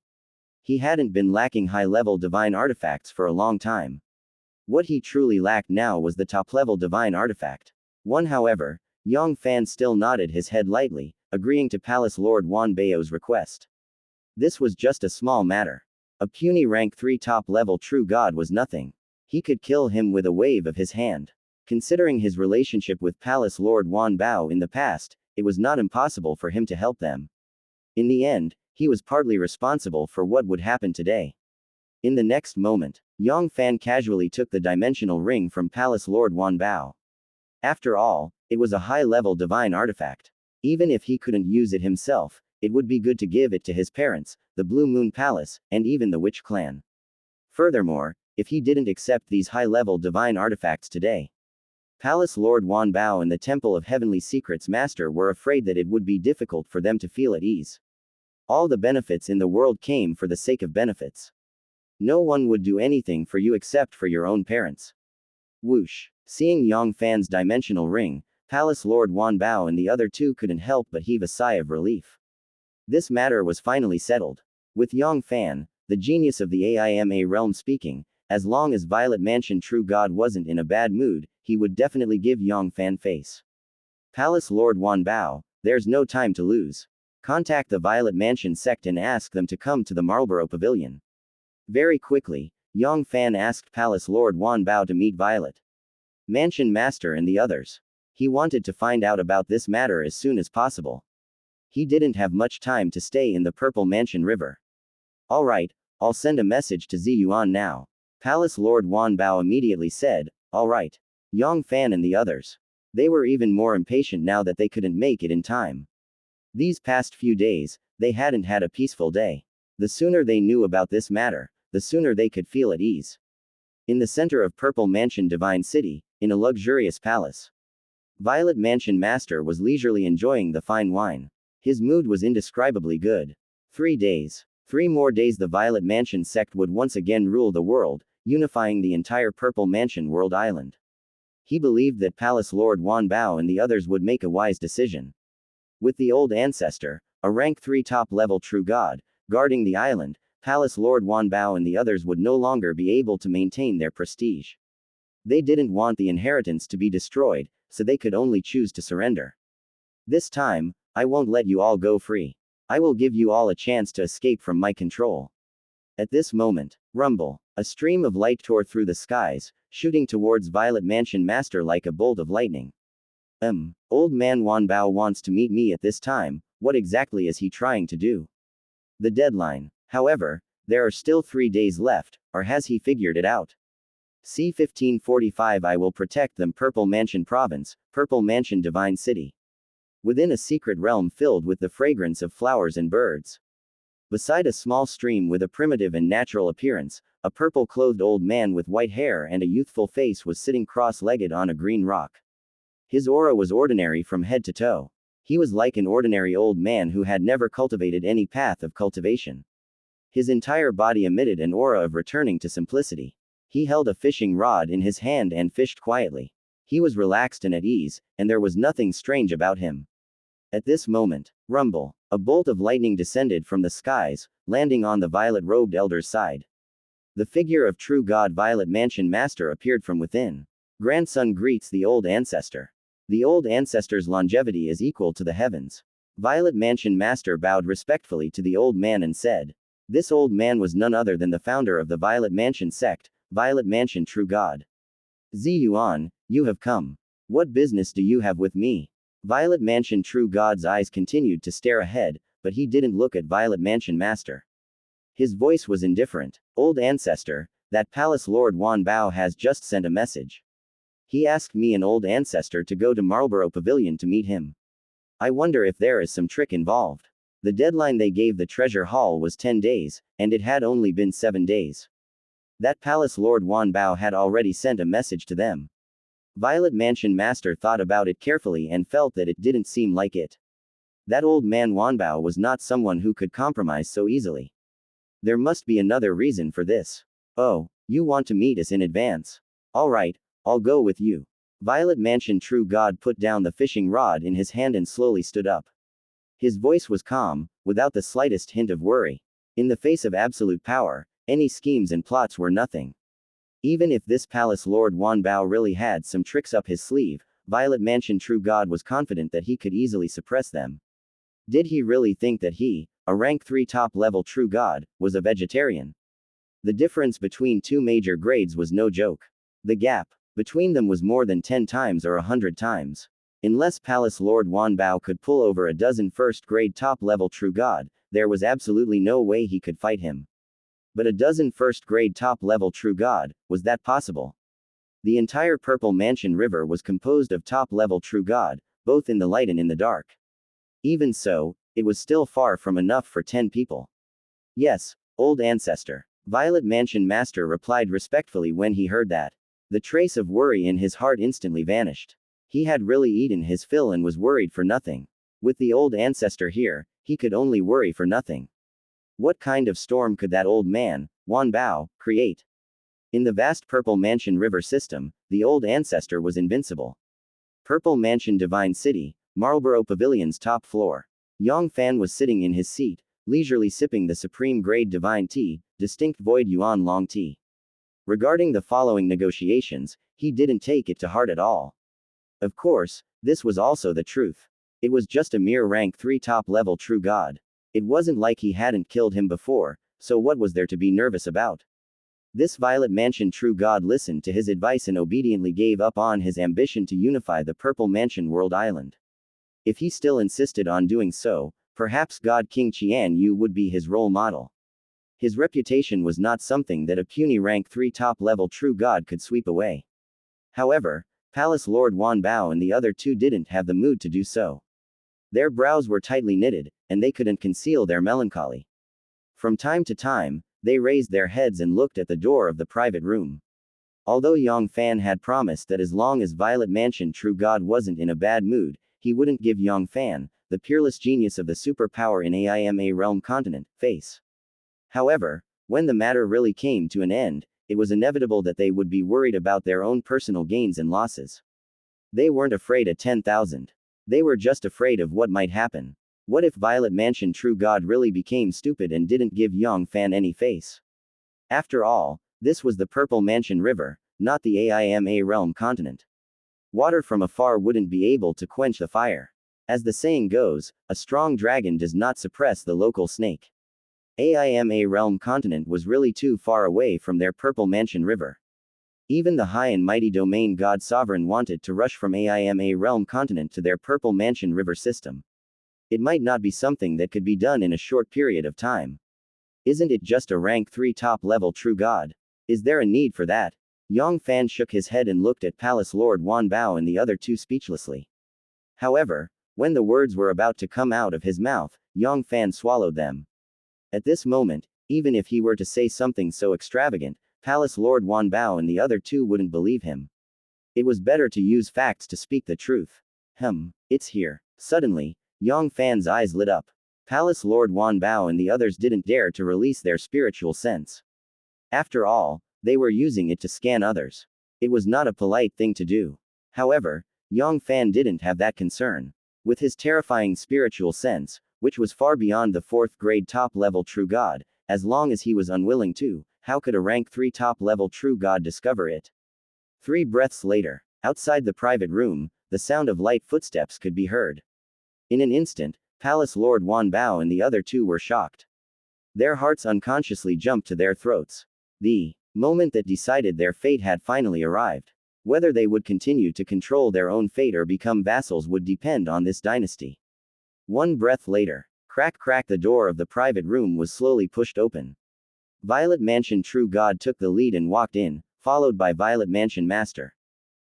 He hadn't been lacking high-level divine artifacts for a long time. What he truly lacked now was the top-level divine artifact. One, however, Yang Fann still nodded his head lightly, agreeing to Palace Lord Wanbao's request. This was just a small matter. A puny rank 3 top-level true god was nothing. He could kill him with a wave of his hand. Considering his relationship with Palace Lord Wanbao in the past, it was not impossible for him to help them. In the end, he was partly responsible for what would happen today. In the next moment, Yang Fann casually took the dimensional ring from Palace Lord Wanbao. After all, it was a high-level divine artifact. Even if he couldn't use it himself, it would be good to give it to his parents, the Blue Moon Palace, and even the Witch Clan. Furthermore, if he didn't accept these high-level divine artifacts today, Palace Lord Wanbao and the Temple of Heavenly Secrets Master were afraid that it would be difficult for them to feel at ease. All the benefits in the world came for the sake of benefits. No one would do anything for you except for your own parents. Whoosh! Seeing Yang Fann's dimensional ring, Palace Lord Wanbao and the other two couldn't help but heave a sigh of relief. This matter was finally settled. With Yang Fann, the genius of the AIMA realm speaking, as long as Violet Mansion True God wasn't in a bad mood, he would definitely give Yang Fann face. Palace Lord Wanbao, there's no time to lose. Contact the Violet Mansion sect and ask them to come to the Marlborough Pavilion. Very quickly, Yang Fann asked Palace Lord Wanbao to meet Violet Mansion Master and the others. He wanted to find out about this matter as soon as possible. He didn't have much time to stay in the Purple Mansion River. Alright, I'll send a message to Ziyuan now. Palace Lord Wanbao immediately said, alright. Yang Fann and the others. They were even more impatient now that they couldn't make it in time. These past few days, they hadn't had a peaceful day. The sooner they knew about this matter, the sooner they could feel at ease. In the center of Purple Mansion Divine City, in a luxurious palace, Violet Mansion Master was leisurely enjoying the fine wine. His mood was indescribably good. 3 days. 3 more days the Violet Mansion sect would once again rule the world, unifying the entire Purple Mansion world island. He believed that Palace Lord Wanbao and the others would make a wise decision. With the old ancestor, a rank 3 top-level true god, guarding the island, Palace Lord Wanbao and the others would no longer be able to maintain their prestige. They didn't want the inheritance to be destroyed, so they could only choose to surrender. This time, I won't let you all go free. I will give you all a chance to escape from my control. At this moment, rumble, a stream of light tore through the skies, shooting towards Violet Mansion Master like a bolt of lightning. Old man Wanbao wants to meet me at this time, what exactly is he trying to do? The deadline. However, there are still 3 days left, or has he figured it out? C-1545 I will protect them Purple Mansion Province, Purple Mansion Divine City. Within a secret realm filled with the fragrance of flowers and birds. Beside a small stream with a primitive and natural appearance, a purple-clothed old man with white hair and a youthful face was sitting cross-legged on a green rock. His aura was ordinary from head to toe. He was like an ordinary old man who had never cultivated any path of cultivation. His entire body emitted an aura of returning to simplicity. He held a fishing rod in his hand and fished quietly. He was relaxed and at ease, and there was nothing strange about him. At this moment, rumble, a bolt of lightning descended from the skies, landing on the violet-robed elder's side. The figure of true god Violet Mansion Master appeared from within. Grandson greets the old ancestor. The old ancestor's longevity is equal to the heavens. Violet Mansion Master bowed respectfully to the old man and said, this old man was none other than the founder of the Violet Mansion sect, Violet Mansion True God. Ziyuan, you have come. What business do you have with me? Violet Mansion True God's eyes continued to stare ahead, but he didn't look at Violet Mansion Master. His voice was indifferent. Old ancestor, That Palace Lord Wan Bao has just sent a message. He asked me, an old ancestor, to go to Marlborough Pavilion to meet him. I wonder if there is some trick involved. The deadline they gave the treasure hall was 10 days, and it had only been 7 days. That Palace Lord Wan Bao had already sent a message to them. Violet Mansion Master thought about it carefully and felt that it didn't seem like it. That old man Wan Bao was not someone who could compromise so easily. There must be another reason for this. Oh, you want to meet us in advance? Alright, I'll go with you. Violet Mansion True God put down the fishing rod in his hand and slowly stood up. His voice was calm, without the slightest hint of worry. In the face of absolute power, any schemes and plots were nothing. Even if this Palace Lord Wan Bao really had some tricks up his sleeve, Violet Mansion True God was confident that he could easily suppress them. Did he really think that he, a rank 3 top-level True God, was a vegetarian? The difference between two major grades was no joke. The gap between them was more than 10 times or 100 times. Unless Palace Lord Wan Bao could pull over a dozen first-grade top-level True God, there was absolutely no way he could fight him. But a dozen first-grade top-level True God, was that possible? The entire Purple Mansion River was composed of top-level True God, both in the light and in the dark. Even so, it was still far from enough for 10 people. Yes, old ancestor. Violet Mansion Master replied respectfully when he heard that. The trace of worry in his heart instantly vanished. He had really eaten his fill and was worried for nothing. With the old ancestor here, he could only worry for nothing. What kind of storm could that old man, Wan Bao, create? In the vast Purple Mansion River system, the old ancestor was invincible. Purple Mansion Divine City, Marlborough Pavilion's top floor. Yang Fann was sitting in his seat, leisurely sipping the supreme grade divine tea, distinct void yuan long tea. Regarding the following negotiations, he didn't take it to heart at all. Of course, this was also the truth. It was just a mere rank 3 top-level True God. It wasn't like he hadn't killed him before, so what was there to be nervous about? This Violet Mansion True God listened to his advice and obediently gave up on his ambition to unify the Purple Mansion World Island. If he still insisted on doing so, perhaps God King Qian Yu would be his role model. His reputation was not something that a puny rank 3 top-level True God could sweep away. However, Palace Lord Wan Bao and the other two didn't have the mood to do so. Their brows were tightly knitted, and they couldn't conceal their melancholy. From time to time, they raised their heads and looked at the door of the private room. Although Yang Fann had promised that as long as Violet Mansion True God wasn't in a bad mood, he wouldn't give Yang Fann, the peerless genius of the superpower in AIMA realm continent, face. However, when the matter really came to an end, it was inevitable that they would be worried about their own personal gains and losses. They weren't afraid of 10,000. They were just afraid of what might happen. What if Violet Mansion True God really became stupid and didn't give Yang Fann any face? After all, this was the Purple Mansion River, not the AIMA realm continent. Water from afar wouldn't be able to quench the fire. As the saying goes, a strong dragon does not suppress the local snake. AIMA realm continent was really too far away from their Purple Mansion River. Even the high and mighty domain god sovereign wanted to rush from AIMA realm continent to their Purple Mansion River system. It might not be something that could be done in a short period of time. Isn't it just a rank 3 top-level True God? Is there a need for that? Yang Fann shook his head and looked at Palace Lord Wan Bao and the other two speechlessly. However, when the words were about to come out of his mouth, Yang Fann swallowed them. At this moment, even if he were to say something so extravagant, Palace Lord Wan Bao and the other two wouldn't believe him. It was better to use facts to speak the truth. It's here. Suddenly, Yang Fann's eyes lit up. Palace Lord Wan Bao and the others didn't dare to release their spiritual sense. After all, they were using it to scan others. It was not a polite thing to do. However, Yang Fann didn't have that concern. With his terrifying spiritual sense, which was far beyond the 4th grade top-level True God, as long as he was unwilling to, how could a rank 3 top-level True God discover it? 3 breaths later, outside the private room, the sound of light footsteps could be heard. In an instant, Palace Lord Wan Bao and the other two were shocked. Their hearts unconsciously jumped to their throats. The moment that decided their fate had finally arrived. Whether they would continue to control their own fate or become vassals would depend on this dynasty. 1 breath later, crack, the door of the private room was slowly pushed open. Violet Mansion True God took the lead and walked in, followed by Violet Mansion Master.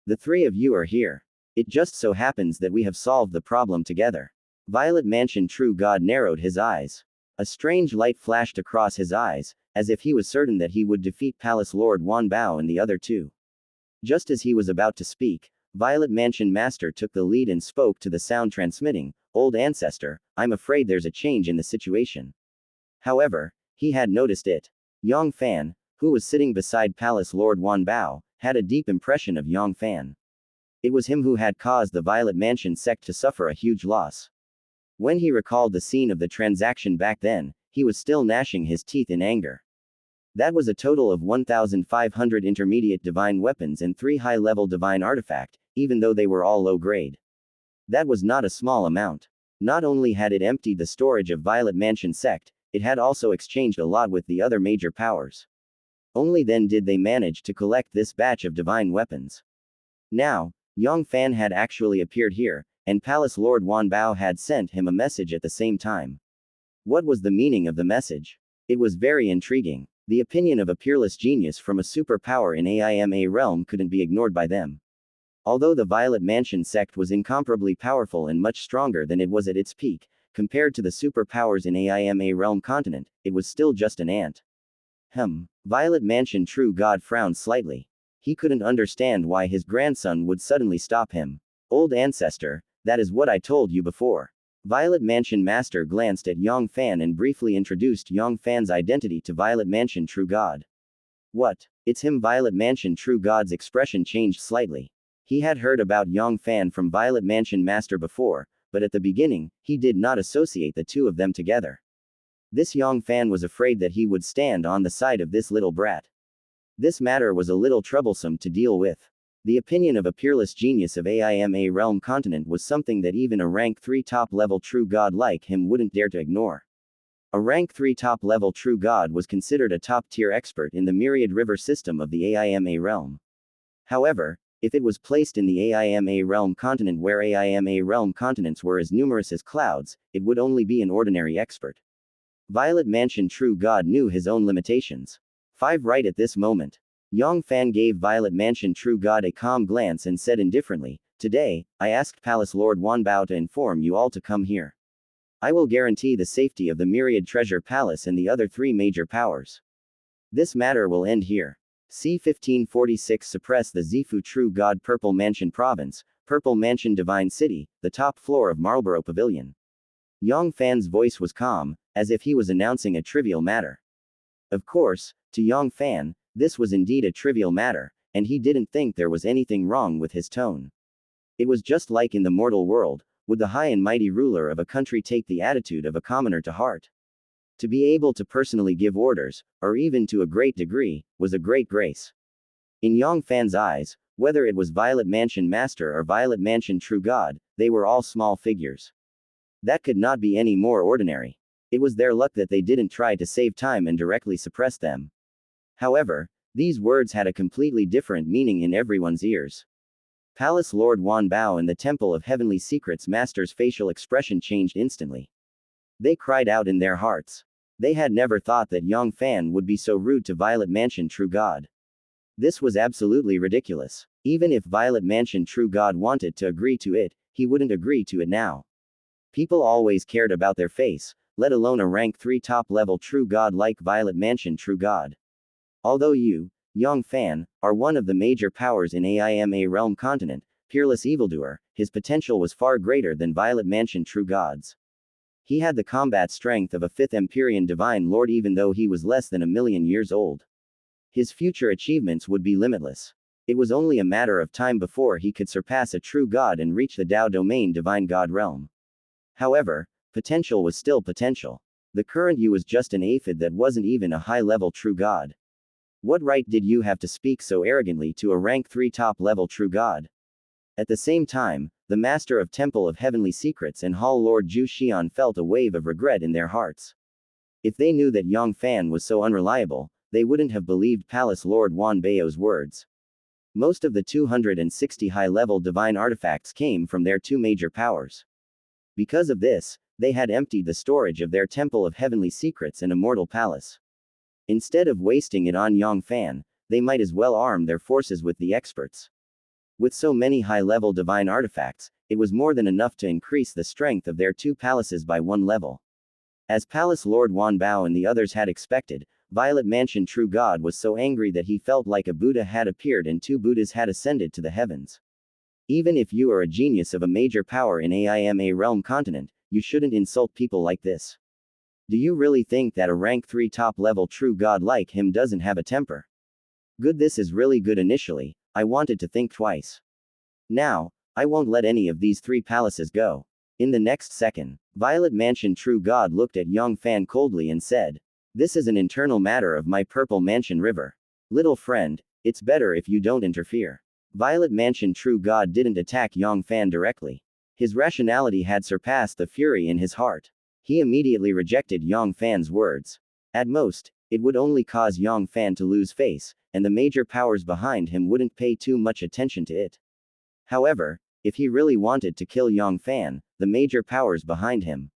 The three of you are here. It just so happens that we have solved the problem together. Violet Mansion True God narrowed his eyes. A strange light flashed across his eyes, as if he was certain that he would defeat Palace Lord Wan Bao and the other two. Just as he was about to speak, Violet Mansion Master took the lead and spoke to the sound transmitting, "Old Ancestor, I'm afraid there's a change in the situation." However, he had noticed it. Yang Fann, who was sitting beside Palace Lord Wan Bao, had a deep impression of Yang Fann. It was him who had caused the Violet Mansion sect to suffer a huge loss. When he recalled the scene of the transaction back then, he was still gnashing his teeth in anger. That was a total of 1,500 intermediate divine weapons and 3 high-level divine artifact, even though they were all low-grade. That was not a small amount. Not only had it emptied the storage of Violet Mansion sect, it had also exchanged a lot with the other major powers. Only then did they manage to collect this batch of divine weapons. Now, Yang Fann had actually appeared here, and Palace Lord Wan Bao had sent him a message at the same time. What was the meaning of the message? It was very intriguing. The opinion of a peerless genius from a superpower in AIMA realm couldn't be ignored by them. Although the Violet Mansion sect was incomparably powerful and much stronger than it was at its peak, compared to the superpowers in AIMA realm continent, it was still just an ant. Violet Mansion True God frowned slightly. He couldn't understand why his grandson would suddenly stop him. Old Ancestor, that is what I told you before. Violet Mansion Master glanced at Yang Fann and briefly introduced Yang Fann's identity to Violet Mansion True God. What? It's him. Violet Mansion True God's expression changed slightly. He had heard about Yang Fann from Violet Mansion Master before, but at the beginning, he did not associate the two of them together. This Yang Fann was afraid that he would stand on the side of this little brat. This matter was a little troublesome to deal with. The opinion of a peerless genius of AIMA realm continent was something that even a rank 3 top-level true god like him wouldn't dare to ignore. A rank 3 top-level true god was considered a top-tier expert in the myriad river system of the AIMA realm. However, if it was placed in the AIMA realm continent where AIMA realm continents were as numerous as clouds, it would only be an ordinary expert. Violet Mansion True God knew his own limitations. 5 right at this moment. Yang Fann gave Violet Mansion True God a calm glance and said indifferently, "Today, I asked Palace Lord Wan Bao to inform you all to come here. I will guarantee the safety of the Myriad Treasure Palace and the other 3 major powers. This matter will end here. C-1546 Suppress the Zifu True God Purple Mansion Province, Purple Mansion Divine City, the top floor of Marlborough Pavilion." Yang Fann's voice was calm, as if he was announcing a trivial matter. Of course, to Yang Fann, this was indeed a trivial matter, and he didn't think there was anything wrong with his tone. It was just like in the mortal world, would the high and mighty ruler of a country take the attitude of a commoner to heart? To be able to personally give orders, or even to a great degree, was a great grace. In Yang Fann's eyes, whether it was Violet Mansion Master or Violet Mansion True God, they were all small figures. That could not be any more ordinary. It was their luck that they didn't try to save time and directly suppress them. However, these words had a completely different meaning in everyone's ears. Palace Lord Wan Bao and the Temple of Heavenly Secrets Master's facial expression changed instantly. They cried out in their hearts. They had never thought that Yang Fann would be so rude to Violet Mansion True God. This was absolutely ridiculous. Even if Violet Mansion True God wanted to agree to it, he wouldn't agree to it now. People always cared about their face, let alone a rank 3 top-level true god like Violet Mansion True God. Although you, Yang Fann, are one of the major powers in AIMA realm continent, peerless evildoer, his potential was far greater than Violet Mansion True God's. He had the combat strength of a 5th Empyrean Divine Lord even though he was less than 1,000,000 years old. His future achievements would be limitless. It was only a matter of time before he could surpass a true god and reach the Tao Domain Divine God realm. However, potential was still potential. The current you was just an aphid that wasn't even a high-level true god. What right did you have to speak so arrogantly to a rank 3 top-level true god? At the same time, the Master of Temple of Heavenly Secrets and Hall Lord Zhu Xian felt a wave of regret in their hearts. If they knew that Yang Fann was so unreliable, they wouldn't have believed Palace Lord Wan Bao's words. Most of the 260 high-level divine artifacts came from their 2 major powers. Because of this, they had emptied the storage of their Temple of Heavenly Secrets and Immortal Palace. Instead of wasting it on Yang Fann, they might as well arm their forces with the experts. With so many high-level divine artifacts, it was more than enough to increase the strength of their two palaces by one level. As Palace Lord Wan Bao and the others had expected, Violet Mansion True God was so angry that he felt like a Buddha had appeared and two Buddhas had ascended to the heavens. Even if you are a genius of a major power in AIMA realm continent, you shouldn't insult people like this. Do you really think that a rank 3 top-level true god like him doesn't have a temper? Good, this is really good. Initially, I wanted to think twice. Now, I won't let any of these 3 palaces go. In the next second, Violet Mansion True God looked at Yang Fann coldly and said, "This is an internal matter of my Purple Mansion River. Little friend, it's better if you don't interfere." Violet Mansion True God didn't attack Yang Fann directly. His rationality had surpassed the fury in his heart. He immediately rejected Yang Fann's words. At most, it would only cause Yang Fann to lose face, and the major powers behind him wouldn't pay too much attention to it. However, if he really wanted to kill Yang Fann, the major powers behind him,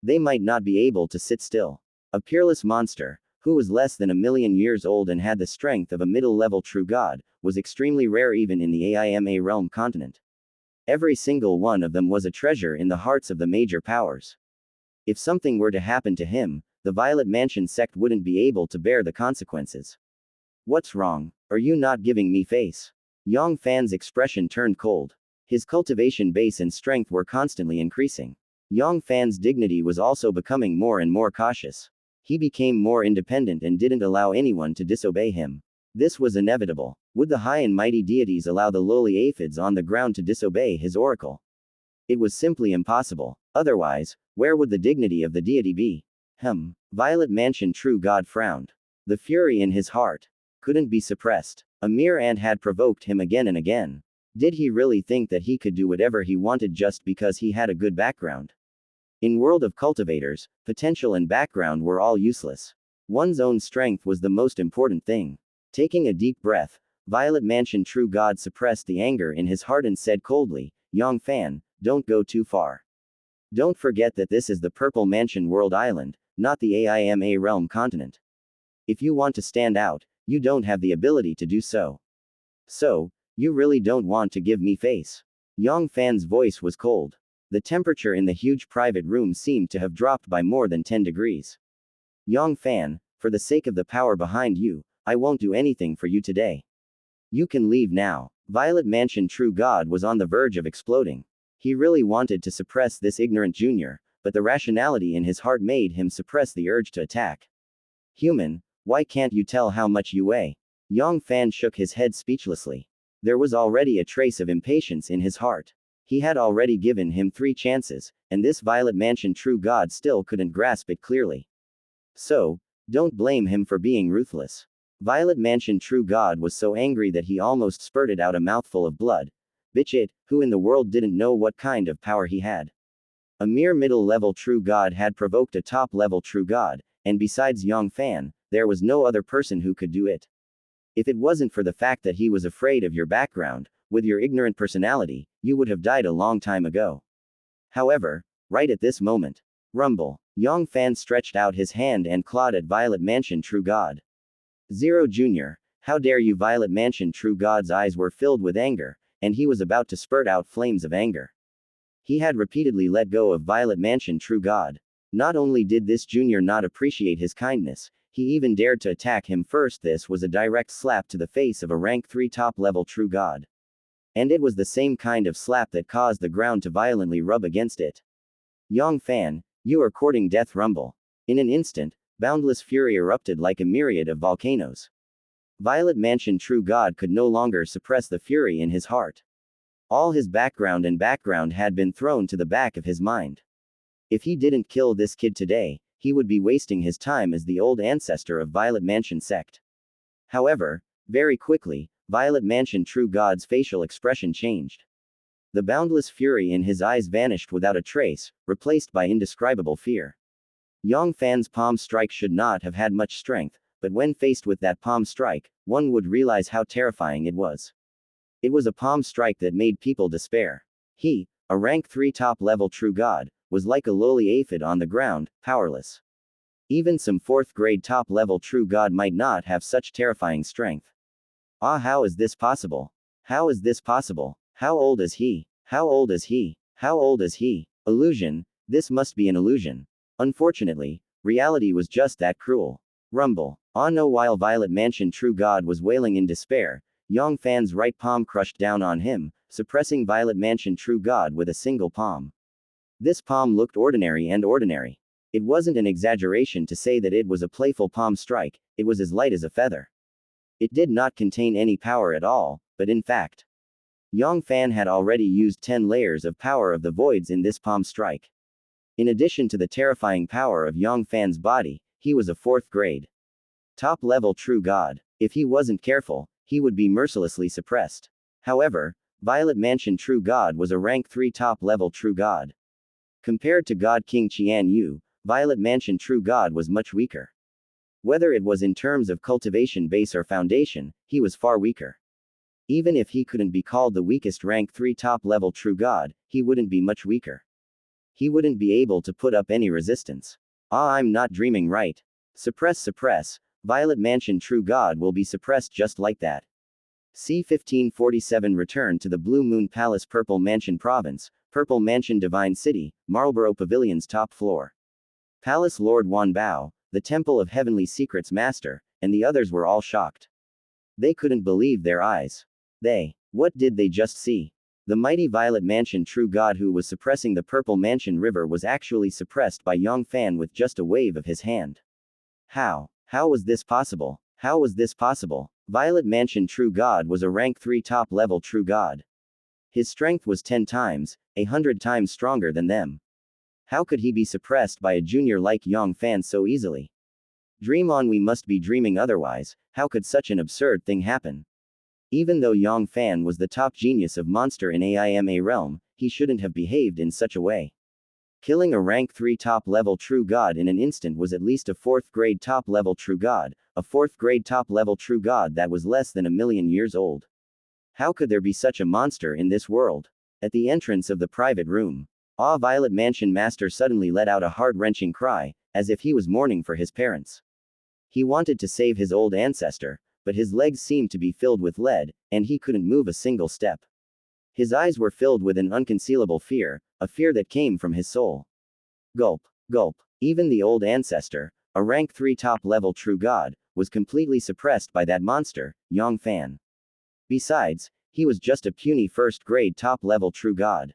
they might not be able to sit still. A peerless monster, who was less than 1,000,000 years old and had the strength of a middle-level true god, was extremely rare even in the AIMA realm continent. Every single one of them was a treasure in the hearts of the major powers. If something were to happen to him, the Violet Mansion sect wouldn't be able to bear the consequences. What's wrong? Are you not giving me face? Yang Fann's expression turned cold. His cultivation base and strength were constantly increasing. Yang Fann's dignity was also becoming more and more cautious. He became more independent and didn't allow anyone to disobey him. This was inevitable. Would the high and mighty deities allow the lowly aphids on the ground to disobey his oracle? It was simply impossible. Otherwise, where would the dignity of the deity be? Violet Mansion True God frowned. The fury in his heart couldn't be suppressed. A mere ant had provoked him again and again. Did he really think that he could do whatever he wanted just because he had a good background? In world of cultivators, potential and background were all useless. One's own strength was the most important thing. Taking a deep breath, Violet Mansion True God suppressed the anger in his heart and said coldly, "Yang Fann, don't go too far. Don't forget that this is the Purple Mansion World Island, not the AIMA realm continent. If you want to stand out, you don't have the ability to do so. So, you really don't want to give me face." Yang Fann's voice was cold. The temperature in the huge private room seemed to have dropped by more than 10 degrees. "Yang Fann, for the sake of the power behind you, I won't do anything for you today. You can leave now." Violet Mansion True God was on the verge of exploding. He really wanted to suppress this ignorant junior, but the rationality in his heart made him suppress the urge to attack. "Human, why can't you tell how much you weigh?" Yang Fann shook his head speechlessly. There was already a trace of impatience in his heart. He had already given him 3 chances, and this Violet Mansion True God still couldn't grasp it clearly. So, don't blame him for being ruthless. Violet Mansion True God was so angry that he almost spurted out a mouthful of blood. Bitch it, who in the world didn't know what kind of power he had? A mere middle-level true god had provoked a top-level true god, and besides Yang Fann, there was no other person who could do it. If it wasn't for the fact that he was afraid of your background, with your ignorant personality, you would have died a long time ago. However, right at this moment, rumble, Yang Fann stretched out his hand and clawed at Violet Mansion True God. "Zero Junior, how dare you!" Violet Mansion True God's eyes were filled with anger, and he was about to spurt out flames of anger. He had repeatedly let go of Violet Mansion True God. Not only did this junior not appreciate his kindness, he even dared to attack him first. This was a direct slap to the face of a rank 3 top-level true god. And it was the same kind of slap that caused the ground to violently rub against it. "Yang Fann, you are courting death." Rumble. In an instant, boundless fury erupted like a myriad of volcanoes. Violet Mansion True God could no longer suppress the fury in his heart. All his background had been thrown to the back of his mind. If he didn't kill this kid today, he would be wasting his time as the old ancestor of Violet Mansion Sect. However, very quickly, Violet Mansion True God's facial expression changed. The boundless fury in his eyes vanished without a trace, replaced by indescribable fear. Yang Fann's palm strike should not have had much strength, but when faced with that palm strike, one would realize how terrifying it was. It was a palm strike that made people despair. He, a rank 3 top-level true god, was like a lowly aphid on the ground, powerless. Even some 4th grade top-level true god might not have such terrifying strength. Ah, how is this possible? How is this possible? How old is he? How old is he? How old is he? Illusion, this must be an illusion. Unfortunately, reality was just that cruel. Rumble. Ah no, while Violet Mansion True God was wailing in despair, Yang Fann's right palm crushed down on him, suppressing Violet Mansion True God with a single palm. This palm looked ordinary and ordinary. It wasn't an exaggeration to say that it was a playful palm strike, it was as light as a feather. It did not contain any power at all, but in fact, Yang Fann had already used 10 layers of power of the voids in this palm strike. In addition to the terrifying power of Yang Fann's body, he was a 4th grade top-level true god. If he wasn't careful, he would be mercilessly suppressed. However, Violet Mansion True God was a rank 3 top-level true god. Compared to God King Qian, Violet Mansion True God was much weaker. Whether it was in terms of cultivation base or foundation, he was far weaker. Even if he couldn't be called the weakest rank 3 top-level true god, he wouldn't be much weaker. He wouldn't be able to put up any resistance. Ah, I'm not dreaming, right? Suppress, suppress. Violet Mansion True God will be suppressed just like that. C-1547 Return to the Blue Moon Palace, Purple Mansion Province, Purple Mansion Divine City, Marlborough Pavilion's top floor. Palace Lord Wan Bao, the Temple of Heavenly Secrets Master, and the others were all shocked. They couldn't believe their eyes. What did they just see? The mighty Violet Mansion True God who was suppressing the Purple Mansion River was actually suppressed by Yang Fann with just a wave of his hand. How? How was this possible? How was this possible? Violet Mansion True God was a rank 3 top-level true god. His strength was 10 times, 100 times stronger than them. How could he be suppressed by a junior like Yang Fann so easily? Dream on, we must be dreaming, otherwise, how could such an absurd thing happen? Even though Yang Fann was the top genius of monster in AIMA realm, he shouldn't have behaved in such a way. Killing a rank 3 top-level true god in an instant was at least a 4th grade top-level true god, a 4th grade top-level true god that was less than 1,000,000 years old. How could there be such a monster in this world? At the entrance of the private room, Violet Mansion Master suddenly let out a heart-wrenching cry, as if he was mourning for his parents. He wanted to save his old ancestor, but his legs seemed to be filled with lead, and he couldn't move a single step. His eyes were filled with an unconcealable fear, a fear that came from his soul. Gulp, gulp. Even the old ancestor, a rank 3 top-level true god, was completely suppressed by that monster, Yang Fann. Besides, he was just a puny 1st grade top-level true god.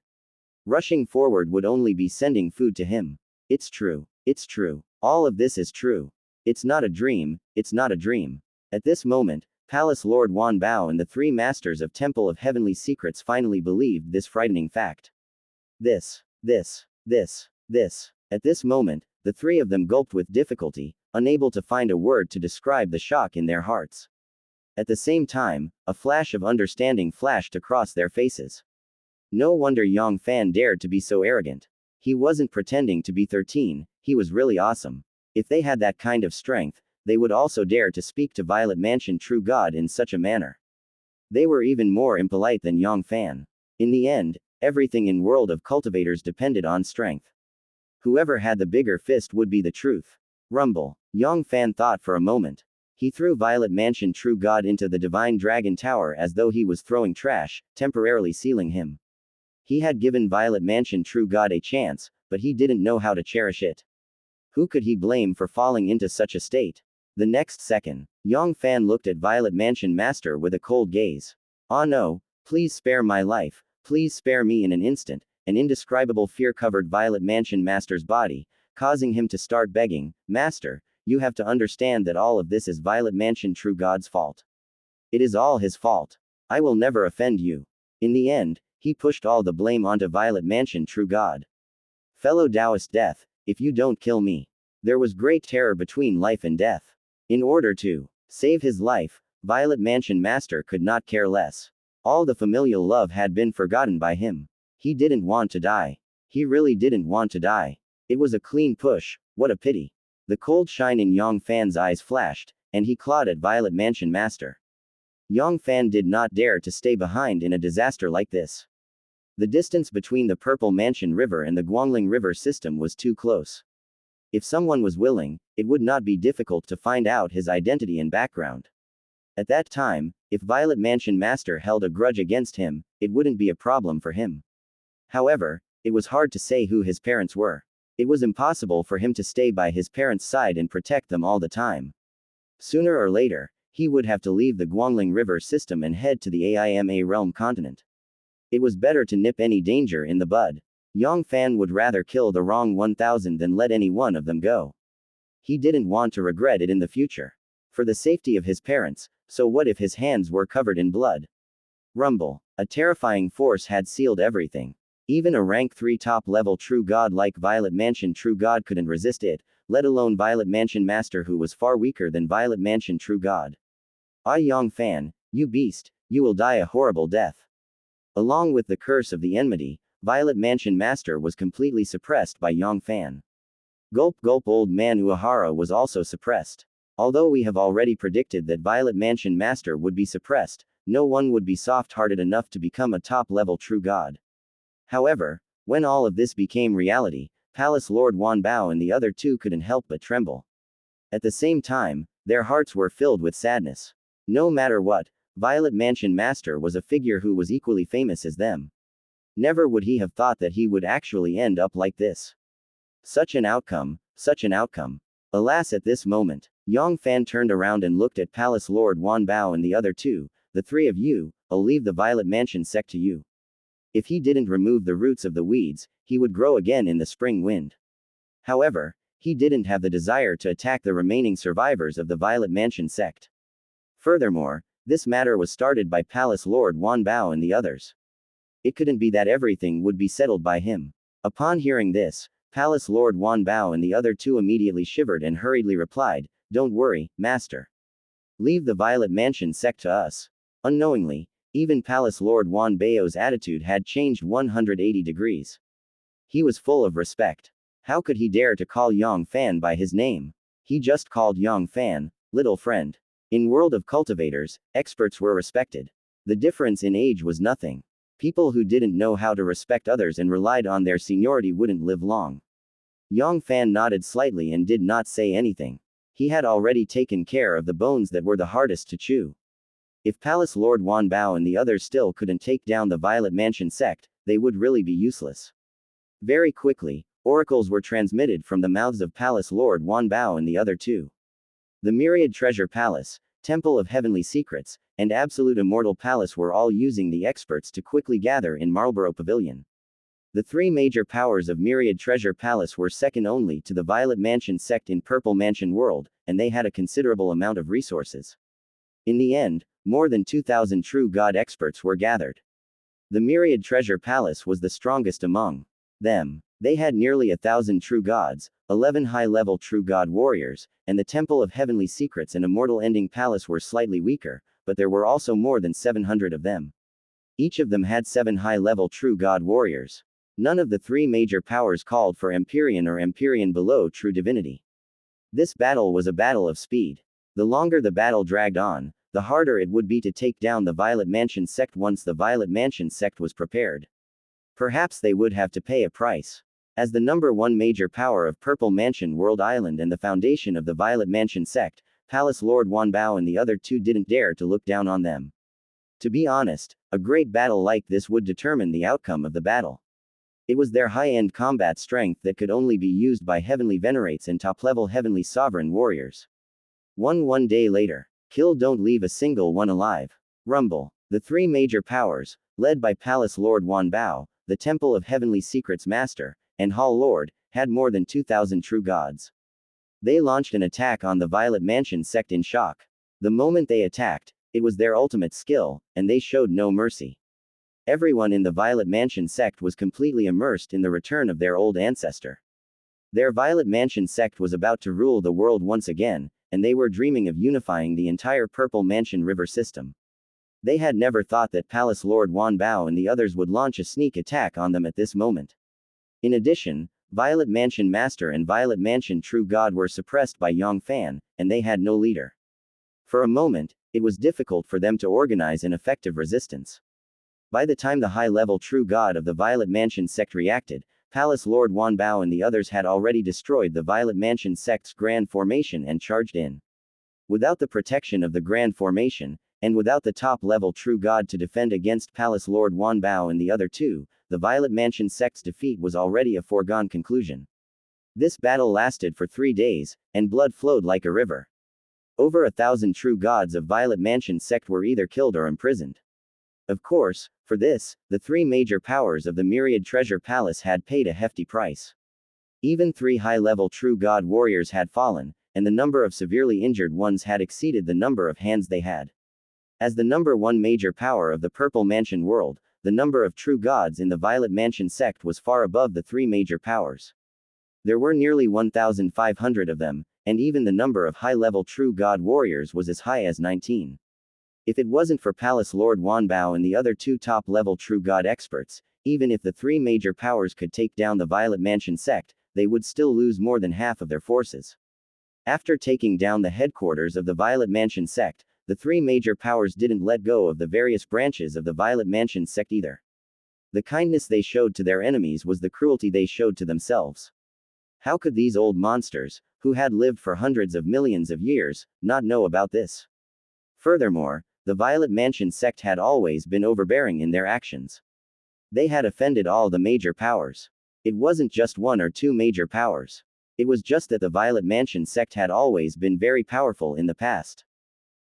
Rushing forward would only be sending food to him. It's true. It's true. All of this is true. It's not a dream, it's not a dream. At this moment, Palace Lord Wan Bao and the 3 masters of Temple of Heavenly Secrets finally believed this frightening fact. This. At this moment, the 3 of them gulped with difficulty, unable to find a word to describe the shock in their hearts. At the same time, a flash of understanding flashed across their faces. No wonder Yang Fann dared to be so arrogant. He wasn't pretending to be 13, he was really awesome. If they had that kind of strength, they would also dare to speak to Violet Mansion True God in such a manner. They were even more impolite than Yang Fann. In the end, everything in World of Cultivators depended on strength. Whoever had the bigger fist would be the truth. Rumble. Yang Fann thought for a moment. He threw Violet Mansion True God into the Divine Dragon Tower as though he was throwing trash, temporarily sealing him. He had given Violet Mansion True God a chance, but he didn't know how to cherish it. Who could he blame for falling into such a state? The next second, Yang Fann looked at Violet Mansion Master with a cold gaze. Ah no, please spare my life, please spare me. In an instant, an indescribable fear covered Violet Mansion Master's body, causing him to start begging, Master, you have to understand that all of this is Violet Mansion True God's fault. It is all his fault. I will never offend you. In the end, he pushed all the blame onto Violet Mansion True God. Fellow Taoist death, if you don't kill me. There was great terror between life and death. In order to save his life, Violet Mansion Master could not care less. All the familial love had been forgotten by him. He didn't want to die. He really didn't want to die. It was a clean push, what a pity. The cold shine in Yang Fann's eyes flashed, and he clawed at Violet Mansion Master. Yang Fann did not dare to stay behind in a disaster like this. The distance between the Purple Mansion River and the Guangling River system was too close. If someone was willing, it would not be difficult to find out his identity and background. At that time, if Violet Mansion Master held a grudge against him, it wouldn't be a problem for him. However, it was hard to say who his parents were. It was impossible for him to stay by his parents' side and protect them all the time. Sooner or later, he would have to leave the Guangling River system and head to the AIMA realm continent. It was better to nip any danger in the bud. Yang Fann would rather kill the wrong 1,000 than let any one of them go. He didn't want to regret it in the future. For the safety of his parents, so what if his hands were covered in blood? Rumble. A terrifying force had sealed everything. Even a rank 3 top-level true god like Violet Mansion True God couldn't resist it, let alone Violet Mansion Master who was far weaker than Violet Mansion True God. Ah, Yang Fann, you beast, you will die a horrible death. Along with the curse of the enmity, Violet Mansion Master was completely suppressed by Yang Fann. Gulp gulp, old man Uehara was also suppressed. Although we have already predicted that Violet Mansion Master would be suppressed, no one would be soft-hearted enough to become a top-level true god. However, when all of this became reality, Palace Lord Wan Bao and the other two couldn't help but tremble. At the same time, their hearts were filled with sadness. No matter what, Violet Mansion Master was a figure who was equally famous as them. Never would he have thought that he would actually end up like this. Such an outcome, such an outcome. Alas, at this moment, Yang Fann turned around and looked at Palace Lord Wan Bao and the other two. The three of you, I'll leave the Violet Mansion Sect to you. If he didn't remove the roots of the weeds, he would grow again in the spring wind. However, he didn't have the desire to attack the remaining survivors of the Violet Mansion Sect. Furthermore, this matter was started by Palace Lord Wan Bao and the others. It couldn't be that everything would be settled by him. Upon hearing this, Palace Lord Wan Bao and the other two immediately shivered and hurriedly replied, "Don't worry, Master. Leave the Violet Mansion Sect to us." Unknowingly, even Palace Lord Wan Bao's attitude had changed 180 degrees. He was full of respect. How could he dare to call Yang Fann by his name? He just called Yang Fann, little friend. In world of cultivators, experts were respected. The difference in age was nothing. People who didn't know how to respect others and relied on their seniority wouldn't live long. Yang Fann nodded slightly and did not say anything. He had already taken care of the bones that were the hardest to chew. If Palace Lord Wan Bao and the others still couldn't take down the Violet Mansion Sect, they would really be useless. Very quickly, oracles were transmitted from the mouths of Palace Lord Wan Bao and the other two. The Myriad Treasure Palace, Temple of Heavenly Secrets, and Absolute Immortal Palace were all using the experts to quickly gather in Marlborough Pavilion. The three major powers of Myriad Treasure Palace were second only to the Violet Mansion Sect in Purple Mansion World, and they had a considerable amount of resources. In the end, more than 2,000 true god experts were gathered. The Myriad Treasure Palace was the strongest among them. They had nearly 1,000 true gods, 11 high-level true god warriors, and the Temple of Heavenly Secrets and Immortal Ending Palace were slightly weaker, but there were also more than 700 of them. Each of them had 7 high-level true god warriors. None of the three major powers called for Empyrean or Empyrean below true divinity. This battle was a battle of speed. The longer the battle dragged on, the harder it would be to take down the Violet Mansion Sect once the Violet Mansion Sect was prepared. Perhaps they would have to pay a price. As the number one major power of Purple Mansion World Island and the foundation of the Violet Mansion Sect, Palace Lord Wan Bao and the other two didn't dare to look down on them. To be honest, a great battle like this would determine the outcome of the battle. It was their high-end combat strength that could only be used by Heavenly Venerates and top-level Heavenly Sovereign Warriors. One day later. Kill, don't leave a single one alive. Rumble. The three major powers, led by Palace Lord Wan Bao, the Temple of Heavenly Secrets Master, and Hall Lord, had more than 2,000 true gods. They launched an attack on the Violet Mansion Sect in shock. The moment they attacked, it was their ultimate skill, and they showed no mercy. Everyone in the Violet Mansion Sect was completely immersed in the return of their old ancestor. Their Violet Mansion Sect was about to rule the world once again, and they were dreaming of unifying the entire Purple Mansion River system. They had never thought that Palace Lord Wan Bao and the others would launch a sneak attack on them at this moment. In addition, Violet Mansion Master and Violet Mansion True God were suppressed by Yang Fann, and they had no leader. For a moment, it was difficult for them to organize an effective resistance. By the time the high-level True God of the Violet Mansion Sect reacted, Palace Lord Wanbao and the others had already destroyed the Violet Mansion sect's Grand Formation and charged in. Without the protection of the Grand Formation, and without the top-level True God to defend against Palace Lord Wanbao and the other two, the Violet Mansion sect's defeat was already a foregone conclusion. This battle lasted for 3 days, and blood flowed like a river. Over 1,000 True Gods of Violet Mansion sect were either killed or imprisoned. Of course, for this, the 3 major powers of the Myriad Treasure Palace had paid a hefty price. Even 3 high-level True God warriors had fallen, and the number of severely injured ones had exceeded the number of hands they had. As the number 1 major power of the Purple Mansion world, the number of True Gods in the Violet Mansion sect was far above the 3 major powers. There were nearly 1,500 of them, and even the number of high-level True God warriors was as high as 19. If it wasn't for Palace Lord Wanbao and the other 2 top-level True God experts, even if the 3 major powers could take down the Violet Mansion sect, they would still lose more than half of their forces. After taking down the headquarters of the Violet Mansion sect, the 3 major powers didn't let go of the various branches of the Violet Mansion sect either. The kindness they showed to their enemies was the cruelty they showed to themselves. How could these old monsters, who had lived for hundreds of millions of years, not know about this? Furthermore, the Violet Mansion sect had always been overbearing in their actions. They had offended all the major powers. It wasn't just 1 or 2 major powers. It was just that the Violet Mansion sect had always been very powerful in the past.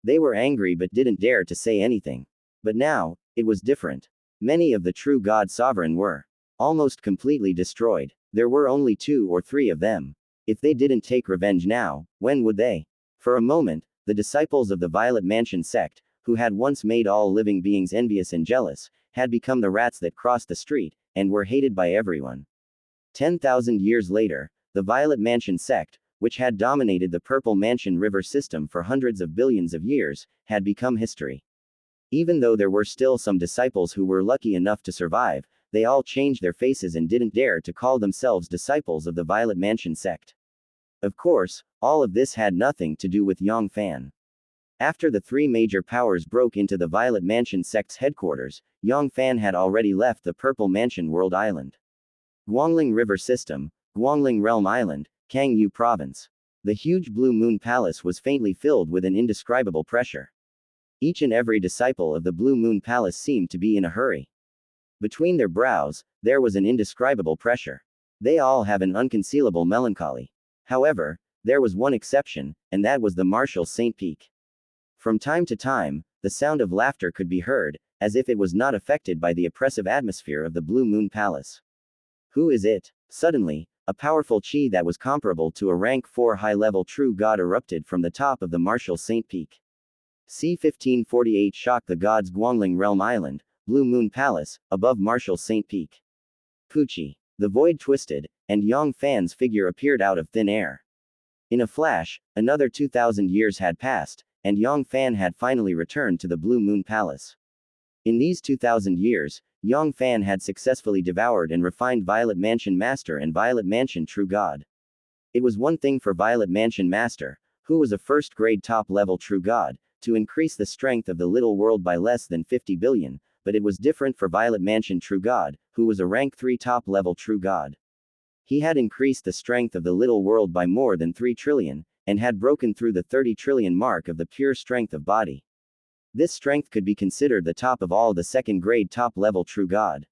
They were angry but didn't dare to say anything. But now, it was different. Many of the True God Sovereign were almost completely destroyed. There were only 2 or 3 of them. If they didn't take revenge now, when would they? For a moment, the disciples of the Violet Mansion sect, who had once made all living beings envious and jealous, had become the rats that crossed the street, and were hated by everyone. 10,000 years later, the Violet Mansion sect, which had dominated the Purple Mansion River system for hundreds of billions of years, had become history. Even though there were still some disciples who were lucky enough to survive, they all changed their faces and didn't dare to call themselves disciples of the Violet Mansion sect. Of course, all of this had nothing to do with Yang Fann. After the 3 major powers broke into the Violet Mansion sect's headquarters, Yang Fann had already left the Purple Mansion World Island. Guangling River System, Guangling Realm Island, Kangyu Province. The huge Blue Moon Palace was faintly filled with an indescribable pressure. Each and every disciple of the Blue Moon Palace seemed to be in a hurry. Between their brows, there was an indescribable pressure. They all have an unconcealable melancholy. However, there was one exception, and that was the Marshal Saint Peak. From time to time, the sound of laughter could be heard, as if it was not affected by the oppressive atmosphere of the Blue Moon Palace. Who is it? Suddenly, a powerful chi that was comparable to a rank 4 high-level True God erupted from the top of the Marshal Saint Peak. C-1548 shocked the gods Guangling Realm Island, Blue Moon Palace, above Marshal Saint Peak. Poochie. The void twisted, and Yang Fann's figure appeared out of thin air. In a flash, another 2,000 years had passed, and Yang Fann had finally returned to the Blue Moon Palace. In these 2,000 years, Yang Fann had successfully devoured and refined Violet Mansion Master and Violet Mansion True God. It was one thing for Violet Mansion Master, who was a first-grade top-level True God, to increase the strength of the little world by less than 50 billion, but it was different for Violet Mansion True God, who was a rank 3 top-level True God. He had increased the strength of the little world by more than 3 trillion, and had broken through the 30 trillion mark of the pure strength of body. This strength could be considered the top of all the second-grade top-level True God.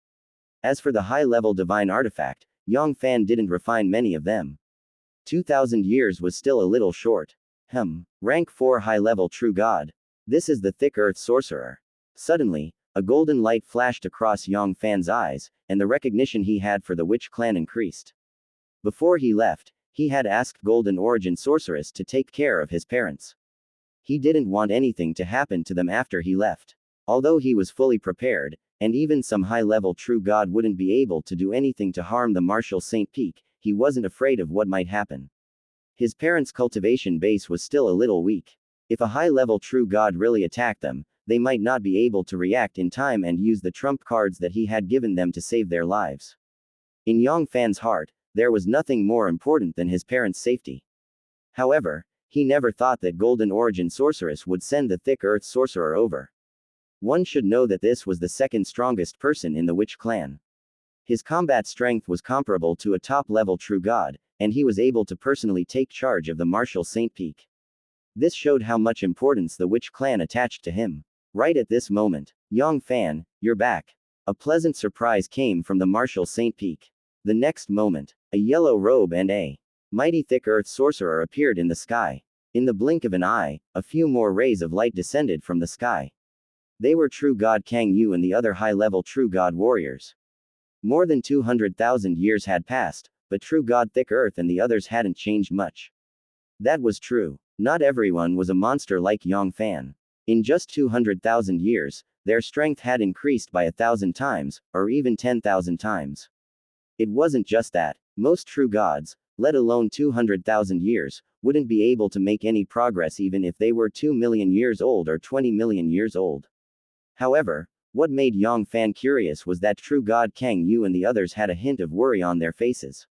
As for the high-level divine artifact, Yang Fann didn't refine many of them. 2,000 years was still a little short. Rank 4 high-level True God. This is the Thick Earth Sorcerer. Suddenly, a golden light flashed across Yang Fann's eyes, and the recognition he had for the Witch Clan increased. Before he left, he had asked Golden Origin Sorceress to take care of his parents. He didn't want anything to happen to them after he left. Although he was fully prepared, and even some high-level True God wouldn't be able to do anything to harm the Marshal Saint Peak, he wasn't afraid of what might happen. His parents' cultivation base was still a little weak. If a high-level True God really attacked them, they might not be able to react in time and use the trump cards that he had given them to save their lives. In Yang Fann's heart, there was nothing more important than his parents' safety. However, he never thought that Golden Origin Sorceress would send the Thick Earth Sorcerer over. One should know that this was the second strongest person in the Witch Clan. His combat strength was comparable to a top-level true god, and he was able to personally take charge of the martial Saint Peak. This showed how much importance the witch clan attached to him. Right at this moment, Yang Fann, you're back. A pleasant surprise came from the martial Saint Peak. The next moment, a yellow robe and a mighty thick earth sorcerer appeared in the sky. In the blink of an eye, a few more rays of light descended from the sky. They were true god Kang Yu and the other high-level true god warriors. More than 200,000 years had passed, but true god Thick Earth and the others hadn't changed much. That was true. Not everyone was a monster like Yang Fann. In just 200,000 years, their strength had increased by 1,000 times, or even 10,000 times. It wasn't just that. Most true gods, let alone 200,000 years, wouldn't be able to make any progress even if they were 2 million years old or 20 million years old. However, what made Yang Fann curious was that true god Kang Yu and the others had a hint of worry on their faces.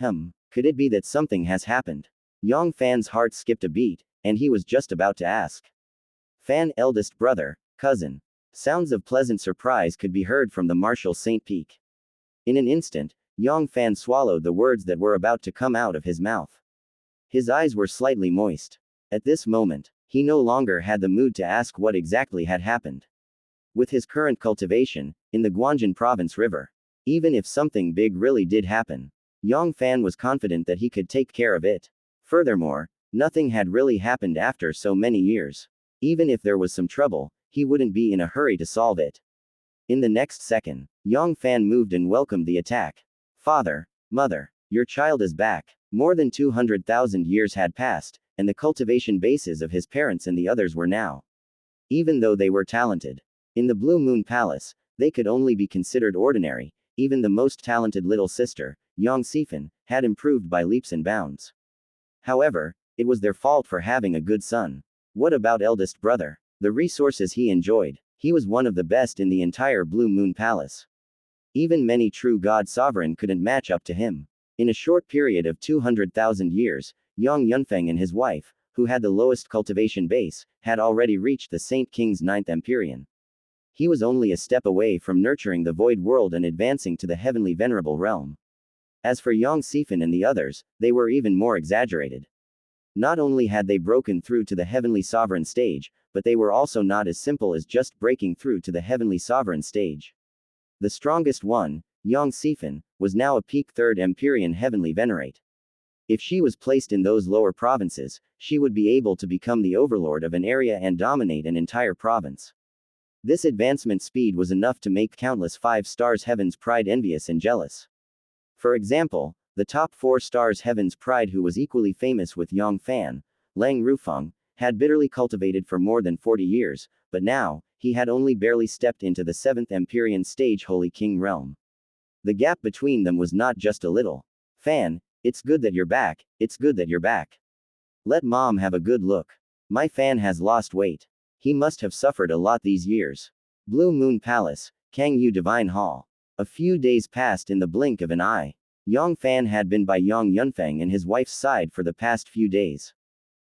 Could it be that something has happened? Yang Fann's heart skipped a beat, and he was just about to ask. Fann, eldest brother, cousin. Sounds of pleasant surprise could be heard from the martial Saint Peak. In an instant, Yang Fann swallowed the words that were about to come out of his mouth. His eyes were slightly moist. At this moment, he no longer had the mood to ask what exactly had happened. With his current cultivation, in the Guanjin province river, even if something big really did happen, Yang Fann was confident that he could take care of it. Furthermore, nothing had really happened after so many years. Even if there was some trouble, he wouldn't be in a hurry to solve it. In the next second, Yang Fann moved and welcomed the attack. Father, mother, your child is back. More than 200,000 years had passed, and the cultivation bases of his parents and the others were now. Even though they were talented. In the Blue Moon Palace, they could only be considered ordinary. Even the most talented little sister, Yang Fann, had improved by leaps and bounds. However, it was their fault for having a good son. What about eldest brother? The resources he enjoyed, he was one of the best in the entire Blue Moon Palace. Even many true god sovereign couldn't match up to him. In a short period of 200,000 years, Yang Yunfeng and his wife, who had the lowest cultivation base, had already reached the Saint King's 9th Empyrean. He was only a step away from nurturing the void world and advancing to the heavenly venerable realm. As for Yang Fann and the others, they were even more exaggerated. Not only had they broken through to the heavenly sovereign stage, but they were also not as simple as just breaking through to the heavenly sovereign stage. The strongest one, Yang Fann, was now a peak 3rd Empyrean heavenly venerate. If she was placed in those lower provinces, she would be able to become the overlord of an area and dominate an entire province. This advancement speed was enough to make countless 5 stars heaven's pride envious and jealous. For example, the top 4 stars heaven's pride, who was equally famous with Yang Fann, Lang Rufeng, had bitterly cultivated for more than 40 years, but now, he had only barely stepped into the 7th Empyrean stage Holy King realm. The gap between them was not just a little. Fann, it's good that you're back, it's good that you're back. Let mom have a good look. My Fann has lost weight. He must have suffered a lot these years. Blue Moon Palace, Kang Yu Divine Hall. A few days passed in the blink of an eye. Yang Fann had been by Yang Yunfeng and his wife's side for the past few days.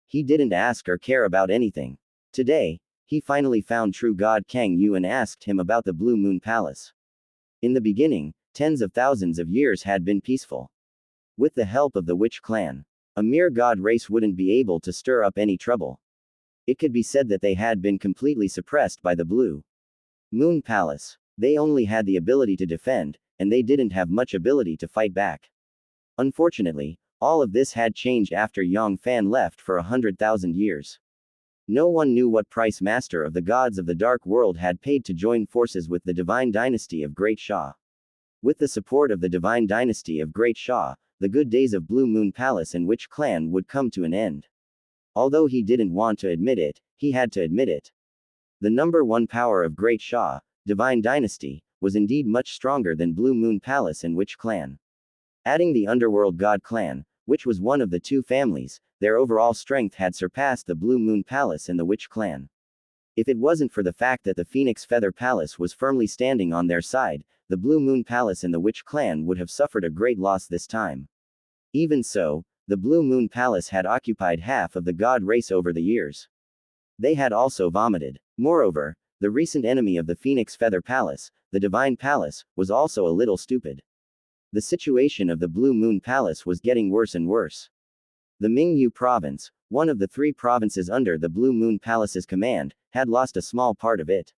He didn't ask or care about anything. Today, he finally found true god Kang Yu and asked him about the Blue Moon Palace. In the beginning, tens of thousands of years had been peaceful. With the help of the witch clan, a mere god race wouldn't be able to stir up any trouble. It could be said that they had been completely suppressed by the Blue Moon Palace. They only had the ability to defend, and they didn't have much ability to fight back. Unfortunately, all of this had changed after Yang Fann left for 100,000 years. No one knew what price Master of the Gods of the Dark World had paid to join forces with the Divine Dynasty of Great Sha. With the support of the Divine Dynasty of Great Sha, the good days of Blue Moon Palace and Witch Clan would come to an end. Although he didn't want to admit it, he had to admit it. The number 1 power of Great Sha, Divine Dynasty, was indeed much stronger than Blue Moon Palace and Witch Clan. Adding the Underworld God Clan, which was one of the 2 families, their overall strength had surpassed the Blue Moon Palace and the Witch Clan. If it wasn't for the fact that the Phoenix Feather Palace was firmly standing on their side, the Blue Moon Palace and the Witch Clan would have suffered a great loss this time. Even so, the Blue Moon Palace had occupied half of the god race over the years. They had also vomited. Moreover, the recent enemy of the Phoenix Feather Palace, the Divine Palace, was also a little stupid. The situation of the Blue Moon Palace was getting worse and worse. The Mingyu province, one of the 3 provinces under the Blue Moon Palace's command, had lost a small part of it.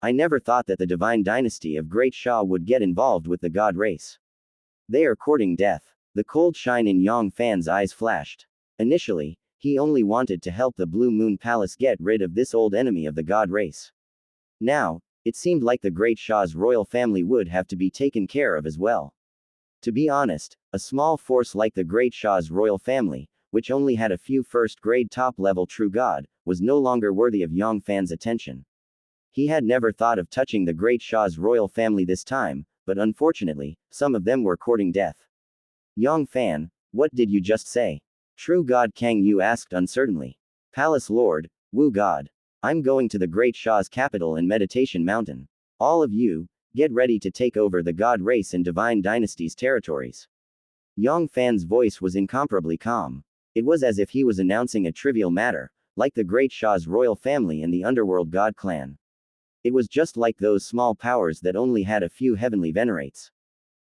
I never thought that the divine dynasty of Great Sha would get involved with the god race. They are courting death. The cold shine in Yang Fann's eyes flashed. Initially, he only wanted to help the Blue Moon Palace get rid of this old enemy of the god race. Now, it seemed like the Great Sha's royal family would have to be taken care of as well. To be honest, a small force like the Great Sha's royal family, which only had a few first-grade top-level true god, was no longer worthy of Yang Fann's attention. He had never thought of touching the Great Sha's royal family this time, but unfortunately, some of them were courting death. Yang Fann, what did you just say? True God Kang Yu asked uncertainly. Palace Lord, Wu God. I'm going to the Great Sha's capital in Meditation Mountain. All of you, get ready to take over the God race and Divine Dynasty's territories. Yang Fann's voice was incomparably calm. It was as if he was announcing a trivial matter, like the Great Sha's royal family and the underworld God clan. It was just like those small powers that only had a few heavenly venerates.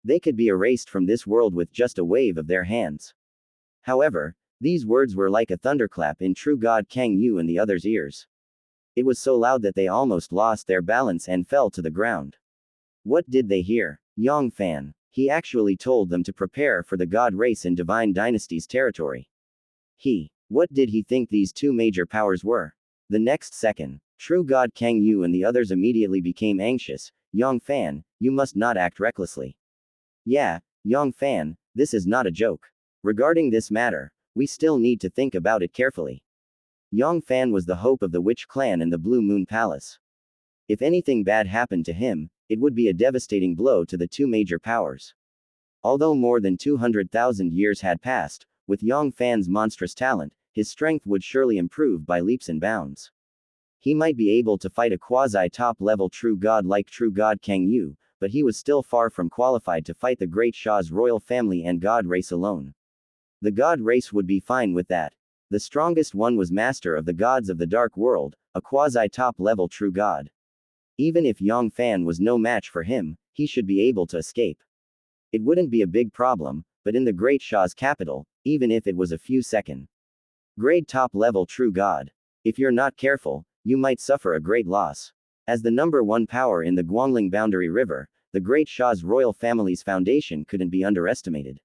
They could be erased from this world with just a wave of their hands. However, these words were like a thunderclap in true God Kang Yu and the others' ears. It was so loud that they almost lost their balance and fell to the ground. What did they hear? Yang Fann. He actually told them to prepare for the God race in Divine Dynasty's territory. What did he think these 2 major powers were? The next second, true God Kang Yu and the others immediately became anxious. Yang Fann, you must not act recklessly. Yeah, Yang Fann, this is not a joke. Regarding this matter, we still need to think about it carefully. Yang Fann was the hope of the Witch clan and the Blue Moon Palace. If anything bad happened to him, it would be a devastating blow to the 2 major powers. Although more than 200,000 years had passed, with Yang Fann's monstrous talent, his strength would surely improve by leaps and bounds. He might be able to fight a quasi-top-level true god like True God Kang Yu, but he was still far from qualified to fight the Great Sha's royal family and god race alone. The god race would be fine with that. The strongest one was master of the gods of the dark world, a quasi-top-level true god. Even if Yang Fann was no match for him, he should be able to escape. It wouldn't be a big problem, but in the Great Sha's capital, even if it was a few second grade top-level true god. If you're not careful, you might suffer a great loss. As the number 1 power in the Guangling Boundary River, the Great Sha's royal family's foundation couldn't be underestimated.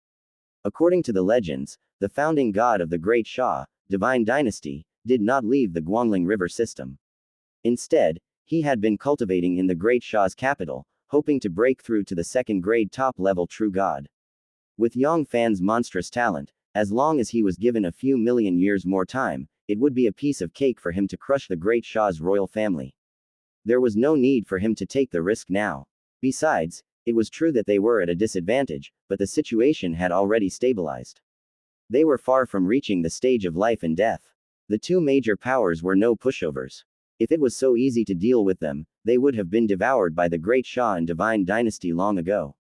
According to the legends, the founding god of the Great Sha, Divine Dynasty, did not leave the Guangling River system. Instead, he had been cultivating in the Great Sha's capital, hoping to break through to the 2nd-grade top-level true god. With Yang Fann's monstrous talent, as long as he was given a few million years more time, it would be a piece of cake for him to crush the Great Sha's royal family. There was no need for him to take the risk now. Besides, it was true that they were at a disadvantage, but the situation had already stabilized. They were far from reaching the stage of life and death. The 2 major powers were no pushovers. If it was so easy to deal with them, they would have been devoured by the Great Sha and Divine Dynasty long ago.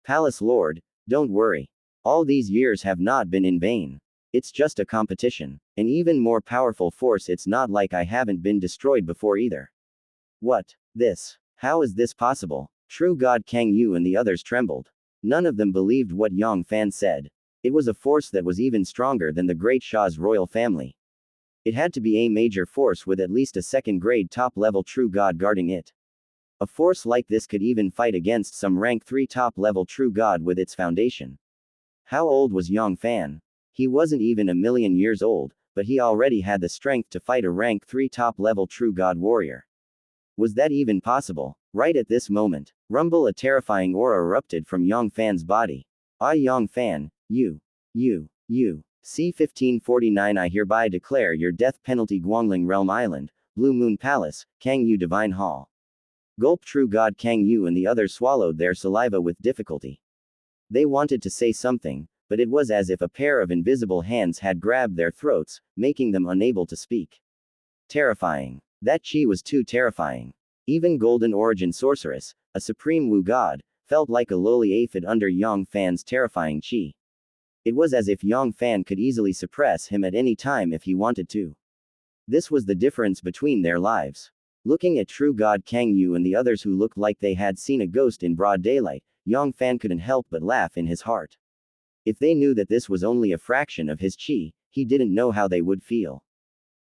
Palace Lord, don't worry. All these years have not been in vain. It's just a competition. An even more powerful force. It's not like I haven't been destroyed before either. What? This? How is this possible? True God Kang Yu and the others trembled. None of them believed what Yang Fann said. It was a force that was even stronger than the Great Sha's royal family. It had to be a major force with at least a 2nd-grade top-level true god guarding it. A force like this could even fight against some rank 3 top-level true god with its foundation. How old was Yang Fann? He wasn't even a million years old, but he already had the strength to fight a rank 3 top-level true god warrior. Was that even possible? Right at this moment, a terrifying aura erupted from Yang Fann's body. Yang Fann, you. C-1549 I hereby declare your death penalty Guangling Realm Island, Blue Moon Palace, Kang Yu Divine Hall. Gulp True God Kang Yu and the others swallowed their saliva with difficulty. They wanted to say something, but it was as if a pair of invisible hands had grabbed their throats, making them unable to speak. Terrifying. That chi was too terrifying. Even Golden Origin Sorceress, a supreme Wu god, felt like a lowly aphid under Yang Fann's terrifying chi. It was as if Yang Fann could easily suppress him at any time if he wanted to. This was the difference between their lives. Looking at true god Kang Yu and the others who looked like they had seen a ghost in broad daylight, Yang Fan couldn't help but laugh in his heart. If they knew that this was only a fraction of his chi, he didn't know how they would feel.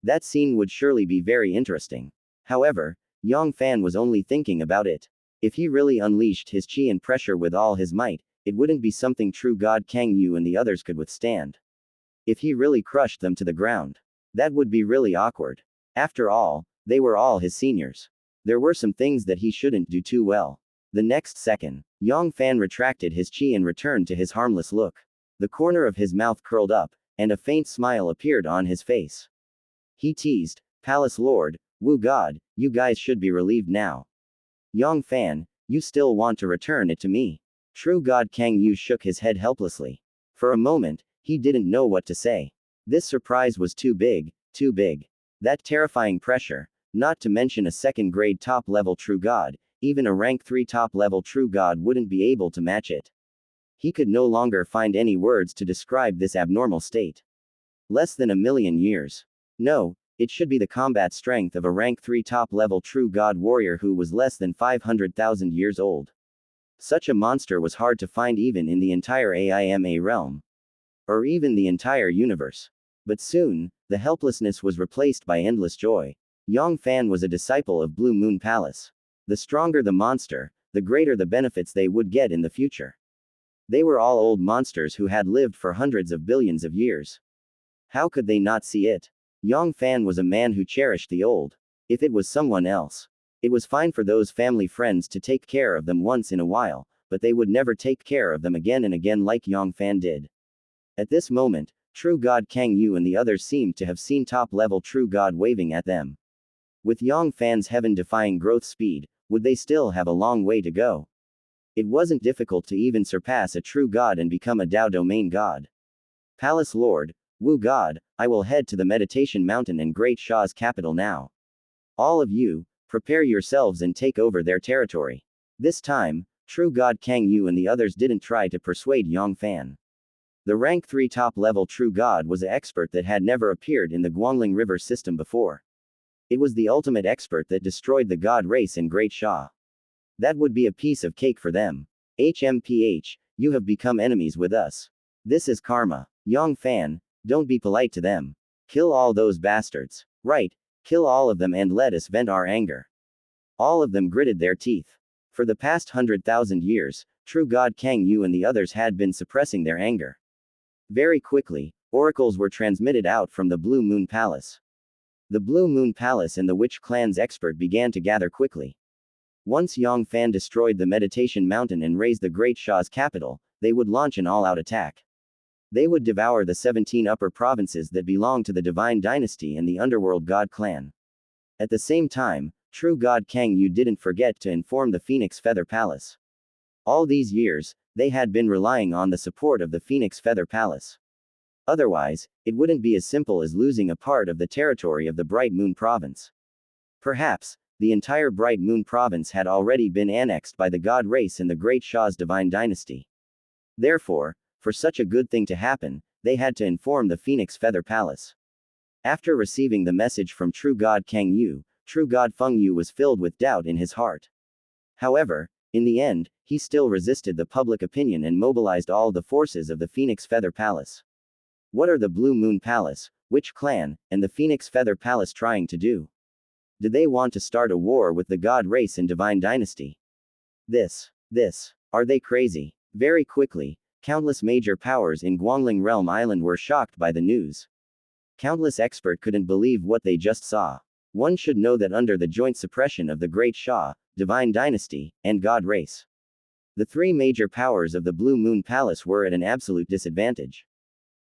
That scene would surely be very interesting. However, Yang Fan was only thinking about it. If he really unleashed his chi and pressure with all his might, it wouldn't be something true god Kang Yu and the others could withstand. If he really crushed them to the ground, that would be really awkward. After all, they were all his seniors. There were some things that he shouldn't do too well. The next second, Yang Fan retracted his chi and returned to his harmless look. The corner of his mouth curled up, and a faint smile appeared on his face. He teased, "Palace Lord, Wu God, you guys should be relieved now. Yang Fan, you still want to return it to me?" True God Kang Yu shook his head helplessly. For a moment, he didn't know what to say. This surprise was too big, too big. That terrifying pressure, not to mention a second-grade top-level true god, even a rank 3 top-level true god wouldn't be able to match it. He could no longer find any words to describe this abnormal state. Less than 1,000,000 years. No, it should be the combat strength of a rank 3 top-level true god warrior who was less than 500,000 years old. Such a monster was hard to find even in the entire AIMA realm. Or even the entire universe. But soon, the helplessness was replaced by endless joy. Yang Fan was a disciple of Blue Moon Palace. The stronger the monster, the greater the benefits they would get in the future. They were all old monsters who had lived for hundreds of billions of years. How could they not see it? Yang Fan was a man who cherished the old. If it was someone else, it was fine for those family friends to take care of them once in a while, but they would never take care of them again and again like Yang Fan did. At this moment, true god Kang Yu and the others seemed to have seen top-level true god waving at them. With Yang Fan's heaven-defying growth speed, would they still have a long way to go? It wasn't difficult to even surpass a true god and become a Dao domain god. Palace Lord, Wu God, I will head to the Meditation Mountain and Great Sha's capital now. All of you, prepare yourselves and take over their territory. This time, true god Kang Yu and the others didn't try to persuade Yang Fan. The rank 3 top-level true god was an expert that had never appeared in the Guangling River system before. It was the ultimate expert that destroyed the god race in Great Sha. That would be a piece of cake for them. HMPH, you have become enemies with us. This is karma. Yang Fan, don't be polite to them. Kill all those bastards. Right, kill all of them and let us vent our anger. All of them gritted their teeth. For the past 100,000 years, true god Kang Yu and the others had been suppressing their anger. Very quickly, oracles were transmitted out from the Blue Moon Palace. The Blue Moon Palace and the Witch Clan's expert began to gather quickly. Once Yang Fan destroyed the Meditation Mountain and razed the Great Sha's capital, they would launch an all-out attack. They would devour the 17 upper provinces that belonged to the Divine Dynasty and the Underworld God Clan. At the same time, true god Kang Yu didn't forget to inform the Phoenix Feather Palace. All these years, they had been relying on the support of the Phoenix Feather Palace. Otherwise, it wouldn't be as simple as losing a part of the territory of the Bright Moon Province. Perhaps, the entire Bright Moon Province had already been annexed by the god race in the Great Sha's Divine Dynasty. Therefore, for such a good thing to happen, they had to inform the Phoenix Feather Palace. After receiving the message from true god Kang Yu, true god Feng Yu was filled with doubt in his heart. However, in the end, he still resisted the public opinion and mobilized all the forces of the Phoenix Feather Palace. What are the Blue Moon Palace, Witch Clan, and the Phoenix Feather Palace trying to do? Do they want to start a war with the god race and Divine Dynasty? Are they crazy? Very quickly, countless major powers in Guangling Realm Island were shocked by the news. Countless experts couldn't believe what they just saw. One should know that under the joint suppression of the Great Sha, Divine Dynasty, and God Race, the three major powers of the Blue Moon Palace were at an absolute disadvantage.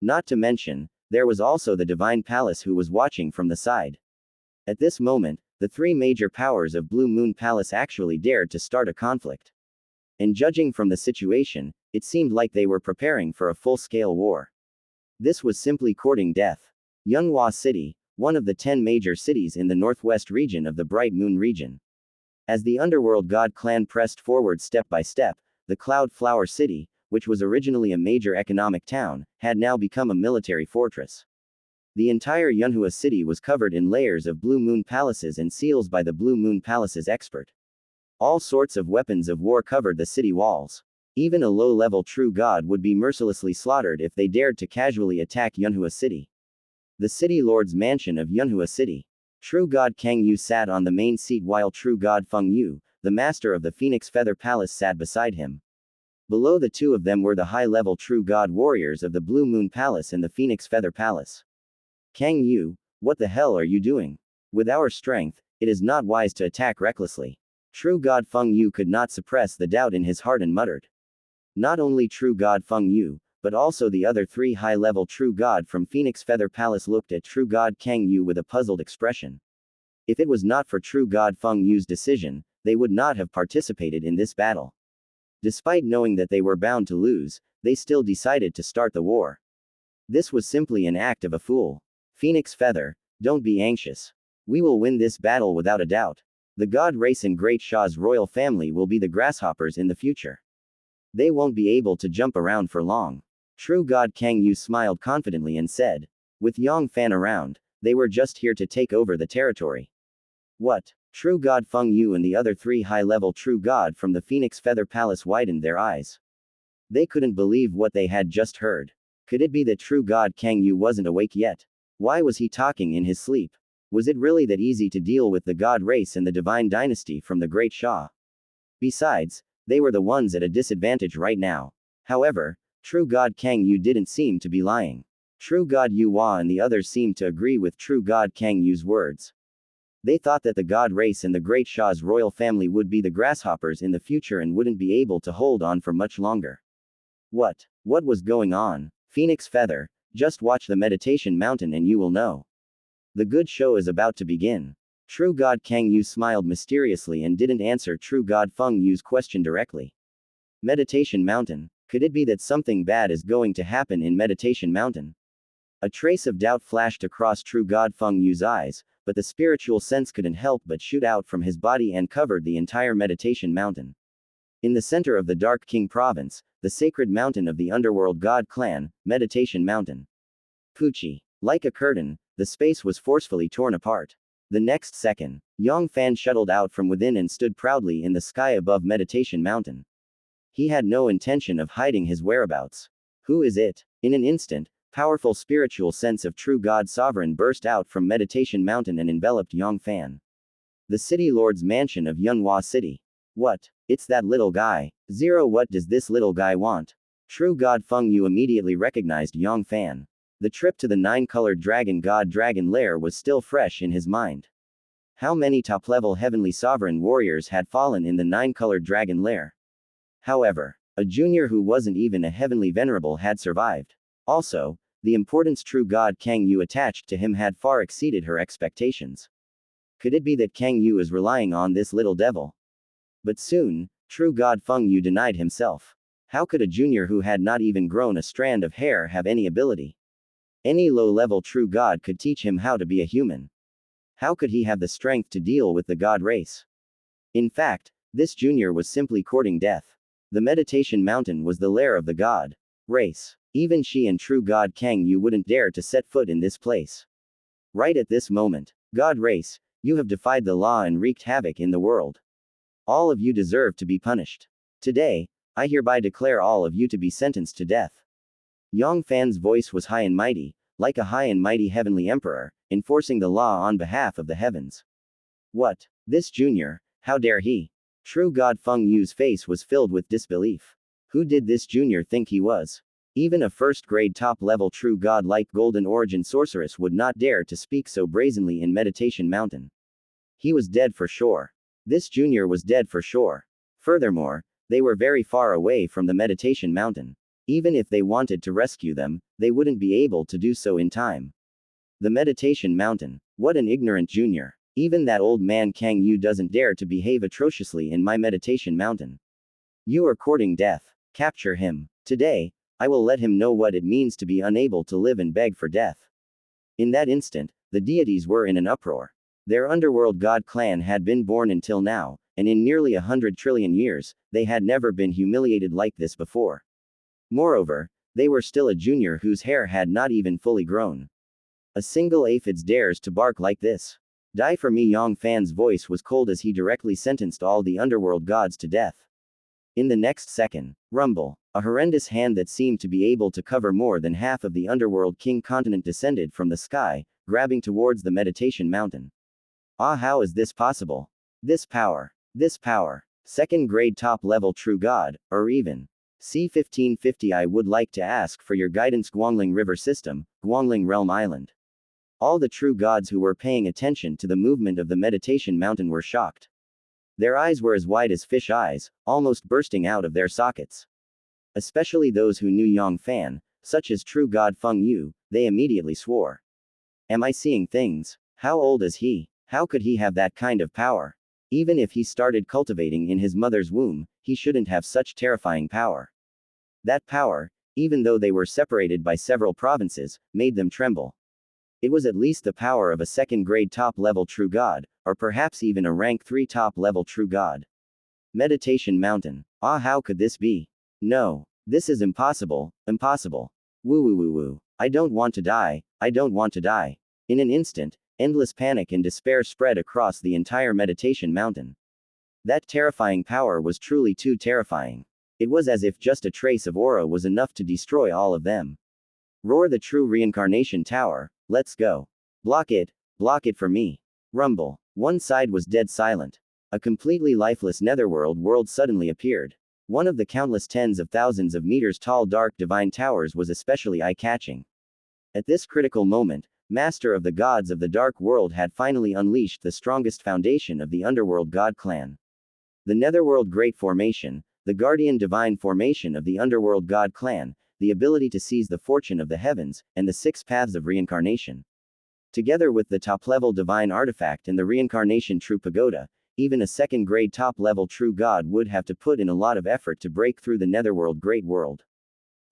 Not to mention, there was also the Divine Palace who was watching from the side. At this moment, the three major powers of Blue Moon Palace actually dared to start a conflict. And judging from the situation, it seemed like they were preparing for a full-scale war. This was simply courting death. Yunhua City, one of the 10 major cities in the northwest region of the Bright Moon region. As the Underworld God Clan pressed forward step by step, the Cloud Flower City, which was originally a major economic town, had now become a military fortress. The entire Yunhua city was covered in layers of Blue Moon palaces and seals by the Blue Moon palace's expert. All sorts of weapons of war covered the city walls. Even a low-level true god would be mercilessly slaughtered if they dared to casually attack Yunhua city. The city lord's mansion of Yunhua city. True god Kang Yu sat on the main seat while true god Feng Yu, the master of the Phoenix Feather Palace, sat beside him. Below the two of them were the high-level true god warriors of the Blue Moon Palace and the Phoenix Feather Palace. Kang Yu, what the hell are you doing? With our strength, it is not wise to attack recklessly. True god Feng Yu could not suppress the doubt in his heart and muttered. Not only true god Feng Yu, but also the other three high-level true god from Phoenix Feather Palace looked at true god Kang Yu with a puzzled expression. If it was not for true god Feng Yu's decision, they would not have participated in this battle. Despite knowing that they were bound to lose, they still decided to start the war. This was simply an act of a fool. Phoenix Feather, don't be anxious. We will win this battle without a doubt. The god race and Great Shah's royal family will be the grasshoppers in the future. They won't be able to jump around for long. True god Kang Yu smiled confidently and said. With Yang Fann around, they were just here to take over the territory. What? True god Feng Yu and the other three high-level true god from the Phoenix Feather Palace widened their eyes. They couldn't believe what they had just heard. Could it be that true god Kang Yu wasn't awake yet? Why was he talking in his sleep? Was it really that easy to deal with the god race and the divine dynasty from the Great Shah? Besides, they were the ones at a disadvantage right now. However, true god Kang Yu didn't seem to be lying. True god Yu Hua and the others seemed to agree with true god Kang Yu's words. They thought that the god race and the Great Shah's royal family would be the grasshoppers in the future and wouldn't be able to hold on for much longer. What was going on? Phoenix Feather, just watch the meditation mountain and you will know. The good show is about to begin. True god Kang Yu smiled mysteriously and didn't answer true god Feng Yu's question directly. Meditation Mountain. Could it be that something bad is going to happen in Meditation Mountain? A trace of doubt flashed across true god Feng Yu's eyes, but the spiritual sense couldn't help but shoot out from his body and covered the entire Meditation Mountain. In the center of the Dark King province, the sacred mountain of the underworld god clan, Meditation Mountain. Pucci. Like a curtain, the space was forcefully torn apart. The next second, Yang Fann shuttled out from within and stood proudly in the sky above Meditation Mountain. He had no intention of hiding his whereabouts. Who is it? In an instant, powerful spiritual sense of true God Sovereign burst out from Meditation Mountain and enveloped Yang Fann. The city lord's mansion of Yunhua City. What? It's that little guy. What does this little guy want? True God Feng Yu immediately recognized Yang Fann. The trip to the nine-colored dragon god dragon lair was still fresh in his mind. How many top-level heavenly sovereign warriors had fallen in the nine-colored dragon lair? However, a junior who wasn't even a heavenly venerable had survived. Also, the importance true god Kang Yu attached to him had far exceeded her expectations. Could it be that Kang Yu is relying on this little devil? But soon, true god Feng Yu denied himself. How could a junior who had not even grown a strand of hair have any ability? Any low-level true god could teach him how to be a human. How could he have the strength to deal with the god race? In fact, this junior was simply courting death. The Meditation Mountain was the lair of the god race. Even she and true god Kang Yu wouldn't dare to set foot in this place. Right at this moment, god race, you have defied the law and wreaked havoc in the world. All of you deserve to be punished. Today, I hereby declare all of you to be sentenced to death. Yang Fann's voice was high and mighty, like a high and mighty heavenly emperor, enforcing the law on behalf of the heavens. What? This junior, how dare he? True God Feng Yu's face was filled with disbelief. Who did this junior think he was? Even a first-grade top-level true god-like golden origin sorceress would not dare to speak so brazenly in Meditation Mountain. He was dead for sure. This junior was dead for sure. Furthermore, they were very far away from the Meditation Mountain. Even if they wanted to rescue them, they wouldn't be able to do so in time. The Meditation Mountain. What an ignorant junior. Even that old man Kang Yu doesn't dare to behave atrociously in my Meditation Mountain. You are courting death. Capture him. Today, I will let him know what it means to be unable to live and beg for death. In that instant, the deities were in an uproar. Their underworld god clan had been born until now, and in nearly 100 trillion years, they had never been humiliated like this before. Moreover, they were still a junior whose hair had not even fully grown. A single aphid dares to bark like this. Die for me. Yang Fann's voice was cold as he directly sentenced all the underworld gods to death. In the next second, rumble, a horrendous hand that seemed to be able to cover more than half of the underworld king continent descended from the sky, grabbing towards the meditation mountain. Ah, how is this possible? This power. Second grade top level true god, or even C1550. I would like to ask for your guidance. Guangling River System, Guangling Realm Island. All the true gods who were paying attention to the movement of the meditation mountain were shocked. Their eyes were as wide as fish eyes, almost bursting out of their sockets. Especially those who knew Yang Fann, such as true god Feng Yu, they immediately swore. Am I seeing things? How old is he? How could he have that kind of power? Even if he started cultivating in his mother's womb, he shouldn't have such terrifying power. That power, even though they were separated by several provinces, made them tremble. It was at least the power of a second-grade top-level true god, or perhaps even a rank 3 top-level true god. Meditation Mountain. Ah, how could this be? No. This is impossible. Impossible. Woo. I don't want to die. In an instant, endless panic and despair spread across the entire meditation mountain. That terrifying power was truly too terrifying. It was as if just a trace of aura was enough to destroy all of them. Roar the true reincarnation tower, let's go. Block it for me. Rumble. One side was dead silent. A completely lifeless netherworld world suddenly appeared. One of the countless tens of thousands of meters tall dark divine towers was especially eye-catching. At this critical moment, Master of the Gods of the Dark World had finally unleashed the strongest foundation of the Underworld God Clan. The Netherworld Great Formation, the Guardian Divine Formation of the Underworld God Clan, the ability to seize the fortune of the heavens, and the 6 paths of reincarnation. Together with the top-level divine artifact and the reincarnation true pagoda, even a second-grade top-level true god would have to put in a lot of effort to break through the Netherworld Great World.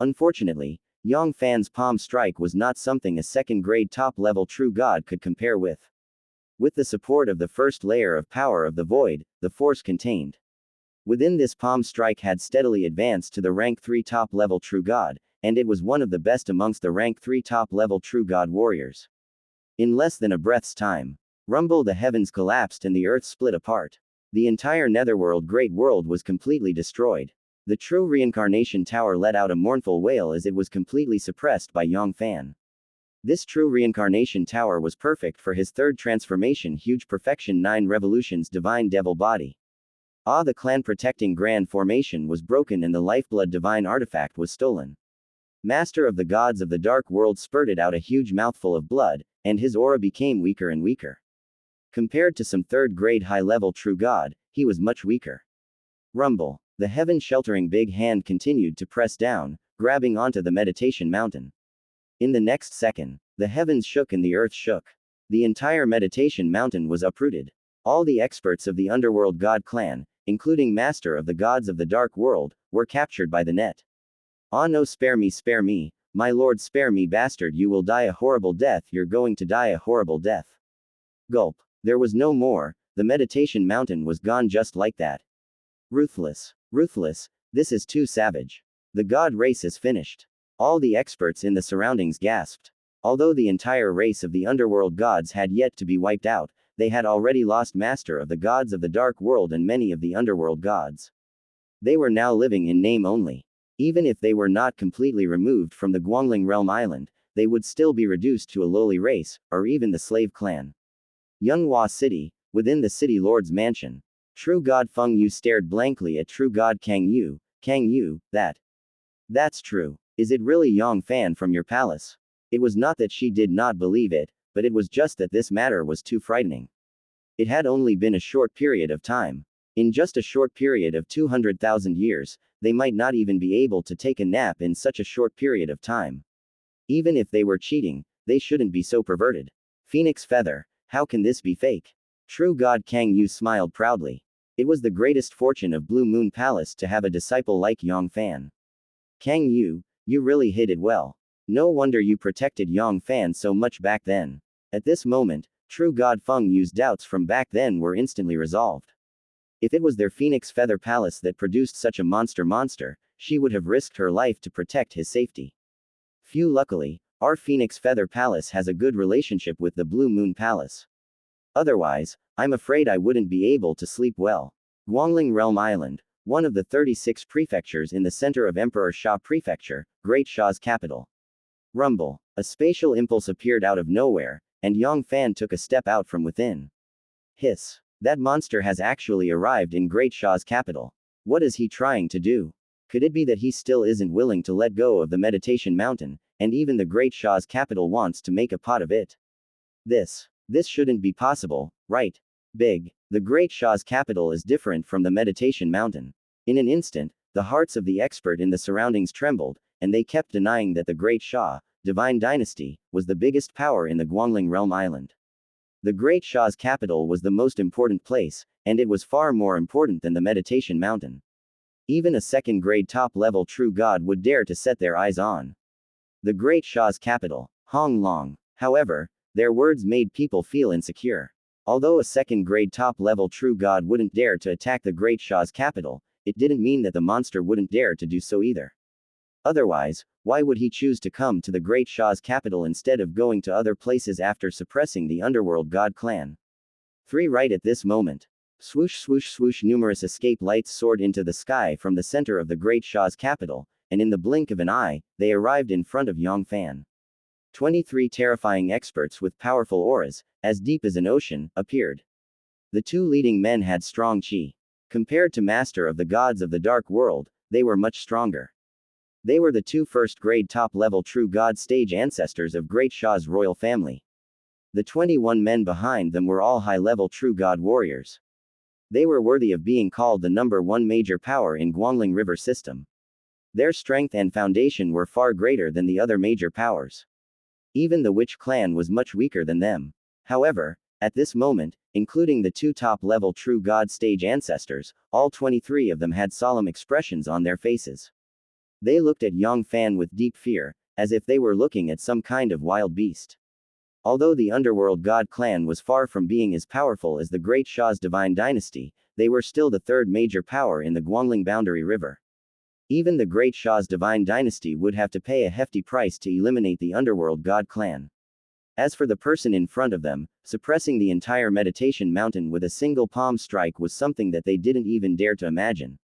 Unfortunately, Yang Fann's palm strike was not something a second-grade top-level true god could compare with. With the support of the first layer of power of the void, the force contained within this palm strike had steadily advanced to the rank 3 top-level true god, and it was one of the best amongst the rank 3 top-level true god warriors. In less than a breath's time, rumble, the heavens collapsed and the earth split apart. The entire Netherworld Great World was completely destroyed. The true reincarnation tower let out a mournful wail as it was completely suppressed by Yang Fann. This true reincarnation tower was perfect for his third transformation, huge perfection 9 revolutions divine devil body. Ah, the clan protecting grand formation was broken and the lifeblood divine artifact was stolen. Master of the Gods of the Dark World spurted out a huge mouthful of blood, and his aura became weaker and weaker. Compared to some third-grade high-level true god, he was much weaker. Rumble. The heaven-sheltering big hand continued to press down, grabbing onto the meditation mountain. In the next second, the heavens shook and the earth shook. The entire meditation mountain was uprooted. All the experts of the Underworld God Clan, including Master of the Gods of the Dark World, were captured by the net. Ah no, spare me, my lord, spare me, bastard, you will die a horrible death, you're going to die a horrible death. Gulp. There was no more, the meditation mountain was gone just like that. Ruthless, this is too savage. The god race is finished. All the experts in the surroundings gasped. Although the entire race of the underworld gods had yet to be wiped out, they had already lost Master of the Gods of the Dark World and many of the underworld gods. They were now living in name only. Even if they were not completely removed from the Guangling Realm Island, they would still be reduced to a lowly race, or even the slave clan. Yunghua City, within the city lord's mansion. True God Feng Yu stared blankly at true God Kang Yu. Kang Yu, that's true. Is it really Yang Fann from your palace? It was not that she did not believe it, but it was just that this matter was too frightening. It had only been a short period of time. In just a short period of 200,000 years, they might not even be able to take a nap in such a short period of time. Even if they were cheating, they shouldn't be so perverted. Phoenix Feather, how can this be fake? True God Kang Yu smiled proudly. It was the greatest fortune of Blue Moon Palace to have a disciple like Yang Fann. Kang Yu, you really hid it well. No wonder you protected Yang Fann so much back then. At this moment, True God Feng Yu's doubts from back then were instantly resolved. If it was their Phoenix Feather Palace that produced such a monster, she would have risked her life to protect his safety. Luckily, Our Phoenix Feather Palace has a good relationship with the Blue Moon Palace. Otherwise, I'm afraid I wouldn't be able to sleep well. Guangling Realm Island, one of the 36 prefectures in the center of Emperor Sha Prefecture, Great Sha's capital. Rumble. A spatial impulse appeared out of nowhere, and Yang Fann took a step out from within. Hiss. That monster has actually arrived in Great Sha's capital. What is he trying to do? Could it be that he still isn't willing to let go of the meditation mountain, and even the Great Sha's capital wants to make a pot of it? This shouldn't be possible, right? Big. The Great Sha's capital is different from the meditation mountain. In an instant, the hearts of the expert in the surroundings trembled, and they kept denying that the Great Sha, divine dynasty, was the biggest power in the Guangling Realm Island. The Great Sha's capital was the most important place, and it was far more important than the meditation mountain. Even a second-grade top-level true god would dare to set their eyes on the Great Sha's capital, Hong Long. However, their words made people feel insecure. Although a second-grade top-level true god wouldn't dare to attack the Great Sha's capital, it didn't mean that the monster wouldn't dare to do so either. Otherwise, why would he choose to come to the Great Sha's capital instead of going to other places after suppressing the underworld god clan? 3. Right at this moment. Swoosh swoosh swoosh, numerous escape lights soared into the sky from the center of the Great Sha's capital, and in the blink of an eye, they arrived in front of Yang Fann. 23 terrifying experts with powerful auras, as deep as an ocean, appeared. The two leading men had strong qi. Compared to Master of the Gods of the Dark World, they were much stronger. They were the two first-grade top-level true god stage ancestors of Great Sha's royal family. The 21 men behind them were all high-level true god warriors. They were worthy of being called the #1 major power in Guangling River system. Their strength and foundation were far greater than the other major powers. Even the Witch clan was much weaker than them. However, at this moment, including the two top-level true god stage ancestors, all 23 of them had solemn expressions on their faces. They looked at Yang Fann with deep fear, as if they were looking at some kind of wild beast. Although the underworld god clan was far from being as powerful as the Great Sha's divine dynasty, they were still the third major power in the Guangling Boundary River. Even the Great Sha's divine dynasty would have to pay a hefty price to eliminate the underworld god clan. As for the person in front of them, suppressing the entire meditation mountain with a single palm strike was something that they didn't even dare to imagine.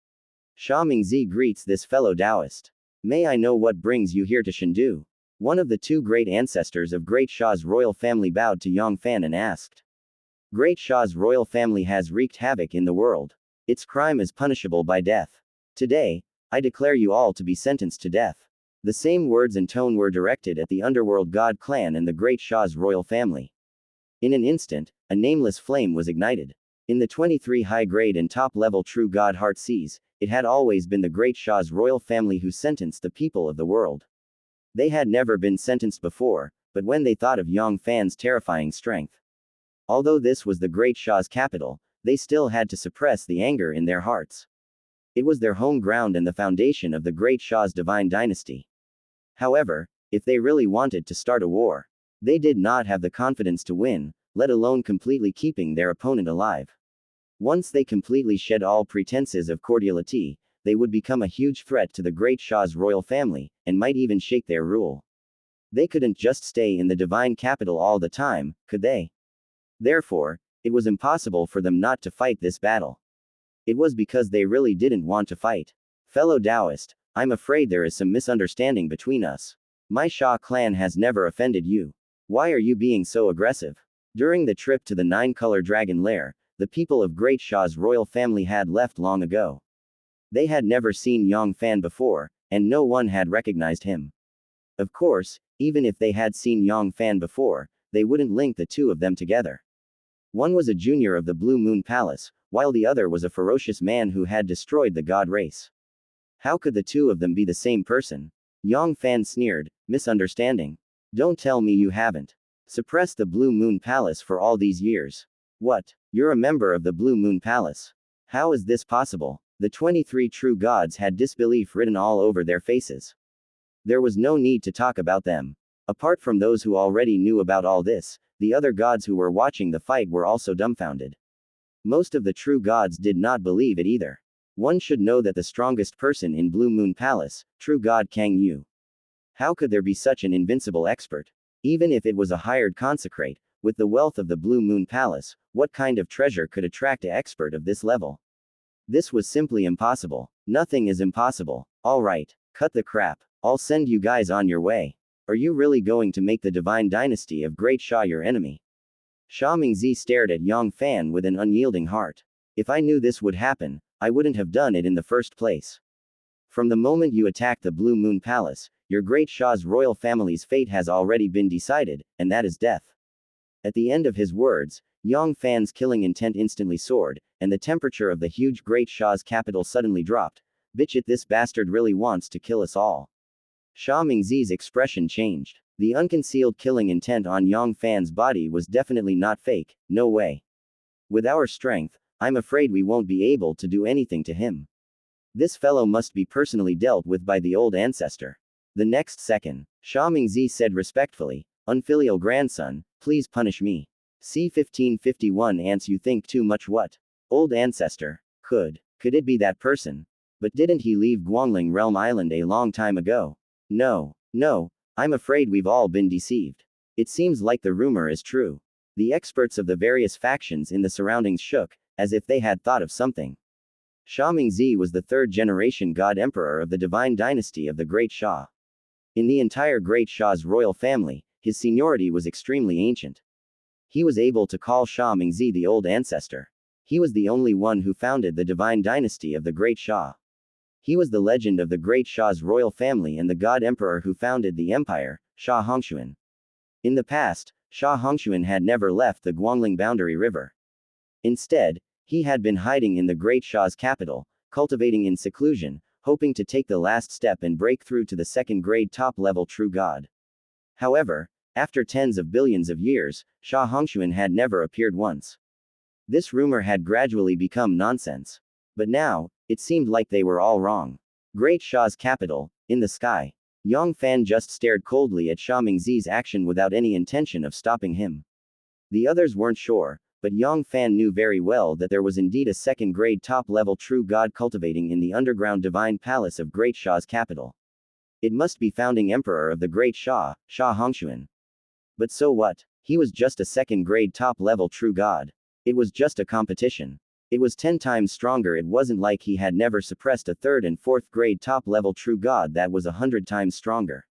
Sha Mingzi greets this fellow Taoist. May I know what brings you here to Chengdu? One of the two great ancestors of Great Sha's royal family bowed to Yang Fann and asked. Great Sha's royal family has wreaked havoc in the world. Its crime is punishable by death. Today, I declare you all to be sentenced to death. The same words and tone were directed at the underworld god clan and the Great Sha's royal family. In an instant, a nameless flame was ignited. In the 23 high-grade and top-level true god heart seas, it had always been the Great Sha's royal family who sentenced the people of the world. They had never been sentenced before, but when they thought of Yang Fann's terrifying strength. Although this was the Great Sha's capital, they still had to suppress the anger in their hearts. It was their home ground and the foundation of the Great Sha's divine dynasty. However, if they really wanted to start a war, they did not have the confidence to win, let alone completely keeping their opponent alive. Once they completely shed all pretenses of cordiality, they would become a huge threat to the Great Sha's royal family, and might even shake their rule. They couldn't just stay in the divine capital all the time, could they? Therefore, it was impossible for them not to fight this battle. It was because they really didn't want to fight. Fellow Taoist, I'm afraid there is some misunderstanding between us. My Sha clan has never offended you. Why are you being so aggressive? During the trip to the 9-color dragon lair, the people of Great Sha's royal family had left long ago. They had never seen Yang Fann before, and no one had recognized him. Of course, even if they had seen Yang Fann before, they wouldn't link the two of them together. One was a junior of the Blue Moon Palace, while the other was a ferocious man who had destroyed the god race. How could the two of them be the same person? Yang Fann sneered, misunderstanding. Don't tell me you haven't suppressed the Blue Moon Palace for all these years. What? You're a member of the Blue Moon Palace. How is this possible? The 23 true gods had disbelief written all over their faces. There was no need to talk about them. Apart from those who already knew about all this, the other gods who were watching the fight were also dumbfounded. Most of the true gods did not believe it either. One should know that the strongest person in Blue Moon Palace, true god Kang Yu, How could there be such an invincible expert? Even if it was a hired consecrate, with the wealth of the Blue Moon Palace, what kind of treasure could attract an expert of this level? This was simply impossible. Nothing is impossible. Alright, cut the crap. I'll send you guys on your way. Are you really going to make the divine dynasty of Great Sha your enemy? Sha Mingzi stared at Yang Fann with an unyielding heart. If I knew this would happen, I wouldn't have done it in the first place. From the moment you attacked the Blue Moon Palace, your Great Sha's royal family's fate has already been decided, and that is death. At the end of his words, Yang Fann's killing intent instantly soared, and the temperature of the huge Great Sha's capital suddenly dropped. Bitch it, this bastard really wants to kill us all. Sha Mingzi's expression changed. The unconcealed killing intent on Yang Fann's body was definitely not fake, no way. With our strength, I'm afraid we won't be able to do anything to him. This fellow must be personally dealt with by the old ancestor. The next second, Sha Mingzi said respectfully, unfilial grandson, please punish me. C-1551 ants, you think too much. What? Old ancestor. Could it be that person? But didn't he leave Guangling Realm Island a long time ago? No, I'm afraid we've all been deceived. It seems like the rumor is true. The experts of the various factions in the surroundings shook, as if they had thought of something. Sha Mingzi was the third-generation God Emperor of the divine dynasty of the Great Sha. In the entire Great Sha's royal family, his seniority was extremely ancient. He was able to call Sha Mingzi the old ancestor. He was the only one who founded the divine dynasty of the Great Sha. He was the legend of the Great Sha's royal family and the God Emperor who founded the empire, Sha Hongxuan. In the past, Sha Hongxuan had never left the Guangling boundary river. Instead, he had been hiding in the Great Sha's capital, cultivating in seclusion, hoping to take the last step and break through to the second-grade top-level true god. However, after tens of billions of years, Sha Hongxuan had never appeared once. This rumor had gradually become nonsense. But now, it seemed like they were all wrong. Great Sha's capital, in the sky. Yang Fann just stared coldly at Sha Mingzi's action without any intention of stopping him. The others weren't sure, but Yang Fann knew very well that there was indeed a second-grade top-level true god cultivating in the underground divine palace of Great Sha's capital. It must be founding emperor of the Great Sha, Sha Hongxuan. But so what? He was just a second-grade top-level true god. It was just a competition. It was 10 times stronger. It wasn't like he had never suppressed a third and fourth grade top-level true god that was 100 times stronger.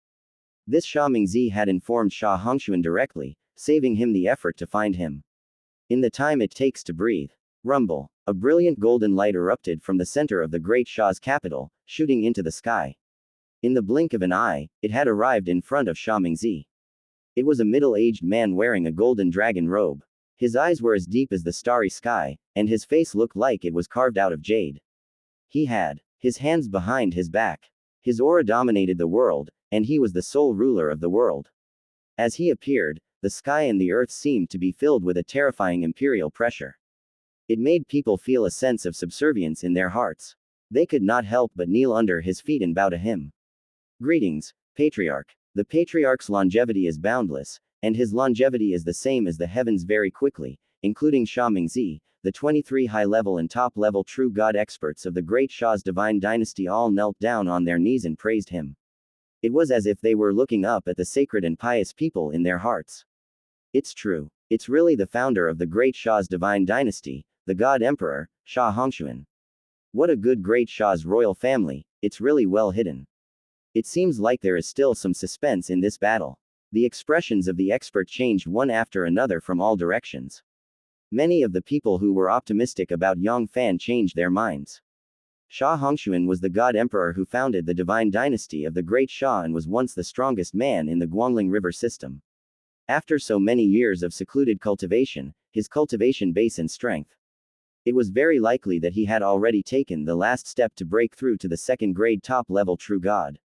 This Sha Mingzi had informed Sha Hongxuan directly, saving him the effort to find him. In the time it takes to breathe. Rumble. A brilliant golden light erupted from the center of the Great Sha's capital, shooting into the sky. In the blink of an eye, it had arrived in front of Sha Mingzi. It was a middle-aged man wearing a golden dragon robe. His eyes were as deep as the starry sky, and his face looked like it was carved out of jade. He had his hands behind his back. His aura dominated the world, and he was the sole ruler of the world. As he appeared, the sky and the earth seemed to be filled with a terrifying imperial pressure. It made people feel a sense of subservience in their hearts. They could not help but kneel under his feet and bow to him. Greetings, Patriarch. The Patriarch's longevity is boundless, and his longevity is the same as the heavens very quickly, including Sha Mingzi, the 23 high-level and top-level true god experts of the Great Sha's divine dynasty all knelt down on their knees and praised him. It was as if they were looking up at the sacred and pious people in their hearts. It's true. It's really the founder of the Great Sha's divine dynasty, the god emperor, Sha Hongxuan. What a good Great Sha's royal family, it's really well hidden. It seems like there is still some suspense in this battle. The expressions of the expert changed one after another from all directions. Many of the people who were optimistic about Yang Fann changed their minds. Sha Hongxuan was the god emperor who founded the divine dynasty of the Great Sha and was once the strongest man in the Guangling River system. After so many years of secluded cultivation, his cultivation base and strength. It was very likely that he had already taken the last step to break through to the second-grade top-level true god.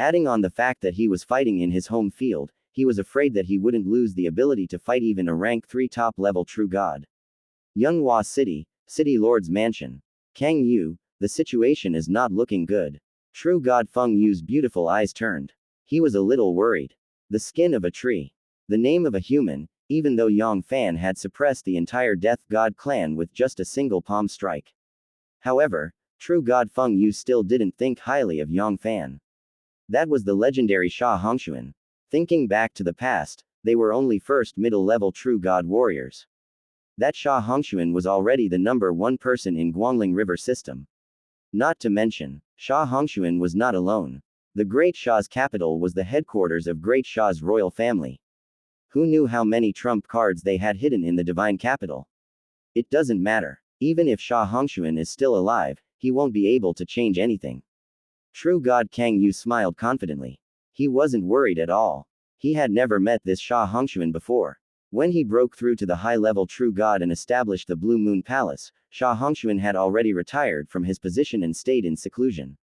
Adding on the fact that he was fighting in his home field, he was afraid that he wouldn't lose the ability to fight even a rank 3 top-level true god. Yunhua City, City Lord's Mansion. Kang Yu, the situation is not looking good. True god Feng Yu's beautiful eyes turned. He was a little worried. The skin of a tree. The name of a human, even though Yang Fann had suppressed the entire Death God clan with just a single palm strike. However, true god Feng Yu still didn't think highly of Yang Fann. That was the legendary Xia Hongshuan. Thinking back to the past, they were only first middle-level true god warriors. That Xia Hongshuan was already the number one person in Guangling River system. Not to mention, Xia Hongshuan was not alone. The Great Xia's capital was the headquarters of Great Xia's royal family. Who knew how many trump cards they had hidden in the divine capital? It doesn't matter. Even if Xia Hongshuan is still alive, he won't be able to change anything. True God Kang Yu smiled confidently. He wasn't worried at all. He had never met this Xia Hongshuan before. When he broke through to the high-level True God and established the Blue Moon Palace, Xia Hongshuan had already retired from his position and stayed in seclusion.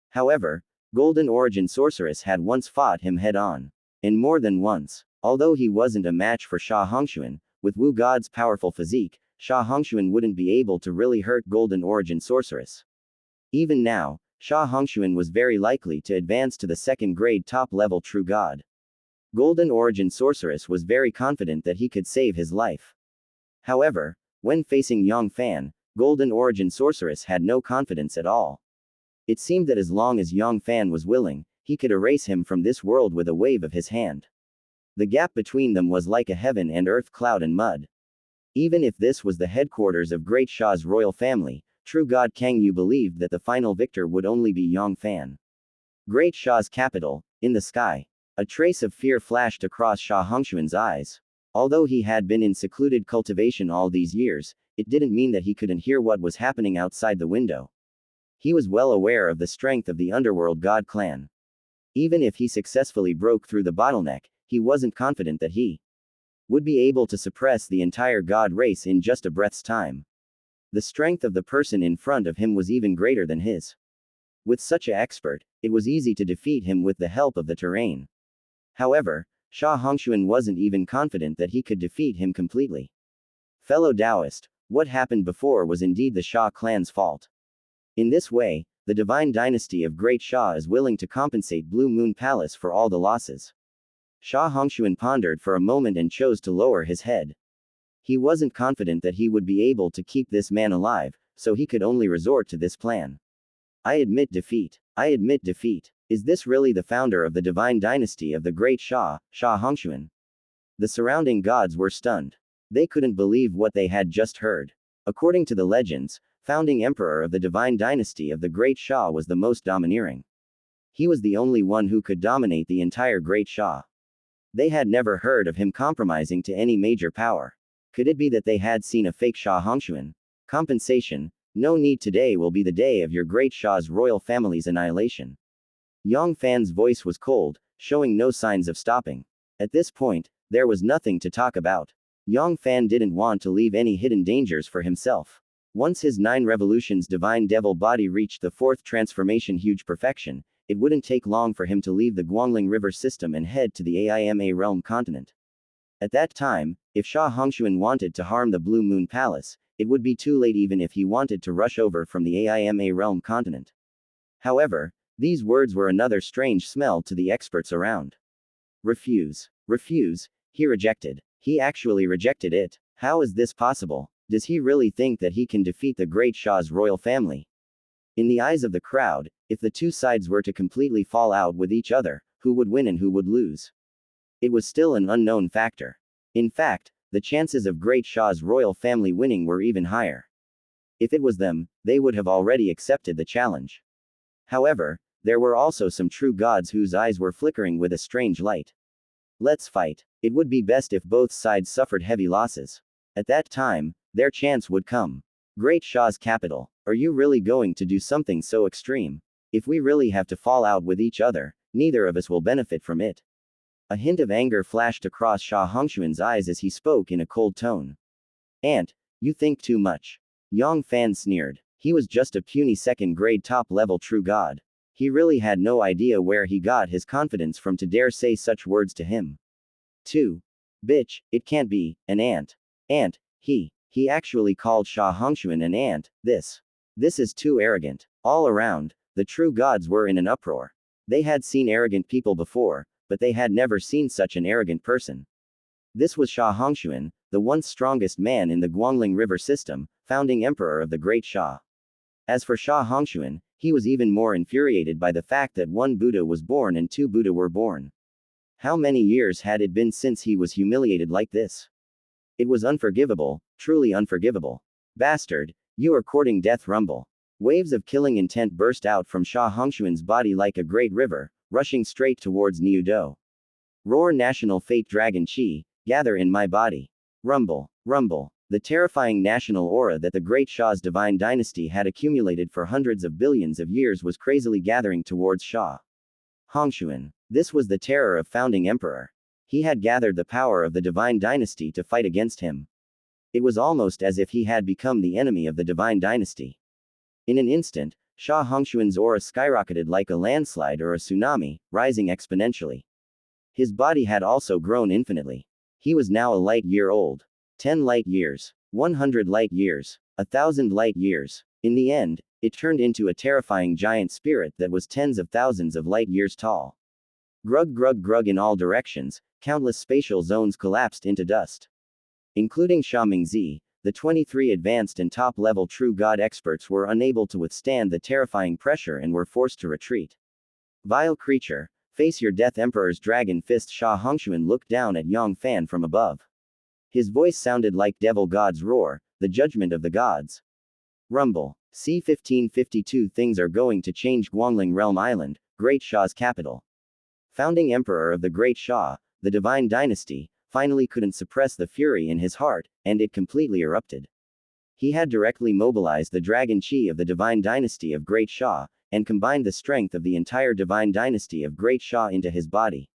However, Golden Origin Sorceress had once fought him head-on. And more than once. Although he wasn't a match for Xia Hongshuan, with Wu God's powerful physique, Xia Hongshuan wouldn't be able to really hurt Golden Origin Sorceress. Even now, Xia Hongshuan was very likely to advance to the second-grade top-level True God. Golden Origin Sorceress was very confident that he could save his life. However, when facing Yang Fann, Golden Origin Sorceress had no confidence at all. It seemed that as long as Yang Fann was willing, he could erase him from this world with a wave of his hand. The gap between them was like a heaven and earth, cloud and mud. Even if this was the headquarters of Great Xia's royal family, True God Kang Yu believed that the final victor would only be Yang Fann. Great Xia's capital, in the sky. A trace of fear flashed across Xia Hongshuan's eyes. Although he had been in secluded cultivation all these years, it didn't mean that he couldn't hear what was happening outside the window. He was well aware of the strength of the underworld god clan. Even if he successfully broke through the bottleneck, he wasn't confident that he would be able to suppress the entire god race in just a breath's time. The strength of the person in front of him was even greater than his. With such an expert, it was easy to defeat him with the help of the terrain. However, Xia Hongshuan wasn't even confident that he could defeat him completely. Fellow Taoist, what happened before was indeed the Xia clan's fault. In this way, the divine dynasty of Great Xia is willing to compensate Blue Moon Palace for all the losses. Xia Hongshuan pondered for a moment and chose to lower his head. He wasn't confident that he would be able to keep this man alive, so he could only resort to this plan. I admit defeat. I admit defeat. Is this really the founder of the divine dynasty of the Great Xia, Xia Hongshuan? The surrounding gods were stunned. They couldn't believe what they had just heard. According to the legends, founding emperor of the divine dynasty of the Great Xia was the most domineering. He was the only one who could dominate the entire Great Xia. They had never heard of him compromising to any major power. Could it be that they had seen a fake Xia Hongshuan? Compensation? No need. Today will be the day of your Great Xia's royal family's annihilation. Yang Fann's voice was cold, showing no signs of stopping. At this point, there was nothing to talk about. Yang Fann didn't want to leave any hidden dangers for himself. Once his 9 revolutions divine devil body reached the 4th transformation huge perfection, it wouldn't take long for him to leave the Guangling River system and head to the AIMA realm continent. At that time, if Xia Hongshuan wanted to harm the Blue Moon Palace, it would be too late even if he wanted to rush over from the AIMA realm continent. However, these words were another strange smell to the experts around. Refuse. Refuse. He rejected. He actually rejected it. How is this possible? Does he really think that he can defeat the Great Xia's royal family? In the eyes of the crowd, if the two sides were to completely fall out with each other, who would win and who would lose? It was still an unknown factor. In fact, the chances of Great Xia's royal family winning were even higher. If it was them, they would have already accepted the challenge. However, there were also some true gods whose eyes were flickering with a strange light. Let's fight. It would be best if both sides suffered heavy losses. At that time, their chance would come. Great Xia's capital. Are you really going to do something so extreme? If we really have to fall out with each other, neither of us will benefit from it. A hint of anger flashed across Xia Hongshuan's eyes as he spoke in a cold tone. "Aunt, you think too much." Yang Fann sneered. He was just a puny second-grade top-level true god. He really had no idea where he got his confidence from to dare say such words to him. 2. Bitch, it can't be, an ant. Ant, he actually called Xia Hongshuan an ant. This is too arrogant. All around, the true gods were in an uproar. They had seen arrogant people before, but they had never seen such an arrogant person. This was Xia Hongshuan, the once strongest man in the Guangling River system, founding emperor of the Great Xia. As for Xia Hongshuan, He was even more infuriated by the fact that one Buddha was born and two Buddha were born. How many years had it been since he was humiliated like this? It was unforgivable, truly unforgivable. Bastard, you are courting death. Rumble. Waves of killing intent burst out from Xianxia's body like a great river, rushing straight towards Niudo. Roar national fate dragon chi, gather in my body. Rumble, rumble. The terrifying national aura that the great Sha's divine dynasty had accumulated for hundreds of billions of years was crazily gathering towards Xianxia. This was the terror of founding emperor. He had gathered the power of the divine dynasty to fight against him. It was almost as if he had become the enemy of the divine dynasty. In an instant, Xianxia's aura skyrocketed like a landslide or a tsunami, rising exponentially. His body had also grown infinitely. He was now a light year old. 10 light years. 100 light years. 1,000 light years. In the end, it turned into a terrifying giant spirit that was tens of thousands of light years tall. Grug grug grug in all directions, countless spatial zones collapsed into dust. Including Xia Mingzi, the 23 advanced and top-level true god experts were unable to withstand the terrifying pressure and were forced to retreat. Vile creature, face your death. Emperor's dragon fist. Xianxia looked down at Yang Fann from above. His voice sounded like devil god's roar, the judgment of the gods. Rumble. C-1552. Things are going to change. Guangling Realm Island, Great Sha's capital. Founding emperor of the Great Sha, the divine dynasty, finally couldn't suppress the fury in his heart, and it completely erupted. He had directly mobilized the dragon chi of the divine dynasty of Great Sha, and combined the strength of the entire divine dynasty of Great Sha into his body.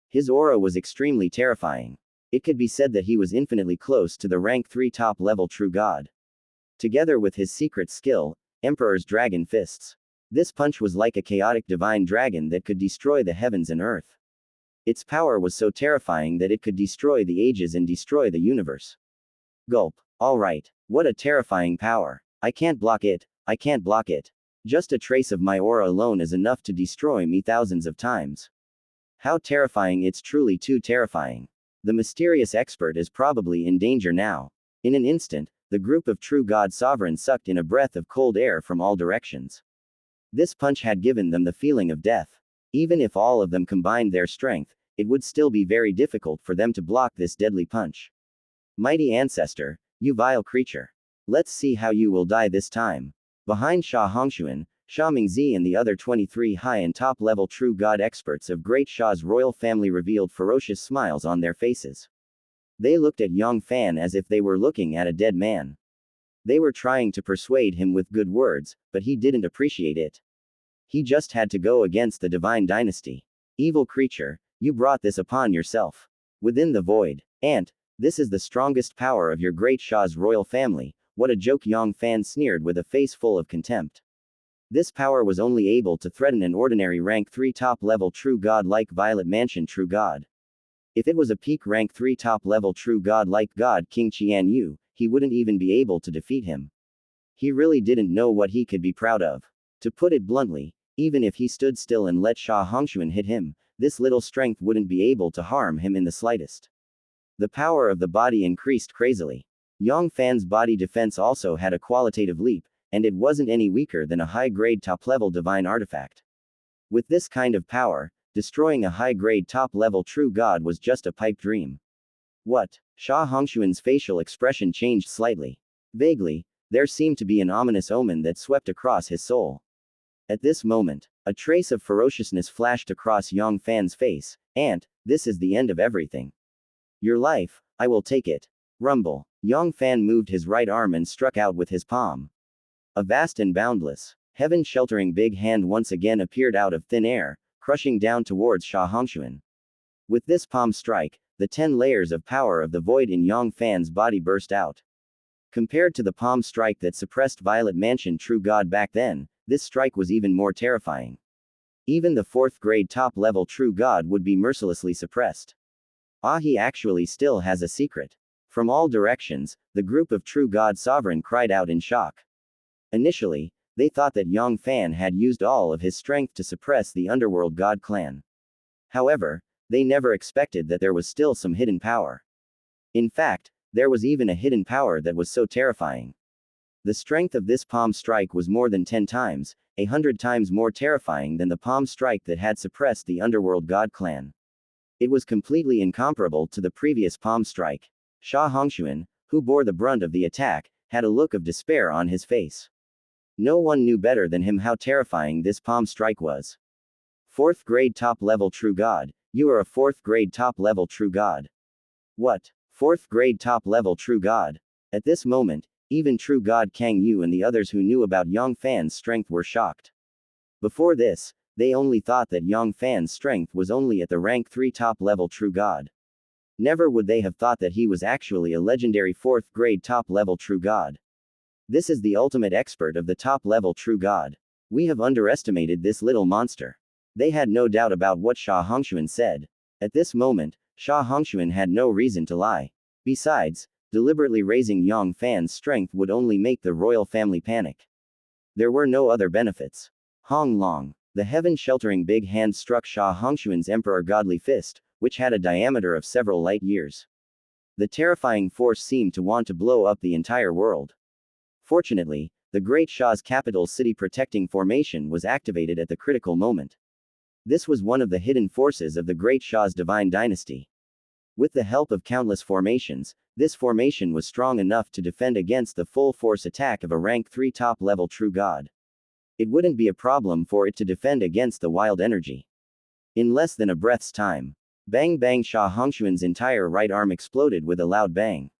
His aura was extremely terrifying. It could be said that he was infinitely close to the rank 3 top-level true god. Together with his secret skill, Emperor's dragon fists. This punch was like a chaotic divine dragon that could destroy the heavens and earth. Its power was so terrifying that it could destroy the ages and destroy the universe. Gulp. Alright. What a terrifying power. I can't block it. I can't block it. Just a trace of my aura alone is enough to destroy me thousands of times. How terrifying. It's truly too terrifying. The mysterious expert is probably in danger now. In an instant, the group of true god sovereigns sucked in a breath of cold air from all directions. This punch had given them the feeling of death. Even if all of them combined their strength, it would still be very difficult for them to block this deadly punch. Mighty ancestor, you vile creature. Let's see how you will die this time. Behind Xianxia, Xia Mingzi and the other 23 high and top-level true god experts of Great Sha's royal family revealed ferocious smiles on their faces. They looked at Yang Fann as if they were looking at a dead man. They were trying to persuade him with good words, but he didn't appreciate it. He just had to go against the divine dynasty. Evil creature, you brought this upon yourself. Within the void. And, this is the strongest power of your Great Sha's royal family. What a joke. Yang Fann sneered with a face full of contempt. This power was only able to threaten an ordinary rank 3 top-level true god like Violet Mansion true god. If it was a peak rank 3 top-level true god like God King Qianyu, he wouldn't even be able to defeat him. He really didn't know what he could be proud of. To put it bluntly, even if he stood still and let Xianxia hit him, this little strength wouldn't be able to harm him in the slightest. The power of the body increased crazily. Yang Fann's body defense also had a qualitative leap, and it wasn't any weaker than a high-grade top-level divine artifact. With this kind of power, destroying a high-grade top-level true god was just a pipe dream. What? Xianxia's facial expression changed slightly. Vaguely, there seemed to be an ominous omen that swept across his soul. At this moment, a trace of ferociousness flashed across Yang Fann's face, and, this is the end of everything. Your life, I will take it. Rumble. Yang Fann moved his right arm and struck out with his palm. A vast and boundless, heaven-sheltering big hand once again appeared out of thin air, crushing down towards Xianxia. With this palm strike, the 10 layers of power of the void in Yang Fann's body burst out. Compared to the palm strike that suppressed Violet Mansion true god back then, this strike was even more terrifying. Even the 4th grade top-level true god would be mercilessly suppressed. He actually still has a secret. From all directions, the group of true god sovereign cried out in shock. Initially, they thought that Yang Fann had used all of his strength to suppress the underworld god clan. However, they never expected that there was still some hidden power. In fact, there was even a hidden power that was so terrifying. The strength of this palm strike was more than 10 times, 100 times more terrifying than the palm strike that had suppressed the underworld god clan. It was completely incomparable to the previous palm strike. Sha Hongxuan, who bore the brunt of the attack, had a look of despair on his face. No one knew better than him how terrifying this palm strike was. 4th grade top level true god, you are a 4th grade top level true god. What? 4th grade top level true god? At this moment, even true god Kang Yu and the others who knew about Yang Fann's strength were shocked. Before this, they only thought that Yang Fann's strength was only at the rank 3 top level true god. Never would they have thought that he was actually a legendary 4th grade top level true god. This is the ultimate expert of the top level true god. We have underestimated this little monster. They had no doubt about what Sha Hongxuan said. At this moment, Sha Hongxuan had no reason to lie. Besides, deliberately raising Yang Fann's strength would only make the royal family panic. There were no other benefits. Hong Long, the heaven-sheltering big hand struck Sha Hongxuan's emperor godly fist, which had a diameter of several light years. The terrifying force seemed to want to blow up the entire world. Fortunately, the Great Sha's capital city protecting formation was activated at the critical moment. This was one of the hidden forces of the Great Sha's divine dynasty. With the help of countless formations, this formation was strong enough to defend against the full force attack of a rank 3 top level true god. It wouldn't be a problem for it to defend against the wild energy. In less than a breath's time, bang bang, Sha Hongxuan's entire right arm exploded with a loud bang.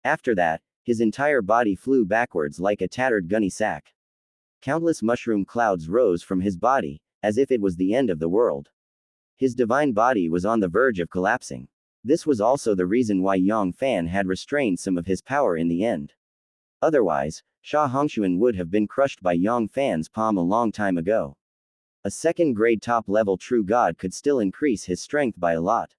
After that, his entire body flew backwards like a tattered gunny sack. Countless mushroom clouds rose from his body, as if it was the end of the world. His divine body was on the verge of collapsing. This was also the reason why Yang Fann had restrained some of his power in the end. Otherwise, Sha Hongxuan would have been crushed by Yang Fann's palm a long time ago. A 2nd grade top level true god could still increase his strength by a lot.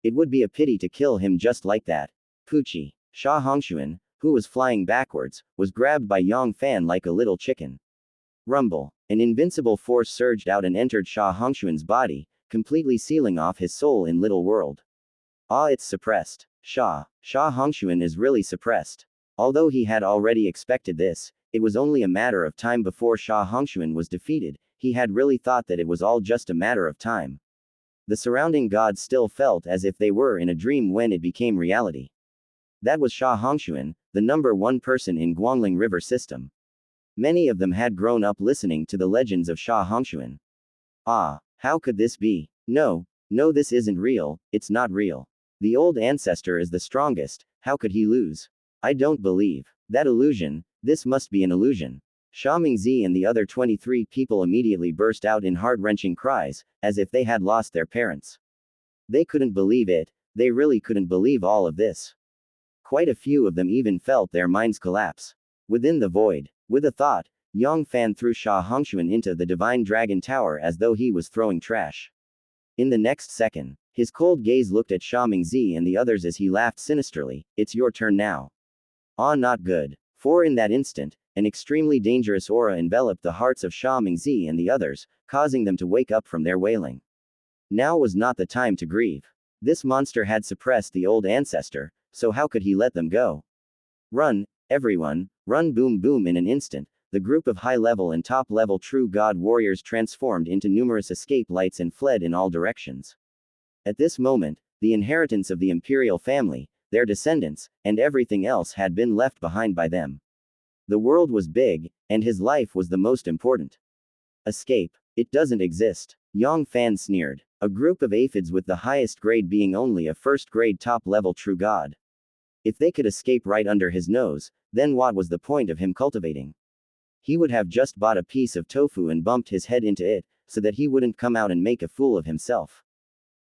It would be a pity to kill him just like that. Poochie. Sha Hongxuan, who was flying backwards, was grabbed by Yang Fann like a little chicken. Rumble. An invincible force surged out and entered Sha Hongxuan's body, completely sealing off his soul in Little World. Ah, it's suppressed. Sha Hongxuan is really suppressed. Although he had already expected this, it was only a matter of time before Sha Hongxuan was defeated. He had really thought that it was all just a matter of time. The surrounding gods still felt as if they were in a dream when it became reality. That was Sha Hongxuan, the number 1 person in Guangling River system. Many of them had grown up listening to the legends of Sha Hongxuan. Ah, how could this be? No, this isn't real, it's not real. The old ancestor is the strongest, how could he lose? I don't believe. That illusion, this must be an illusion. Sha Mingzi and the other 23 people immediately burst out in heart-wrenching cries, as if they had lost their parents. They couldn't believe it, they really couldn't believe all of this. Quite a few of them even felt their minds collapse. Within the void, with a thought, Yang Fann threw Sha Hongxuan into the Divine Dragon Tower as though he was throwing trash. In the next second, his cold gaze looked at Sha Mingzi and the others as he laughed sinisterly. It's your turn now. Ah, not good. For in that instant, an extremely dangerous aura enveloped the hearts of Sha Mingzi and the others, causing them to wake up from their wailing. Now was not the time to grieve. This monster had suppressed the old ancestor, so how could he let them go? Run, everyone, run! Boom boom! In an instant, the group of high-level and top-level true god warriors transformed into numerous escape lights and fled in all directions. At this moment, the inheritance of the imperial family, their descendants, and everything else had been left behind by them. The world was big, and his life was the most important. Escape. It doesn't exist. Yang Fann sneered. A group of aphids with the highest grade being only a 1st grade top-level true god. If they could escape right under his nose, then what was the point of him cultivating? He would have just bought a piece of tofu and bumped his head into it, so that he wouldn't come out and make a fool of himself.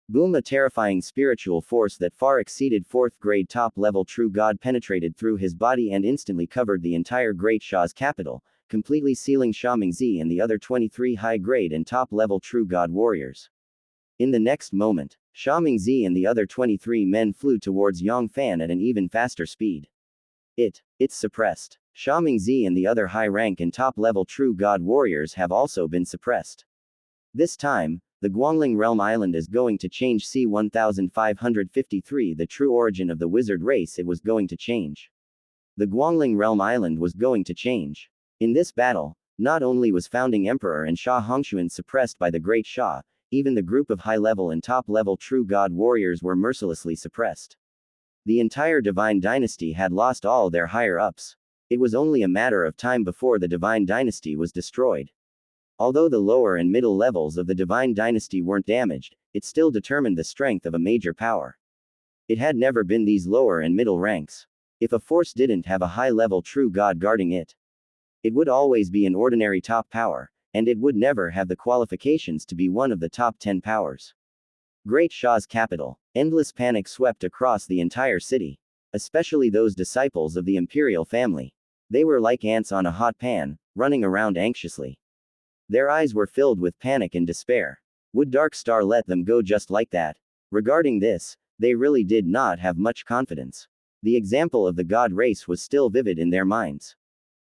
Boom! A terrifying spiritual force that far exceeded 4th grade top-level true god penetrated through his body and instantly covered the entire Great Sha's capital, completely sealing Sha Mingzi and the other 23 high-grade and top-level true god warriors. In the next moment, Sha Mingzi and the other 23 men flew towards Yang Fann at an even faster speed. It's suppressed. Sha Mingzi and the other high-rank and top-level true god warriors have also been suppressed. This time, the Guangling Realm Island is going to change. C-1553. The true origin of the wizard race. It was going to change. The Guangling Realm Island was going to change. In this battle, Not only was founding emperor and Shah Hongshuan suppressed by the great Shah, even the group of high-level and top-level true god warriors were mercilessly suppressed. The entire divine dynasty had lost all their higher-ups. It was only a matter of time before the divine dynasty was destroyed. Although the lower and middle levels of the divine dynasty weren't damaged, it still determined the strength of a major power. It had never been these lower and middle ranks. If a force didn't have a high-level true god guarding it, it would always be an ordinary top power, and it would never have the qualifications to be one of the top 10 powers. Great Shah's capital. Endless panic swept across the entire city. Especially those disciples of the imperial family. They were like ants on a hot pan, running around anxiously. Their eyes were filled with panic and despair. Would Dark Star let them go just like that? Regarding this, they really did not have much confidence. The example of the god race was still vivid in their minds.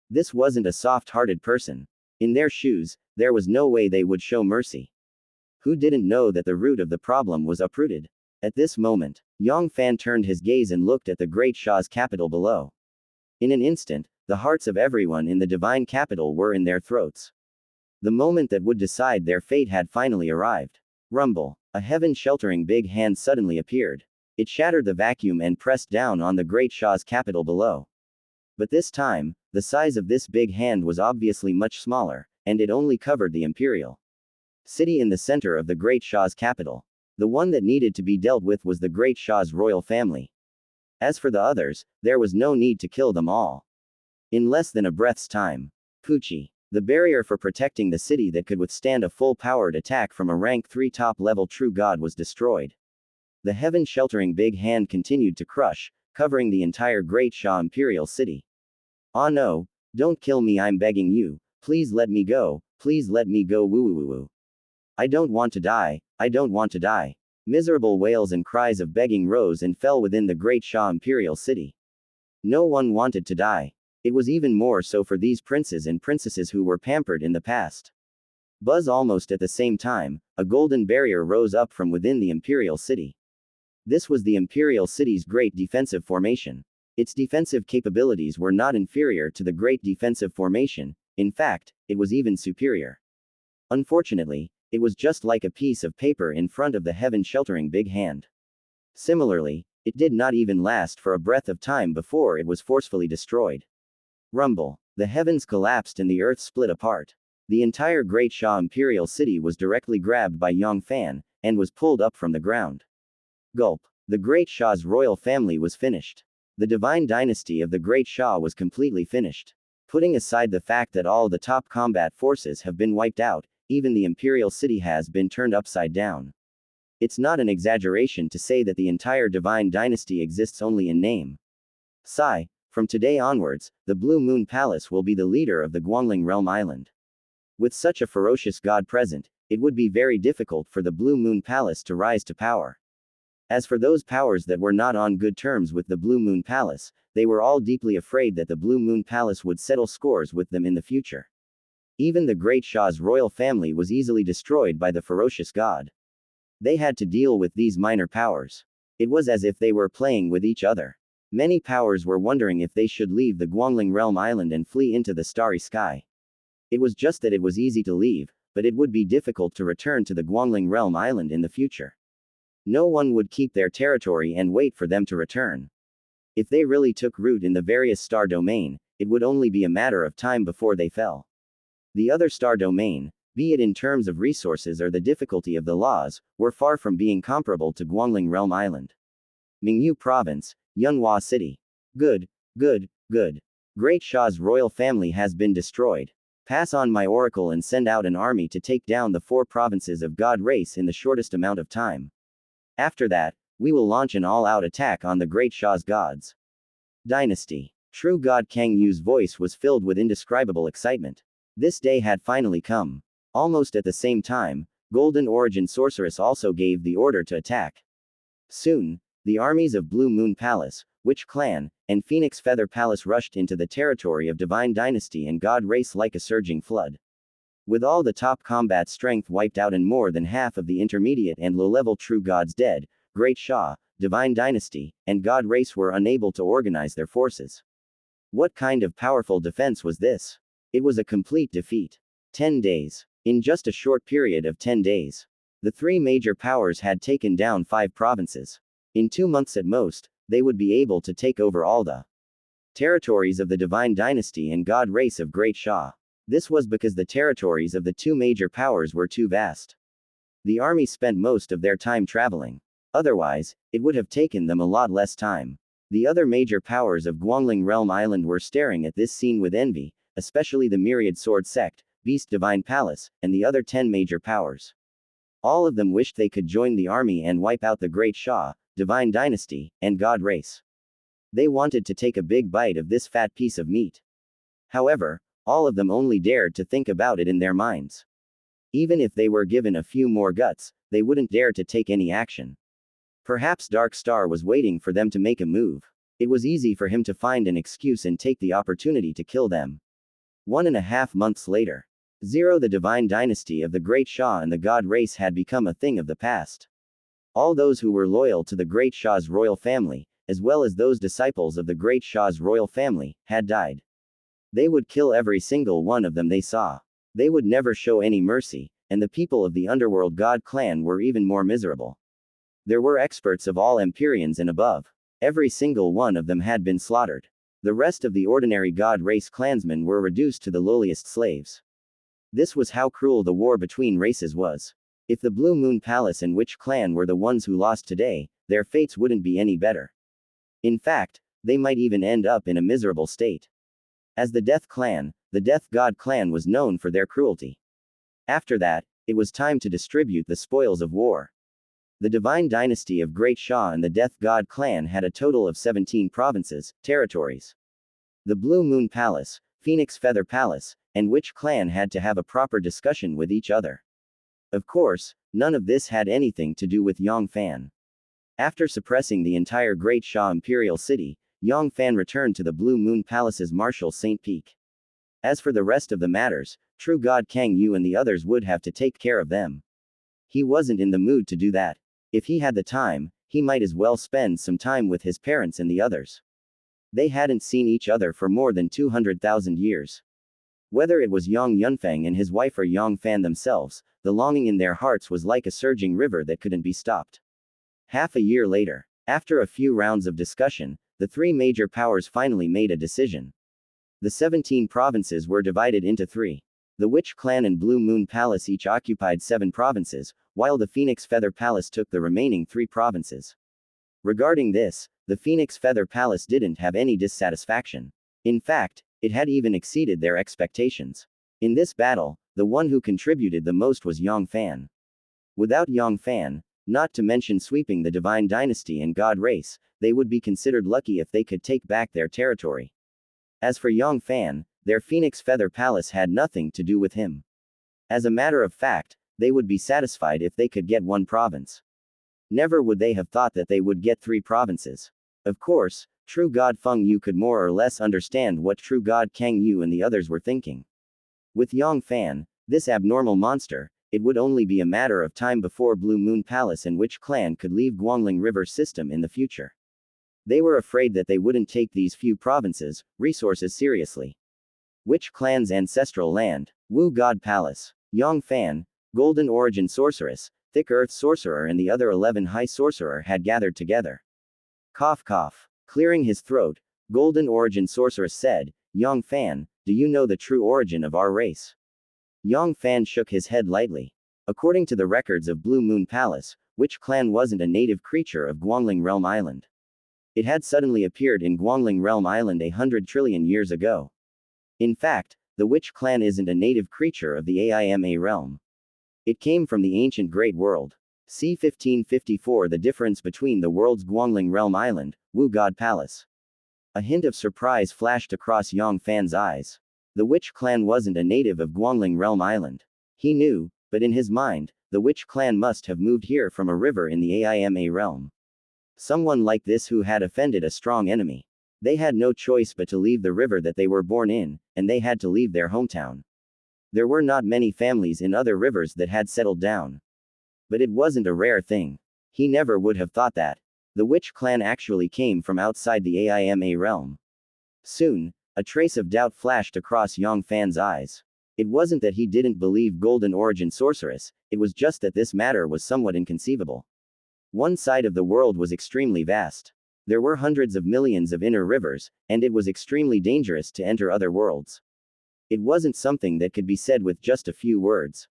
This wasn't a soft-hearted person. In their shoes, there was no way they would show mercy. Who didn't know that the root of the problem was uprooted? At this moment, Yang Fann turned his gaze and looked at the great Shah's capital below. In an instant, the hearts of everyone in the divine capital were in their throats. The moment that would decide their fate had finally arrived. Rumble. A heaven-sheltering big hand suddenly appeared. It shattered the vacuum and pressed down on the great Shah's capital below. But this time, the size of this big hand was obviously much smaller, and it only covered the imperial city in the center of the great Shah's capital. The one that needed to be dealt with was the great Shah's royal family. As for the others, there was no need to kill them all. In less than a breath's time, Pucci, the barrier for protecting the city that could withstand a full-powered attack from a rank 3 top-level true god was destroyed. The heaven-sheltering big hand continued to crush, covering the entire great Shah imperial city. "Ah no, don't kill me, I'm begging you, please let me go, please let me go, woo woo woo. I don't want to die, I don't want to die." Miserable wails and cries of begging rose and fell within the great Shah imperial city. No one wanted to die. It was even more so for these princes and princesses who were pampered in the past. Buzz almost at the same time, a golden barrier rose up from within the imperial city. This was the imperial city's great defensive formation. Its defensive capabilities were not inferior to the great defensive formation, in fact, it was even superior. Unfortunately, it was just like a piece of paper in front of the heaven-sheltering big hand. Similarly, it did not even last for a breath of time before it was forcefully destroyed. Rumble. The heavens collapsed and the earth split apart. The entire Great Shah imperial city was directly grabbed by Yang Fann, and was pulled up from the ground. Gulp. The Great Shah's royal family was finished. The divine dynasty of the Great Shah was completely finished. Putting aside the fact that all the top combat forces have been wiped out, even the imperial city has been turned upside down. It's not an exaggeration to say that the entire divine dynasty exists only in name. Sigh. From today onwards, the Blue Moon Palace will be the leader of the Guangling Realm Island. With such a ferocious god present, it would be very difficult for the Blue Moon Palace to rise to power. As for those powers that were not on good terms with the Blue Moon Palace, they were all deeply afraid that the Blue Moon Palace would settle scores with them in the future. Even the Great Shah's royal family was easily destroyed by the ferocious god. They had to deal with these minor powers. It was as if they were playing with each other. Many powers were wondering if they should leave the Guangling Realm Island and flee into the starry sky. It was just that it was easy to leave, but it would be difficult to return to the Guangling Realm Island in the future. No one would keep their territory and wait for them to return. If they really took root in the various star domain, it would only be a matter of time before they fell. The other star domain, be it in terms of resources or the difficulty of the laws, were far from being comparable to Guangling Realm Island. Mingyu Province, Yunhua City. Good, good, good. Great Shah's royal family has been destroyed. Pass on my oracle and send out an army to take down the 4 provinces of God race in the shortest amount of time. After that, we will launch an all-out attack on the Great Shah's gods. Dynasty. True God Kang Yu's voice was filled with indescribable excitement. This day had finally come. Almost at the same time, Golden Origin Sorceress also gave the order to attack. Soon, the armies of Blue Moon Palace, Witch Clan, and Phoenix Feather Palace rushed into the territory of Divine Dynasty and God race like a surging flood. With all the top combat strength wiped out and more than half of the intermediate and low-level true gods dead, Great Shah, Divine Dynasty, and God race were unable to organize their forces. What kind of powerful defense was this? It was a complete defeat. 10 days. In just a short period of 10 days, the three major powers had taken down 5 provinces. In 2 months at most, they would be able to take over all the territories of the divine dynasty and god race of Great Xia. This was because the territories of the two major powers were too vast. The army spent most of their time traveling. Otherwise, it would have taken them a lot less time. The other major powers of Guangling Realm Island were staring at this scene with envy, especially the Myriad Sword Sect, Beast Divine Palace, and the other 10 major powers. All of them wished they could join the army and wipe out the Great Xia, Divine Dynasty, and God race. They wanted to take a big bite of this fat piece of meat. However, all of them only dared to think about it in their minds. Even if they were given a few more guts, they wouldn't dare to take any action. Perhaps Dark Star was waiting for them to make a move. It was easy for him to find an excuse and take the opportunity to kill them. 1.5 months later. The divine dynasty of the Great Xia and the god race had become a thing of the past. All those who were loyal to the Great Xia's royal family, as well as those disciples of the Great Xia's royal family, had died. They would kill every single one of them they saw. They would never show any mercy, and the people of the underworld god clan were even more miserable. There were experts of all Empyreans and above. Every single one of them had been slaughtered. The rest of the ordinary god race clansmen were reduced to the lowliest slaves. This was how cruel the war between races was. If the Blue Moon Palace and Witch Clan were the ones who lost today, their fates wouldn't be any better. In fact, they might even end up in a miserable state. As the Death Clan, the Death God Clan was known for their cruelty. After that, it was time to distribute the spoils of war. The Divine Dynasty of Great Xia and the Death God Clan had a total of 17 provinces, territories. The Blue Moon Palace, Phoenix Feather Palace, and Witch Clan had to have a proper discussion with each other. Of course, none of this had anything to do with Yang Fann. After suppressing the entire Great Xia Imperial City, Yang Fann returned to the Blue Moon Palace's Marshal St. Peak. As for the rest of the matters, True God Kang Yu and the others would have to take care of them. He wasn't in the mood to do that. If he had the time, he might as well spend some time with his parents and the others. They hadn't seen each other for more than 200,000 years. Whether it was Yang Yunfeng and his wife or Yang Fann themselves, the longing in their hearts was like a surging river that couldn't be stopped. Half a year later, after a few rounds of discussion, the three major powers finally made a decision. The 17 provinces were divided into 3. The Witch Clan and Blue Moon Palace each occupied 7 provinces, while the Phoenix Feather Palace took the remaining 3 provinces. Regarding this, the Phoenix Feather Palace didn't have any dissatisfaction. In fact, it had even exceeded their expectations. In this battle, the one who contributed the most was Yang Fann. Without Yang Fann, not to mention sweeping the Divine Dynasty and God race, they would be considered lucky if they could take back their territory. As for Yang Fann, their Phoenix Feather Palace had nothing to do with him. As a matter of fact, they would be satisfied if they could get 1 province. Never would they have thought that they would get 3 provinces. Of course, True God Feng Yu could more or less understand what True God Kang Yu and the others were thinking. With Yang Fann, this abnormal monster, it would only be a matter of time before Blue Moon Palace and Witch Clan could leave Guangling River system in the future. They were afraid that they wouldn't take these few provinces, resources seriously. Witch Clan's ancestral land, Wu God Palace. Yang Fann, Golden Origin Sorceress, Thick Earth Sorcerer and the other 11 High Sorcerer had gathered together. Cough cough. Clearing his throat, Golden Origin Sorceress said, Yang Fann, do you know the true origin of our race? Yang Fann shook his head lightly. According to the records of Blue Moon Palace, Witch Clan wasn't a native creature of Guangling Realm Island. It had suddenly appeared in Guangling Realm Island 100 trillion years ago. In fact, the Witch Clan isn't a native creature of the AIMA realm. It came from the ancient Great World. C. 1554. The difference between the world's Guangling Realm Island, Wu God Palace. A hint of surprise flashed across Yang Fann's eyes. The Witch Clan wasn't a native of Guangling Realm Island. He knew, but in his mind, the Witch Clan must have moved here from a river in the AIMA realm. Someone like this who had offended a strong enemy. They had no choice but to leave the river that they were born in, and they had to leave their hometown. There were not many families in other rivers that had settled down. But it wasn't a rare thing. He never would have thought that. The Witch Clan actually came from outside the AIMA realm. Soon, A trace of doubt flashed across Yang Fann's eyes. It wasn't that he didn't believe Golden Origin Sorceress, it was just that this matter was somewhat inconceivable. One side of the world was extremely vast. There were hundreds of millions of inner rivers, and it was extremely dangerous to enter other worlds. It wasn't something that could be said with just a few words.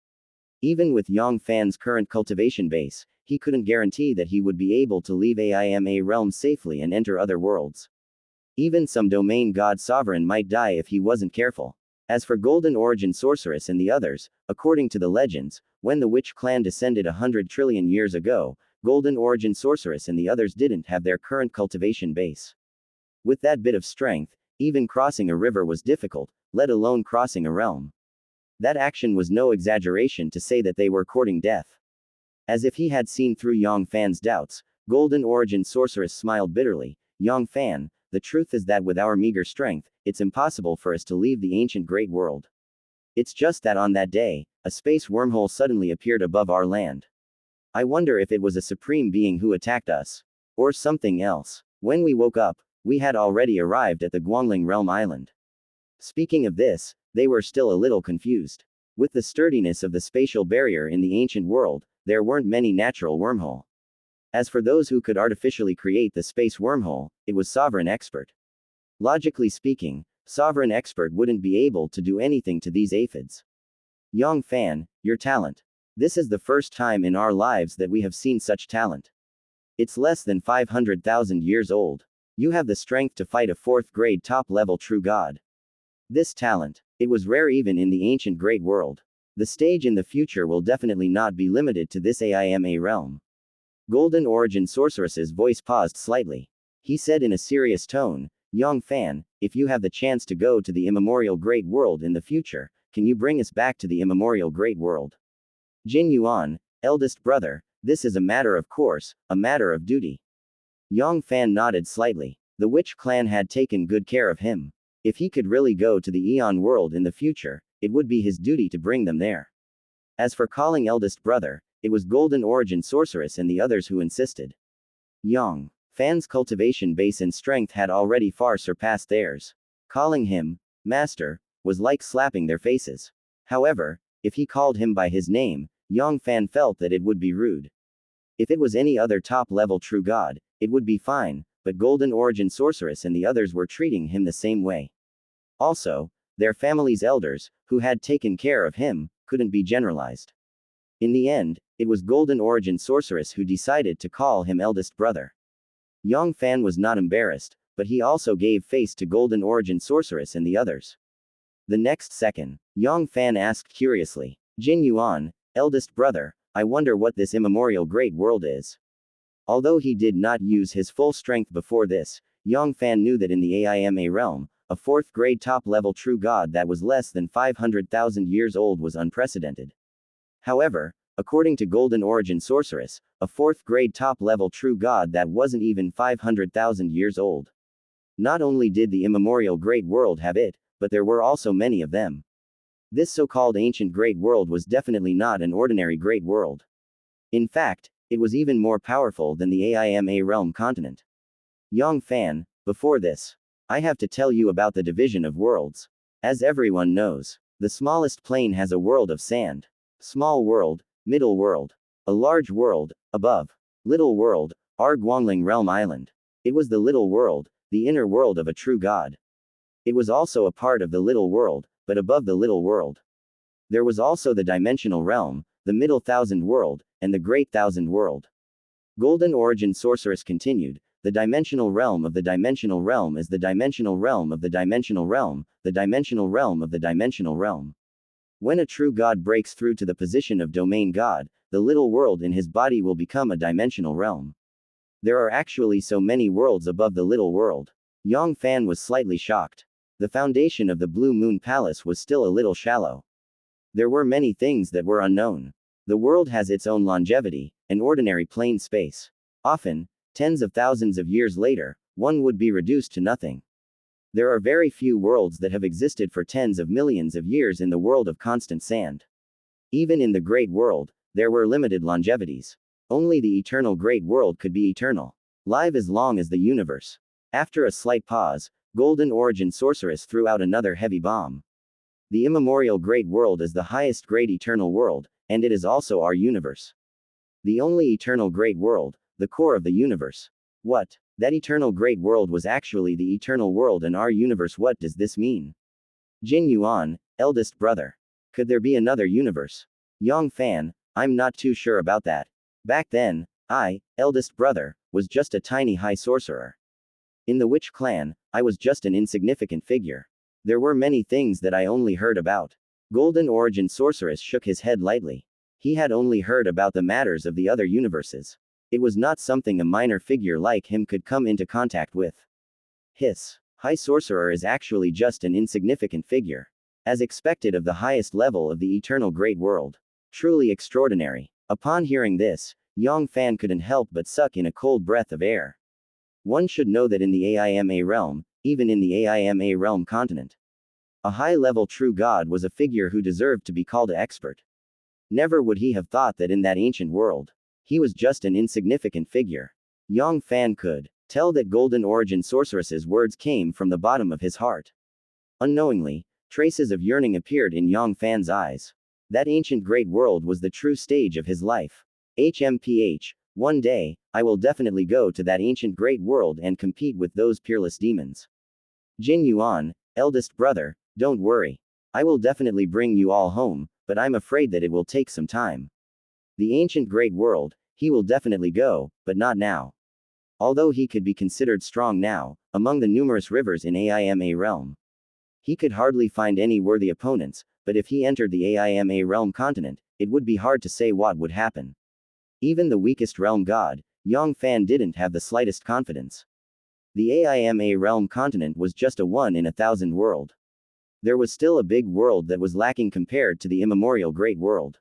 Even with Yang Fann's current cultivation base, he couldn't guarantee that he would be able to leave AIMA realm safely and enter other worlds. Even some domain god sovereign might die if he wasn't careful. As for Golden Origin Sorceress and the others, according to the legends, when the Witch clan descended 100 trillion years ago, Golden Origin Sorceress and the others didn't have their current cultivation base. With that bit of strength, even crossing a river was difficult, let alone crossing a realm. That action was no exaggeration to say that they were courting death. As if he had seen through Yang Fann's doubts, Golden Origin Sorceress smiled bitterly. Yang Fann, the truth is that with our meager strength, it's impossible for us to leave the ancient great world. It's just that on that day, a space wormhole suddenly appeared above our land. I wonder if it was a supreme being who attacked us. Or something else. When we woke up, we had already arrived at the Guangling Realm Island. Speaking of this, they were still a little confused. With the sturdiness of the spatial barrier in the ancient world, there weren't many natural wormhole. As for those who could artificially create the space wormhole, it was Sovereign Expert. Logically speaking, Sovereign Expert wouldn't be able to do anything to these aphids. Yang Fann, your talent. This is the first time in our lives that we have seen such talent. It's less than 500,000 years old. You have the strength to fight a 4th grade top-level true god. This talent, it was rare even in the ancient great world. The stage in the future will definitely not be limited to this AIMA realm. Golden Origin Sorceress's voice paused slightly. He said in a serious tone, Yang Fann, if you have the chance to go to the immemorial great world in the future, can you bring us back to the immemorial great world? Jin Yuan, eldest brother, this is a matter of course, a matter of duty. Yang Fann nodded slightly. The Witch clan had taken good care of him. If he could really go to the Eon world in the future, it would be his duty to bring them there. As for calling eldest brother, it was Golden Origin Sorceress and the others who insisted. Yang Fann's cultivation base and strength had already far surpassed theirs. Calling him master was like slapping their faces. However, if he called him by his name, Yang Fann felt that it would be rude. If it was any other top-level true god, it would be fine, but Golden Origin Sorceress and the others were treating him the same way. Also, their family's elders, who had taken care of him, couldn't be generalized. In the end, it was Golden Origin Sorceress who decided to call him eldest brother. Yang Fann was not embarrassed, but he also gave face to Golden Origin Sorceress and the others. The next second, Yang Fann asked curiously, Jin Yuan, eldest brother, I wonder what this immemorial great world is. Although he did not use his full strength before this, Yang Fann knew that in the AIMA realm, a 4th grade top-level true god that was less than 500,000 years old was unprecedented. However, according to Golden Origin Sorceress, a 4th grade top-level true god that wasn't even 500,000 years old. Not only did the immemorial great world have it, but there were also many of them. This so-called ancient great world was definitely not an ordinary great world. In fact, it was even more powerful than the AIMA realm continent. Yang Fann, before this, I have to tell you about the division of worlds. As everyone knows, the smallest plane has a world of sand. Small world, middle world. A large world, above. Little world, our Guangling Realm Island. It was the little world, the inner world of a true god. It was also a part of the little world, but above the little world. There was also the dimensional realm, the middle thousand world, and the great thousand world. Golden Origin Sorceress continued, the dimensional realm of the dimensional realm is the dimensional realm of the dimensional realm, the dimensional realm of the dimensional realm. When a true god breaks through to the position of domain god, the little world in his body will become a dimensional realm. There are actually so many worlds above the little world. Yang Fann was slightly shocked. The foundation of the Blue Moon Palace was still a little shallow. There were many things that were unknown. The world has its own longevity, an ordinary plane space. Often, tens of thousands of years later, one would be reduced to nothing. There are very few worlds that have existed for tens of millions of years in the world of constant sand. Even in the Great World, there were limited longevities. Only the eternal Great World could be eternal. Live as long as the universe. After a slight pause, Golden Origin Sorceress threw out another heavy bomb. The immemorial great world is the highest great eternal world, and it is also our universe. The only eternal great world, the core of the universe. What? That eternal great world was actually the eternal world in our universe. What does this mean? Jin Yuan, eldest brother. Could there be another universe? Yang Fann, I'm not too sure about that. Back then, I, eldest brother, was just a tiny high sorcerer. In the witch clan, I was just an insignificant figure. There were many things that I only heard about. Golden Origin Sorceress shook his head lightly. He had only heard about the matters of the other universes. It was not something a minor figure like him could come into contact with. Hiss. High Sorcerer is actually just an insignificant figure. As expected of the highest level of the eternal great world. Truly extraordinary. Upon hearing this, Yang Fann couldn't help but suck in a cold breath of air. One should know that in the AIMA realm, even in the AIMA realm continent, a high-level true god was a figure who deserved to be called an expert. Never would he have thought that in that ancient world, he was just an insignificant figure. Yang Fann could tell that Golden Origin Sorceress's words came from the bottom of his heart. Unknowingly, traces of yearning appeared in Yang Fann's eyes. That ancient great world was the true stage of his life. HMPH, one day, I will definitely go to that ancient great world and compete with those peerless demons. Jin Yuan, eldest brother, don't worry. I will definitely bring you all home, but I'm afraid that it will take some time. The ancient great world, he will definitely go, but not now. Although he could be considered strong now, among the numerous rivers in AIMA realm, he could hardly find any worthy opponents, but if he entered the AIMA realm continent, it would be hard to say what would happen. Even the weakest realm god, Yang Fann didn't have the slightest confidence. The AIMA realm continent was just a 1 in 1,000 world. There was still a big world that was lacking compared to the immemorial great world.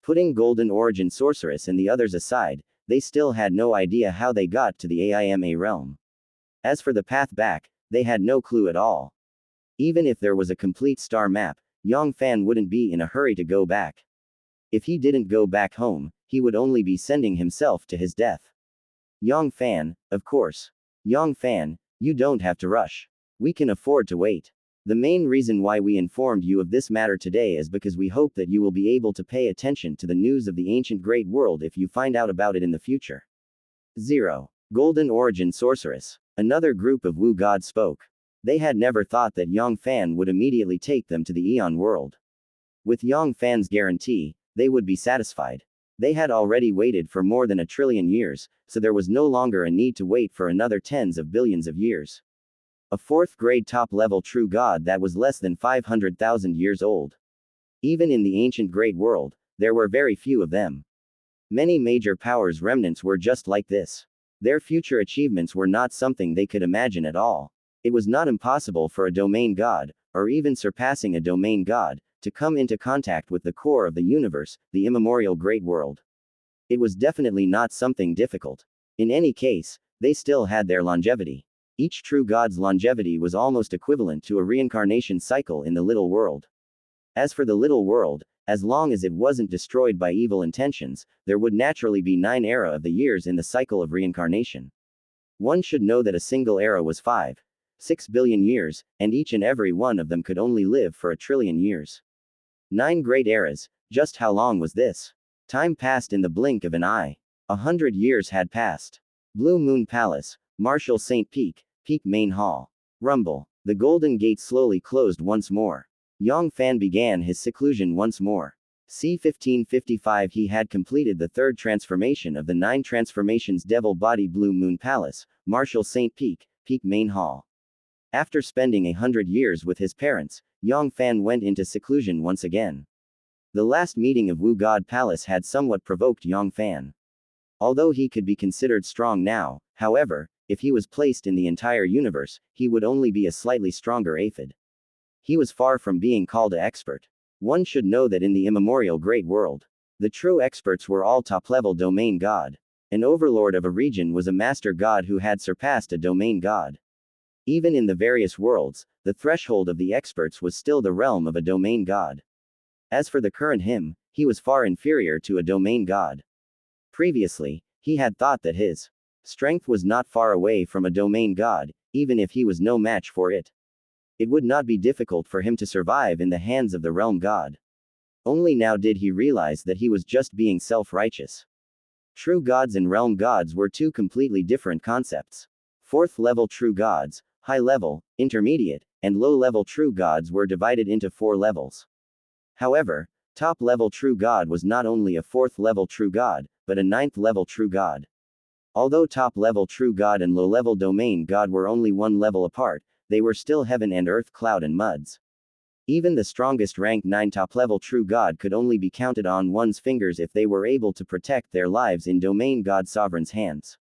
Putting Golden Origin Sorceress and the others aside, they still had no idea how they got to the AIMA realm. As for the path back, they had no clue at all. Even if there was a complete star map, Yang Fann wouldn't be in a hurry to go back. If he didn't go back home, he would only be sending himself to his death. Yang Fann, of course. Yang Fann, you don't have to rush. We can afford to wait. The main reason why we informed you of this matter today is because we hope that you will be able to pay attention to the news of the ancient great world if you find out about it in the future. 0. Golden Origin Sorceress. Another group of Wu gods spoke. They had never thought that Yang Fann would immediately take them to the Aeon world. With Yang Fann's guarantee, they would be satisfied. They had already waited for more than 1 trillion years, so there was no longer a need to wait for another tens of billions of years. A 4th grade top-level true god that was less than 500,000 years old. Even in the ancient great world, there were very few of them. Many major powers' remnants were just like this. Their future achievements were not something they could imagine at all. It was not impossible for a domain god, or even surpassing a domain god, to come into contact with the core of the universe, the immemorial great world. It was definitely not something difficult. In any case, they still had their longevity. Each true god's longevity was almost equivalent to a reincarnation cycle in the little world. As for the little world, as long as it wasn't destroyed by evil intentions, there would naturally be 9 era of the years in the cycle of reincarnation. One should know that a single era was 5.6 billion years, and each and every one of them could only live for 1 trillion years. 9 great eras, just how long was this? Time passed in the blink of an eye. 100 years had passed. Blue Moon Palace, Marshall St. Peak Main Hall. Rumble. The Golden Gate slowly closed once more. Yang Fann began his seclusion once more. C-1555 He had completed the 3rd transformation of the 9 transformations Devil Body Blue Moon Palace, Marshall St. Peak Main Hall. After spending 100 years with his parents, Yang Fann went into seclusion once again. The last meeting of Wu God Palace had somewhat provoked Yang Fann. Although he could be considered strong now, however, if he was placed in the entire universe, he would only be a slightly stronger aphid. He was far from being called an expert. One should know that in the immemorial great world, the true experts were all top-level domain god. An overlord of a region was a master god who had surpassed a domain god. Even in the various worlds, the threshold of the experts was still the realm of a domain god. As for the current him, he was far inferior to a domain god. Previously, he had thought that his strength was not far away from a domain god, even if he was no match for it. It would not be difficult for him to survive in the hands of the realm god. Only now did he realize that he was just being self-righteous. True gods and realm gods were two completely different concepts. Fourth level true gods, high level, intermediate, and low level true gods were divided into 4 levels. However, top level true god was not only a 4th level true god, but a 9th level true god. Although top level true god and low level domain god were only 1 level apart, they were still heaven and earth, cloud and muds. Even the strongest rank 9 top level true god could only be counted on one's fingers if they were able to protect their lives in domain god sovereign's hands.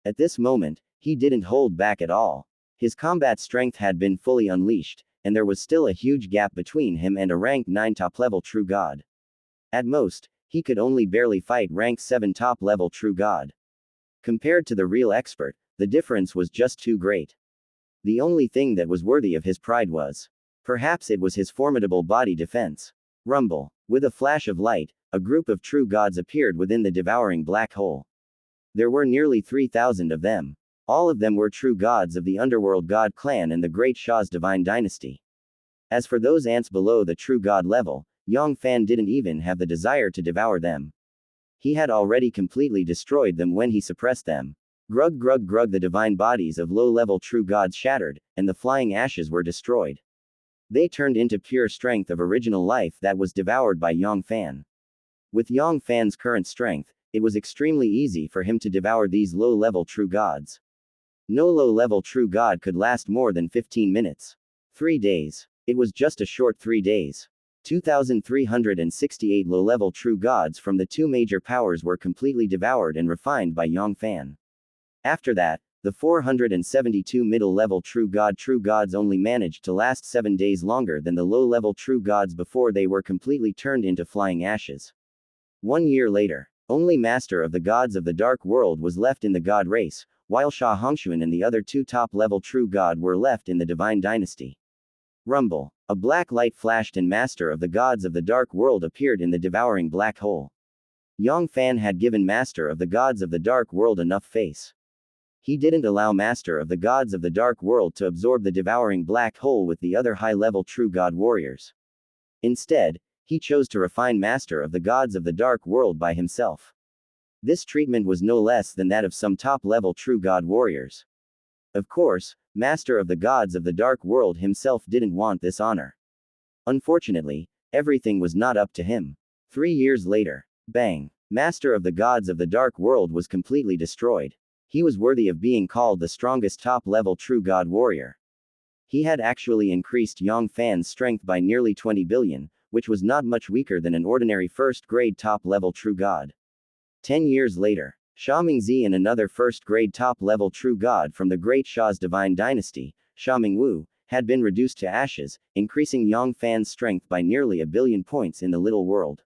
At this moment, he didn't hold back at all. His combat strength had been fully unleashed, and there was still a huge gap between him and a rank 9 top level true god. At most, he could only barely fight rank 7 top level true god. Compared to the real expert, the difference was just too great. The only thing that was worthy of his pride was, perhaps it was his formidable body defense. Rumble. With a flash of light, a group of true gods appeared within the devouring black hole. There were nearly 3,000 of them. All of them were true gods of the underworld god clan and the great Sha's divine dynasty. As for those ants below the true god level, Yang Fann didn't even have the desire to devour them. He had already completely destroyed them when he suppressed them. Grug grug grug, the divine bodies of low-level true gods shattered, and the flying ashes were destroyed. They turned into pure strength of original life that was devoured by Yang Fann. With Yang Fann's current strength, it was extremely easy for him to devour these low-level true gods. No low-level true god could last more than 15 minutes. 3 days. It was just a short 3 days. 2,368 low-level true gods from the 2 major powers were completely devoured and refined by Yang Fann. After that, the 472 middle-level true gods only managed to last 7 days longer than the low-level true gods before they were completely turned into flying ashes. 1 year later, only Master of the Gods of the Dark World was left in the god race, while Xianxia and the other 2 top-level true god were left in the divine dynasty. Rumble. A black light flashed and Master of the Gods of the Dark World appeared in the devouring black hole. Yang Fann had given Master of the Gods of the Dark World enough face. He didn't allow Master of the Gods of the Dark World to absorb the devouring black hole with the other high-level true god warriors. Instead, he chose to refine Master of the Gods of the Dark World by himself. This treatment was no less than that of some top-level true god warriors. Of course, Master of the Gods of the Dark World himself didn't want this honor. Unfortunately, everything was not up to him. 3 years later, bang! Master of the Gods of the Dark World was completely destroyed. He was worthy of being called the strongest top-level true god warrior. He had actually increased Yang Fann's strength by nearly 20 billion, which was not much weaker than an ordinary first-grade top-level true god. 10 years later, Sha Mingzi and another first-grade top-level true god from the great Sha's divine dynasty, Sha Mingwu, had been reduced to ashes, increasing Yang Fann's strength by nearly 1 billion points in the little world.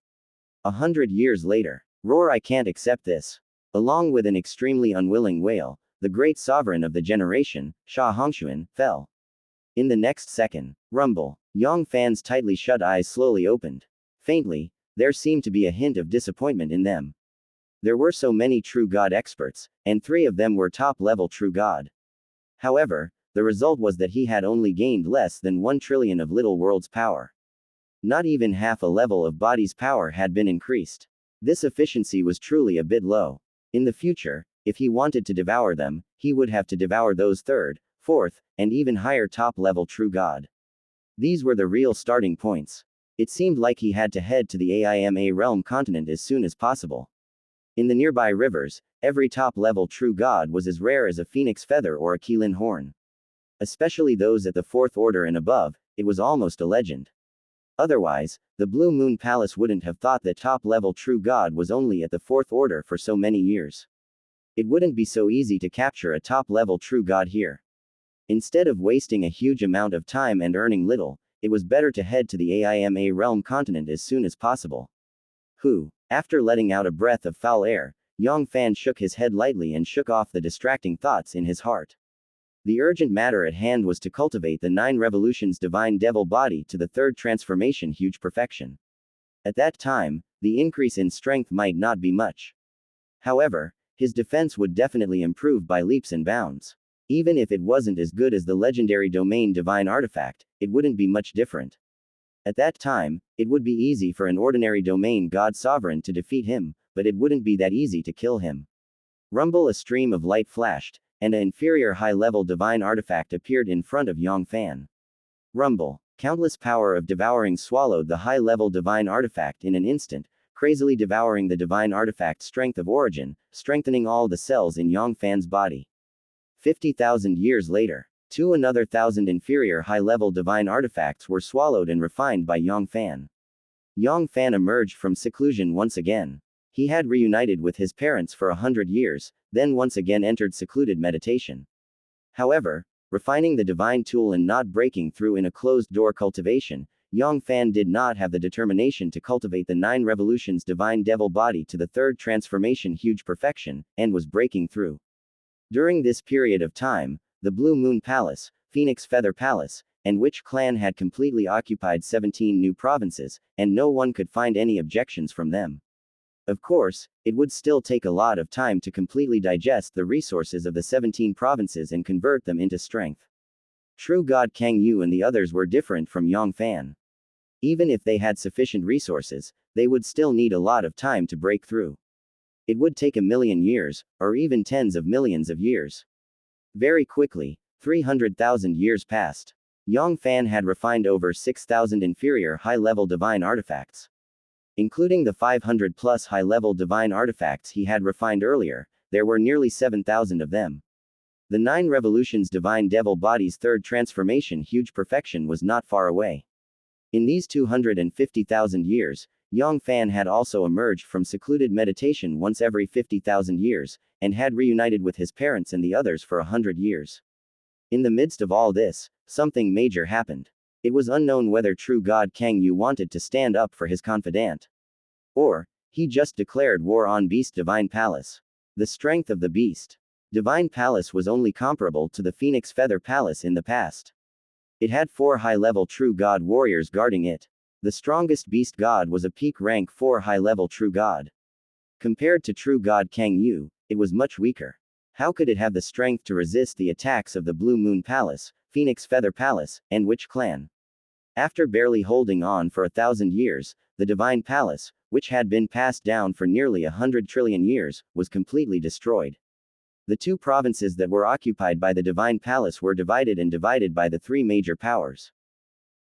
100 years later, roar, I can't accept this. Along with an extremely unwilling wail, the great sovereign of the generation, Xianxia, fell. In the next second, rumble, Yang Fann's tightly shut eyes slowly opened. Faintly, there seemed to be a hint of disappointment in them. There were so many true god experts, and 3 of them were top-level true god. However, the result was that he had only gained less than 1 trillion of little world's power. Not even half a level of body's power had been increased. This efficiency was truly a bit low. In the future, if he wanted to devour them, he would have to devour those 3rd, 4th, and even higher top-level true god. These were the real starting points. It seemed like he had to head to the AIMA realm continent as soon as possible. In the nearby rivers, every top-level true god was as rare as a phoenix feather or a Qilin horn. Especially those at the 4th order and above, it was almost a legend. Otherwise, the Blue Moon Palace wouldn't have thought that top-level true god was only at the 4th order for so many years. It wouldn't be so easy to capture a top-level true god here. Instead of wasting a huge amount of time and earning little, it was better to head to the AIMA realm continent as soon as possible. After letting out a breath of foul air, Yang Fann shook his head lightly and shook off the distracting thoughts in his heart. The urgent matter at hand was to cultivate the 9 revolutions divine devil body to the 3rd transformation huge perfection. At that time, the increase in strength might not be much. However, his defense would definitely improve by leaps and bounds. Even if it wasn't as good as the legendary domain divine artifact, it wouldn't be much different. At that time, it would be easy for an ordinary domain god sovereign to defeat him, but it wouldn't be that easy to kill him. Rumble, a stream of light flashed, and an inferior high-level divine artifact appeared in front of Yang Fann. Rumble. Countless power of devouring swallowed the high-level divine artifact in an instant, crazily devouring the divine artifact's strength of origin, strengthening all the cells in Yang Fann's body. 50,000 years later, another 1,000 inferior high-level divine artifacts were swallowed and refined by Yang Fann. Yang Fann emerged from seclusion once again. He had reunited with his parents for 100 years, then once again entered secluded meditation. However, refining the divine tool and not breaking through in a closed-door cultivation, Yang Fann did not have the determination to cultivate the 9 revolutions divine devil body to the 3rd transformation huge perfection, and was breaking through. During this period of time, the Blue Moon Palace, Phoenix Feather Palace, and Witch Clan had completely occupied 17 new provinces, and no one could find any objections from them. Of course, it would still take a lot of time to completely digest the resources of the 17 provinces and convert them into strength. True God Kang Yu and the others were different from Yang Fann. Even if they had sufficient resources, they would still need a lot of time to break through. It would take 1,000,000 years, or even tens of millions of years. Very quickly, 300,000 years passed. Yang Fann had refined over 6,000 inferior high-level divine artifacts. Including the 500-plus high-level divine artifacts he had refined earlier, there were nearly 7,000 of them. The 9 revolutions divine devil body's 3rd transformation huge perfection was not far away. In these 250,000 years, Yang Fann had also emerged from secluded meditation once every 50,000 years, and had reunited with his parents and the others for 100 years. In the midst of all this, something major happened. It was unknown whether true God Kang Yu wanted to stand up for his confidant. Or, he just declared war on Beast Divine Palace. The strength of the Beast Divine Palace was only comparable to the Phoenix Feather Palace in the past. It had 4 high-level true God warriors guarding it. The strongest beast god was a peak rank 4 high-level true god. Compared to true God Kang Yu, it was much weaker. How could it have the strength to resist the attacks of the Blue Moon Palace, Phoenix Feather Palace, and Witch Clan? After barely holding on for 1,000 years, the Divine Palace, which had been passed down for nearly 100 trillion years, was completely destroyed. The 2 provinces that were occupied by the Divine Palace were divided by the 3 major powers.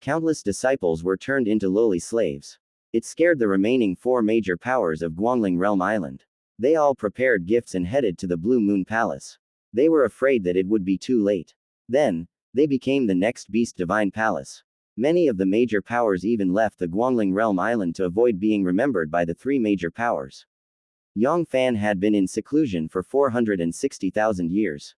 Countless disciples were turned into lowly slaves. It scared the remaining 4 major powers of Guangling Realm Island. They all prepared gifts and headed to the Blue Moon Palace. They were afraid that it would be too late. Then, they became the next Beast Divine Palace. Many of the major powers even left the Guangling Realm Island to avoid being remembered by the 3 major powers. Yang Fann had been in seclusion for 460,000 years.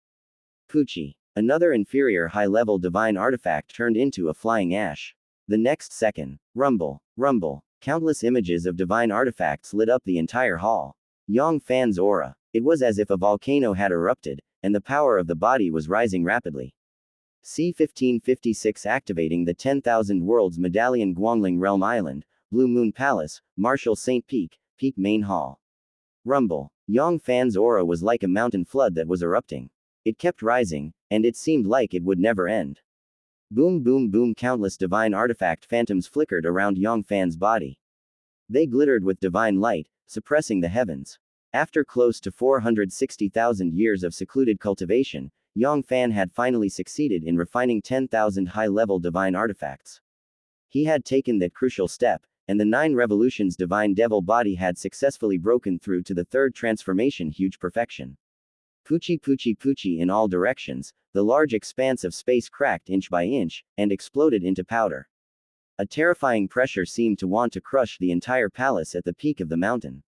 Pucci. Another inferior high-level divine artifact turned into a flying ash. The next second, rumble, rumble. Countless images of divine artifacts lit up the entire hall. Yang Fann's aura. It was as if a volcano had erupted, and the power of the body was rising rapidly. C-1556 activating the 10,000 Worlds Medallion Guangling Realm Island, Blue Moon Palace, Marshall St. Peak, Peak Main Hall. Rumble. Yang Fann's aura was like a mountain flood that was erupting. It kept rising, and it seemed like it would never end. Boom boom boom, countless divine artifact phantoms flickered around Yang Fann's body. They glittered with divine light, suppressing the heavens. After close to 460,000 years of secluded cultivation, Yang Fann had finally succeeded in refining 10,000 high-level divine artifacts. He had taken that crucial step, and the 9 revolutions divine devil body had successfully broken through to the 3rd transformation huge perfection. Pucci pucci pucci in all directions, the large expanse of space cracked inch by inch, and exploded into powder. A terrifying pressure seemed to want to crush the entire palace at the peak of the mountain.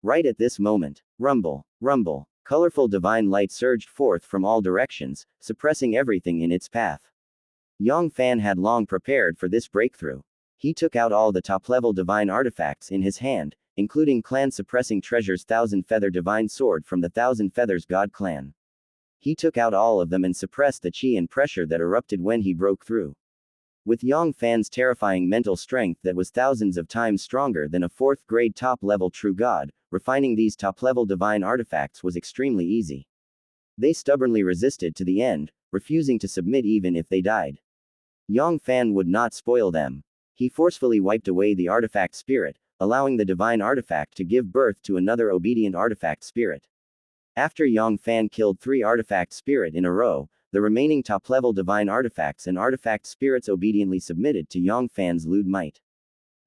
Right at this moment, rumble, rumble, colorful divine light surged forth from all directions, suppressing everything in its path. Yang Fann had long prepared for this breakthrough. He took out all the top-level divine artifacts in his hand, including clan-suppressing treasures 1,000-feather divine sword from the 1,000 Feathers God clan. He took out all of them and suppressed the chi and pressure that erupted when he broke through. With Yang Fann's terrifying mental strength that was thousands of times stronger than a 4th-grade top-level true god, refining these top-level divine artifacts was extremely easy. They stubbornly resisted to the end, refusing to submit even if they died. Yang Fann would not spoil them. He forcefully wiped away the artifact spirit, allowing the divine artifact to give birth to another obedient artifact spirit. After Yang Fann killed 3 artifact spirit in a row, the remaining top-level divine artifacts and artifact spirits obediently submitted to Yang Fann's lewd might.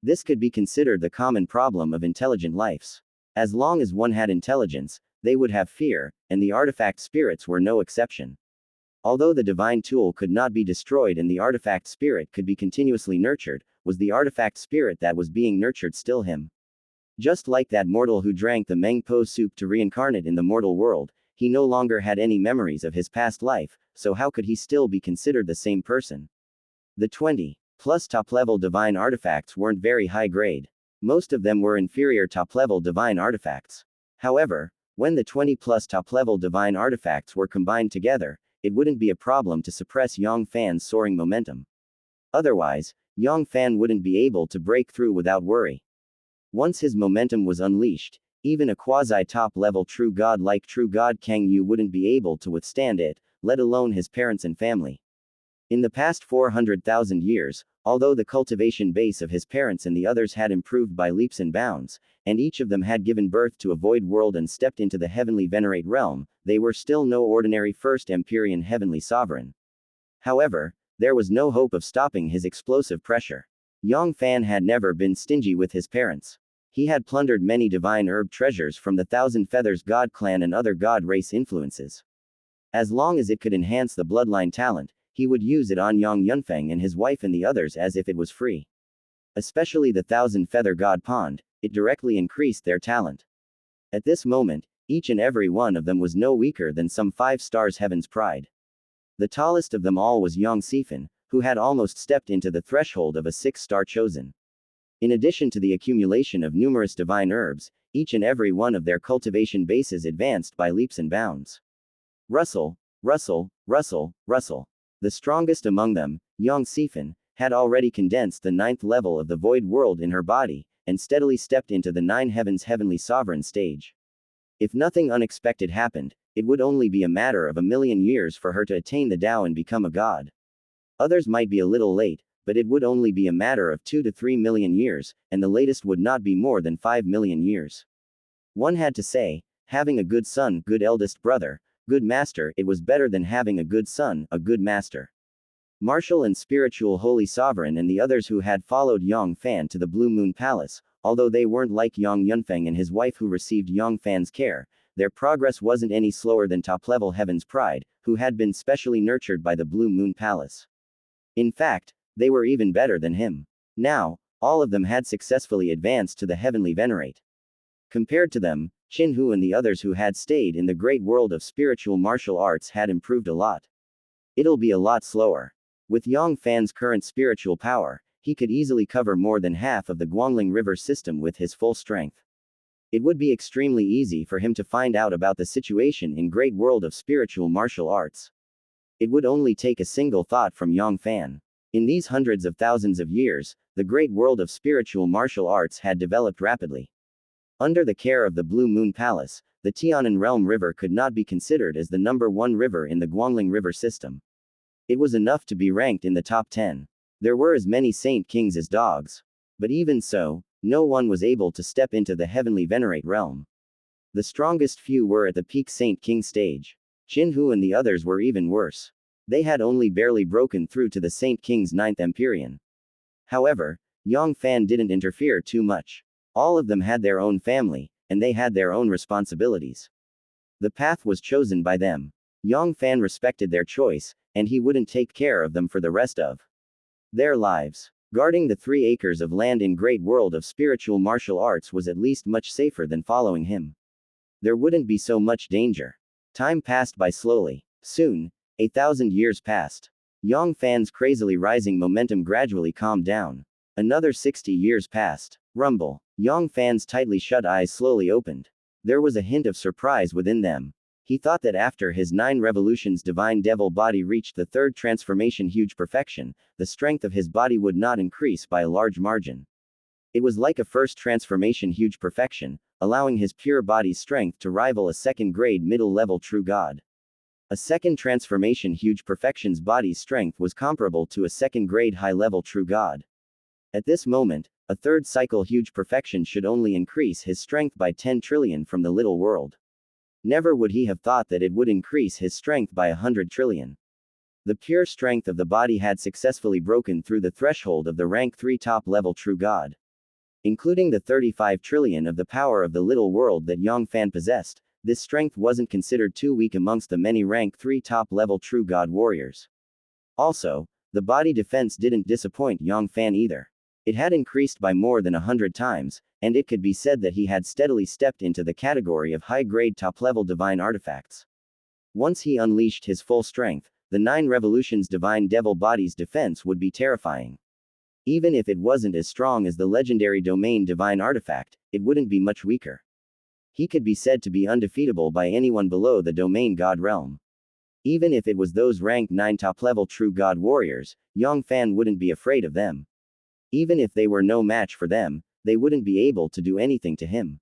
This could be considered the common problem of intelligent lives. As long as one had intelligence, they would have fear, and the artifact spirits were no exception. Although the divine tool could not be destroyed and the artifact spirit could be continuously nurtured, was the artifact spirit that was being nurtured still him? Just like that mortal who drank the Meng Po soup to reincarnate in the mortal world, he no longer had any memories of his past life, so how could he still be considered the same person? The 20+ top-level divine artifacts weren't very high grade. Most of them were inferior top-level divine artifacts. However, when the 20+ top-level divine artifacts were combined together, it wouldn't be a problem to suppress Yang Fann's soaring momentum. Otherwise, Yang Fann wouldn't be able to break through without worry. Once his momentum was unleashed, even a quasi-top-level true god like true god Kang Yu wouldn't be able to withstand it, let alone his parents and family. In the past 400,000 years, although the cultivation base of his parents and the others had improved by leaps and bounds, and each of them had given birth to a void world and stepped into the heavenly venerate realm, they were still no ordinary first Empyrean heavenly sovereign. However, there was no hope of stopping his explosive pressure. Yang Fann had never been stingy with his parents. He had plundered many divine herb treasures from the Thousand Feathers God clan and other god race influences. As long as it could enhance the bloodline talent, he would use it on Yang Yunfeng and his wife and the others as if it was free. Especially the Thousand Feather God Pond, it directly increased their talent. At this moment, each and every one of them was no weaker than some 5 stars heaven's pride. The tallest of them all was Yang Fann, who had almost stepped into the threshold of a 6-star chosen. In addition to the accumulation of numerous divine herbs, each and every one of their cultivation bases advanced by leaps and bounds. Rustle, rustle, rustle, rustle. The strongest among them, Yang Fann, had already condensed the 9th level of the void world in her body, and steadily stepped into the 9 heavens heavenly sovereign stage. If nothing unexpected happened, it would only be a matter of 1,000,000 years for her to attain the Tao and become a god. Others might be a little late, but it would only be a matter of 2 to 3 million years, and the latest would not be more than 5 million years. One had to say, having a good son, good eldest brother, good master, it was better than having a good son, a good master. Martial and spiritual holy sovereign and the others who had followed Yang Fann to the Blue Moon Palace, although they weren't like Yang Yunfeng and his wife who received Yang Fann's care, their progress wasn't any slower than top-level Heaven's Pride, who had been specially nurtured by the Blue Moon Palace. In fact, they were even better than him. Now, all of them had successfully advanced to the Heavenly Venerate. Compared to them, Qin Hu and the others who had stayed in the great world of spiritual martial arts had improved a lot. It'll be a lot slower. With Yang Fann's current spiritual power, he could easily cover more than half of the Guangling River system with his full strength. It would be extremely easy for him to find out about the situation in great world of spiritual martial arts. It would only take a single thought from Yang Fann. In these hundreds of thousands of years, the great world of spiritual martial arts had developed rapidly. Under the care of the Blue Moon Palace, the Tianan Realm River could not be considered as the #1 river in the Guangling River system. It was enough to be ranked in the top 10. There were as many Saint Kings as dogs. But even so, no one was able to step into the Heavenly Venerate realm. The strongest few were at the peak Saint King stage. Qin Hu and the others were even worse. They had only barely broken through to the Saint King's 9th Empyrean. However, Yang Fann didn't interfere too much. All of them had their own family, and they had their own responsibilities. The path was chosen by them. Yang Fann respected their choice, and he wouldn't take care of them for the rest of their lives. Guarding the 3 acres of land in great world of spiritual martial arts was at least much safer than following him. There wouldn't be so much danger. Time passed by slowly. Soon, 1,000 years passed. Yang Fann's crazily rising momentum gradually calmed down. Another 60 years passed. Rumble. Yang Fann's tightly shut eyes slowly opened. There was a hint of surprise within them. He thought that after his 9 revolutions divine devil body reached the 3rd transformation huge perfection, the strength of his body would not increase by a large margin. It was like a first transformation huge perfection, allowing his pure body's strength to rival a 2nd grade middle level true god. A second transformation huge perfection's body's strength was comparable to a second-grade high-level true god. At this moment, a third cycle huge perfection should only increase his strength by 10 trillion from the little world. Never would he have thought that it would increase his strength by 100 trillion. The pure strength of the body had successfully broken through the threshold of the rank 3 top-level true god. Including the 35 trillion of the power of the little world that Yang Fann possessed, this strength wasn't considered too weak amongst the many rank 3 top-level true god warriors. Also, the body defense didn't disappoint Yang Fann either. It had increased by more than 100 times, and it could be said that he had steadily stepped into the category of high-grade top-level divine artifacts. Once he unleashed his full strength, the 9 revolutions divine devil body's defense would be terrifying. Even if it wasn't as strong as the legendary domain divine artifact, it wouldn't be much weaker. He could be said to be undefeatable by anyone below the domain god realm. Even if it was those rank 9 top-level true god warriors, Yang Fann wouldn't be afraid of them. Even if they were no match for them, they wouldn't be able to do anything to him.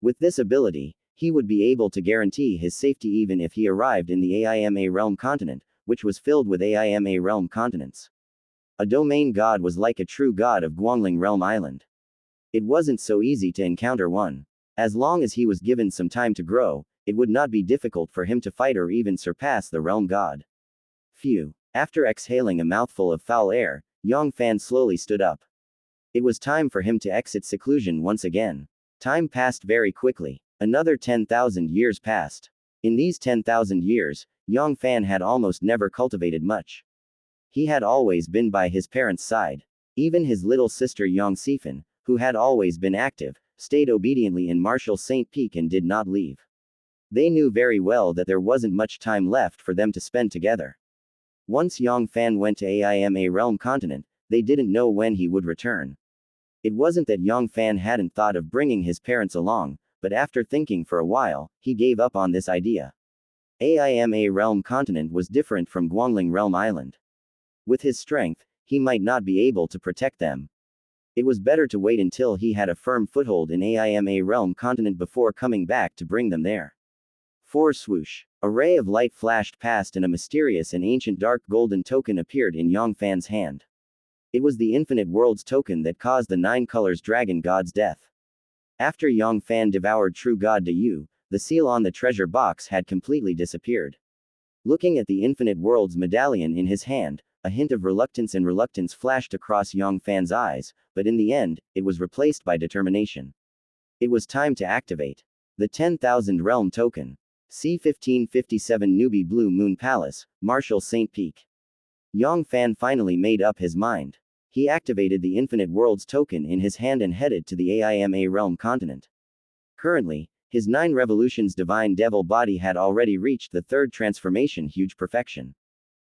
With this ability, he would be able to guarantee his safety even if he arrived in the AIMA realm continent, which was filled with AIMA realm continents. A domain god was like a true god of Guangling realm island. It wasn't so easy to encounter one. As long as he was given some time to grow, it would not be difficult for him to fight or even surpass the realm god. Phew. After exhaling a mouthful of foul air, Yang Fann slowly stood up. It was time for him to exit seclusion once again. Time passed very quickly. Another 10,000 years passed. In these 10,000 years, Yang Fann had almost never cultivated much. He had always been by his parents' side. Even his little sister Yang Fan, who had always been active, stayed obediently in Martial St. Peak and did not leave. They knew very well that there wasn't much time left for them to spend together. Once Yang Fann went to AIMA realm continent, they didn't know when he would return. It wasn't that Yang Fann hadn't thought of bringing his parents along, but after thinking for a while, he gave up on this idea. AIMA realm continent was different from Guangling realm island. With his strength, he might not be able to protect them. It was better to wait until he had a firm foothold in AIMA realm continent before coming back to bring them there. For swoosh. A ray of light flashed past and a mysterious and ancient dark golden token appeared in Yang Fann's hand. It was the Infinite Worlds token that caused the 9 colors dragon god's death. After Yang Fann devoured true god Yu, the seal on the treasure box had completely disappeared. Looking at the Infinite Worlds medallion in his hand, a hint of reluctance flashed across Yang Fann's eyes, but in the end, it was replaced by determination. It was time to activate the 10,000 realm token. C1557 Newbie Blue Moon Palace, Martial St. Peak. Yang Fann finally made up his mind. He activated the Infinite Worlds token in his hand and headed to the AIMA realm continent. Currently, his 9 revolutions divine devil body had already reached the 3rd transformation huge perfection.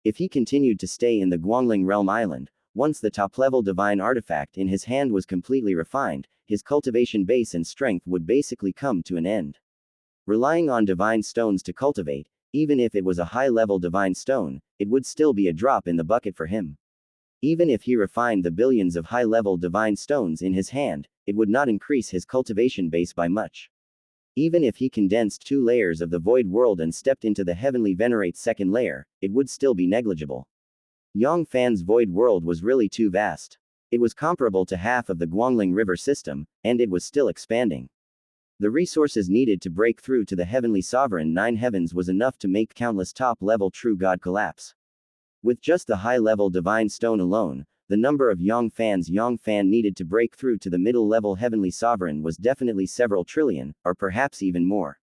If he continued to stay in the Guangling realm island, once the top-level divine artifact in his hand was completely refined, his cultivation base and strength would basically come to an end. Relying on divine stones to cultivate, even if it was a high-level divine stone, it would still be a drop in the bucket for him. Even if he refined the billions of high-level divine stones in his hand, it would not increase his cultivation base by much. Even if he condensed 2 layers of the void world and stepped into the heavenly venerate 2nd layer, it would still be negligible. Yang Fann's void world was really too vast. It was comparable to half of the Guangling River system, and it was still expanding. The resources needed to break through to the heavenly sovereign 9 heavens was enough to make countless top-level true god collapse. With just the high-level divine stone alone, the number of Yang Fann needed to break through to the middle-level heavenly sovereign was definitely several trillion, or perhaps even more.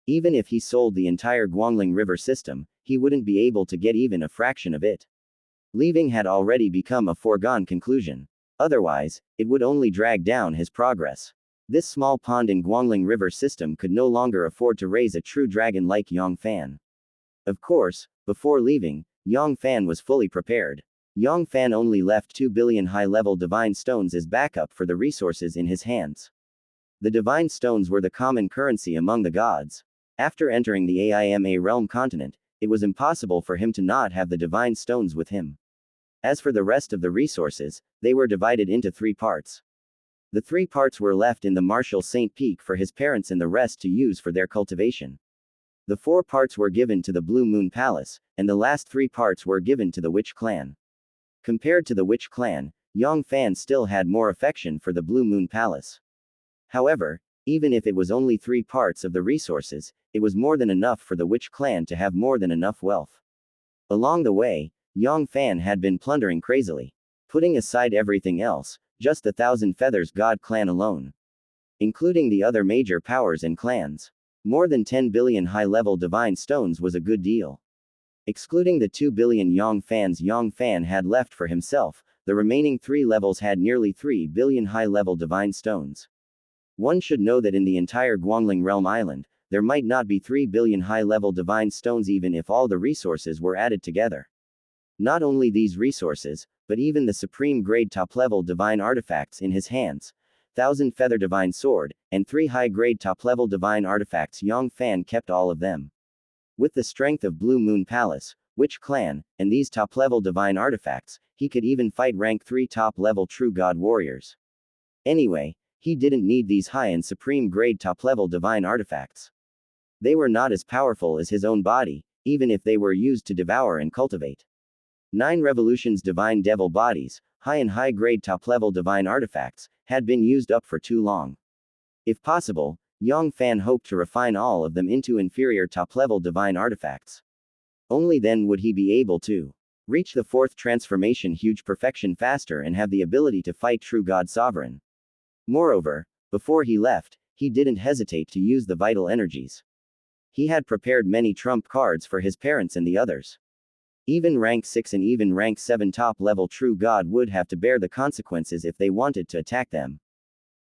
Even if he sold the entire Guangling River system, he wouldn't be able to get even a fraction of it. Leaving had already become a foregone conclusion. Otherwise, it would only drag down his progress. This small pond in Guangling River system could no longer afford to raise a true dragon like Yang Fann. Of course, before leaving, Yang Fann was fully prepared. Yang Fann only left 2 billion high-level divine stones as backup for the resources in his hands. The divine stones were the common currency among the gods. After entering the AIMA realm continent, it was impossible for him to not have the divine stones with him. As for the rest of the resources, they were divided into 3 parts. The 3 parts were left in the Martial St. Peak for his parents and the rest to use for their cultivation. The 4 parts were given to the Blue Moon Palace, and the last 3 parts were given to the Witch Clan. Compared to the Witch Clan, Yang Fann still had more affection for the Blue Moon Palace. However, even if it was only 3 parts of the resources, it was more than enough for the Witch Clan to have more than enough wealth. Along the way, Yang Fann had been plundering crazily. Putting aside everything else, just the Thousand Feathers God clan alone. Including the other major powers and clans. More than 10 billion high-level divine stones was a good deal. Excluding the 2 billion Yang Fann had left for himself, the remaining 3 levels had nearly 3 billion high-level divine stones. One should know that in the entire Guangling Realm Island, there might not be 3 billion high-level divine stones even if all the resources were added together. Not only these resources, but even the supreme grade top-level divine artifacts in his hands, 1,000 Feather Divine Sword, and 3 high-grade top-level divine artifacts. Yang Fann kept all of them. With the strength of Blue Moon Palace, Witch Clan, and these top-level divine artifacts, he could even fight rank 3 top-level True God warriors. Anyway, he didn't need these high and supreme grade top-level divine artifacts. They were not as powerful as his own body, even if they were used to devour and cultivate. 9 Revolutions Divine Devil Bodies, high and high-grade top-level divine artifacts, had been used up for too long. If possible, Yang Fann hoped to refine all of them into inferior top-level divine artifacts. Only then would he be able to reach the 4th transformation huge perfection faster and have the ability to fight True God Sovereign. Moreover, before he left, he didn't hesitate to use the vital energies. He had prepared many trump cards for his parents and the others. Even rank 6 and even rank 7 top-level True God would have to bear the consequences if they wanted to attack them.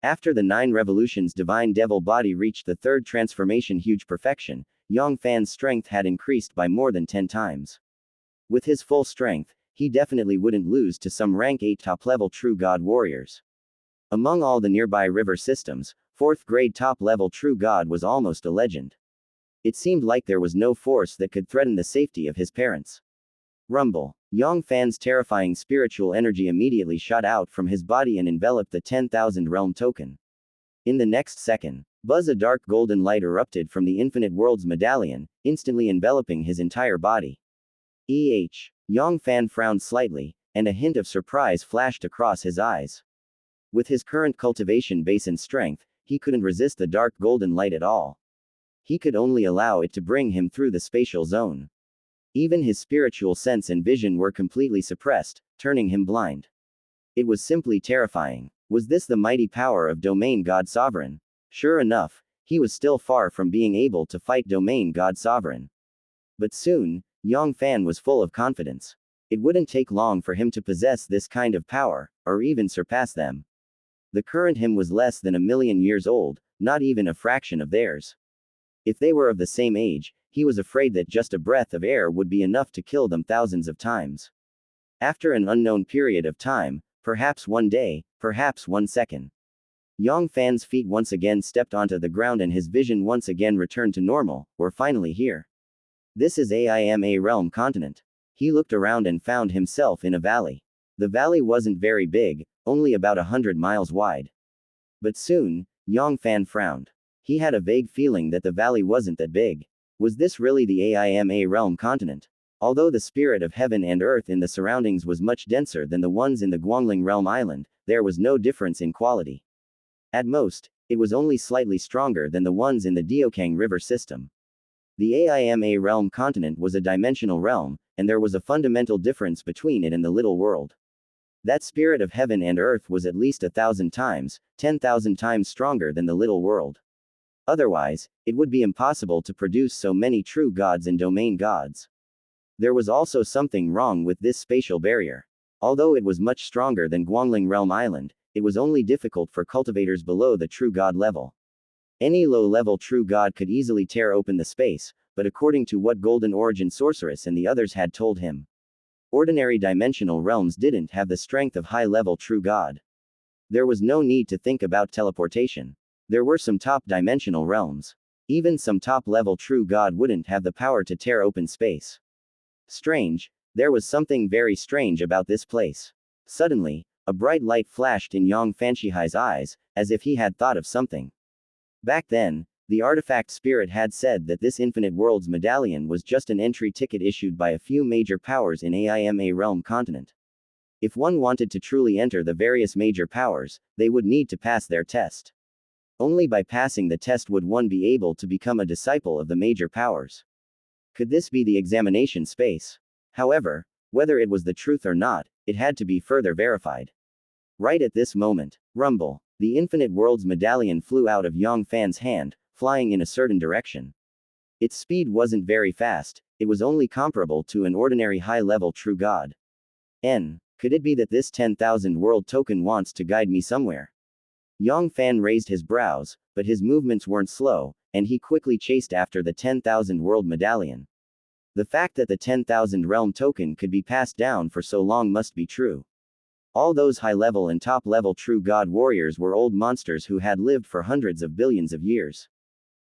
After the 9 Revolutions Divine Devil Body reached the 3rd transformation huge perfection, Yang Fann's strength had increased by more than 10 times. With his full strength, he definitely wouldn't lose to some rank 8 top-level True God warriors. Among all the nearby river systems, 4th grade top-level True God was almost a legend. It seemed like there was no force that could threaten the safety of his parents. Rumble. Yang Fann's terrifying spiritual energy immediately shot out from his body and enveloped the 10,000 realm token. In the next second, buzz a dark golden light erupted from the Infinite Worlds medallion, instantly enveloping his entire body. Yang Fann frowned slightly, and a hint of surprise flashed across his eyes. With his current cultivation base and strength, he couldn't resist the dark golden light at all. He could only allow it to bring him through the spatial zone. Even his spiritual sense and vision were completely suppressed, turning him blind. It was simply terrifying. Was this the mighty power of Domain God Sovereign? Sure enough, he was still far from being able to fight Domain God Sovereign. But soon, Yang Fann was full of confidence. It wouldn't take long for him to possess this kind of power, or even surpass them. The current him was less than 1,000,000 years old, not even a fraction of theirs. If they were of the same age, he was afraid that just a breath of air would be enough to kill them thousands of times. After an unknown period of time, perhaps one day, perhaps 1 second. Yang Fann's feet once again stepped onto the ground and his vision once again returned to normal. We're finally here. This is AIMA Realm Continent. He looked around and found himself in a valley. The valley wasn't very big, only about 100 miles wide. But soon, Yang Fann frowned. He had a vague feeling that the valley wasn't that big. Was this really the AIMA Realm Continent? Although the spirit of heaven and earth in the surroundings was much denser than the ones in the Guangling Realm Island, there was no difference in quality. At most, it was only slightly stronger than the ones in the Diokang River system. The AIMA Realm Continent was a dimensional realm, and there was a fundamental difference between it and the little world. That spirit of heaven and earth was at least 1,000 times, 10,000 times stronger than the little world. Otherwise, it would be impossible to produce so many true gods and domain gods. There was also something wrong with this spatial barrier. Although it was much stronger than Guangling Realm Island, it was only difficult for cultivators below the true god level. Any low-level true god could easily tear open the space, but according to what Golden Origin Sorceress and the others had told him, ordinary dimensional realms didn't have the strength of high-level true god. There was no need to think about teleportation. There were some top-dimensional realms. Even some top-level true god wouldn't have the power to tear open space. Strange, there was something very strange about this place. Suddenly, a bright light flashed in Yang Fanshihai's eyes, as if he had thought of something. Back then, The artifact spirit had said that this Infinite Worlds medallion was just an entry ticket issued by a few major powers in AIMA realm continent. If one wanted to truly enter the various major powers, they would need to pass their test. Only by passing the test would one be able to become a disciple of the major powers. Could this be the examination space? However, whether it was the truth or not, it had to be further verified. Right at this moment, rumble. The Infinite Worlds medallion flew out of Yang Fann's hand, flying in a certain direction. Its speed wasn't very fast, it was only comparable to an ordinary high-level true god. Could it be that this 10,000 world token wants to guide me somewhere? Yang Fann raised his brows, but his movements weren't slow, and he quickly chased after the 10,000 world medallion. The fact that the 10,000 realm token could be passed down for so long must be true. All those high-level and top-level true god warriors were old monsters who had lived for hundreds of billions of years.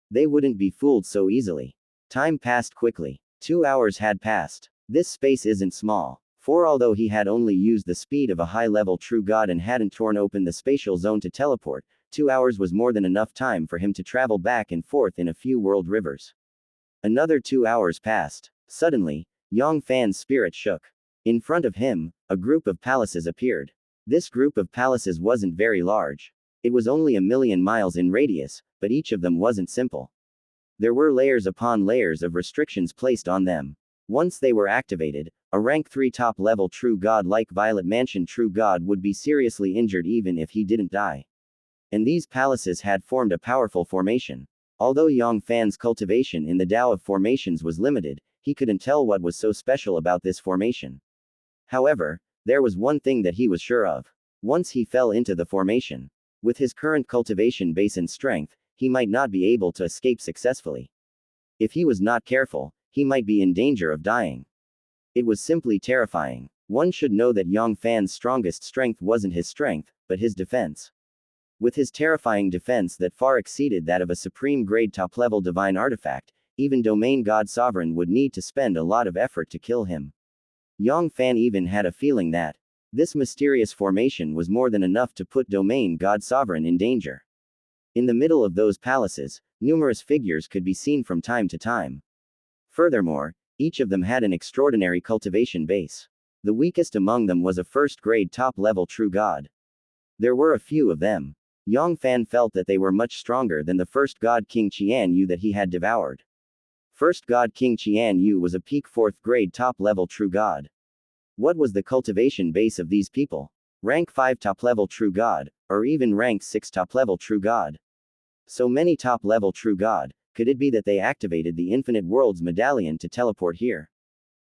They wouldn't be fooled so easily. Time passed quickly. 2 hours had passed. This space isn't small. For although he had only used the speed of a high-level true god and hadn't torn open the spatial zone to teleport, 2 hours was more than enough time for him to travel back and forth in a few world rivers. Another 2 hours passed. Suddenly, Yang Fann's spirit shook. In front of him, a group of palaces appeared. This group of palaces wasn't very large. It was only 1,000,000 miles in radius, but each of them wasn't simple. There were layers upon layers of restrictions placed on them. Once they were activated, a rank 3 top-level true god like Violet Mansion true god would be seriously injured even if he didn't die. And these palaces had formed a powerful formation. Although Yang Fann's cultivation in the Tao of formations was limited, he couldn't tell what was so special about this formation. However, there was one thing that he was sure of. Once he fell into the formation, with his current cultivation base and strength, he might not be able to escape successfully. If he was not careful, he might be in danger of dying. It was simply terrifying. One should know that Yang Fann's strongest strength wasn't his strength, but his defense. With his terrifying defense that far exceeded that of a supreme grade top-level divine artifact, even Domain God Sovereign would need to spend a lot of effort to kill him. Yang Fann even had a feeling that this mysterious formation was more than enough to put Domain God Sovereign in danger. In the middle of those palaces, numerous figures could be seen from time to time. Furthermore, each of them had an extraordinary cultivation base. The weakest among them was a first-grade top-level true god. There were a few of them. Yang Fann felt that they were much stronger than the first god King Qianyu that he had devoured. First god King Qianyu was a peak 4th grade top-level true god. What was the cultivation base of these people? Rank 5 top-level true god, or even rank 6 top-level true god. So many top-level true god, could it be that they activated the Infinite Worlds medallion to teleport here?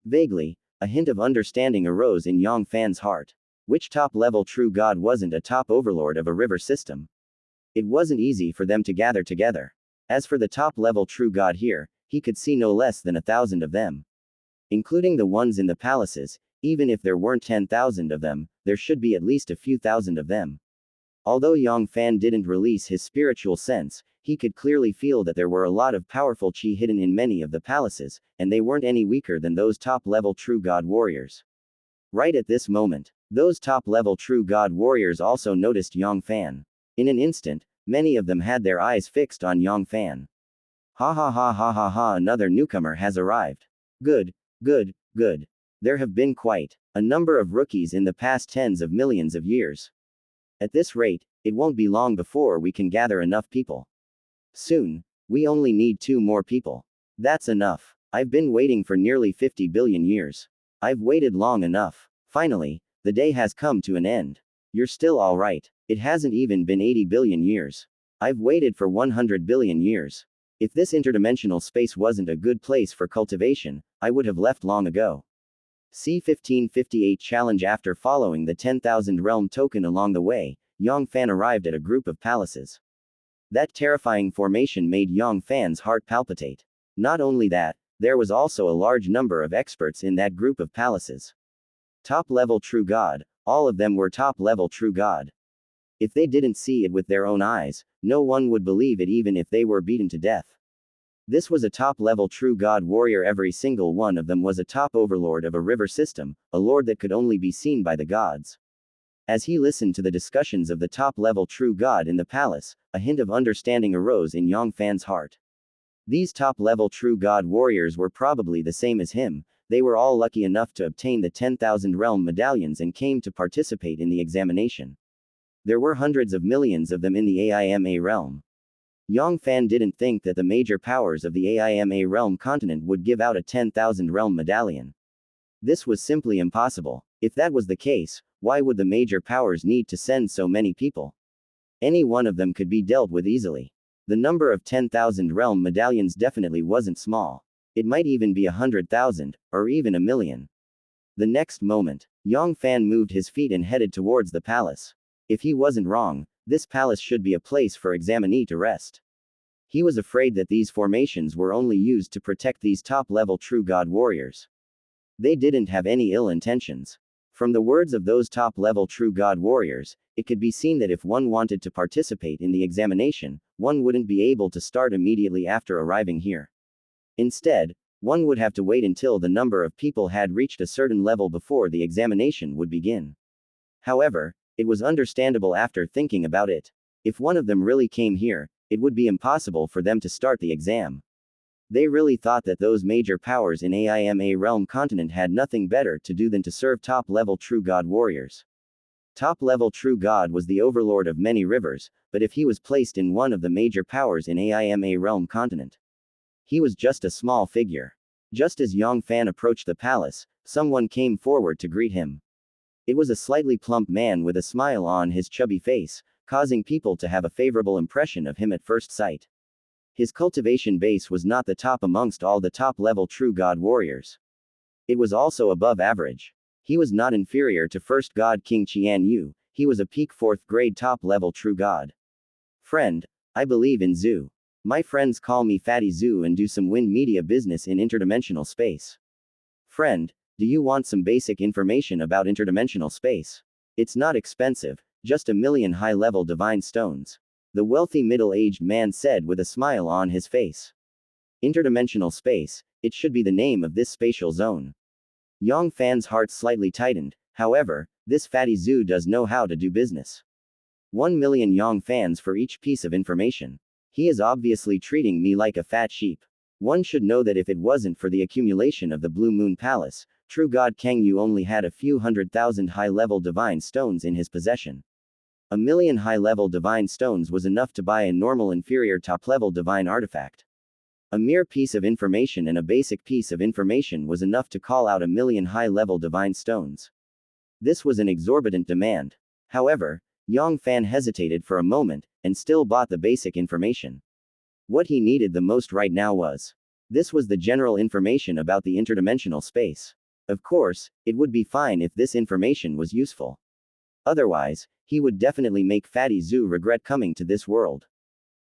Vaguely, a hint of understanding arose in Yang Fann's heart. Which top-level true god wasn't a top overlord of a river system? It wasn't easy for them to gather together. As for the top-level true god here, he could see no less than 1,000 of them. Including the ones in the palaces, even if there weren't 10,000 of them, there should be at least a few thousand of them. Although Yang Fann didn't release his spiritual sense, he could clearly feel that there were a lot of powerful qi hidden in many of the palaces, and they weren't any weaker than those top-level true god warriors. Right at this moment, those top-level true god warriors also noticed Yang Fann. In an instant, many of them had their eyes fixed on Yang Fann. Ha ha ha ha ha ha, another newcomer has arrived. Good, good, good. There have been quite a number of rookies in the past tens of millions of years. At this rate, it won't be long before we can gather enough people. Soon, we only need 2 more people. That's enough. I've been waiting for nearly 50 billion years. I've waited long enough. Finally, the day has come to an end. You're still alright. It hasn't even been 80 billion years. I've waited for 100 billion years. If this interdimensional space wasn't a good place for cultivation, I would have left long ago. C1558 challenge. After following the 10,000 realm token along the way, Yang Fann arrived at a group of palaces. That terrifying formation made Yang Fann's heart palpitate. Not only that, there was also a large number of experts in that group of palaces. Top-level true god, all of them were top-level true god. If they didn't see it with their own eyes, no one would believe it even if they were beaten to death. This was a top-level true god warrior. Every single one of them was a top overlord of a river system, a lord that could only be seen by the gods. As he listened to the discussions of the top-level true god in the palace, a hint of understanding arose in Yang Fann's heart. These top-level true god warriors were probably the same as him. They were all lucky enough to obtain the 10,000 realm medallions and came to participate in the examination. There were hundreds of millions of them in the AIMA realm. Yang Fann didn't think that the major powers of the AIMA realm continent would give out a 10,000 realm medallion. This was simply impossible. If that was the case, why would the major powers need to send so many people? Any one of them could be dealt with easily. The number of 10,000 realm medallions definitely wasn't small. It might even be 100,000, or even a million. The next moment, Yang Fann moved his feet and headed towards the palace. If he wasn't wrong, this palace should be a place for examinee to rest. He was afraid that these formations were only used to protect these top-level true god warriors. They didn't have any ill intentions. From the words of those top-level true god warriors, it could be seen that if one wanted to participate in the examination, one wouldn't be able to start immediately after arriving here. Instead, one would have to wait until the number of people had reached a certain level before the examination would begin. However, it was understandable after thinking about it. If one of them really came here, it would be impossible for them to start the exam. They really thought that those major powers in AIMA realm continent had nothing better to do than to serve top-level true god warriors. Top-level true god was the overlord of many rivers, but if he was placed in one of the major powers in AIMA realm continent, he was just a small figure. Just as Yang Fann approached the palace, someone came forward to greet him. It was a slightly plump man with a smile on his chubby face, causing people to have a favorable impression of him at first sight. His cultivation base was not the top amongst all the top-level true god warriors. It was also above average. He was not inferior to first god King Qian Yu, he was a peak 4th grade top-level true god. Friend, I believe in Zhu. My friends call me Fatty Zhu and do some wind media business in interdimensional space. Friend, do you want some basic information about interdimensional space? It's not expensive, just 1,000,000 high-level divine stones. The wealthy middle-aged man said with a smile on his face. Interdimensional space, it should be the name of this spatial zone. Yang Fann's heart slightly tightened. However, this Fatty Zhu does know how to do business. 1,000,000 Yang Fanns for each piece of information. He is obviously treating me like a fat sheep. One should know that if it wasn't for the accumulation of the Blue Moon Palace, true god Kang Yu only had a few 100,000 high-level divine stones in his possession. 1,000,000 high-level divine stones was enough to buy a normal inferior top-level divine artifact. A mere piece of information and a basic piece of information was enough to call out 1,000,000 high-level divine stones. This was an exorbitant demand. However, Yang Fann hesitated for a moment, and still bought the basic information. What he needed the most right now was. This was the general information about the interdimensional space. Of course, it would be fine if this information was useful. Otherwise, he would definitely make Fatty Zhu regret coming to this world.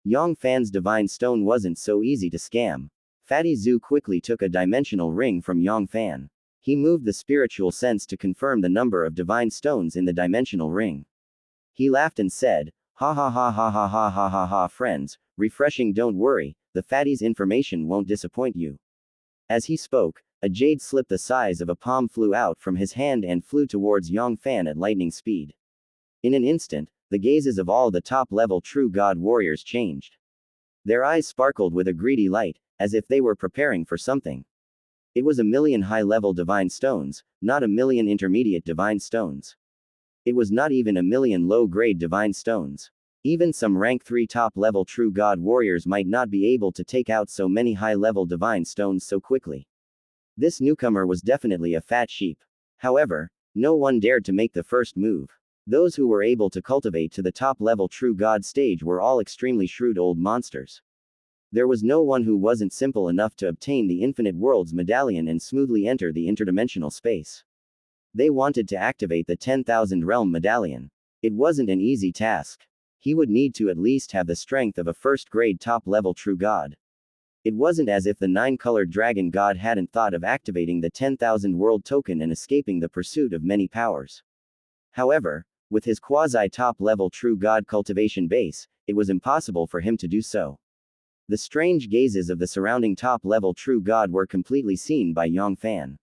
Yang Fann's divine stone wasn't so easy to scam. Fatty Zhu quickly took a dimensional ring from Yang Fann. He moved the spiritual sense to confirm the number of divine stones in the dimensional ring. He laughed and said, "Ha ha ha ha ha ha ha ha ha friends, refreshing, don't worry, the fatty's information won't disappoint you." As he spoke, a jade slip the size of a palm flew out from his hand and flew towards Yang Fann at lightning speed. In an instant, the gazes of all the top-level true god warriors changed. Their eyes sparkled with a greedy light, as if they were preparing for something. It was 1,000,000 high-level divine stones, not 1,000,000 intermediate divine stones. It was not even 1,000,000 low-grade divine stones. Even some rank 3 top-level true god warriors might not be able to take out so many high-level divine stones so quickly. This newcomer was definitely a fat sheep. However, no one dared to make the first move. Those who were able to cultivate to the top-level true god stage were all extremely shrewd old monsters. There was no one who wasn't simple enough to obtain the Infinite Worlds medallion and smoothly enter the interdimensional space. They wanted to activate the 10,000 realm medallion. It wasn't an easy task. He would need to at least have the strength of a first-grade top-level true god. It wasn't as if the 9-colored dragon god hadn't thought of activating the 10,000 world token and escaping the pursuit of many powers. However, with his quasi-top-level true god cultivation base, it was impossible for him to do so. The strange gazes of the surrounding top-level true god were completely seen by Yang Fann.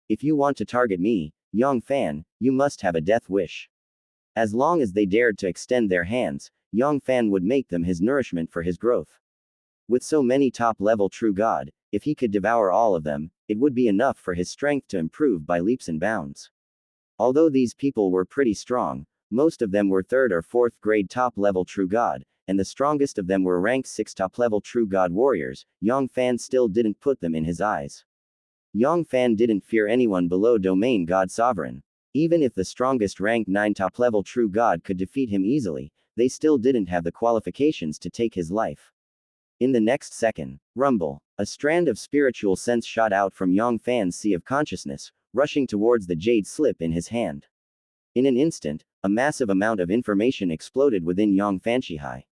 "If you want to target me, Yang Fann, you must have a death wish. As long as they dared to extend their hands, Yang Fann would make them his nourishment for his growth. With so many top-level true god, if he could devour all of them, it would be enough for his strength to improve by leaps and bounds. Although these people were pretty strong, most of them were 3rd or 4th grade top-level true god, and the strongest of them were rank 6 top-level true god warriors. Yang Fann still didn't put them in his eyes. Yang Fann didn't fear anyone below domain god sovereign. Even if the strongest rank 9 top-level true god could defeat him easily, they still didn't have the qualifications to take his life. In the next second, rumble, a strand of spiritual sense shot out from Yang Fann's sea of consciousness, rushing towards the jade slip in his hand. In an instant, a massive amount of information exploded within Yang Fann.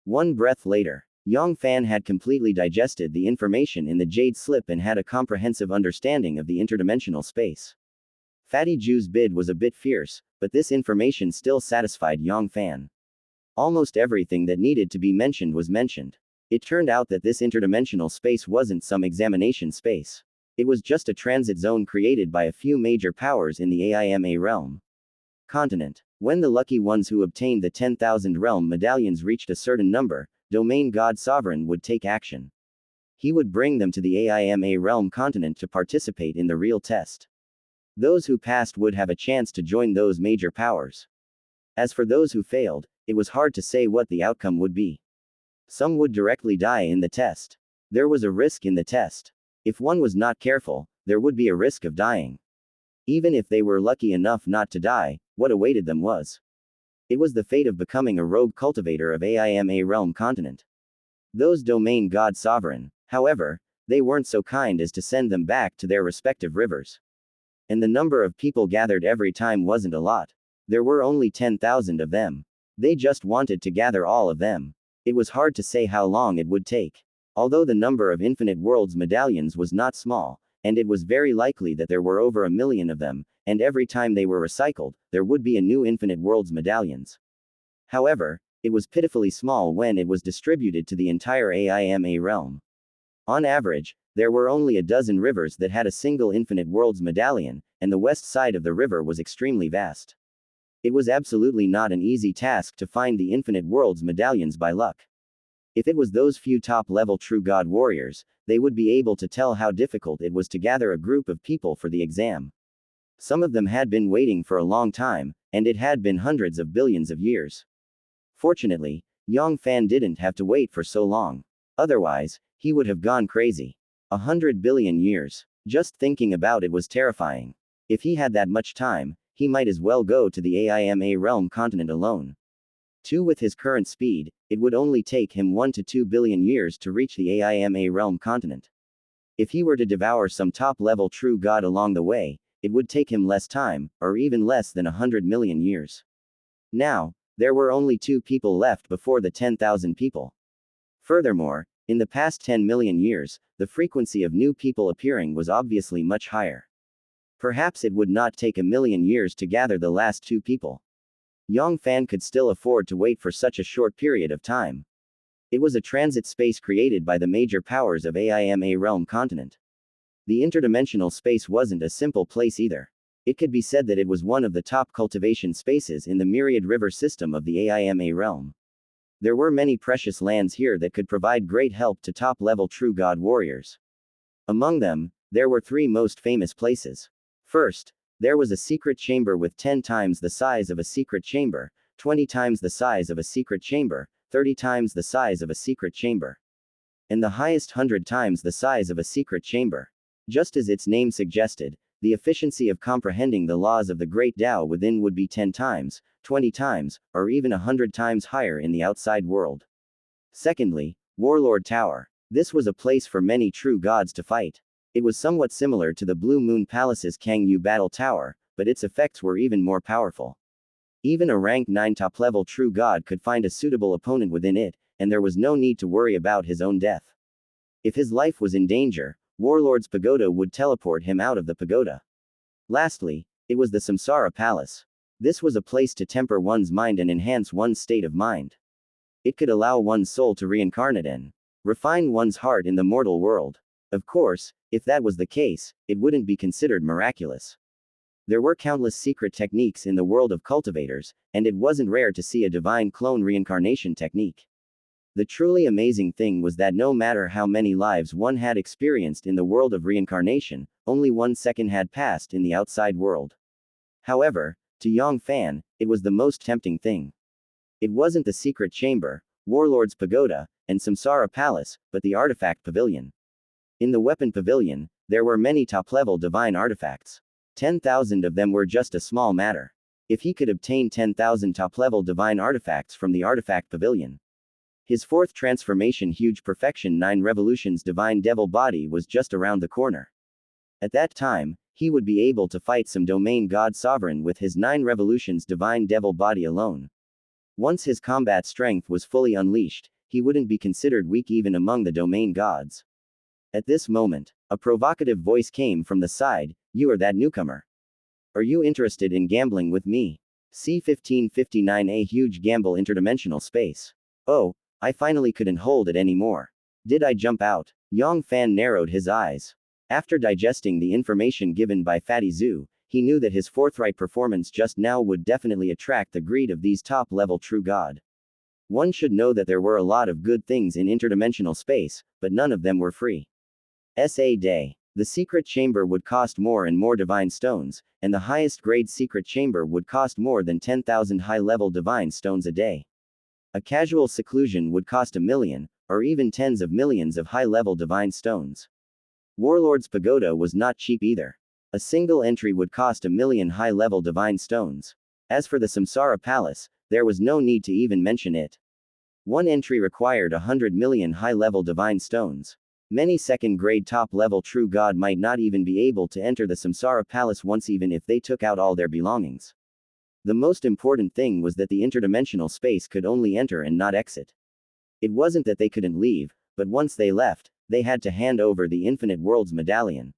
One breath later, Yang Fann had completely digested the information in the jade slip and had a comprehensive understanding of the interdimensional space. Fatty Jew's bid was a bit fierce, but this information still satisfied Yang Fann. Almost everything that needed to be mentioned was mentioned. It turned out that this interdimensional space wasn't some examination space. It was just a transit zone created by a few major powers in the AIMA realm. Continent. When the lucky ones who obtained the 10,000 realm medallions reached a certain number, Domain God Sovereign would take action. He would bring them to the AIMA realm continent to participate in the real test. Those who passed would have a chance to join those major powers. As for those who failed, it was hard to say what the outcome would be. Some would directly die in the test. There was a risk in the test. If one was not careful, there would be a risk of dying. Even if they were lucky enough not to die, what awaited them was. It was the fate of becoming a rogue cultivator of AIMA realm continent. Those domain god sovereign, however, they weren't so kind as to send them back to their respective rivers. And the number of people gathered every time wasn't a lot. There were only 10,000 of them. They just wanted to gather all of them. It was hard to say how long it would take. Although the number of Infinite Worlds medallions was not small, and it was very likely that there were over 1 million of them, and every time they were recycled, there would be a new Infinite Worlds medallions. However, it was pitifully small when it was distributed to the entire AIMA realm. On average, there were only a dozen rivers that had a single Infinite Worlds medallion, and the west side of the river was extremely vast. It was absolutely not an easy task to find the Infinite Worlds medallions by luck. If it was those few top-level true god warriors, they would be able to tell how difficult it was to gather a group of people for the exam. Some of them had been waiting for a long time, and it had been hundreds of billions of years. Fortunately, Yang Fann didn't have to wait for so long. Otherwise, he would have gone crazy. 100 billion years. Just thinking about it was terrifying. If he had that much time, he might as well go to the AIMA realm continent alone. With his current speed, it would only take him 1 to 2 billion years to reach the AIMA realm continent. If he were to devour some top-level true god along the way, it would take him less time, or even less than 100 million years. Now, there were only 2 people left before the 10,000 people. Furthermore, in the past 10 million years, the frequency of new people appearing was obviously much higher. Perhaps it would not take 1 million years to gather the last 2 people. Yang Fann could still afford to wait for such a short period of time. It was a transit space created by the major powers of AIMA realm continent. The interdimensional space wasn't a simple place either. It could be said that it was one of the top cultivation spaces in the myriad river system of the AIMA realm. There were many precious lands here that could provide great help to top-level true god warriors. Among them, there were 3 most famous places. First, there was a secret chamber with 10 times the size of a secret chamber, 20 times the size of a secret chamber, 30 times the size of a secret chamber, and the highest 100 times the size of a secret chamber. Just as its name suggested, the efficiency of comprehending the laws of the great Tao within would be 10 times, 20 times, or even 100 times higher in the outside world. Secondly, Warlord Tower. This was a place for many true gods to fight. It was somewhat similar to the Blue Moon Palace's Kangyu Battle Tower, but its effects were even more powerful. Even a rank 9 top-level true god could find a suitable opponent within it, and there was no need to worry about his own death. If his life was in danger, Warlord's Pagoda would teleport him out of the pagoda. Lastly, it was the Samsara Palace. This was a place to temper one's mind and enhance one's state of mind. It could allow one's soul to reincarnate and refine one's heart in the mortal world. Of course, if that was the case, it wouldn't be considered miraculous. There were countless secret techniques in the world of cultivators, and it wasn't rare to see a divine clone reincarnation technique. The truly amazing thing was that no matter how many lives one had experienced in the world of reincarnation, only 1 second had passed in the outside world. However, to Yang Fann, it was the most tempting thing. It wasn't the secret chamber, Warlord's Pagoda, and Samsara Palace, but the artifact pavilion. In the weapon pavilion, there were many top-level divine artifacts. 10,000 of them were just a small matter. If he could obtain 10,000 top-level divine artifacts from the artifact pavilion, his fourth transformation huge perfection 9 revolutions divine devil body was just around the corner. At that time, he would be able to fight some domain god sovereign with his 9 revolutions divine devil body alone. Once his combat strength was fully unleashed, he wouldn't be considered weak even among the domain gods. At this moment, a provocative voice came from the side, "You are that newcomer. Are you interested in gambling with me?" C-1559A huge gamble interdimensional space. Oh, I finally couldn't hold it anymore. Did I jump out? Yang Fann narrowed his eyes. After digesting the information given by Fatty Zhu, he knew that his forthright performance just now would definitely attract the greed of these top-level true god. One should know that there were a lot of good things in interdimensional space, but none of them were free. A day. The secret chamber would cost more and more divine stones, and the highest grade secret chamber would cost more than 10,000 high-level divine stones a day. A casual seclusion would cost 1 million, or even tens of millions of high-level divine stones. Warlord's Pagoda was not cheap either. A single entry would cost 1 million high-level divine stones. As for the Samsara Palace, there was no need to even mention it. One entry required 100 million high-level divine stones. Many second-grade top-level true god might not even be able to enter the Samsara Palace once even if they took out all their belongings. The most important thing was that the interdimensional space could only enter and not exit. It wasn't that they couldn't leave, but once they left, they had to hand over the Infinite Worlds medallion.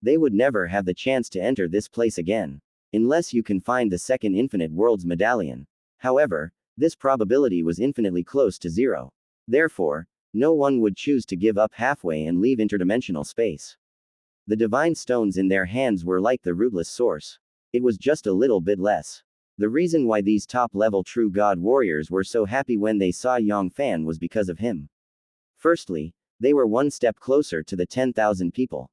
They would never have the chance to enter this place again. Unless you can find the second Infinite Worlds medallion. However, this probability was infinitely close to 0. Therefore, no one would choose to give up halfway and leave interdimensional space. The divine stones in their hands were like the rootless source. It was just a little bit less. The reason why these top-level true god warriors were so happy when they saw Yang Fann was because of him. Firstly, they were one step closer to the 10,000 people.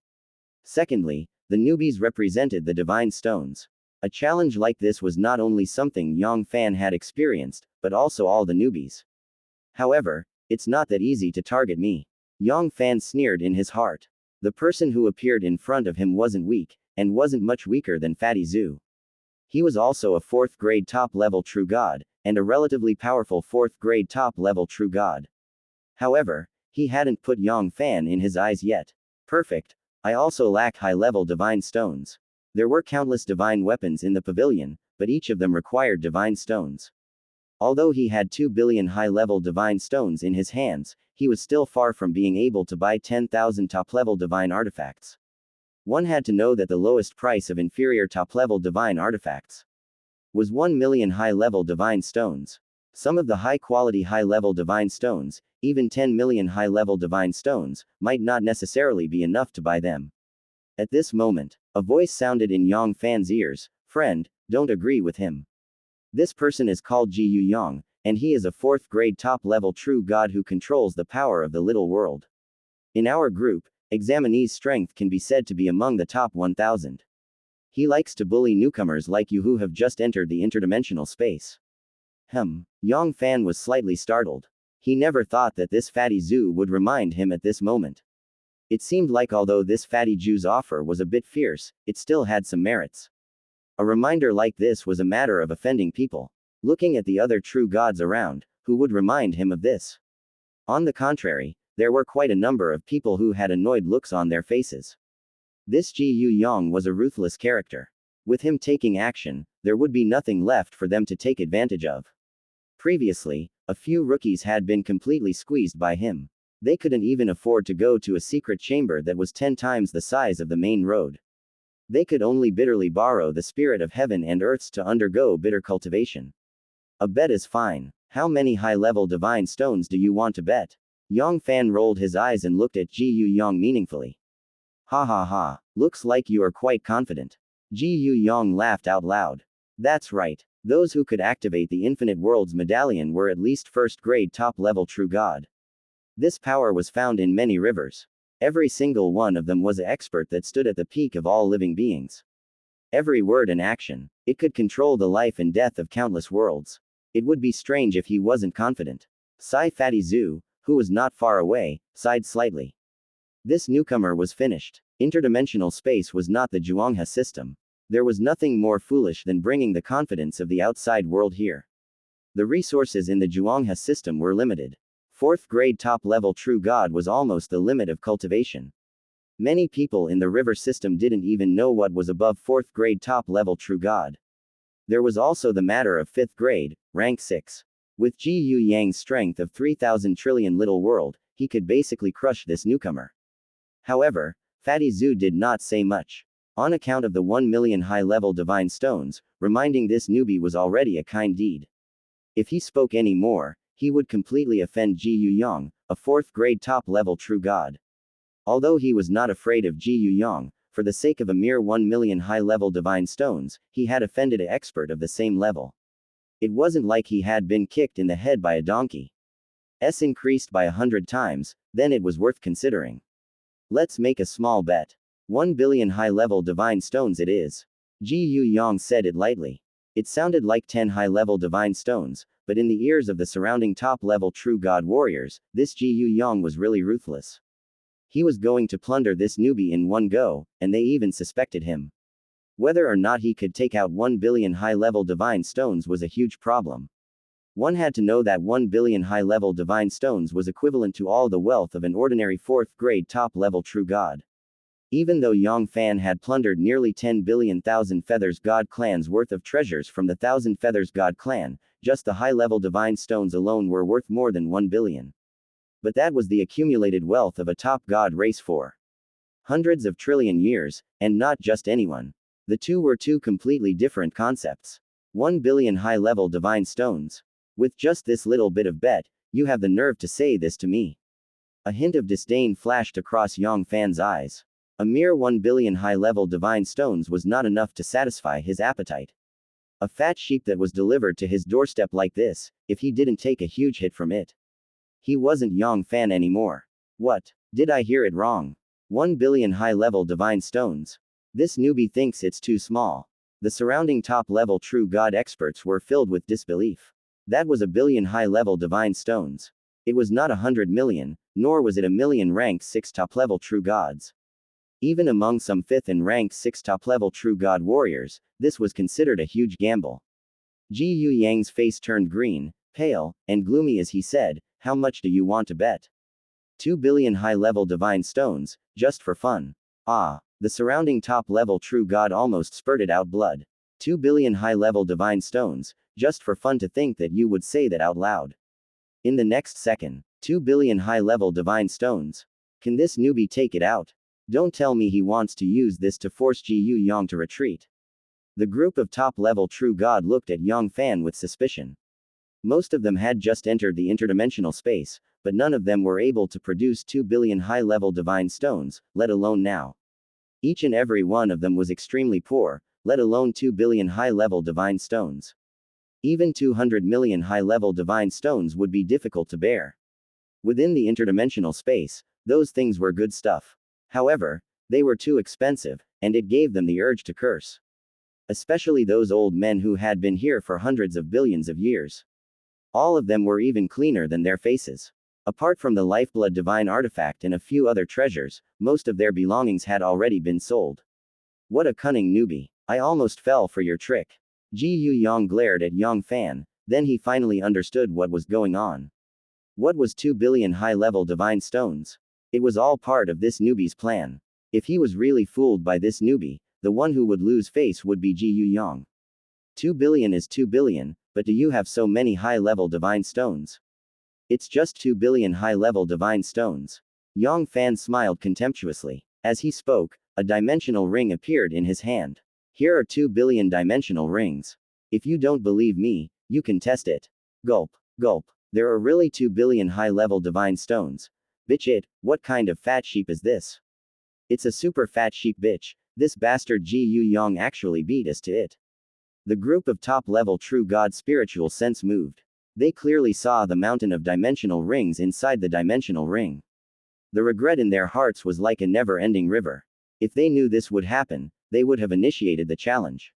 Secondly, the newbies represented the divine stones. A challenge like this was not only something Yang Fann had experienced, but also all the newbies. However, it's not that easy to target me. Yang Fann sneered in his heart. The person who appeared in front of him wasn't weak, and wasn't much weaker than Fatty Zhu. He was also a 4th grade top-level true god, and a relatively powerful 4th grade top-level true god. However, he hadn't put Yang Fann in his eyes yet. Perfect. I also lack high-level divine stones. There were countless divine weapons in the pavilion, but each of them required divine stones. Although he had 2 billion high-level divine stones in his hands, he was still far from being able to buy 10,000 top-level divine artifacts. One had to know that the lowest price of inferior top-level divine artifacts was 1 million high-level divine stones. Some of the high-quality high-level divine stones, even 10 million high-level divine stones, might not necessarily be enough to buy them. At this moment, a voice sounded in Yang Fann's ears, "Friend, don't agree with him. This person is called Ji Yu Yang, and he is a 4th grade top-level true god who controls the power of the little world. In our group, examinee's strength can be said to be among the top 1,000. He likes to bully newcomers like you who have just entered the interdimensional space." Yang Fann was slightly startled. He never thought that this Fatty Zhu would remind him at this moment. It seemed like although this Fatty Zhu's offer was a bit fierce, it still had some merits. A reminder like this was a matter of offending people. Looking at the other true gods around, who would remind him of this? On the contrary, there were quite a number of people who had annoyed looks on their faces. This Ji Yu Yang was a ruthless character. With him taking action, there would be nothing left for them to take advantage of. Previously, a few rookies had been completely squeezed by him. They couldn't even afford to go to a secret chamber that was 10 times the size of the main road. They could only bitterly borrow the spirit of heaven and earths to undergo bitter cultivation. A bet is fine. How many high-level divine stones do you want to bet? Yang Fann rolled his eyes and looked at Ji Yu Yang meaningfully. Ha ha ha, looks like you are quite confident. Ji Yang laughed out loud. That's right. Those who could activate the Infinite Worlds medallion were at least first-grade top-level true god. This power was found in many rivers. Every single one of them was an expert that stood at the peak of all living beings. Every word and action. It could control the life and death of countless worlds. It would be strange if he wasn't confident. Sai Fatty Zhu, who was not far away, sighed slightly. This newcomer was finished. Interdimensional space was not the Zhuanghe system. There was nothing more foolish than bringing the confidence of the outside world here. The resources in the Zhuanghe system were limited. Fourth-grade top-level true god was almost the limit of cultivation. Many people in the river system didn't even know what was above fourth-grade top-level true god. There was also the matter of fifth grade, rank 6. With Ji Yang's strength of 3,000 trillion little world, he could basically crush this newcomer. However, Fatty Zhu did not say much. On account of the 1 million high-level divine stones, reminding this newbie was already a kind deed. If he spoke any more, he would completely offend Ji Yang, a fourth-grade top-level true god. Although he was not afraid of Ji Yang, for the sake of a mere 1 million high-level divine stones, he had offended an expert of the same level. It wasn't like he had been kicked in the head by a donkey. S increased by 100 times, then it was worth considering. Let's make a small bet. 1 billion high-level divine stones it is. Ji Yang said it lightly. It sounded like 10 high-level divine stones, but in the ears of the surrounding top-level true god warriors, this Ji Yang was really ruthless. He was going to plunder this newbie in one go, and they even suspected him. Whether or not he could take out 1 billion high-level divine stones was a huge problem. One had to know that 1 billion high-level divine stones was equivalent to all the wealth of an ordinary fourth-grade top-level true god. Even though Yang Fann had plundered nearly 10 billion Thousand Feathers God clan's worth of treasures from the Thousand Feathers God clan, just the high-level divine stones alone were worth more than 1 billion. But that was the accumulated wealth of a top god race for hundreds of trillion years, and not just anyone. The two were two completely different concepts. 1 billion high-level divine stones. With just this little bit of bet, you have the nerve to say this to me. A hint of disdain flashed across Yang Fann's eyes. A mere 1 billion high-level divine stones was not enough to satisfy his appetite. A fat sheep that was delivered to his doorstep like this, if he didn't take a huge hit from it. He wasn't Yang Fann anymore. What? Did I hear it wrong? 1 billion high-level divine stones. This newbie thinks it's too small. The surrounding top-level true god experts were filled with disbelief. That was a billion high-level divine stones. It was not 100 million, nor was it a million rank 6 top-level true gods. Even among some 5th and rank 6 top-level true god warriors, this was considered a huge gamble. Ji Yang's face turned green, pale, and gloomy as he said, "How much do you want to bet?" 2 billion high-level divine stones, just for fun. Ah, the surrounding top-level true god almost spurted out blood. 2 billion high-level divine stones, just for fun, to think that you would say that out loud. In the next second, 2 billion high-level divine stones. Can this newbie take it out? Don't tell me he wants to use this to force Ji Yang to retreat. The group of top-level true god looked at Yang Fann with suspicion. Most of them had just entered the interdimensional space, but none of them were able to produce 2 billion high-level divine stones, let alone now. Each and every one of them was extremely poor, let alone 2 billion high-level divine stones. Even 200 million high-level divine stones would be difficult to bear. Within the interdimensional space, those things were good stuff. However, they were too expensive, and it gave them the urge to curse. Especially those old men who had been here for hundreds of billions of years. All of them were even cleaner than their faces. Apart from the lifeblood divine artifact and a few other treasures, most of their belongings had already been sold. What a cunning newbie. I almost fell for your trick. Ji Yang glared at Yang Fann, then he finally understood what was going on. What was 2 billion high-level divine stones? It was all part of this newbie's plan. If he was really fooled by this newbie, the one who would lose face would be Ji Yang. 2 billion is 2 billion, but do you have so many high-level divine stones? It's just 2 billion high-level divine stones. Yang Fann smiled contemptuously. As he spoke, a dimensional ring appeared in his hand. Here are 2 billion dimensional rings. If you don't believe me, you can test it. Gulp, gulp. There are really 2 billion high-level divine stones. Bitch it, what kind of fat sheep is this? It's a super fat sheep bitch. This bastard Ji Yu Yang actually beat us to it. The group of top-level true god spiritual sense moved. They clearly saw the mountain of dimensional rings inside the dimensional ring. The regret in their hearts was like a never-ending river. If they knew this would happen, they would have initiated the challenge.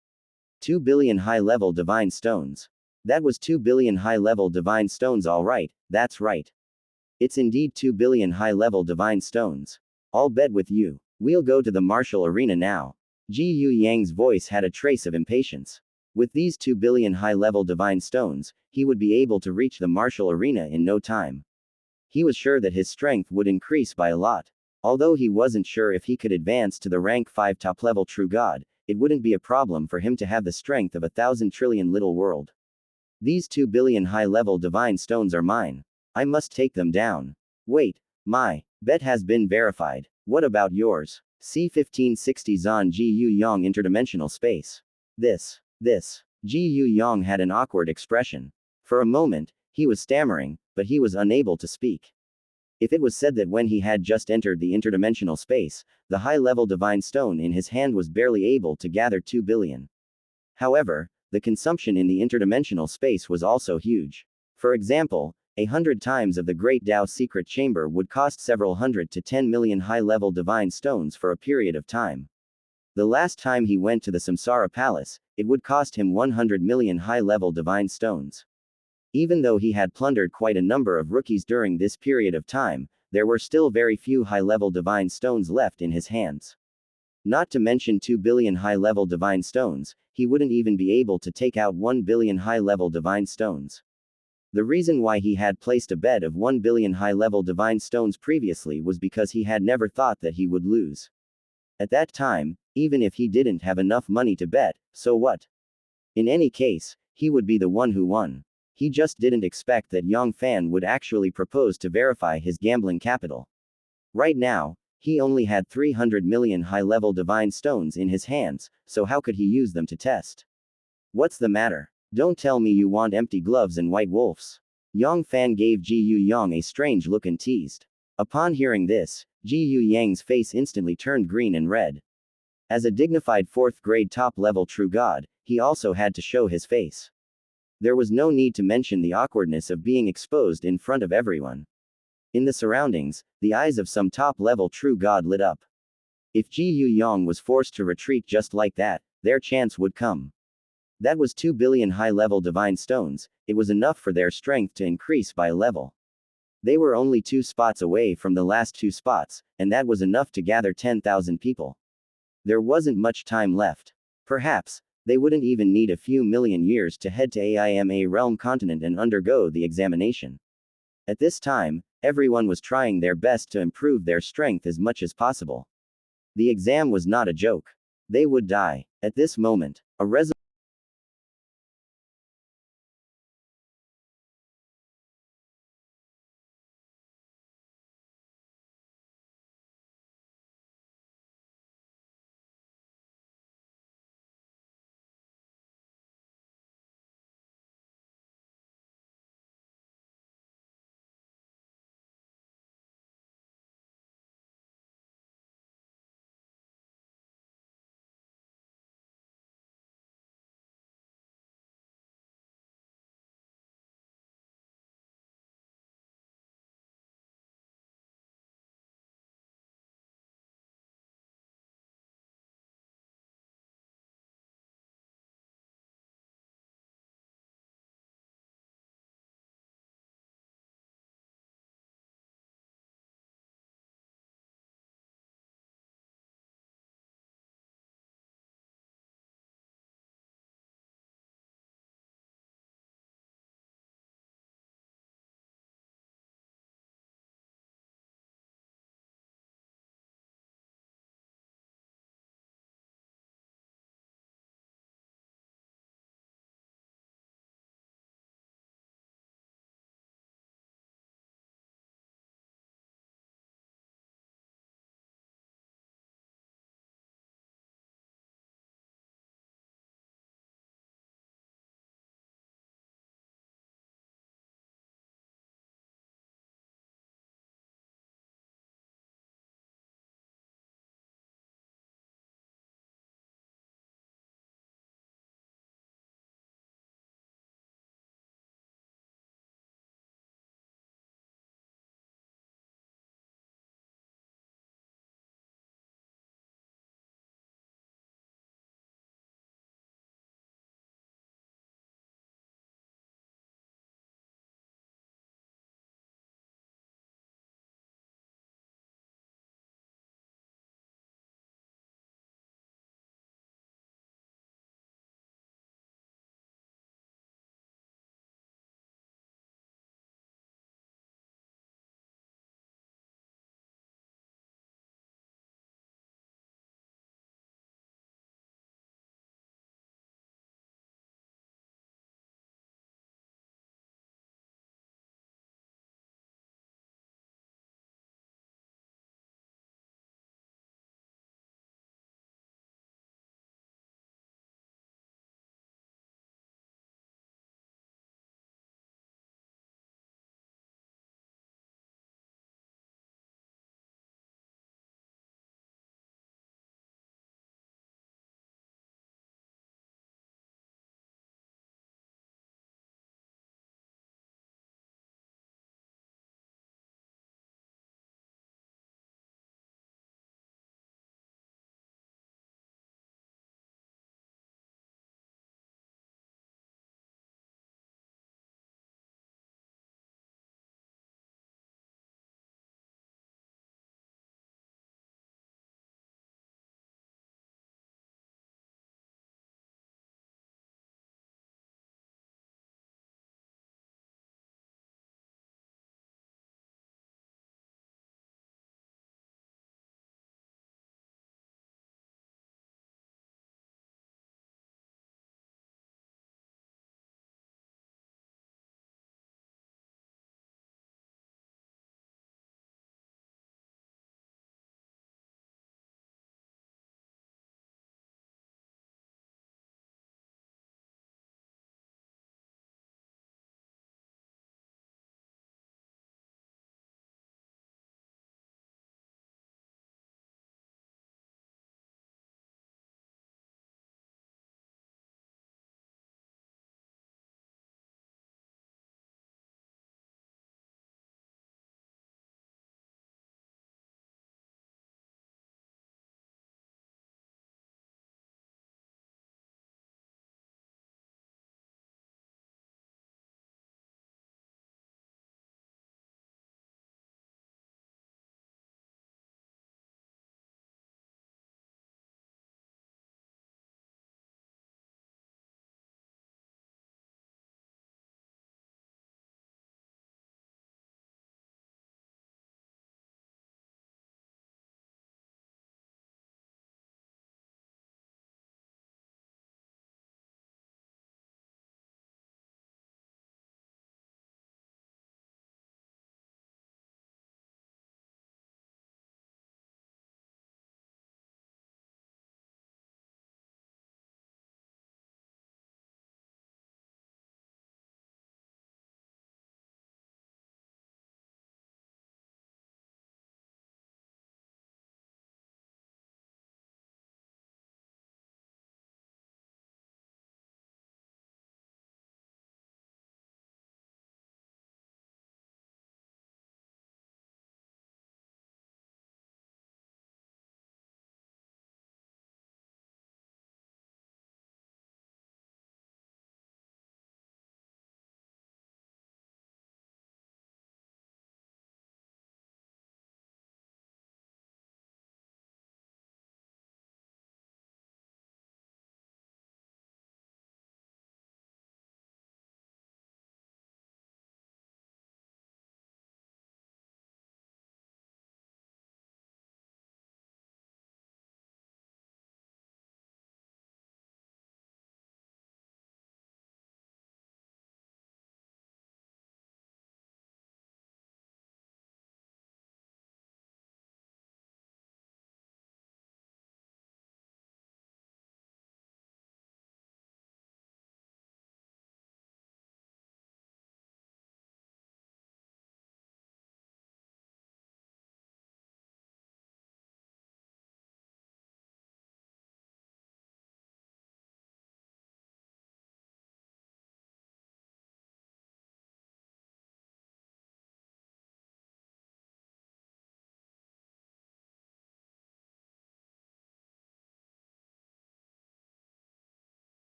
2 billion high-level divine stones. That was 2 billion high-level divine stones, all right, that's right. It's indeed 2 billion high-level divine stones. I'll bet with you. We'll go to the martial arena now. Ji Yu Yang's voice had a trace of impatience. With these 2 billion high-level divine stones, he would be able to reach the martial arena in no time. He was sure that his strength would increase by a lot. Although he wasn't sure if he could advance to the rank 5 top-level true god, it wouldn't be a problem for him to have the strength of 1,000 trillion little world. These 2 billion high-level divine stones are mine. I must take them down. Wait, my bet has been verified. What about yours? C1560 Zan Ji Yu Yang interdimensional space. This. Ji Yu Yang had an awkward expression. For a moment, he was stammering, but he was unable to speak. If it was said that when he had just entered the interdimensional space, the high-level divine stone in his hand was barely able to gather 2 billion. However, the consumption in the interdimensional space was also huge. For example, 100 times of the Great Tao secret chamber would cost several hundred to 10 million high-level divine stones for a period of time. The last time he went to the Samsara Palace, it would cost him 100 million high-level divine stones. Even though he had plundered quite a number of rookies during this period of time, there were still very few high-level divine stones left in his hands. Not to mention 2 billion high-level divine stones, he wouldn't even be able to take out 1 billion high-level divine stones. The reason why he had placed a bet of 1 billion high-level divine stones previously was because he had never thought that he would lose. At that time, even if he didn't have enough money to bet, so what? In any case, he would be the one who won. He just didn't expect that Yang Fann would actually propose to verify his gambling capital. Right now, he only had 300 million high-level divine stones in his hands, so how could he use them to test? What's the matter? Don't tell me you want empty gloves and white wolves. Yang Fann gave Ji Yu Yang a strange look and teased. Upon hearing this, Ji Yu Yang's face instantly turned green and red. As a dignified 4th grade top-level true god, he also had to show his face. There was no need to mention the awkwardness of being exposed in front of everyone. In the surroundings, the eyes of some top-level true god lit up. If Ji Yu Yang was forced to retreat just like that, their chance would come. That was 2 billion high-level divine stones, it was enough for their strength to increase by a level. They were only 2 spots away from the last 2 spots, and that was enough to gather 10,000 people. There wasn't much time left. Perhaps, they wouldn't even need a few million years to head to AIMA realm continent and undergo the examination. At this time, everyone was trying their best to improve their strength as much as possible. The exam was not a joke. They would die. At this moment, a